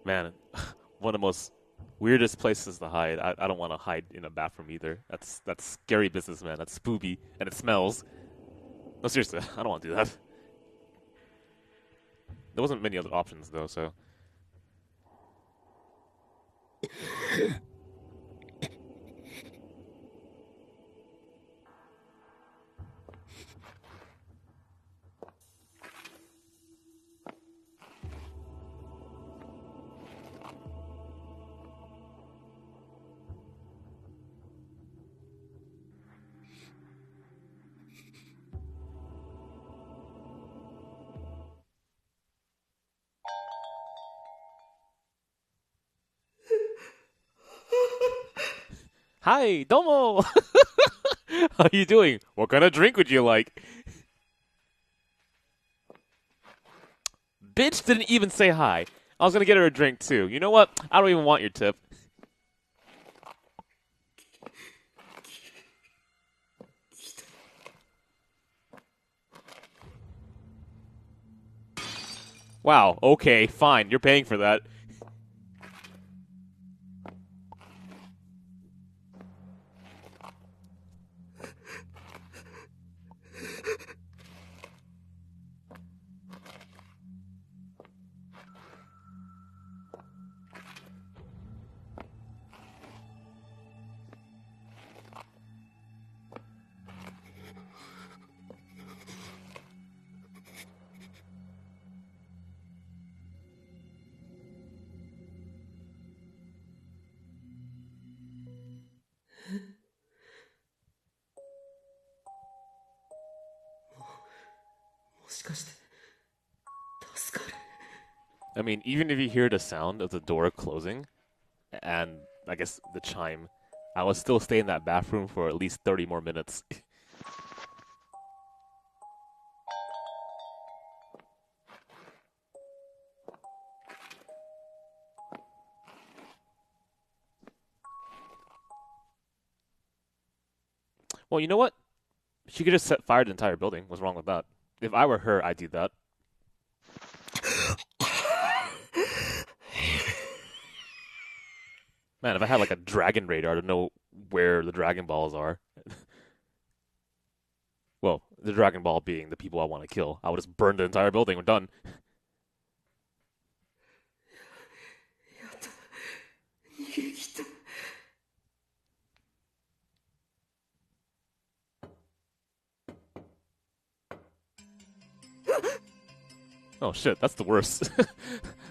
Man, one of the most weirdest places to hide. I don't want to hide in a bathroom either. That's scary business, man. That's spooky, and it smells. No, seriously, I don't want to do that. There wasn't many other options, though, so... Hi, domo! How you doing? What kind of drink would you like? Bitch didn't even say hi. I was gonna get her a drink too. You know what? I don't even want your tip. Wow, okay, fine. You're paying for that. I mean, even if you hear the sound of the door closing, and I guess the chime, I would still stay in that bathroom for at least 30 more minutes. Well, you know what? She could just set fire to the entire building. What's wrong with that? If I were her, I'd do that. Man, if I had like a dragon radar to know where the Dragon Balls are. Well, the Dragon Ball being the people I want to kill. I would just burn the entire building. We're done. Oh shit, that's the worst.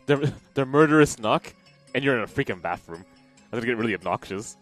Their murderous knock, and you're in a freaking bathroom. That's gonna get really obnoxious.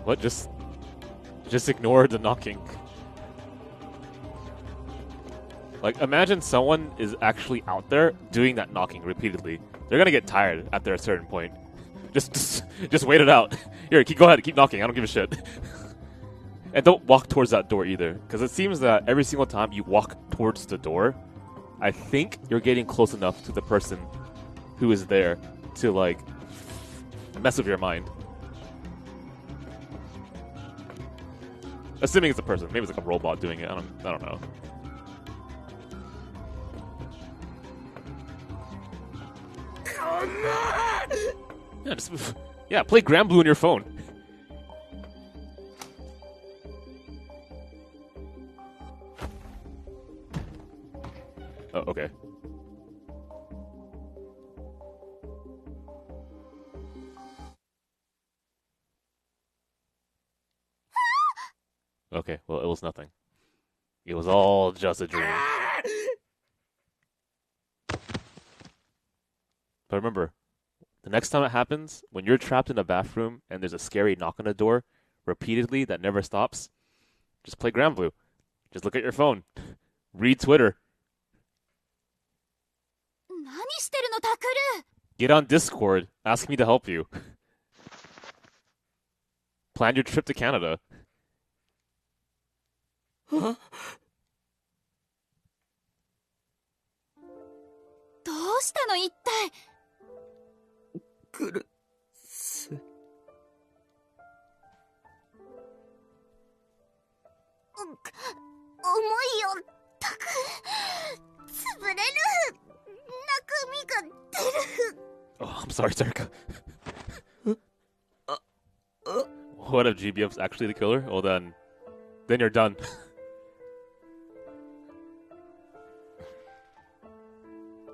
What? Just ignore the knocking. Like, imagine someone is actually out there doing that knocking repeatedly. They're gonna get tired after a certain point. Just wait it out. Here, go ahead, keep knocking. I don't give a shit. And don't walk towards that door either, because it seems that every single time you walk towards the door, I think you're getting close enough to the person who is there to, like, mess with your mind. Assuming it's a person. Maybe it's like a robot doing it. I don't know. Yeah, play Grand Blue on your phone. Oh, okay. Okay, well, it was nothing. It was all just a dream. But remember, the next time it happens, when you're trapped in a bathroom and there's a scary knock on the door repeatedly that never stops, just play Grand Blue. Just look at your phone. Read Twitter. Get on Discord. Ask me to help you. Plan your trip to Canada. Huh? どうしたの一体苦す重いよたく潰れる中身が出る Oh, I'm sorry, Sarika. What if GBF's actually the killer? Well, then you're done.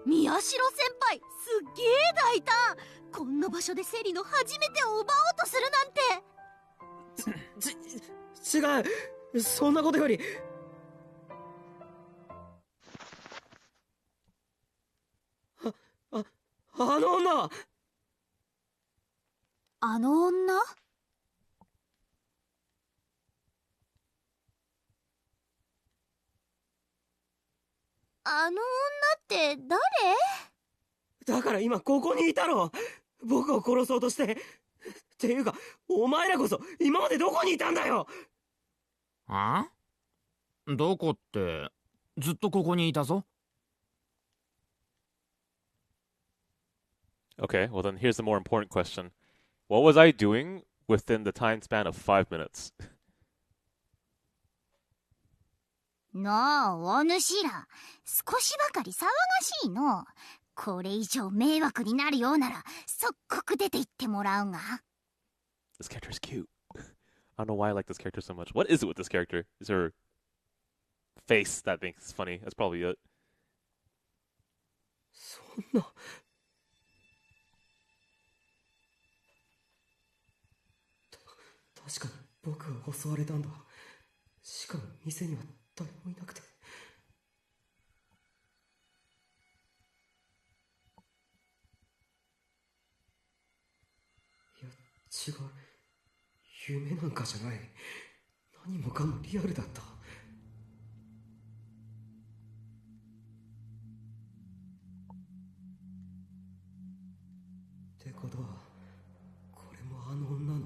Miyashiro senpai, すっげえ大胆。こんな場所でセリの初めてを奪おうとするなんて。違う。そんなことより。あの女。あの女？あの女って誰？だから今ここにいたの。僕を殺そうとして。っていうか、お前らこそ今までどこにいたんだよ。あ？どこって、ずっとここにいたぞ。Okay, well then here's the more important question. What was I doing within the time span of 5 minutes? なあ、お主ら。少しばかり騒がしいの。これ以上迷惑になるようなら、即刻出て行ってもらうが。This character is cute. I don't know why I like this character so much. What is it with this character? Is her face that thinks funny? That's probably it. そんな。確かに僕は襲われたんだ。しかも店には誰もいなくて。いや、違う。夢なんかじゃない。何もかもリアルだった。ってことは、これもあの女の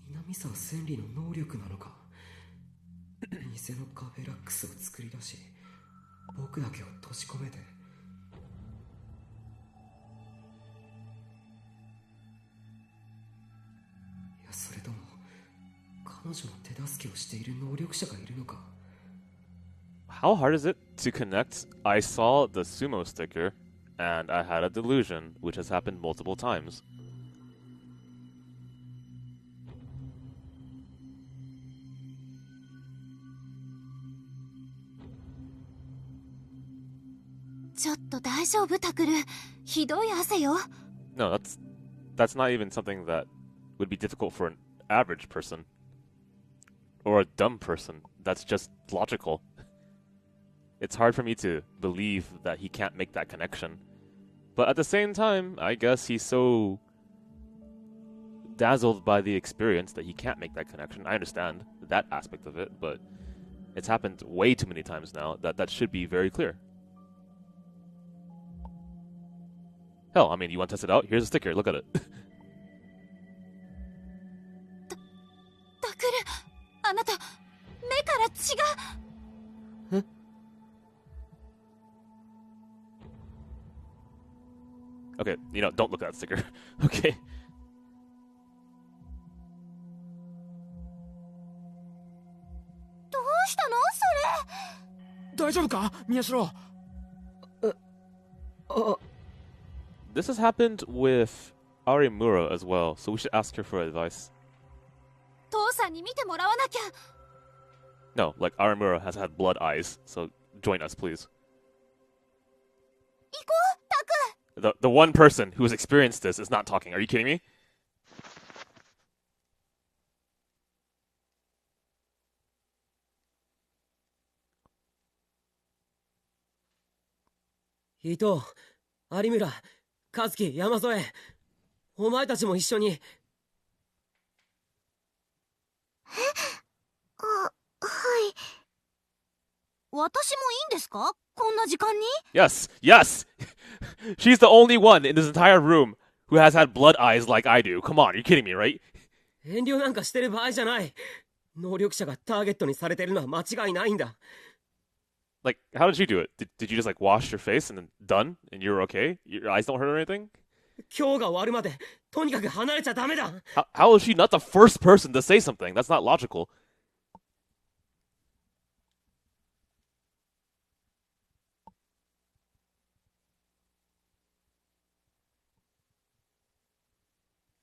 南沢千里の能力なのか。偽のカフェラックスを作り出し、僕だけを閉じ込めて。いや、それとも彼女の手助けをしている能力者がいるのか。 How hard is it to connect? I saw the sumo sticker, and I had a delusion, which has happened multiple times. No, that's not even something that would be difficult for an average person. Or a dumb person. That's just logical. It's hard for me to believe that he can't make that connection. But at the same time, I guess he's so dazzled by the experience that he can't make that connection. I understand that aspect of it, but it's happened way too many times now that should be very clear. Hell, I mean, you want to test it out? Here's a sticker. Look at it. タクル、あ違う。Okay, don't look at that sticker. Okay. どうしたのそれ。大丈夫か宮代。This has happened with Arimura as well, so we should ask her for advice. 父さんに見てもらわなきゃ。No, like Arimura has had blood eyes, so join us, please. 行こう、タク。The one person who has experienced this is not talking. Are you kidding me? 伊藤、有村、和樹、山添、お前たちも一緒に。はい。私もいいんですか？こんな時間に？ Yes, yes! She's the only one in this entire room who has had blood eyes like I do. Come on, you're kidding me, right? 遠慮なんかしてる場合じゃない。能力者がターゲットにされてるのは間違いないんだ。Like, how did you do it? Did you just like wash your face and then done? And you're okay? Your eyes don't hurt or anything? 今日が終わるまで、とにかく離れちゃダメだ。How is she not the first person to say something? That's not logical.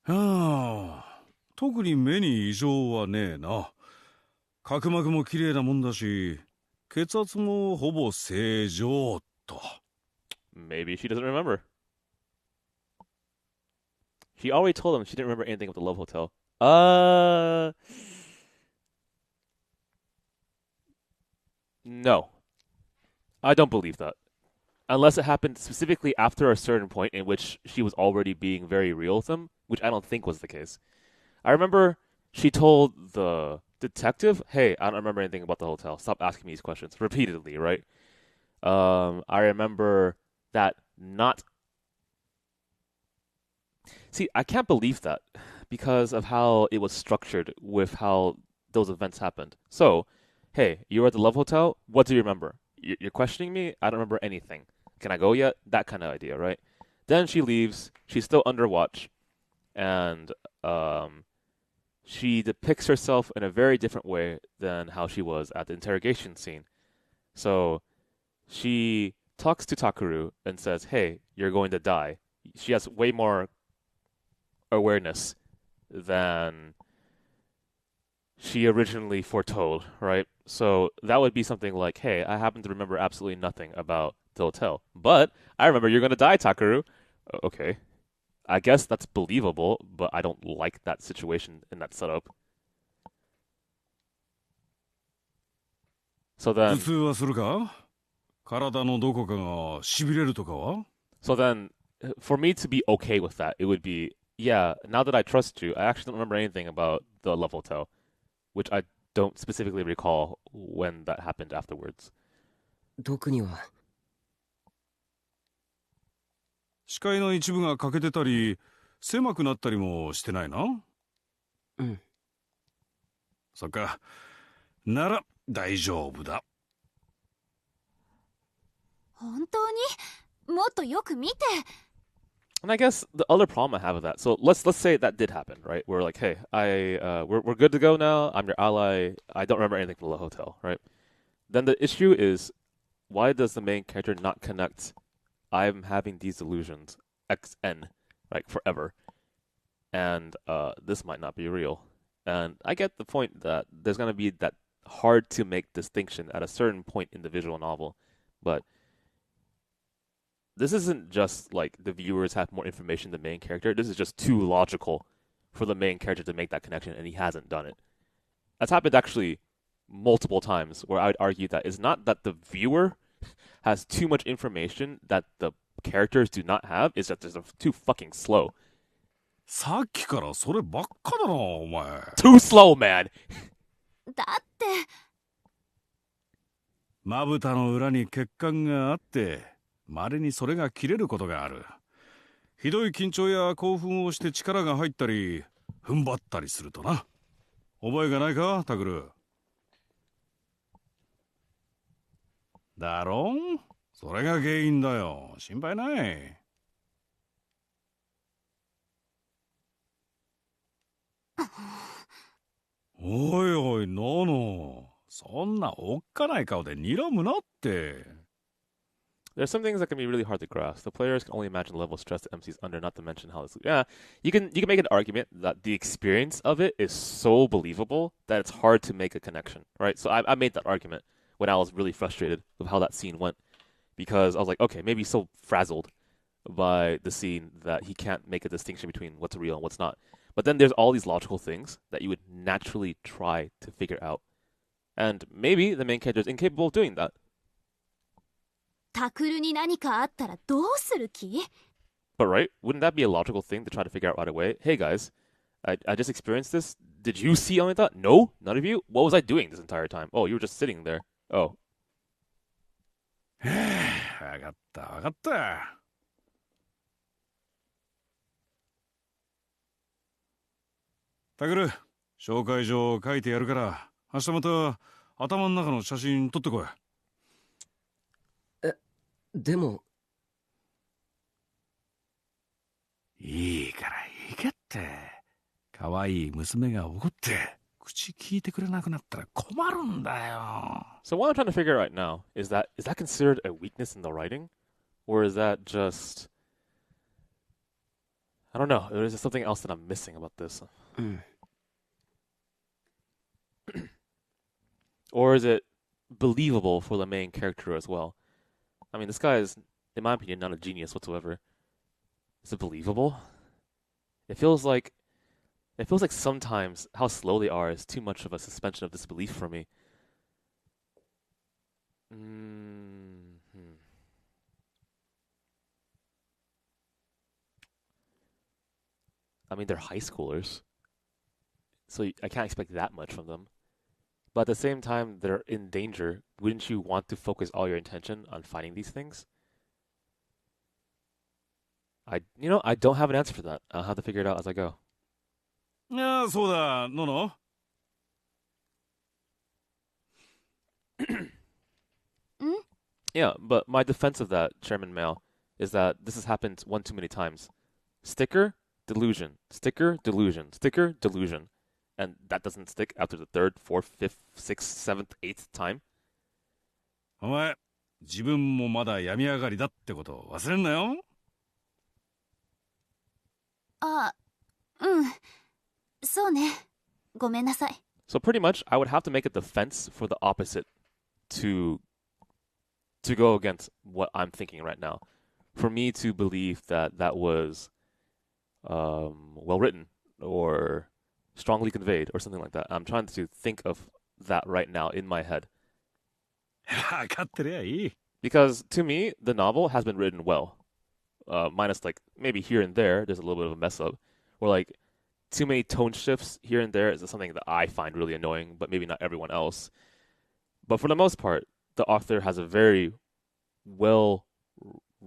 Ah, 特に目に異常はねえな。角膜も綺麗なもんだし、血圧もほぼ正常と。Maybe she doesn't remember. She already told him she didn't remember anything of the Love Hotel. No. I don't believe that. Unless it happened specifically after a certain point in which she was already being very real with him, which I don't think was the case. I remember she told the detective, hey, I don't remember anything about the hotel. Stop asking me these questions. Repeatedly, right? I remember that not... See, I can't believe that because of how it was structured with how those events happened. So, hey, you were at the Love Hotel? What do you remember? You're questioning me? I don't remember anything. Can I go yet? That kind of idea, right? Then she leaves. She's still under watch. And she depicts herself in a very different way than how she was at the interrogation scene. So she talks to Takeru and says, hey, you're going to die. She has way more awareness than she originally foretold, right? So that would be something like, hey, I happen to remember absolutely nothing about the hotel, but I remember you're going to die, Takeru. Okay. I guess that's believable, but I don't like that situation in that setup. So then... So then, for me to be okay with that, it would be, yeah, now that I trust you, I actually don't remember anything about the Love Hotel, which I don't specifically recall when that happened afterwards. 特には。視界の一部が欠けてたり、狭くなったりもしてないな。うん。そっか。なら大丈夫だ。本当に？もっとよく見て。And I guess the other problem I have with that, so let's say that did happen, right? We're like, hey, we're good to go now. I'm your ally. I don't remember anything from the hotel, right? Then the issue is, why does the main character not connect? I'm having these delusions, XN, right, forever, and this might not be real. And I get the point that there's gonna be that hard to make distinction at a certain point in the visual novel, but this isn't just like the viewers have more information than the main character. This is just too logical for the main character to make that connection, and he hasn't done it. That's happened actually multiple times, where I would argue that it's not that the viewer has too much information that the characters do not have, it's that they're too fucking slow. さっきからそればっかだな、お前。Too slow, man! だって。まぶたの裏に血管があって、稀にそれが切れることがある。ひどい緊張や興奮をして力が入ったり、踏ん張ったりするとな。覚えがないか、タグル。だろ？それが原因だよ。心配ない。おいおい、ノノ。そんなおっかない顔で睨むなって。There's some things that can be really hard to grasp. The players can only imagine the level of stress the MC's under, not to mention how this. Yeah, you can make an argument that the experience of it is so believable that it's hard to make a connection, right? So I made that argument when I was really frustrated with how that scene went, because I was like, okay, maybe he's so frazzled by the scene that he can't make a distinction between what's real and what's not. But then there's all these logical things that you would naturally try to figure out, and maybe the main character is incapable of doing that. タクルに何かあったらどうする気？ But right, wouldn't that be a logical thing to try to figure out right away? Hey guys, I just experienced this. Did you see any of that? No, none of you. What was I doing this entire time? Oh, you were just sitting there. Oh. わかったわかった。タクル、紹介状書いてやるから、明日また頭の中の写真撮ってこい。でもいいからいいかって。可愛い娘が怒って口聞いてくれなくなったら困るんだよ。 So what I'm trying to figure out right now is that considered a weakness in the writing, or is that just, I don't know, or is there something else that I'm missing about this? Or is it believable for the main character as well? I mean, this guy is, in my opinion, not a genius whatsoever. Is it believable? It feels like sometimes how slow they are is too much of a suspension of disbelief for me. I mean, they're high schoolers, so I can't expect that much from them. But at the same time, they're in danger. Wouldn't you want to focus all your attention on finding these things? I don't have an answer for that. I'll have to figure it out as I go. いや、そうだ、ノノ。Yeah, but my defense of that, Chairman Mail, is that this has happened one too many times. Sticker, delusion. Sticker, delusion. Sticker, delusion. And that doesn't stick after the third, fourth, fifth, sixth, seventh, eighth time. お前、自分もまだ病み上がりだってことを忘れんなよ。あ、うん。そうね。ごめんなさい。So pretty much, I would have to make a defense for the opposite to go against what I'm thinking right now. For me to believe that was well written or strongly conveyed or something like that. I'm trying to think of that right now in my head. Because to me, the novel has been written well. Minus like maybe here and there's a little bit of a mess up. Or like too many tone shifts here and there is something that I find really annoying, but maybe not everyone else. But for the most part, the author has a very well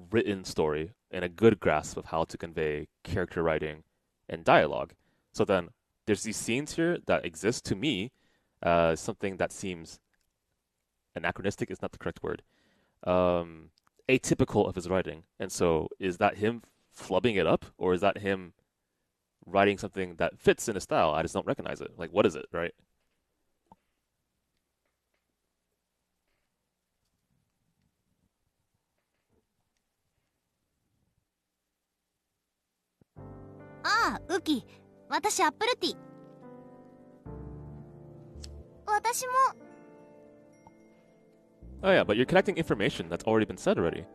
written story and a good grasp of how to convey character writing and dialogue. So then there's these scenes here that exist to me something that seems anachronistic is not the correct word. Atypical of his writing. And so is that him flubbing it up, or is that him writing something that fits in his style? I just don't recognize it. Like, what is it, right? Uki, 私アップルティー。私も。Oh yeah, but you're connecting information that's already been said already.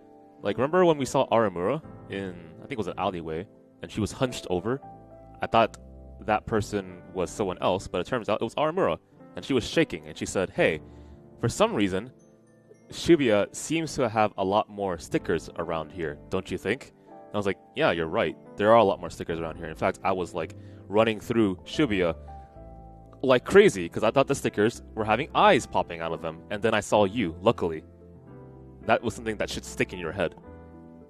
Like, remember when we saw Aramura in, I think it was an alleyway, and she was hunched over? I thought that person was someone else, but it turns out it was Aramura. And she was shaking, and she said, hey, for some reason, Shibuya seems to have a lot more stickers around here, don't you think? And I was like, yeah, you're right. There are a lot more stickers around here. In fact, I was like running through Shibuya like crazy because I thought the stickers were having eyes popping out of them. And then I saw you, luckily. That was something that should stick in your head.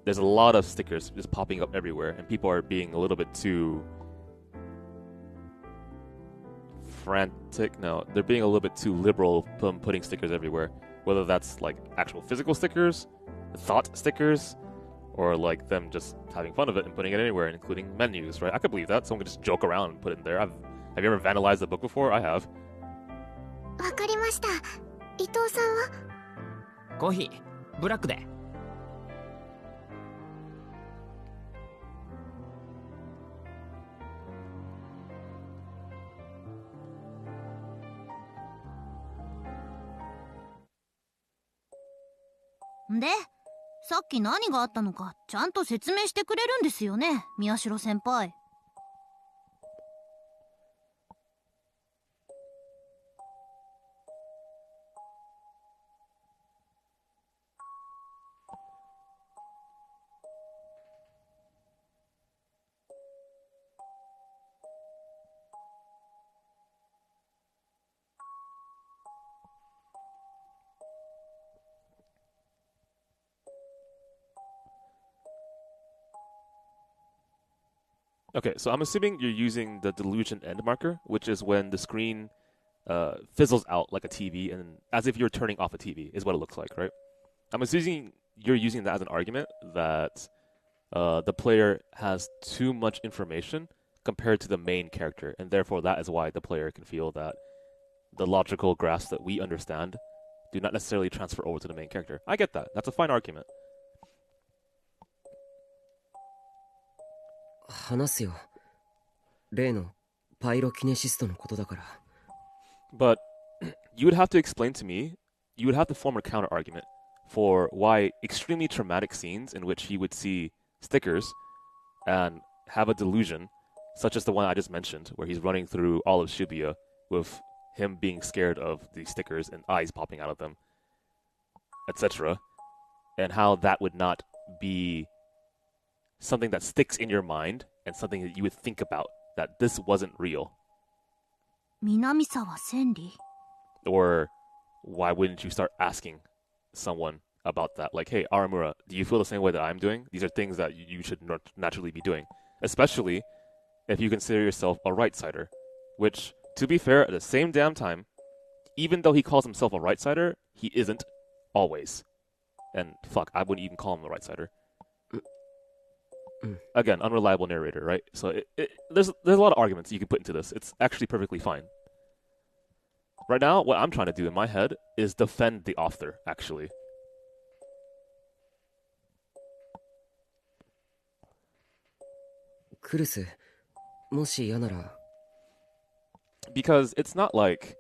There's a lot of stickers just popping up everywhere, and people are being a little bit too frantic. No, they're being a little bit too liberal from putting stickers everywhere. Whether that's like actual physical stickers, thought stickers, or like them just having fun of it and putting it anywhere, including menus, right? I could believe that. Someone could just joke around and put it in there. Have you ever vandalized the book before? I have. わかりました。伊藤さんは？コーヒーブラックで。で、さっき何があったのかちゃんと説明してくれるんですよね、宮代先輩。Okay, so I'm assuming you're using the delusion end marker, which is when the screen fizzles out like a TV, and as if you're turning off a TV, is what it looks like, right? I'm assuming you're using that as an argument that the player has too much information compared to the main character, and therefore that is why the player can feel that the logical graphs that we understand do not necessarily transfer over to the main character. I get that. That's a fine argument. 話すよ。例のパイロキネシストのことだから。But you would have to explain to me, you would have to form a counter argument for why extremely traumatic scenes in which he would see stickers and have a delusion, such as the one I just mentioned, where he's running through all of Shibuya with him being scared of the stickers and eyes popping out of them, etc., and how that would not be something that sticks in your mind and something that you would think about, that this wasn't real. 南沢千里? Or why wouldn't you start asking someone about that? Like, hey, Aramura, do you feel the same way that I'm doing? These are things that you should naturally be doing. Especially if you consider yourself a right-sider. Which, to be fair, at the same damn time, even though he calls himself a right-sider, he isn't always. And fuck, I wouldn't even call him a right-sider. Again, unreliable narrator, right? So there's a lot of arguments you can put into this. It's actually perfectly fine. Right now, what I'm trying to do in my head is defend the author, actually. Kurus, もし嫌なら Because it's not like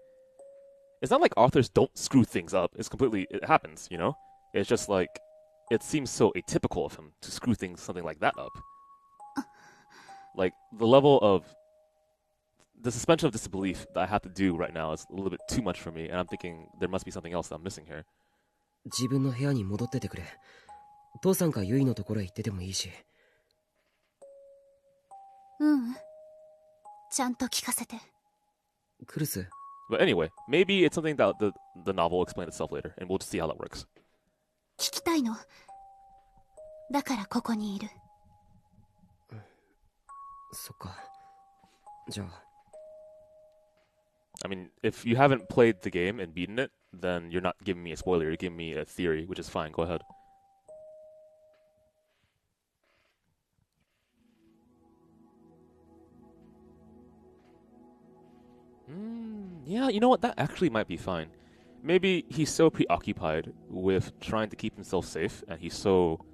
authors don't screw things up. It happens, you know? It's just like it seems so atypical of him to screw something like that up. Like, the level of the suspension of disbelief that I have to do right now is a little bit too much for me, and I'm thinking there must be something else that I'm missing here. 自分の部屋に戻っててくれ。父さんかユイのところへ行っててもいいし。ちゃんと聞かせて。クルス。But anyway, maybe it's something that the novel will explain itself later, and we'll just see how that works. 聞きたいの。だからここにいる。そっか。じゃあ。I mean, if you haven't played the game and beaten it, then you're not giving me a spoiler, you're giving me a theory, which is fine. Go ahead. Yeah, you know what? That actually might be fine. Maybe he's so preoccupied with trying to keep himself safe, and he's so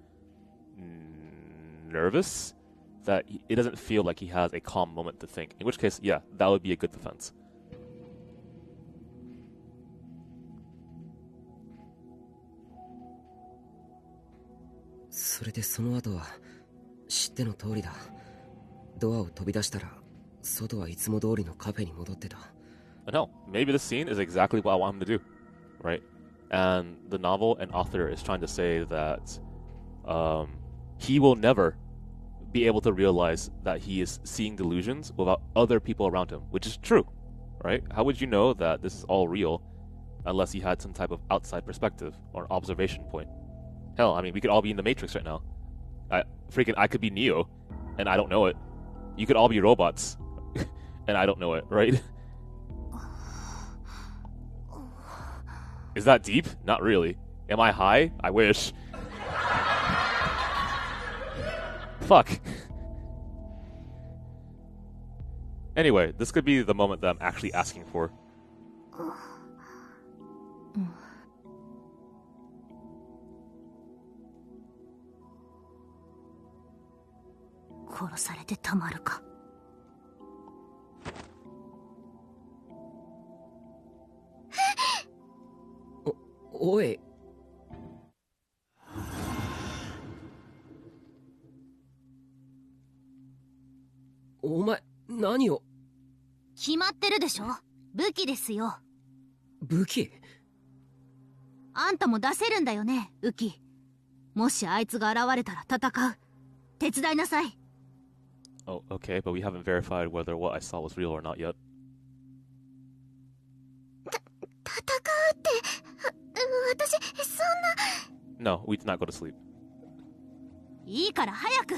nervous that it doesn't feel like he has a calm moment to think. In which case, yeah, that would be a good defense. No, maybe the scene is exactly what I want him to do, right? And the novel and author is trying to say that he will never be able to realize that he is seeing delusions without other people around him, which is true, right? How would you know that this is all real unless he had some type of outside perspective or an observation point? Hell, I mean, we could all be in the Matrix right now. I could be Neo, and I don't know it. You could all be robots, and I don't know it, right? Is that deep? Not really. Am I high? I wish. Fuck. Anyway, this could be the moment that I'm actually asking for. 殺されてたまるか。おい。お前、何を。決まってるでしょ。武器ですよ。武器？あんたも出せるんだよね、ウキ。もしあいつが現れたら戦う。手伝いなさい。Oh, okay, but we haven't verified whether what I saw was real or not yet. 戦うって、私、そんな。No, we did not go to sleep. いいから早く。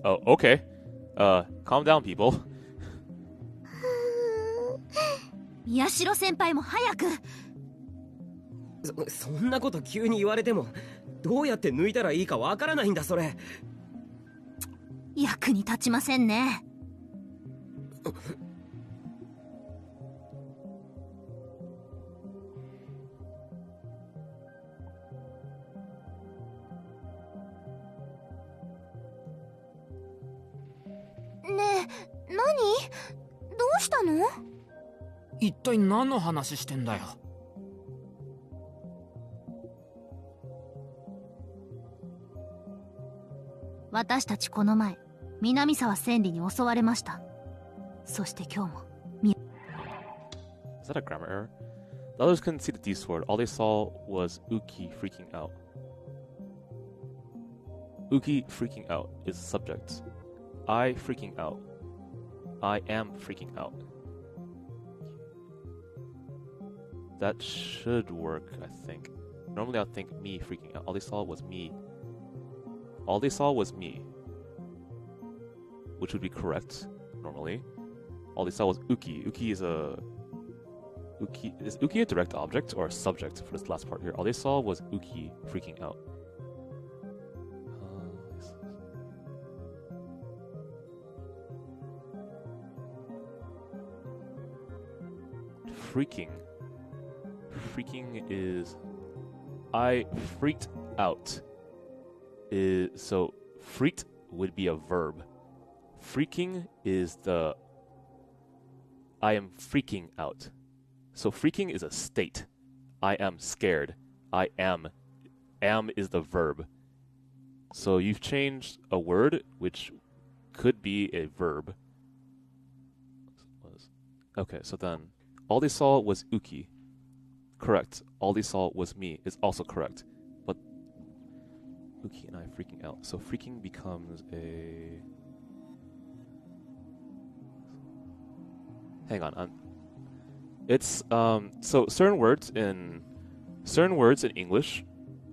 Oh, okay. Calm down, people. 宮代先輩も早く。そんなこと急に言われても、どうやって抜いたらいいかわからないんだ、それ。役に立ちませんね。ねえ、何？どうしたの？一体何の話してんだよ。私たちこの前、南沢千里に襲われました。そして今日も。Is that a grammar error? The others couldn't see the D sword. All they saw was Uki freaking out. Uki freaking out is the subject. I freaking out. I am freaking out. That should work, I think. Normally I'd think me freaking out. All they saw was me. All they saw was me. Which would be correct, normally. All they saw was Uki. Uki is a... Is Uki a direct object or a subject for this last part here? All they saw was Uki freaking out. Freaking. Freaking is... I freaked out. So, freaked would be a verb. Freaking is the... I am freaking out. So freaking is a state. I am scared. I am. Am is the verb. So you've changed a word, which could be a verb. Okay, so then... All they saw was Uki. Correct. All they saw was me is also correct. But Uki and I freaking out. So freaking becomes a... Hang on. It's so certain words in English,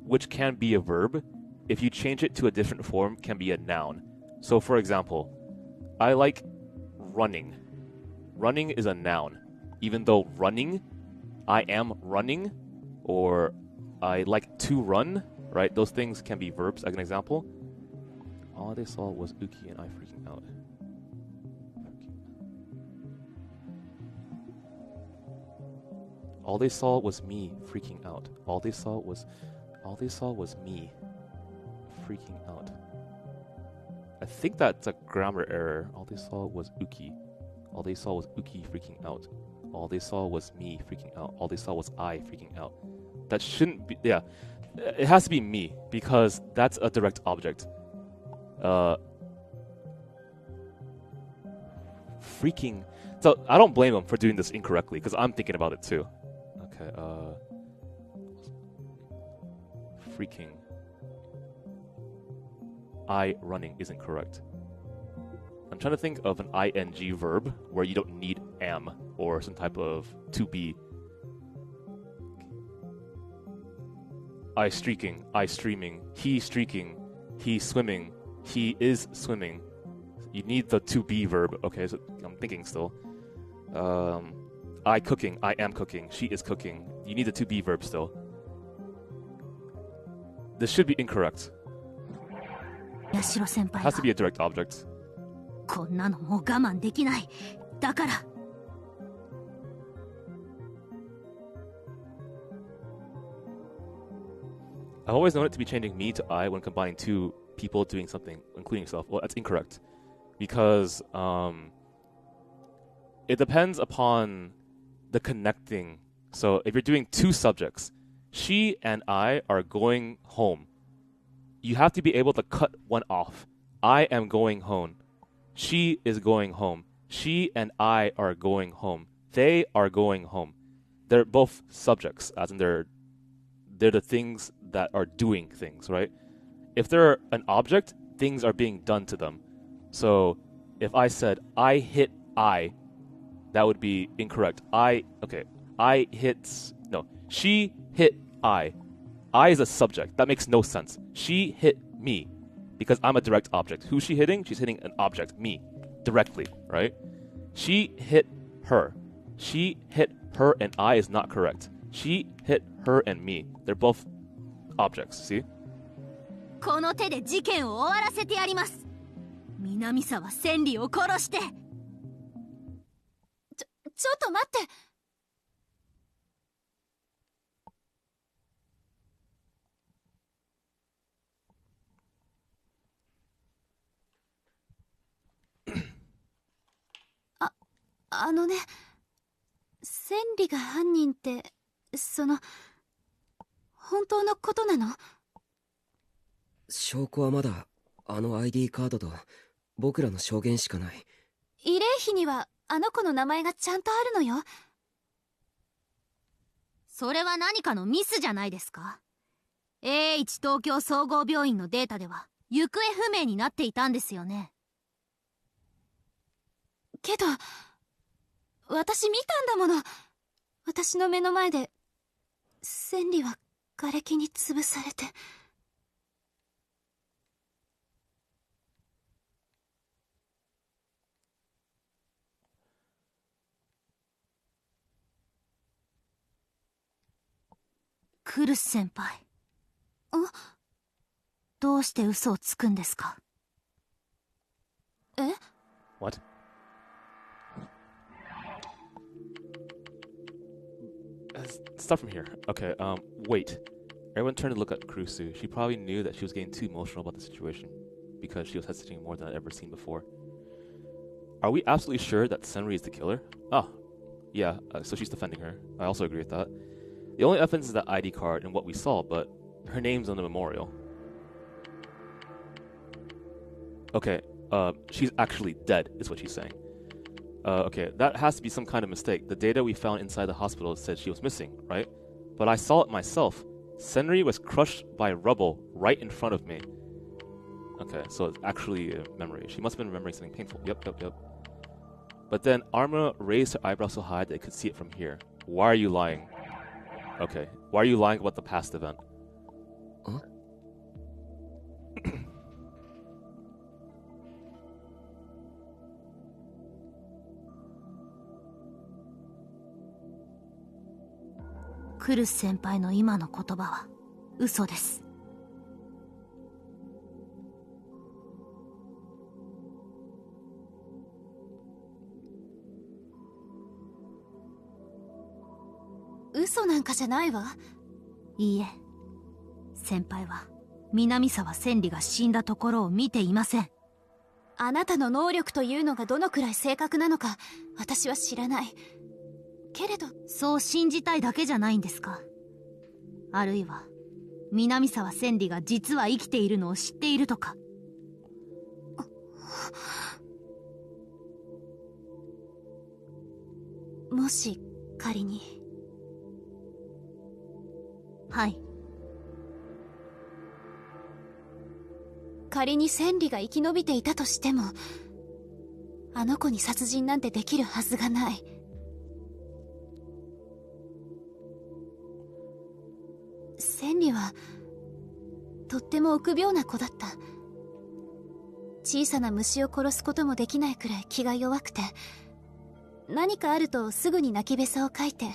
which can be a verb, if you change it to a different form, can be a noun. So for example, I like running. Running is a noun. Even though running, I am running, or I like to run, right? Those things can be verbs, as an example. All they saw was Uki and I freaking out. All they saw was me freaking out. All they saw was me freaking out. I think that's a grammar error. All they saw was Uki. All they saw was Uki freaking out. All they saw was me freaking out. All they saw was I freaking out. That shouldn't be... Yeah. It has to be me, because that's a direct object. Freaking... So, I don't blame him for doing this incorrectly, because I'm thinking about it too. Okay, freaking... I running isn't correct. I'm trying to think of an ing verb where you don't need am or some type of to be. I streaking, I streaming, he streaking, he swimming, he is swimming. You need the to be verb. Okay, so I'm thinking still. I cooking, I am cooking, she is cooking. You need the to be verb still. This should be incorrect. It has to be a direct object. こんなのもう我慢できない。だから。I've always known it to be changing me to I when combining two people doing something, including yourself. Well, that's incorrect. Because it depends upon the connecting. So if you're doing two subjects, she and I are going home. You have to be able to cut one off. I am going home. She is going home. She and I are going home. They are going home. They're both subjects, as in they're the things that are doing things, right? If they're an object, things are being done to them. So if I said, I hit I, that would be incorrect. She hit I. I is a subject. That makes no sense. She hit me because I'm a direct object. Who's she hitting? She's hitting an object, me, directly, right? She hit her. She hit her and I is not correct. She hit her and me. They're both objects, see? この手で事件を終わらせてやります。南沢千里を殺して。ちょっと待って。あのね、千里が犯人って、本当のことなの？証拠はまだあの ID カードと僕らの証言しかない。慰霊碑にはあの子の名前がちゃんとあるのよ。それは何かのミスじゃないですか。A1 東京総合病院のデータでは行方不明になっていたんですよね。けど私見たんだもの。私の目の前で千里は瓦礫に潰されて。クルス先輩。どうして嘘をつくんですか？え？ What? Start from here. Okay, wait. Everyone turned to look at Kurusu. She probably knew that she was getting too emotional about the situation because she was hesitating more than I'd ever seen before. Are we absolutely sure that Senri is the killer? Oh, yeah, so she's defending her. I also agree with that. The only evidence is that ID card and what we saw, but her name's on the memorial. Okay, she's actually dead, is what she's saying. Okay, that has to be some kind of mistake. The data we found inside the hospital said she was missing, right? But I saw it myself. Senri was crushed by rubble right in front of me. Okay, so it's actually a memory. She must have been remembering something painful. Yep. But then Arma raised her eyebrows so high that I could see it from here. Why are you lying? Okay, why are you lying about the past event? Huh?クルス先輩の今の言葉は嘘です。嘘なんかじゃないわ。いいえ、先輩は南沢千里が死んだところを見ていません。あなたの能力というのがどのくらい正確なのか私は知らない。けれどそう信じたいだけじゃないんですか？あるいは南沢千里が実は生きているのを知っているとか。もし仮に。はい。仮に千里が生き延びていたとしてもあの子に殺人なんてできるはずがない。千里理はとっても臆病な子だった。小さな虫を殺すこともできないくらい気が弱くて、何かあるとすぐに泣きべさをかいて、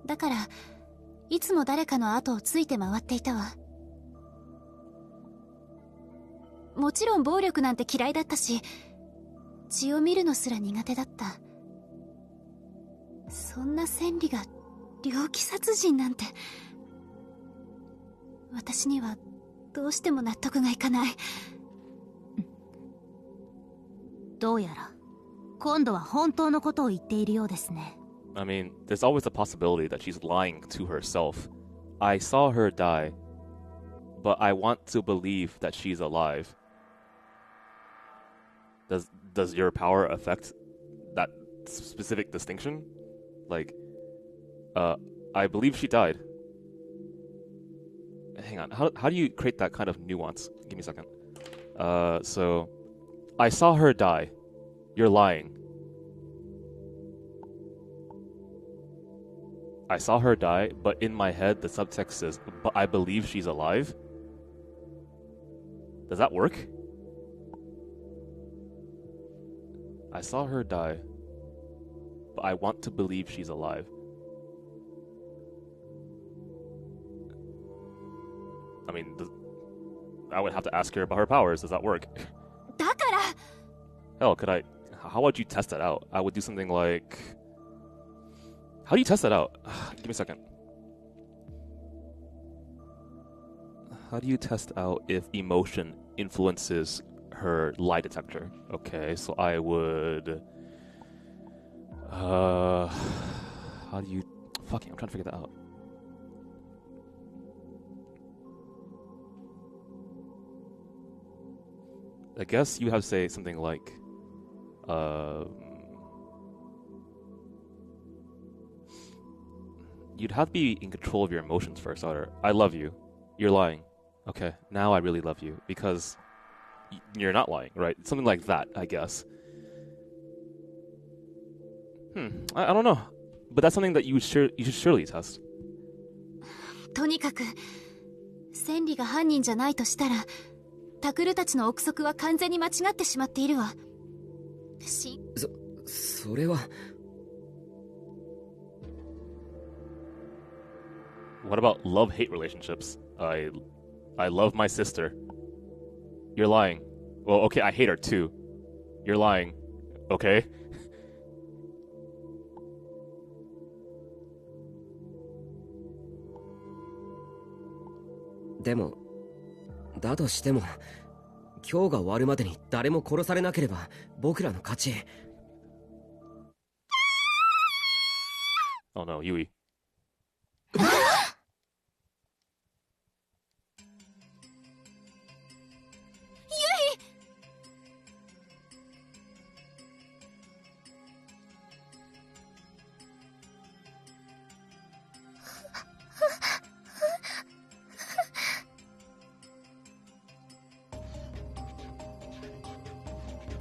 だからいつも誰かの後をついて回っていたわ。もちろん暴力なんて嫌いだったし、血を見るのすら苦手だった。そんな千里が猟奇殺人なんて、私にはどうしても納得がいかない。どうやら今度は本当のことを言っているようですね。I mean, there's always a possibility that she's lying to herself. I saw her die, but I want to believe that she's alive. Does your power affect that specific distinction? Like, I believe she died. Hang on, how do you create that kind of nuance? Give me a second. So, I saw her die. You're lying. I saw her die, but in my head the subtext says, but I believe she's alive? Does that work? I saw her die, but I want to believe she's alive. I mean, I would have to ask her about her powers. Does that work? Hell, how would you test that out? I would do something like... How do you test that out? Give me a second. How do you test out if emotion influences her lie detector? Okay, so I would... How do you... Fucking, I'm trying to figure that out. I guess you have to say something like... You'd have to be in control of your emotions first, or I love you. You're lying. Okay, now I really love you because you're not lying, right? Something like that, I guess. I don't know, but that's something that you should surely test. とにかく千里が犯人じゃないとしたら、タクルたちの憶測は完全に間違ってしまっているわ。それは。What about love-hate relationships? I love my sister. You're lying. Well, okay, I hate her too. You're lying. Okay? でも、だとしても、今日が終わるまでに誰も殺されなければ僕らの勝ち。Oh no, Yui.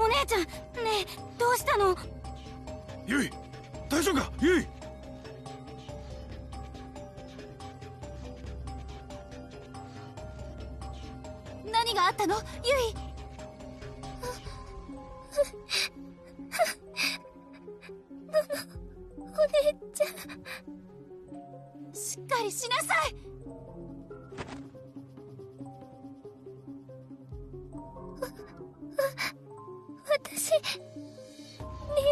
お姉ちゃん、ねえ、どうしたの？ユイ、大丈夫か？ユイ。何があったの？ユイ。お姉ちゃん、しっかりしなさい。私寝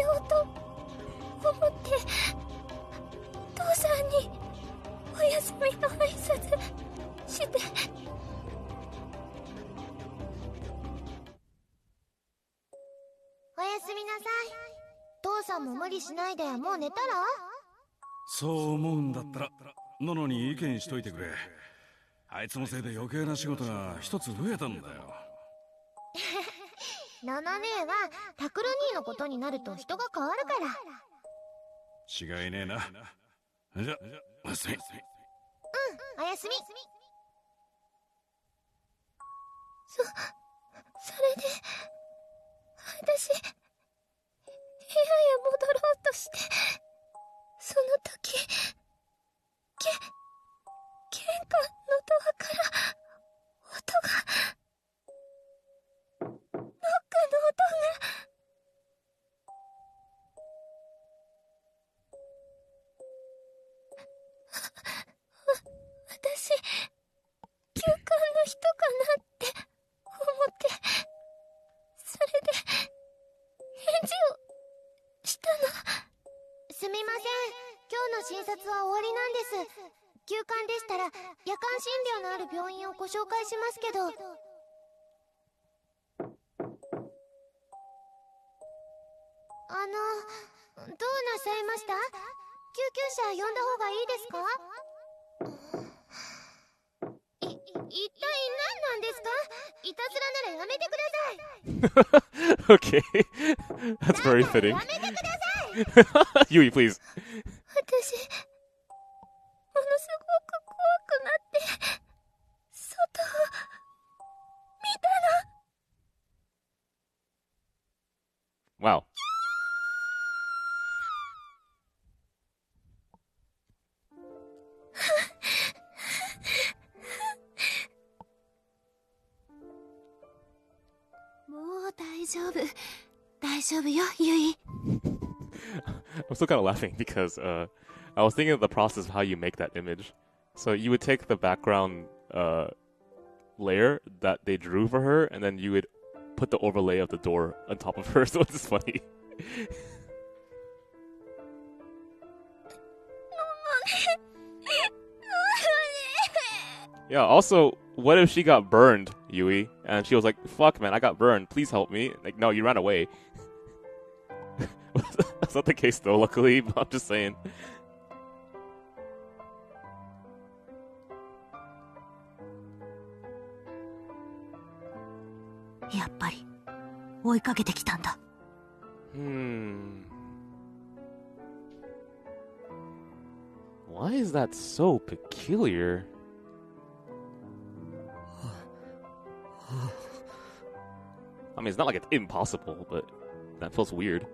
ようと思って父さんにお休みの挨拶して。おやすみなさい。父さんも無理しないでもう寝たら？そう思うんだったらののに意見しといてくれ。あいつのせいで余計な仕事が一つ増えたんだよ。ナナ姉はタクル兄のことになると人が変わるから。違いねえな。じゃ、おやすみ。うん、おやすみ。それで私部屋へ戻ろうとして、その時喧嘩すみません。今日の診察は終わりなんです。休館でしたら夜間診療のある病院をご紹介しますけど。どうなさいました？救急車呼んだ方がいいですか？一体何なんですか？いたずらならやめてください。Okay, that's very fitting. やめてください。Yui, please. 私、ものすごく怖くなって、外を見たの。Wow. I'm still kind of laughing because I was thinking of the process of how you make that image. So you would take the background layer that they drew for her, and then you would put the overlay of the door on top of her. So it's funny. Yeah, also, what if she got burned, Yui? And she was like, fuck, man, I got burned. Please help me. Like, no, you ran away. That's not the case, though, luckily. But I'm just saying. Why is that so peculiar? I mean, it's not like it's impossible, but that feels weird.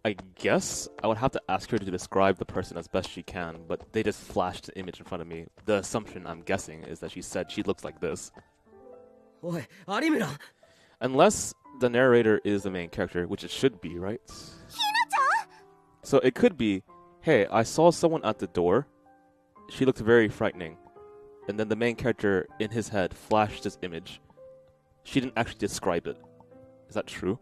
I guess I would have to ask her to describe the person as best she can, but they just flashed the image in front of me. The assumption, I'm guessing, is that she said she looks like this. Oi, Arimura! Unless the narrator is the main character, which it should be, right? So it could be, hey, I saw someone at the door. She looked very frightening. And then the main character, in his head, flashed this image. She didn't actually describe it. Is that true?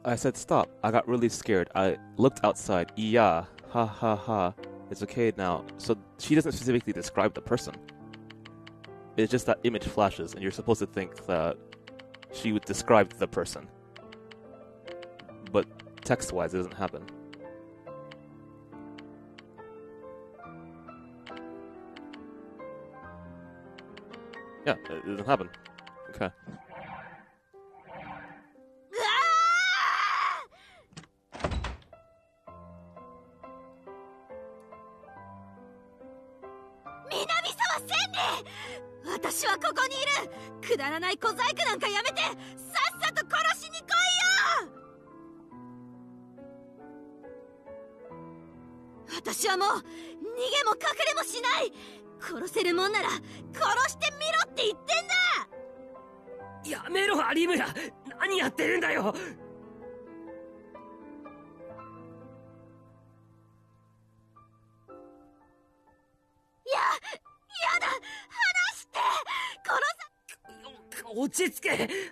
I said stop. I got really scared. I looked outside. Yeah. Ha ha ha. It's okay now. So she doesn't specifically describe the person. It's just that image flashes, and you're supposed to think that she would describe the person. But text-wise, it doesn't happen. Yeah, it doesn't happen. Okay.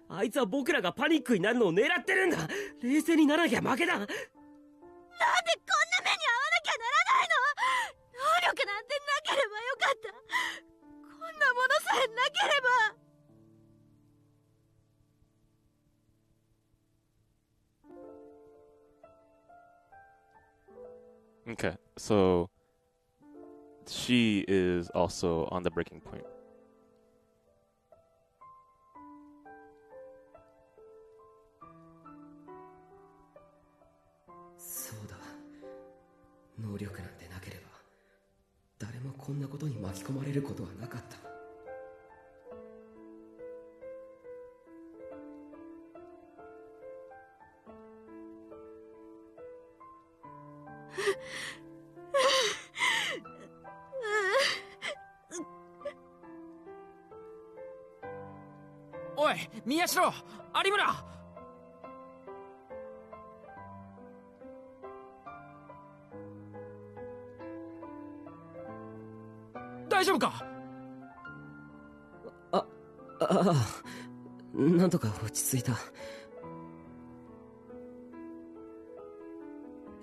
あいつは僕らがパニックになるのを狙ってるんだ。冷静にならなきゃ負けだ。なんでこんな目に遭わなきゃならないの？能力なんてなければよかった。こんなものさえなければ。Okay, so she is also on the breaking point. So だ。能力なんてなければ、誰もこんなことに巻き込まれることはなかった。おい、宮代、有村。大丈夫か？ああ、なんとか落ち着いた。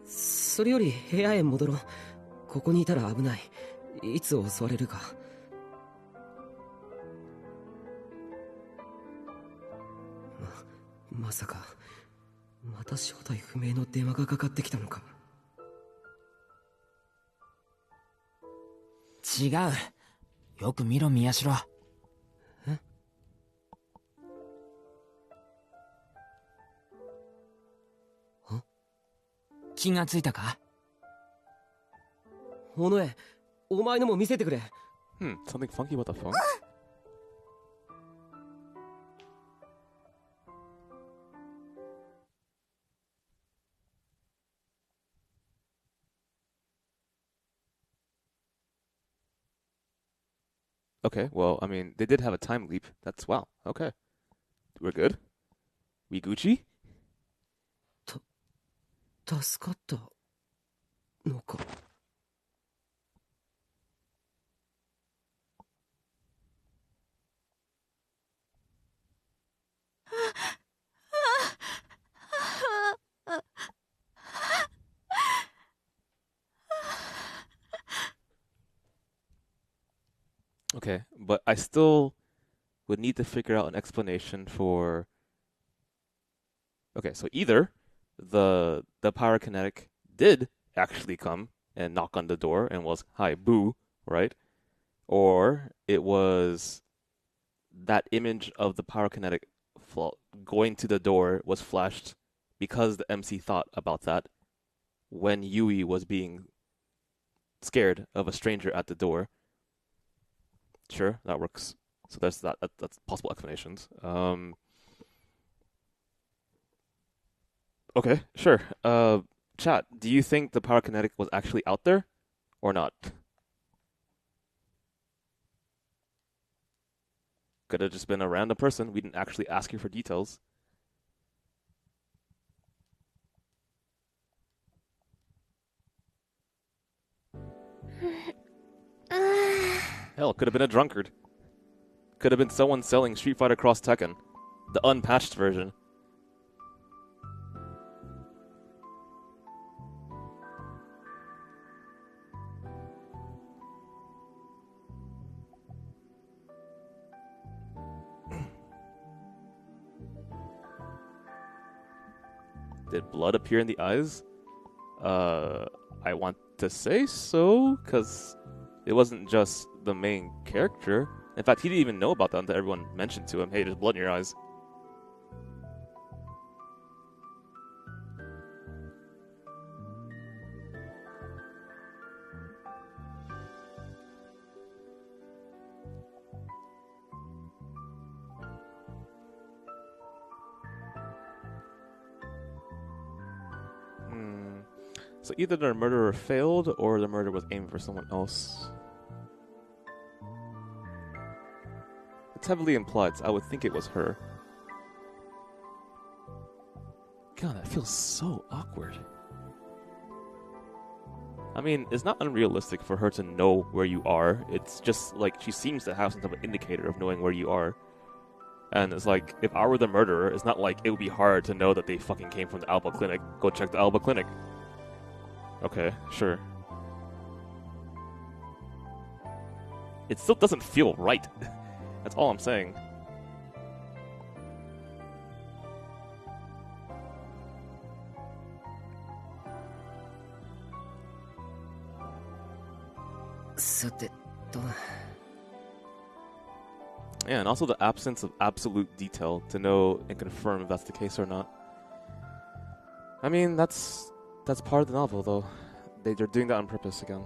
それより部屋へ戻ろう。ここにいたら危ない。いつ襲われるか。まさかまた正体不明の電話がかかってきたのか。違う。よく見ろ、宮代。え？気がついたか？尾上、お前のも見せてくれ。Something funky about the phone? Okay, well, I mean, they did have a time leap. That's wow. Okay. We're good? We Gucci? 助かったのか。Okay, but I still would need to figure out an explanation for... Okay, so either the pyrokinetic did actually come and knock on the door and was, hi, boo, right? Or it was that image of the pyrokinetic going to the door was flashed because the MC thought about that when Yui was being scared of a stranger at the door. Sure, that works. So there's that. That's possible explanations. Okay, sure. Chat, do you think the pyrokinetic was actually out there or not? Could have just been a random person. We didn't actually ask you for details. Hell, could have been a drunkard. Could have been someone selling Street Fighter Cross Tekken, the unpatched version. Did blood appear in the eyes? I want to say so, because it wasn't just the main character. In fact, he didn't even know about that until everyone mentioned to him, hey, there's blood in your eyes. So either the murderer failed or the murder was aimed for someone else. It's heavily implied, so I would think it was her. God, that feels so awkward. I mean, it's not unrealistic for her to know where you are. It's just like she seems to have some type of indicator of knowing where you are. And it's like, if I were the murderer, it's not like it would be hard to know that they fucking came from the Alba Clinic. Go check the Alba Clinic. Okay, sure. It still doesn't feel right. That's all I'm saying. Yeah, and also the absence of absolute detail to know and confirm if that's the case or not. I mean, that's part of the novel, though. They're doing that on purpose again.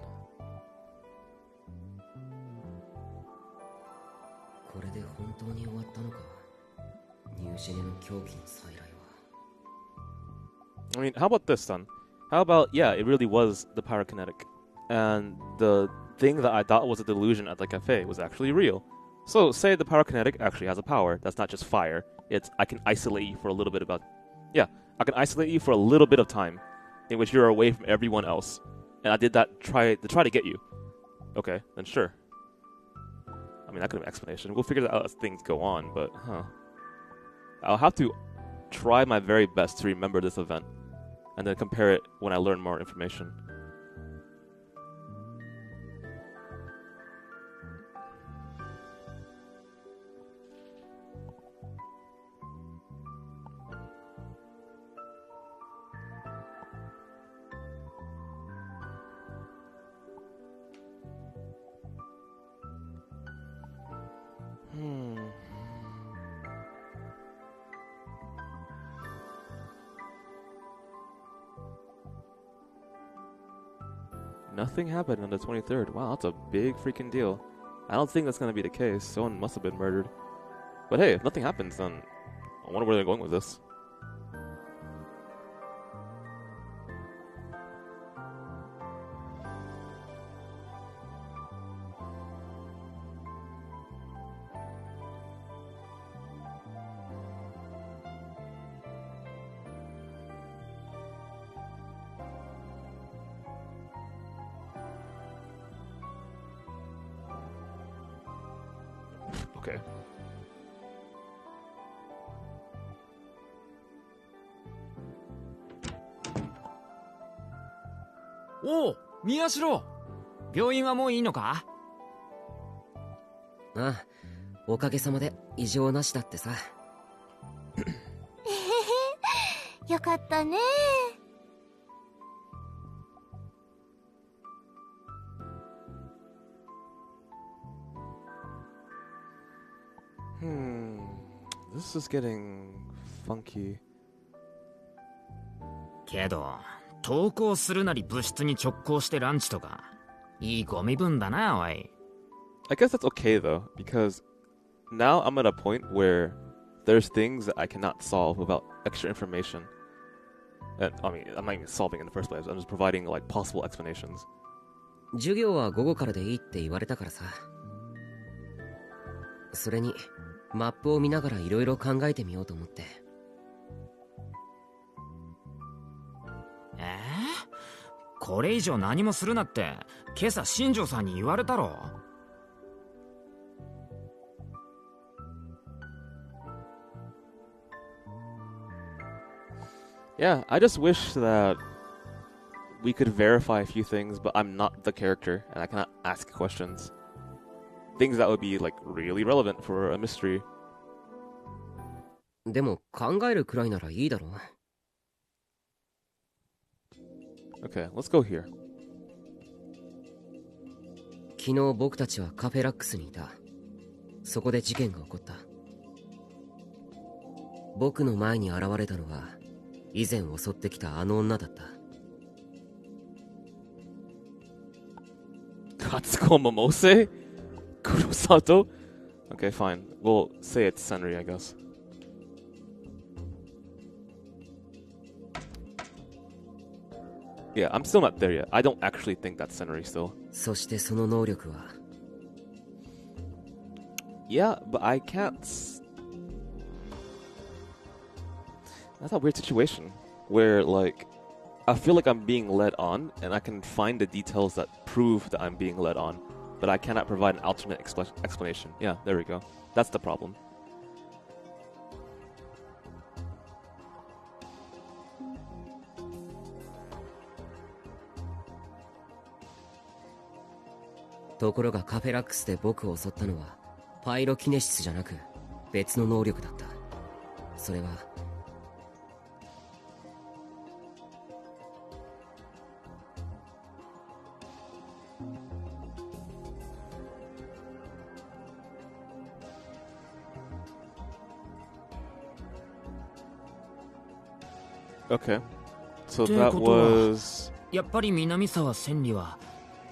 I mean, how about this, then? How about, yeah, it really was the pyrokinetic. And the thing that I thought was a delusion at the cafe was actually real. So, say the pyrokinetic actually has a power that's not just fire. It's I can isolate you for a little bit about... Yeah, I can isolate you for a little bit of time in which you're away from everyone else. And I did that to try to get you. Okay, then sure. I mean, that could have an explanation. We'll figure that out as things go on, but, I'll have to try my very best to remember this event, and then compare it when I learn more information. Nothing happened on the 23rd. Wow, that's a big freaking deal. I don't think that's going to be the case. Someone must have been murdered. But hey, if nothing happens, then I wonder where they're going with this. Okay.おう、宮代。病院はもういいのか？ああ、おかげさまで異常なしだってさ。よかったね。This is getting funky. けど、登校するなり部室に直行してランチとか、いいご身分だな、おい。I guess that's okay though, because now I'm at a point where there's things that I cannot solve without extra information. And I mean, I'm not even solving in the first place. I'm just providing like possible explanations. 授業は午後からでいいって言われたからさ。それにマップを見ながらいろいろ考えてみようと思って。これ以上何もするなって今朝新庄さんに言われたろ。Yeah, I just wish that we could verify a few things, but I'm not the character and I cannot ask questions. Things that would be like really relevant for a mystery. でも考えるくらいならいいだろう。Okay, let's go here. 昨日僕たちはカフェラックスにいた。そこで事件が起こった。僕の前に現れたのは以前襲ってきたあの女だった。Katsuko Momose? Kurosato? Okay, fine. We'll say it's Senri, I guess. Yeah, I'm still not there yet. I don't actually think that's Senri still. そしてその能力は Yeah, but I can't... That's a weird situation where, like, I feel like I'm being led on, and I can find the details that prove that I'm being led on, but I cannot provide an alternate explanation. Yeah, there we go. That's the problem. However, ところがカフェラックスで僕を襲ったのはパイロキネシスじゃなく別の能力だった。それはOkay. So that was... やっぱり南沢千里は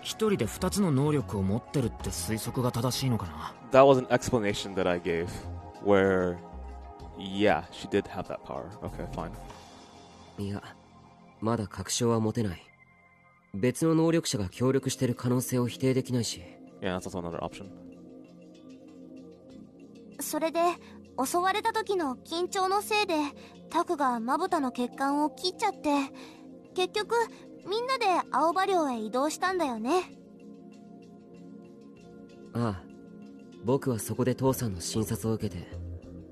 一人で二つの能力を持ってるって推測が正しいのかな。 That was an explanation that I gave, where, yeah, she did have that power. Okay, fine. いや、まだ確証は持てない。別の能力者が協力している可能性を否定できないし。Yeah, that's also another option. それで襲われた時の緊張のせいでタクがまぶたの血管を切っちゃって、結局みんなで青葉寮へ移動したんだよね。ああ、僕はそこで父さんの診察を受けて、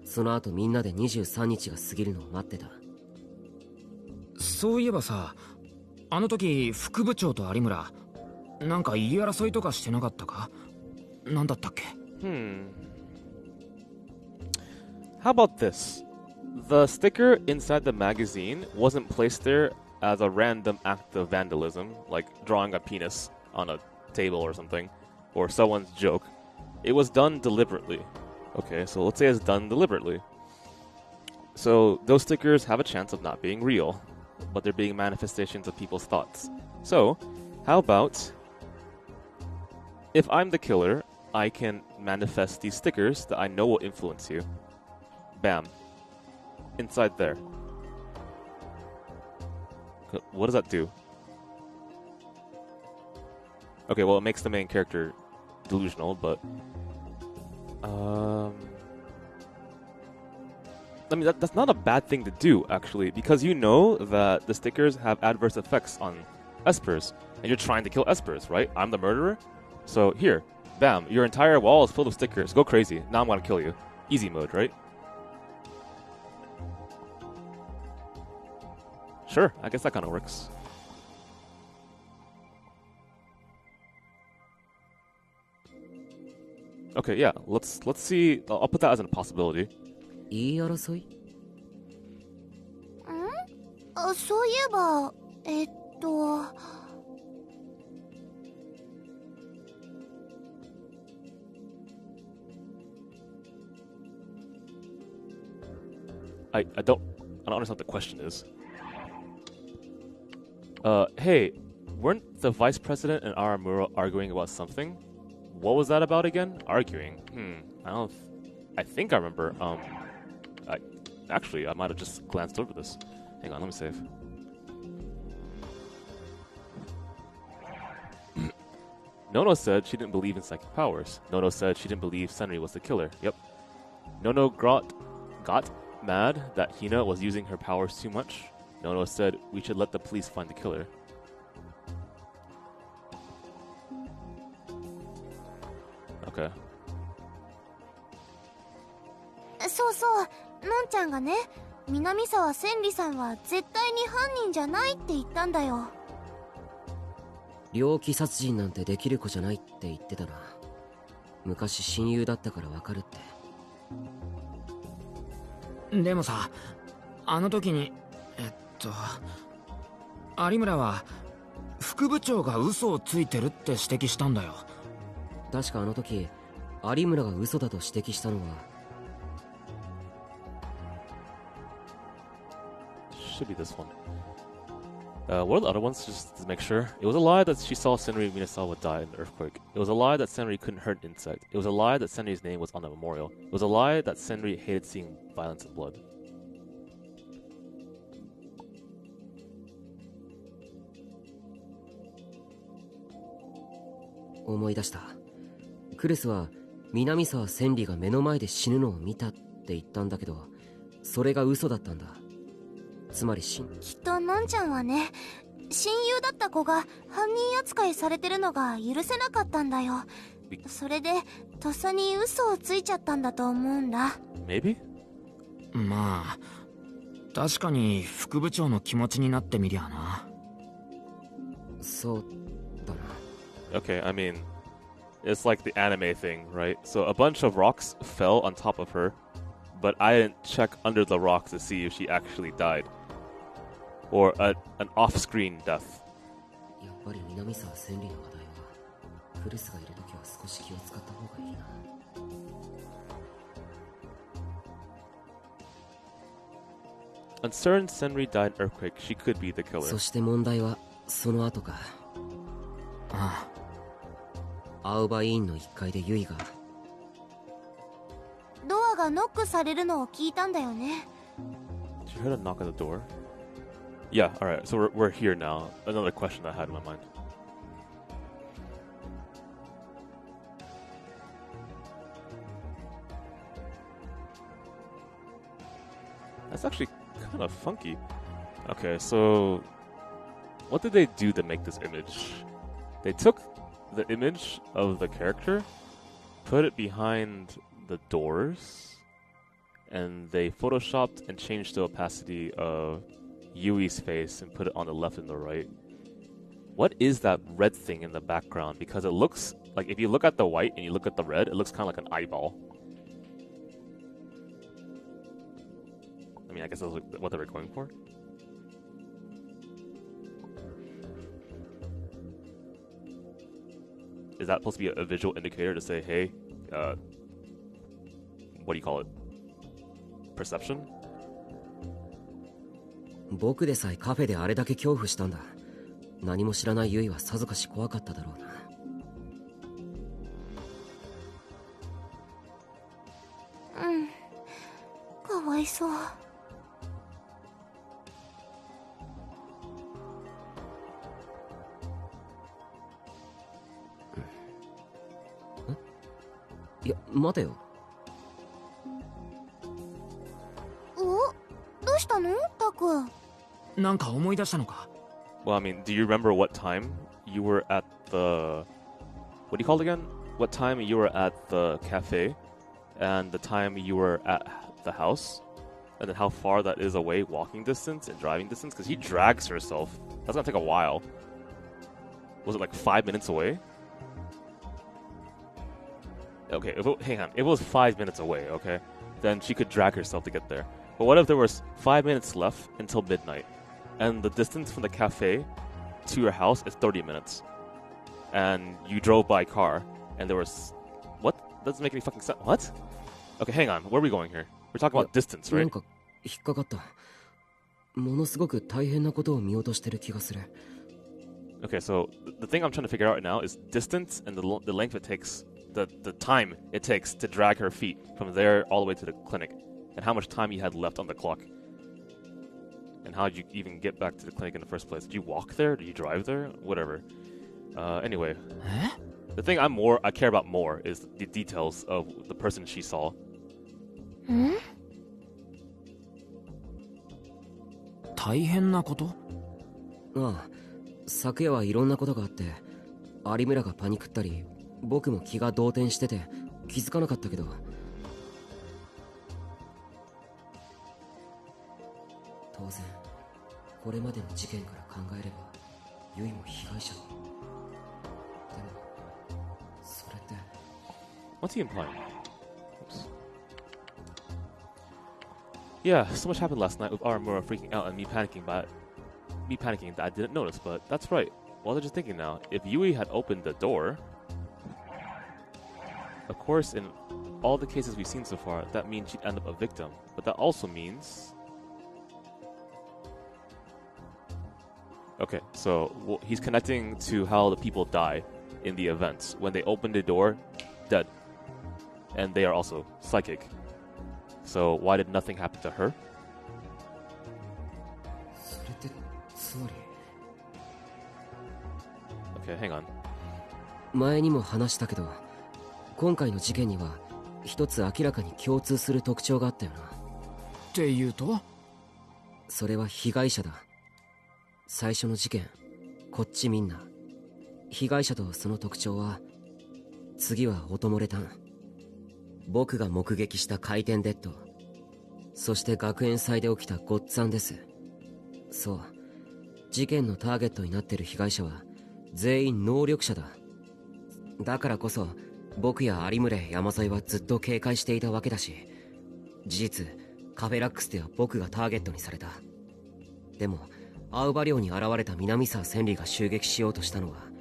その後みんなで23日が過ぎるのを待ってた。そういえばさ、あの時副部長と有村なんか言い争いとかしてなかったか？なんだったっけ？ How about this? The sticker inside the magazine wasn't placed there as a random act of vandalism, like drawing a penis on a table or something, or someone's joke. It was done deliberately. Okay, so let's say it's done deliberately. So those stickers have a chance of not being real, but they're being manifestations of people's thoughts. So, how about if I'm the killer, I can manifest these stickers that I know will influence you. Bam. Inside there. What does that do? Okay, well, it makes the main character delusional, but I mean, that's not a bad thing to do, actually, because you know that the stickers have adverse effects on espers, and you're trying to kill espers, right? I'm the murderer? So here, bam, your entire wall is filled with stickers. Go crazy. Now I'm gonna kill you. Easy mode, right? Sure, I guess that kind of works. Okay, yeah, let's see. I'll put that as a possibility. 言い争い？そういえば、I don't understand what the question is. Hey, weren't the vice president and Aramura arguing about something? What was that about again? Arguing? I think I remember. Actually, I might have just glanced over this. Hang on, let me save. Nono said she didn't believe in psychic powers. Nono said she didn't believe Senri was the killer. Yep. Nono got mad that Hina was using her powers too much. Nono said we should let the police find the killer. Okay. そうそう、のんちゃんがね、南沢千里さんは絶対に犯人じゃないって言ったんだよ。猟奇殺人なんてできる子じゃないって言ってたな。昔親友だったからわかるって。でもさ、あの時に有村は副部長が嘘をついてるって指摘したんだよ。確かあの時有村が嘘だと指摘したのは。Should be this one. What are the other ones, just to make sure? It was a lie that she saw Senri Minasawa die in the earthquake. It was a lie that Senri couldn't hurt an insect. It was a lie that Senri's name was on the memorial. It was a lie that Senri hated seeing violence and blood. 思い出した。クルスは南沢千里が目の前で死ぬのを見たって言ったんだけど、それが嘘だったんだ。つまりきっとのんちゃんはね、親友だった子が犯人扱いされてるのが許せなかったんだよ。それでとっさに嘘をついちゃったんだと思うんだ。 Maybe? まあ確かに副部長の気持ちになってみりゃな。そうだな。 Okay, I mean, it's like the anime thing, right? So a bunch of rocks fell on top of her, but I didn't check under the rocks to see if she actually died. Or an off-screen death. やっぱり南沢千里の話題はクルスがいるときは少し気を使った方がいいな。Uncertain Senri died in earthquake. She could be the killer. そして問題はその後か。ああ。青葉委員の1階でユイが。ドアがノックされるのを聞いたんだよね。Did you hear a knock on the door? Yeah, alright, so we're here now. Another question I had in my mind. That's actually kind of funky. Okay, so what did they do to make this image? They took the image of the character, put it behind the doors, and they photoshopped and changed the opacity of Yui's face and put it on the left and the right. What is that red thing in the background? Because it looks like, if you look at the white and you look at the red, it looks kind of like an eyeball. I mean, I guess that's what they were going for. Is that supposed to be a visual indicator to say, hey, what do you call it? Perception? 僕でさえカフェであれだけ恐怖したんだ。何も知らないユイはさぞかし怖かっただろうな。かわいそう。いや、待てよ。お、どうしたのタク。なんか思い出したのか? Well, I mean, do you remember what time you were at the... What do you call it again? What time you were at the cafe, and the time you were at the house, and then how far that is away, walking distance and driving distance? Because he drags herself. That's gonna take a while. Was it like 5 minutes away? Okay, hang on. If it was 5 minutes away, okay, then she could drag herself to get there. But what if there was 5 minutes left until midnight, and the distance from the cafe to your house is 30 minutes, and you drove by car, and there was... What? Doesn't make any fucking sense. What? Okay, hang on. Where are we going here? We're talking about distance, right? なんか引っかかった。ものすごく大変なことを見落としてる気がする。Okay, so the thing I'm trying to figure out right now is distance and the length it takes, the time it takes to drag her feet from there all the way to the clinic, and how much time you had left on the clock, and how did you even get back to the clinic in the first place? Did you walk there? Did you drive there? Whatever. Anyway, the thing I care about more is the details of the person she saw. 大変なこと? ああ、昨夜はいろんなことがあって、有村がパニクったり、僕も気が動転してて気づかなかったけど、当然これまでの事件から考えればユイも被害者だ。でもそれって What's he implying? Oops. Yeah, so much happened last night with Aramura freaking out and me panicking that I didn't notice, but that's right. Well, they're just thinking now, if Yui had opened the door, of course, in all the cases we've seen so far, that means she'd end up a victim. But that also means... Okay, so he's connecting to how the people die in the events. When they open the door, dead. And they are also psychic. So why did nothing happen to her? それってつまり Okay, hang on. 前にも話したけど、今回の事件には一つ明らかに共通する特徴があったよな。っていうと? それは被害者だ。最初の事件、こっちみんな。被害者とその特徴は、次は音漏れタン。僕が目撃した回転デッド。そして学園祭で起きたゴッツァンです。そう。事件のターゲットになってる被害者は、全員能力者だ。だからこそ、僕や有村山添はずっと警戒していたわけだし、事実、カフェラックスでは僕がターゲットにされた。でも、アウバ寮に現れた南沢千里が襲撃しようとしたのは、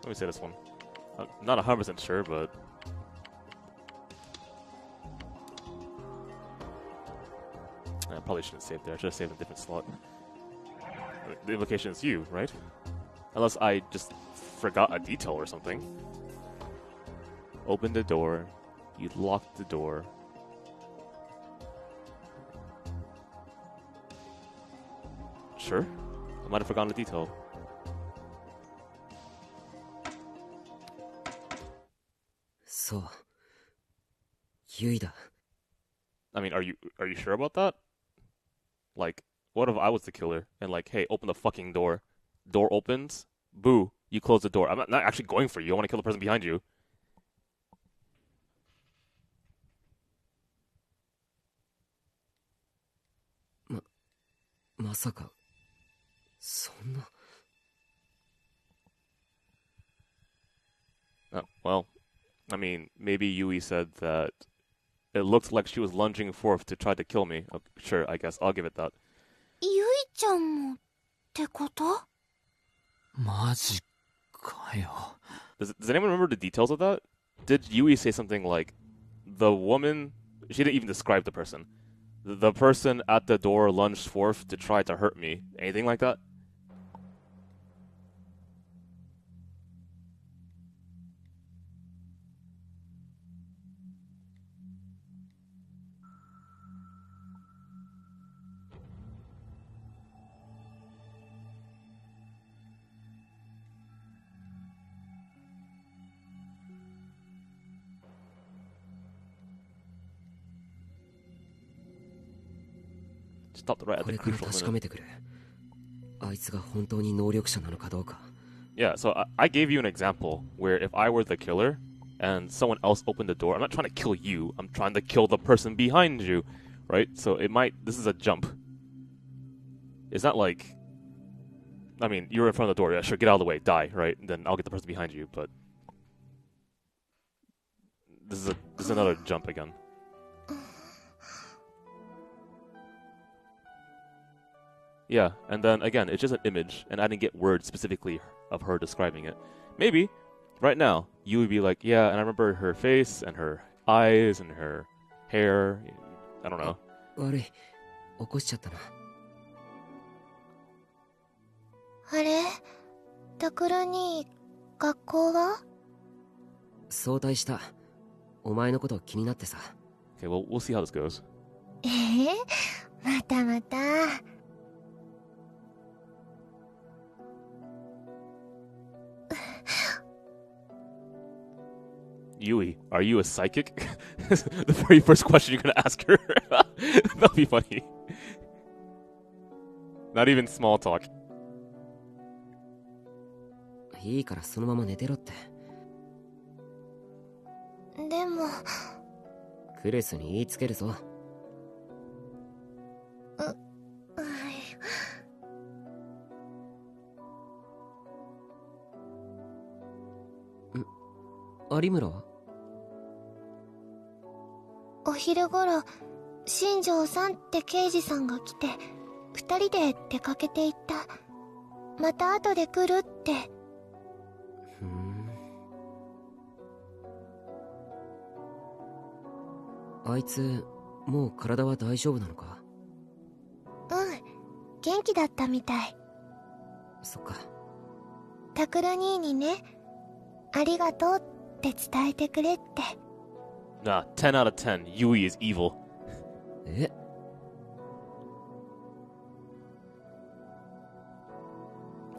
Let me say this one. I'm not 100% sure, but... I probably shouldn't save there. I should have saved in a different slot. The implication is you, right? Unless I just forgot a detail or something. Open the door. You locked the door. Sure. I might have forgotten a detail. そう。ユイだ。I mean, are you sure about that? Like, what if I was the killer and like, hey, open the fucking door. Door opens. Boo. You close the door. I'm not actually going for you. I want to kill the person behind you. まさか、そんな。Well, I mean, maybe Yui said that it looked like she was lunging forth to try to kill me. Sure, I guess. I'll give it that. ゆいちゃんもってこと？マジかよ。Does anyone remember the details of that? Did Yui say something like, the woman... She didn't even describe the person. The person at the door lunged forth to try to hurt me. Anything like that? Stopped right at the crucial minute. Yeah, so I gave you an example where if I were the killer and someone else opened the door, I'm not trying to kill you, I'm trying to kill the person behind you, right? So this is a jump. It's not like, I mean, you're in front of the door, yeah, sure, get out of the way, die, right? And then I'll get the person behind you, but this is another jump again. Yeah, and then again, it's just an image, and I didn't get words specifically of her describing it. Maybe, right now, you would be like, yeah, and I remember her face, and her eyes, and her hair, I don't know. 悪い、起こしちゃったな。あれ？タクルに学校は？早退した。お前のこと気になってさ。Okay, well, we'll see how this goes. またまた。Yui, are you a psychic? The very first question you're gonna ask her. That'll be funny. Not even small talk. いいからそのまま寝てろって。でも。クレスに言いつけるぞ。有村は？お昼頃、新庄さんって刑事さんが来て、二人で出かけていった。また後で来るって。あいつ、もう体は大丈夫なのか？うん、元気だったみたい。そっか。タクル兄にね、ありがとうって伝えてくれって。Nah, 10 out of 10. Yui is evil. え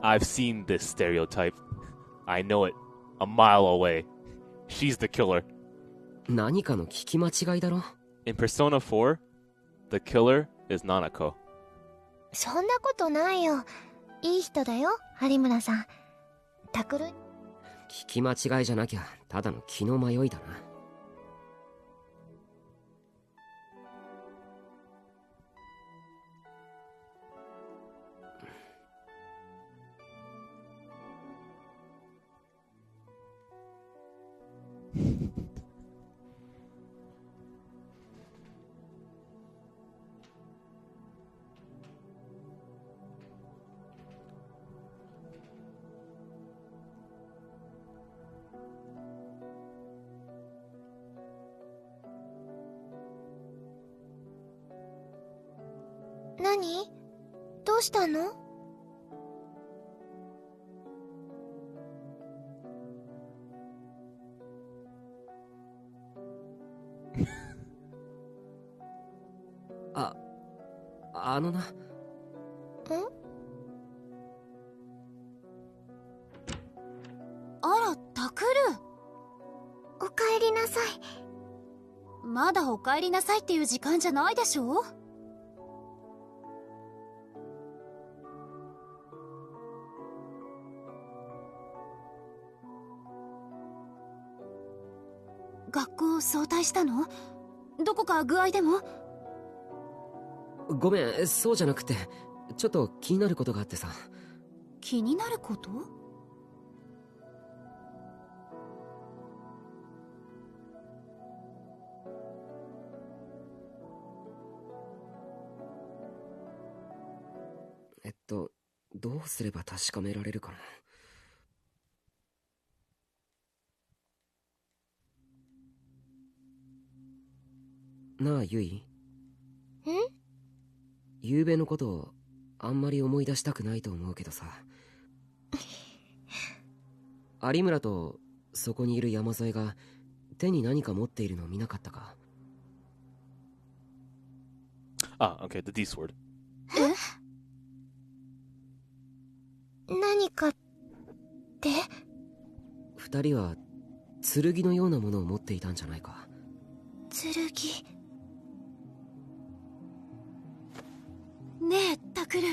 ？I've seen this stereotype. I know it. A mile away. She's the killer. 何かの聞き間違いだろ？ In Persona 4, the killer is Nanako. そんなことないよ。いい人だよ、有村さん。タクル。聞き間違いじゃなきゃ、ただの気の迷いだな。何？どうしたの？あのな。ん？あら、タクル。おかえりなさい。まだお帰りなさいっていう時間じゃないでしょ。学校早退したの？どこか具合でも？ごめん、そうじゃなくて、ちょっと気になることがあってさ。気になること？どうすれば確かめられるかな。なあ、ゆい。昨べのことをあんまり思い出したくないと思うけどさ。有村とそこにいる山添が手に何か持っているのを見なかったか？Okay, the D sword. 何かって？二人は剣のようなものを持っていたんじゃないか？剣。ねえタクル、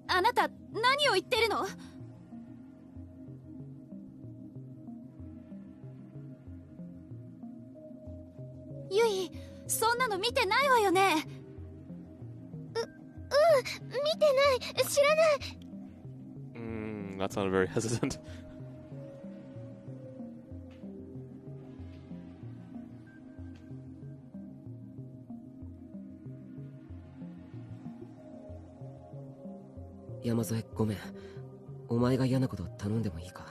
あなた何を言ってるの？ゆい、そんなの見てないわよね？見てない、知らない。That sounded very hesitant. 山添、ごめん。お前が嫌なこと頼んでもいいか？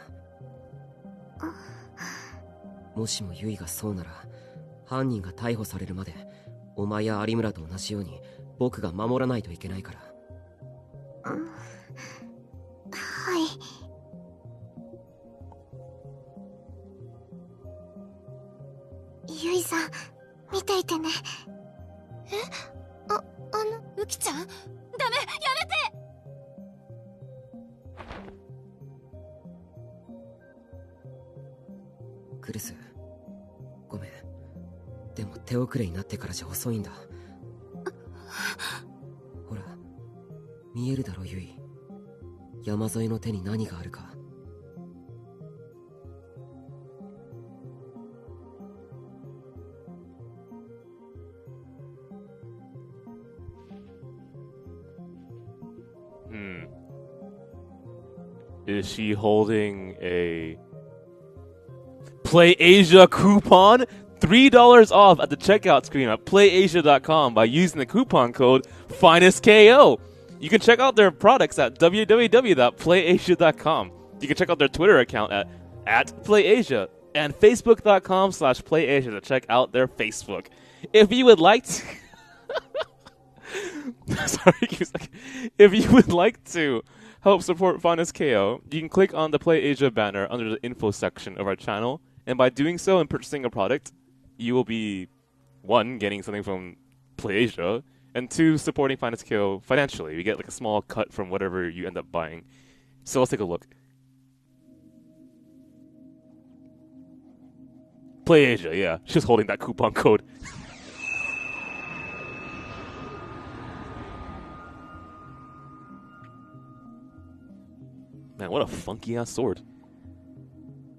もしもユイがそうなら、犯人が逮捕されるまでお前や有村と同じように僕が守らないといけないから。はい。ユイさん、見ていてね。ウキちゃん、ダメ、やめて！クルス、ごめん。でも手遅れになってからじゃ遅いんだ。ほら、見えるだろユイ。山添の手に何があるか。Is she holding a Play Asia coupon? $3 off at the checkout screen at playasia.com by using the coupon code FinestKO. You can check out their products at www.playasia.com. You can check out their Twitter account at PlayAsia and Facebook.com/PlayAsia to check out their Facebook. If you would like to... If you would like to help support FinestKO, you can click on the Play Asia banner under the info section of our channel, and by doing so and purchasing a product, you will be, 1, getting something from Play Asia, and 2, supporting FinestKO financially. You get like a small cut from whatever you end up buying. So let's take a look. Play Asia, yeah. She's holding that coupon code. Man, what a funky ass sword.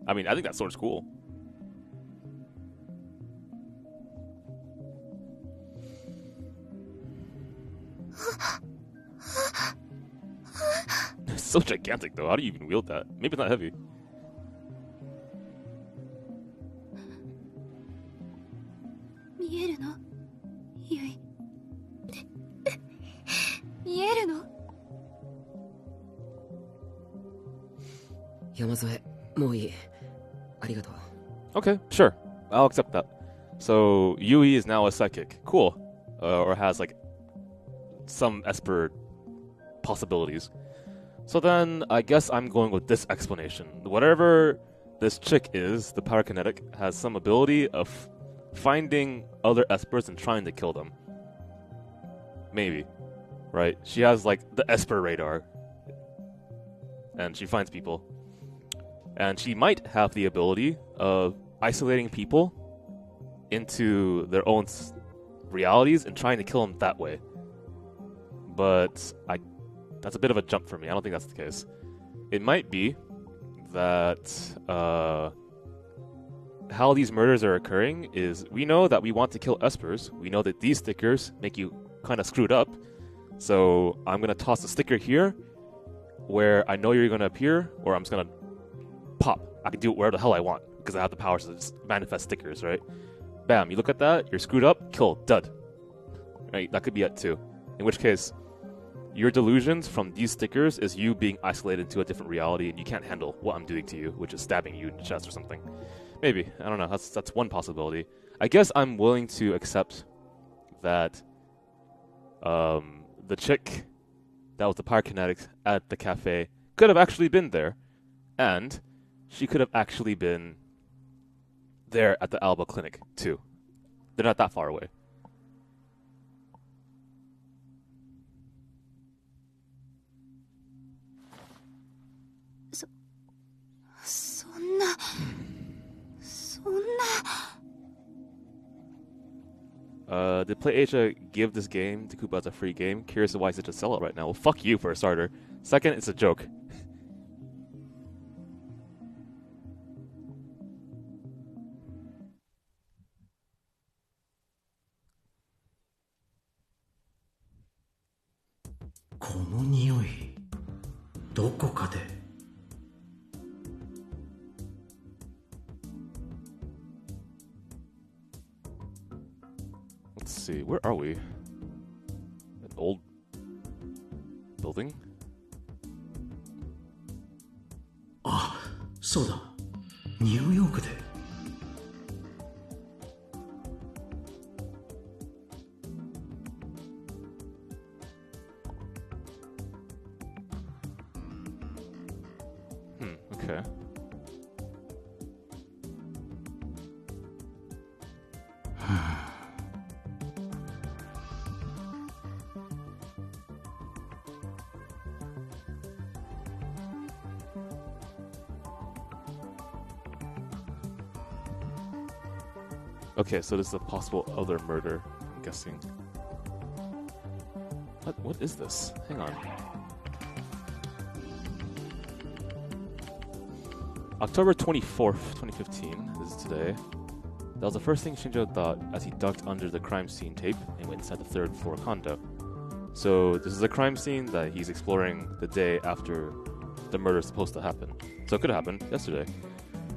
I mean, I think that sword's cool. It's so gigantic though. How do you even wield that? Maybe it's not heavy. 見えるの？ゆい。見えるの？山添、もういい。ありがとう。 Okay, sure. I'll accept that. So, Yui is now a psychic. Cool. Or has, like, some Esper possibilities. So then, I guess I'm going with this explanation. Whatever this chick is, the pyrokinetic, has some ability of finding other Espers and trying to kill them. Maybe. Right? She has, like, the Esper radar. And she finds people. And she might have the ability of isolating people into their own realities and trying to kill him that way. But that's a bit of a jump for me. I don't think that's the case. It might be that how these murders are occurring is we know that we want to kill espers. We know that these stickers make you kind of screwed up. So I'm going to toss a sticker here where I know you're going to appear, or I'm just going to pop. I can do it wherever the hell I want because I have the powers to just manifest stickers, right? Bam, you look at that, you're screwed up, kill, dud. Right? That could be it too. In which case, your delusions from these stickers is you being isolated to a different reality and you can't handle what I'm doing to you, which is stabbing you in the chest or something. Maybe. I don't know. That's one possibility. I guess I'm willing to accept that the chick that was the pyrokinetic at the cafe could have actually been there, and she could have actually been there at the Alba clinic too. They're not that far away. Did PlayAsia give this game to Koopa as a free game? Curious why it's such a sellout right now. Well, fuck you for a starter. Second, it's a joke. Let's see, where are we? An old building? あ、そうだ。ニューヨークで。Okay. Okay, so this is a possible other murder, I'm guessing. What is this? Hang on. October 24th, 2015, this is today. That was the first thing Shinjo thought as he ducked under the crime scene tape and went inside the third floor condo. So this is a crime scene that he's exploring the day after the murder is supposed to happen. So it could have happened yesterday.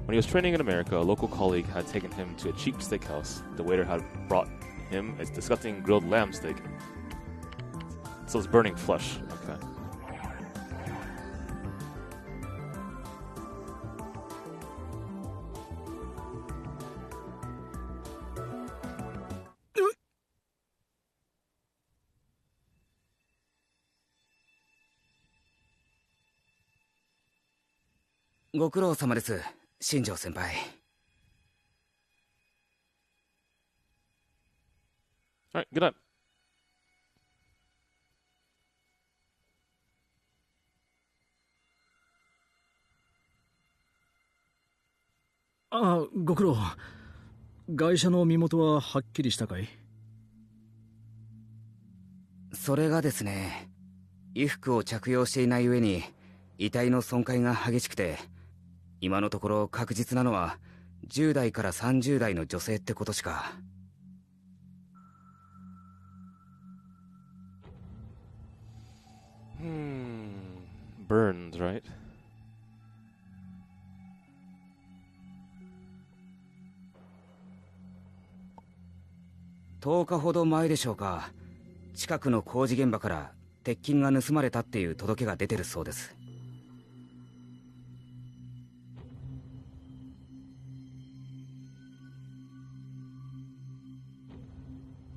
When he was training in America, a local colleague had taken him to a cheap steakhouse. The waiter had brought him a disgusting grilled lamb steak. So it's burning flesh. Okay.ご苦労様です、新庄先輩。Alright, good night. あ、ご苦労。ガイシャの身元ははっきりしたかい？それがですね、衣服を着用していない上に遺体の損壊が激しくて、今のところ確実なのは10代から30代の女性ってことしか。Burns, right?10日ほど前でしょうか。近くの工事現場から鉄筋が盗まれたっていう届けが出てるそうです。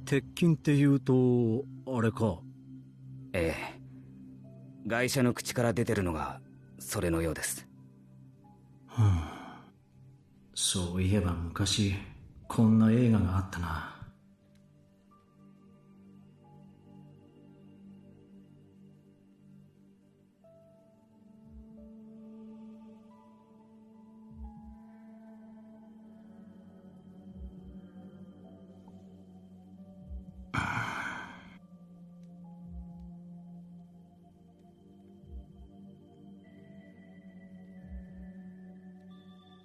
鉄筋っていうとあれか。ええ。ガイシャの口から出てるのがそれのようです。そういえば昔こんな映画があったな。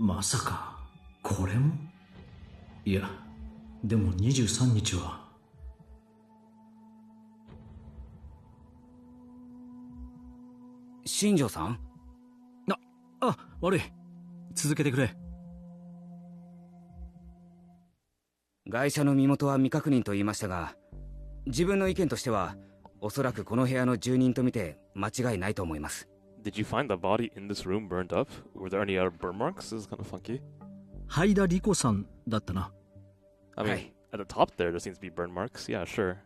まさかこれも？いや、でも23日は。新庄さん？悪い。続けてくれ。外車の身元は未確認と言いましたが、自分の意見としてはおそらくこの部屋の住人と見て間違いないと思います。 Did you find the body in this room burned up? Were there any burn marks? This is kind of funky. 灰田理子さんだったな。I mean, at the top there seems to be burn marks. Yeah, sure.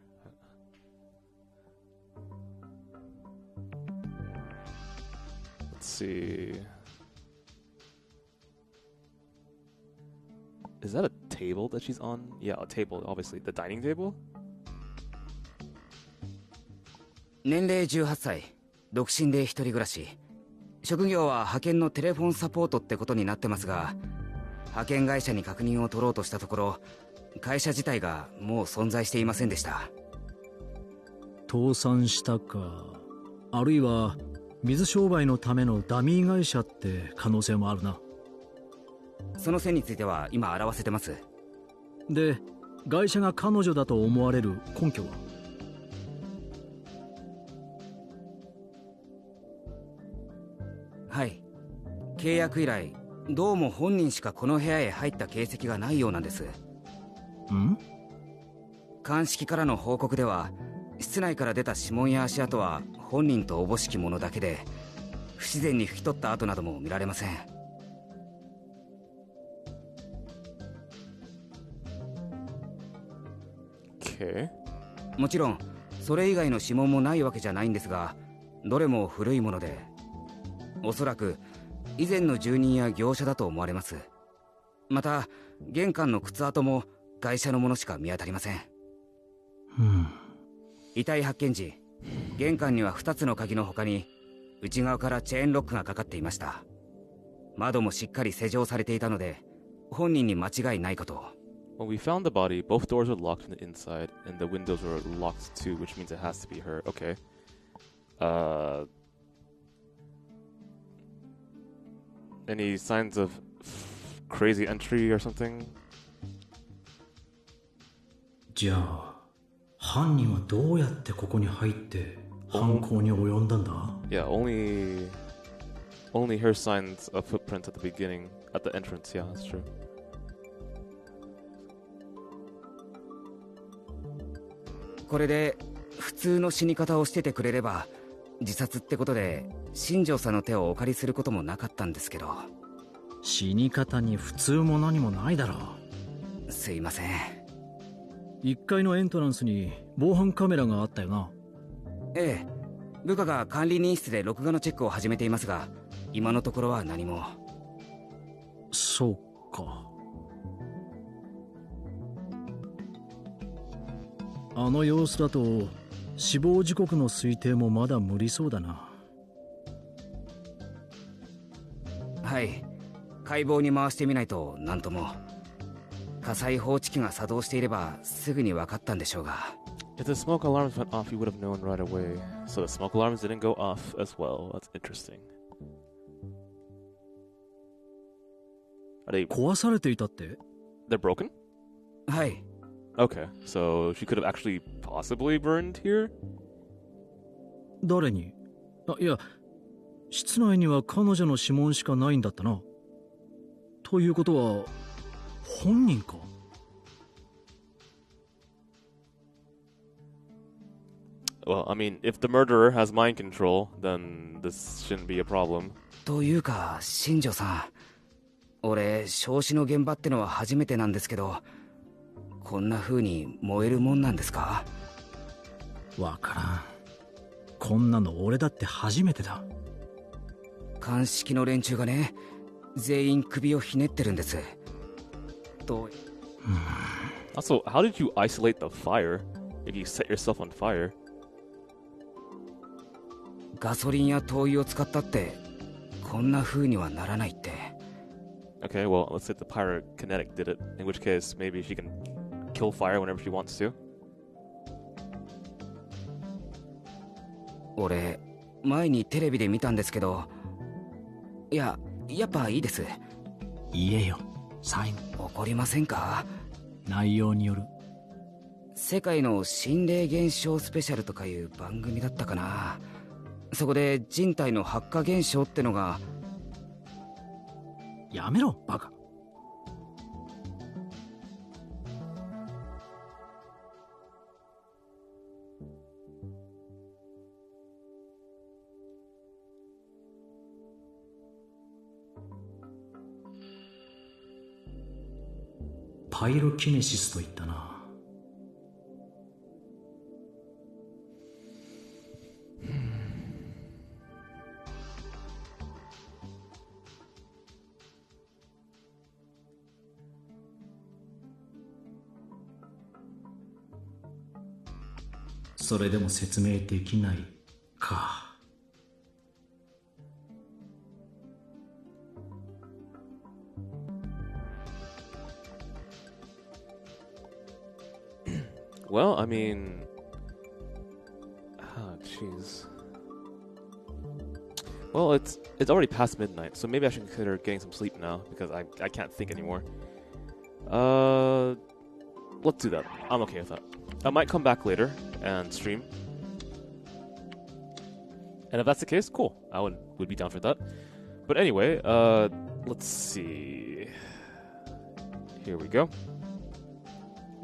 Let's see. Is that a table that she's on? Yeah, a table, obviously. The dining table? 年齢18歳、独身で一人暮らし。職業は派遣のテレフォンサポートってことになってますが、派遣会社に確認を取ろうとしたところ、会社自体がもう存在していませんでした。倒産したか、あるいは水商売のためのダミー会社って可能性もあるな。その線については今表せてます。で、会社が彼女だと思われる根拠は？はい、契約以来どうも本人しかこの部屋へ入った形跡がないようなんです。ん？鑑識からの報告では、室内から出た指紋や足跡は本人とおぼしきものだけで、不自然に拭き取った跡なども見られません。Okay. もちろんそれ以外の指紋もないわけじゃないんですが、どれも古いもので、おそらく以前の住人や業者だと思われます。また玄関の靴跡も会社のものしか見当たりません。遺体発見時、玄関には2つの鍵の他に内側からチェーンロックがかかっていました。窓もしっかり施錠されていたので、本人に間違いないかと。When we found the body, both doors were locked from the inside, and the windows were locked too, which means it has to be her. Okay. Any signs of crazy entry or something? じゃあ、犯人はどうやってここに入って犯行に及んだんだ？ Yeah, only her signs of footprints at the beginning, at the entrance. Yeah, that's true. これで普通の死に方をしててくれれば、自殺ってことで新庄さんの手をお借りすることもなかったんですけど。死に方に普通も何もないだろう。すいません。1階のエントランスに防犯カメラがあったよな。ええ、部下が管理人室で録画のチェックを始めていますが、今のところは何も。そうか。あの様子だと死亡時刻の推定もまだ無理そうだな。はい、解剖に回してみないと何とも。火災報知器が作動していればすぐに分かったんでしょうが。If the smoke alarms went off, you would have known right away. So the smoke alarms didn't go off as well. That's interesting. Are they 壊されていたって？ They're broken? はい。Okay, so she could have actually possibly burned here? 誰に？いや、室内には彼女の指紋しかないんだったな。ということは、本人か？ Well, I mean, if the murderer has mind control, then this shouldn't be a problem. というか、新庄さん。俺、焼死の現場ってのは初めてなんですけど、こんな風に燃えるもんなんですか？わからん。こんなの俺だって初めてだ。鑑識の連中がね、全員首をひねってるんです。Also, how did you isolate the fire if you set yourself on fire? ガソリンや灯油を使ったってこんな風にはならないって。 Okay, well, let's say the pyrokinetic did it, in which case maybe she can kill fire whenever she wants to. 俺、前にテレビで見たんですけど、いや、やっぱいいです。言えよ、最後。怒りませんか？内容による。世界の心霊現象スペシャルとかいう番組だったかな。そこで人体の発火現象ってのが。やめろ、バカ。パイロキネシスと言ったな。それでも説明できないか。Well, I mean, oh, jeez. Well, it's already past midnight, so maybe I should consider getting some sleep now because I can't think anymore. Let's do that. I'm okay with that. I might come back later and stream. And if that's the case, cool. I would be down for that. But anyway, let's see. Here we go.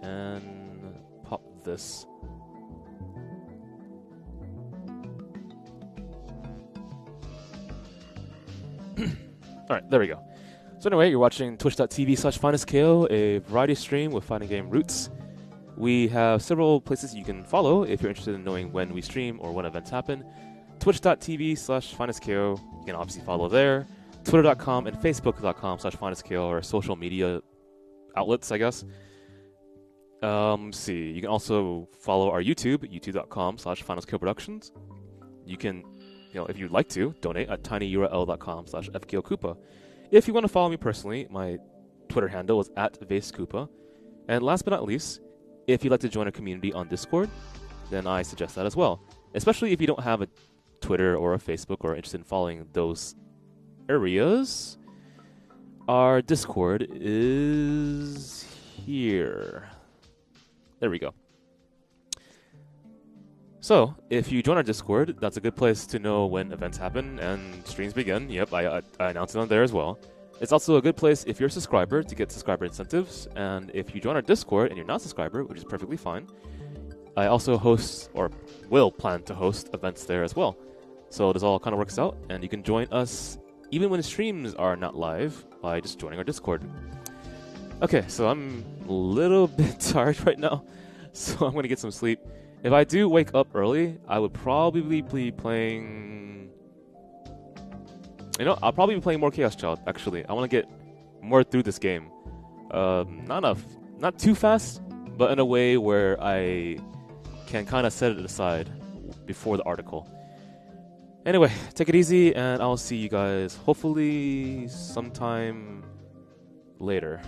And pop this. Alright, there we go. So anyway, you're watching twitch.tv/FinestKO, a variety stream with fighting game roots. We have several places you can follow if you're interested in knowing when we stream or when events happen. Twitch.tv/FinestKO, you can obviously follow there. Twitter.com and Facebook.com/FinestKO are social media outlets, I guess. Let's see, you can also follow our YouTube, youtube.com/FinestKO Productions. You can, if you'd like to, donate at tinyurl.com/FKOKoopa. If you want to follow me personally, my Twitter handle is @VasedCoopa. And last but not least, if you'd like to join a community on Discord, then I suggest that as well. Especially if you don't have a Twitter or a Facebook or are interested in following those areas. Our Discord is here. There we go. So, if you join our Discord, that's a good place to know when events happen and streams begin. Yep, I announced it on there as well. It's also a good place if you're a subscriber to get subscriber incentives. And if you join our Discord and you're not a subscriber, which is perfectly fine, I also host, or will plan to host, events there as well. So this all kind of works out, and you can join us even when streams are not live by just joining our Discord. Okay, so I'm a little bit tired right now, so I'm going to get some sleep. If I do wake up early, I would probably be playing... I'll probably be playing more Chaos Child, actually. I want to get more through this game. Not too fast, but in a way where I can kind of set it aside before the article. Anyway, take it easy, and I'll see you guys hopefully sometime later.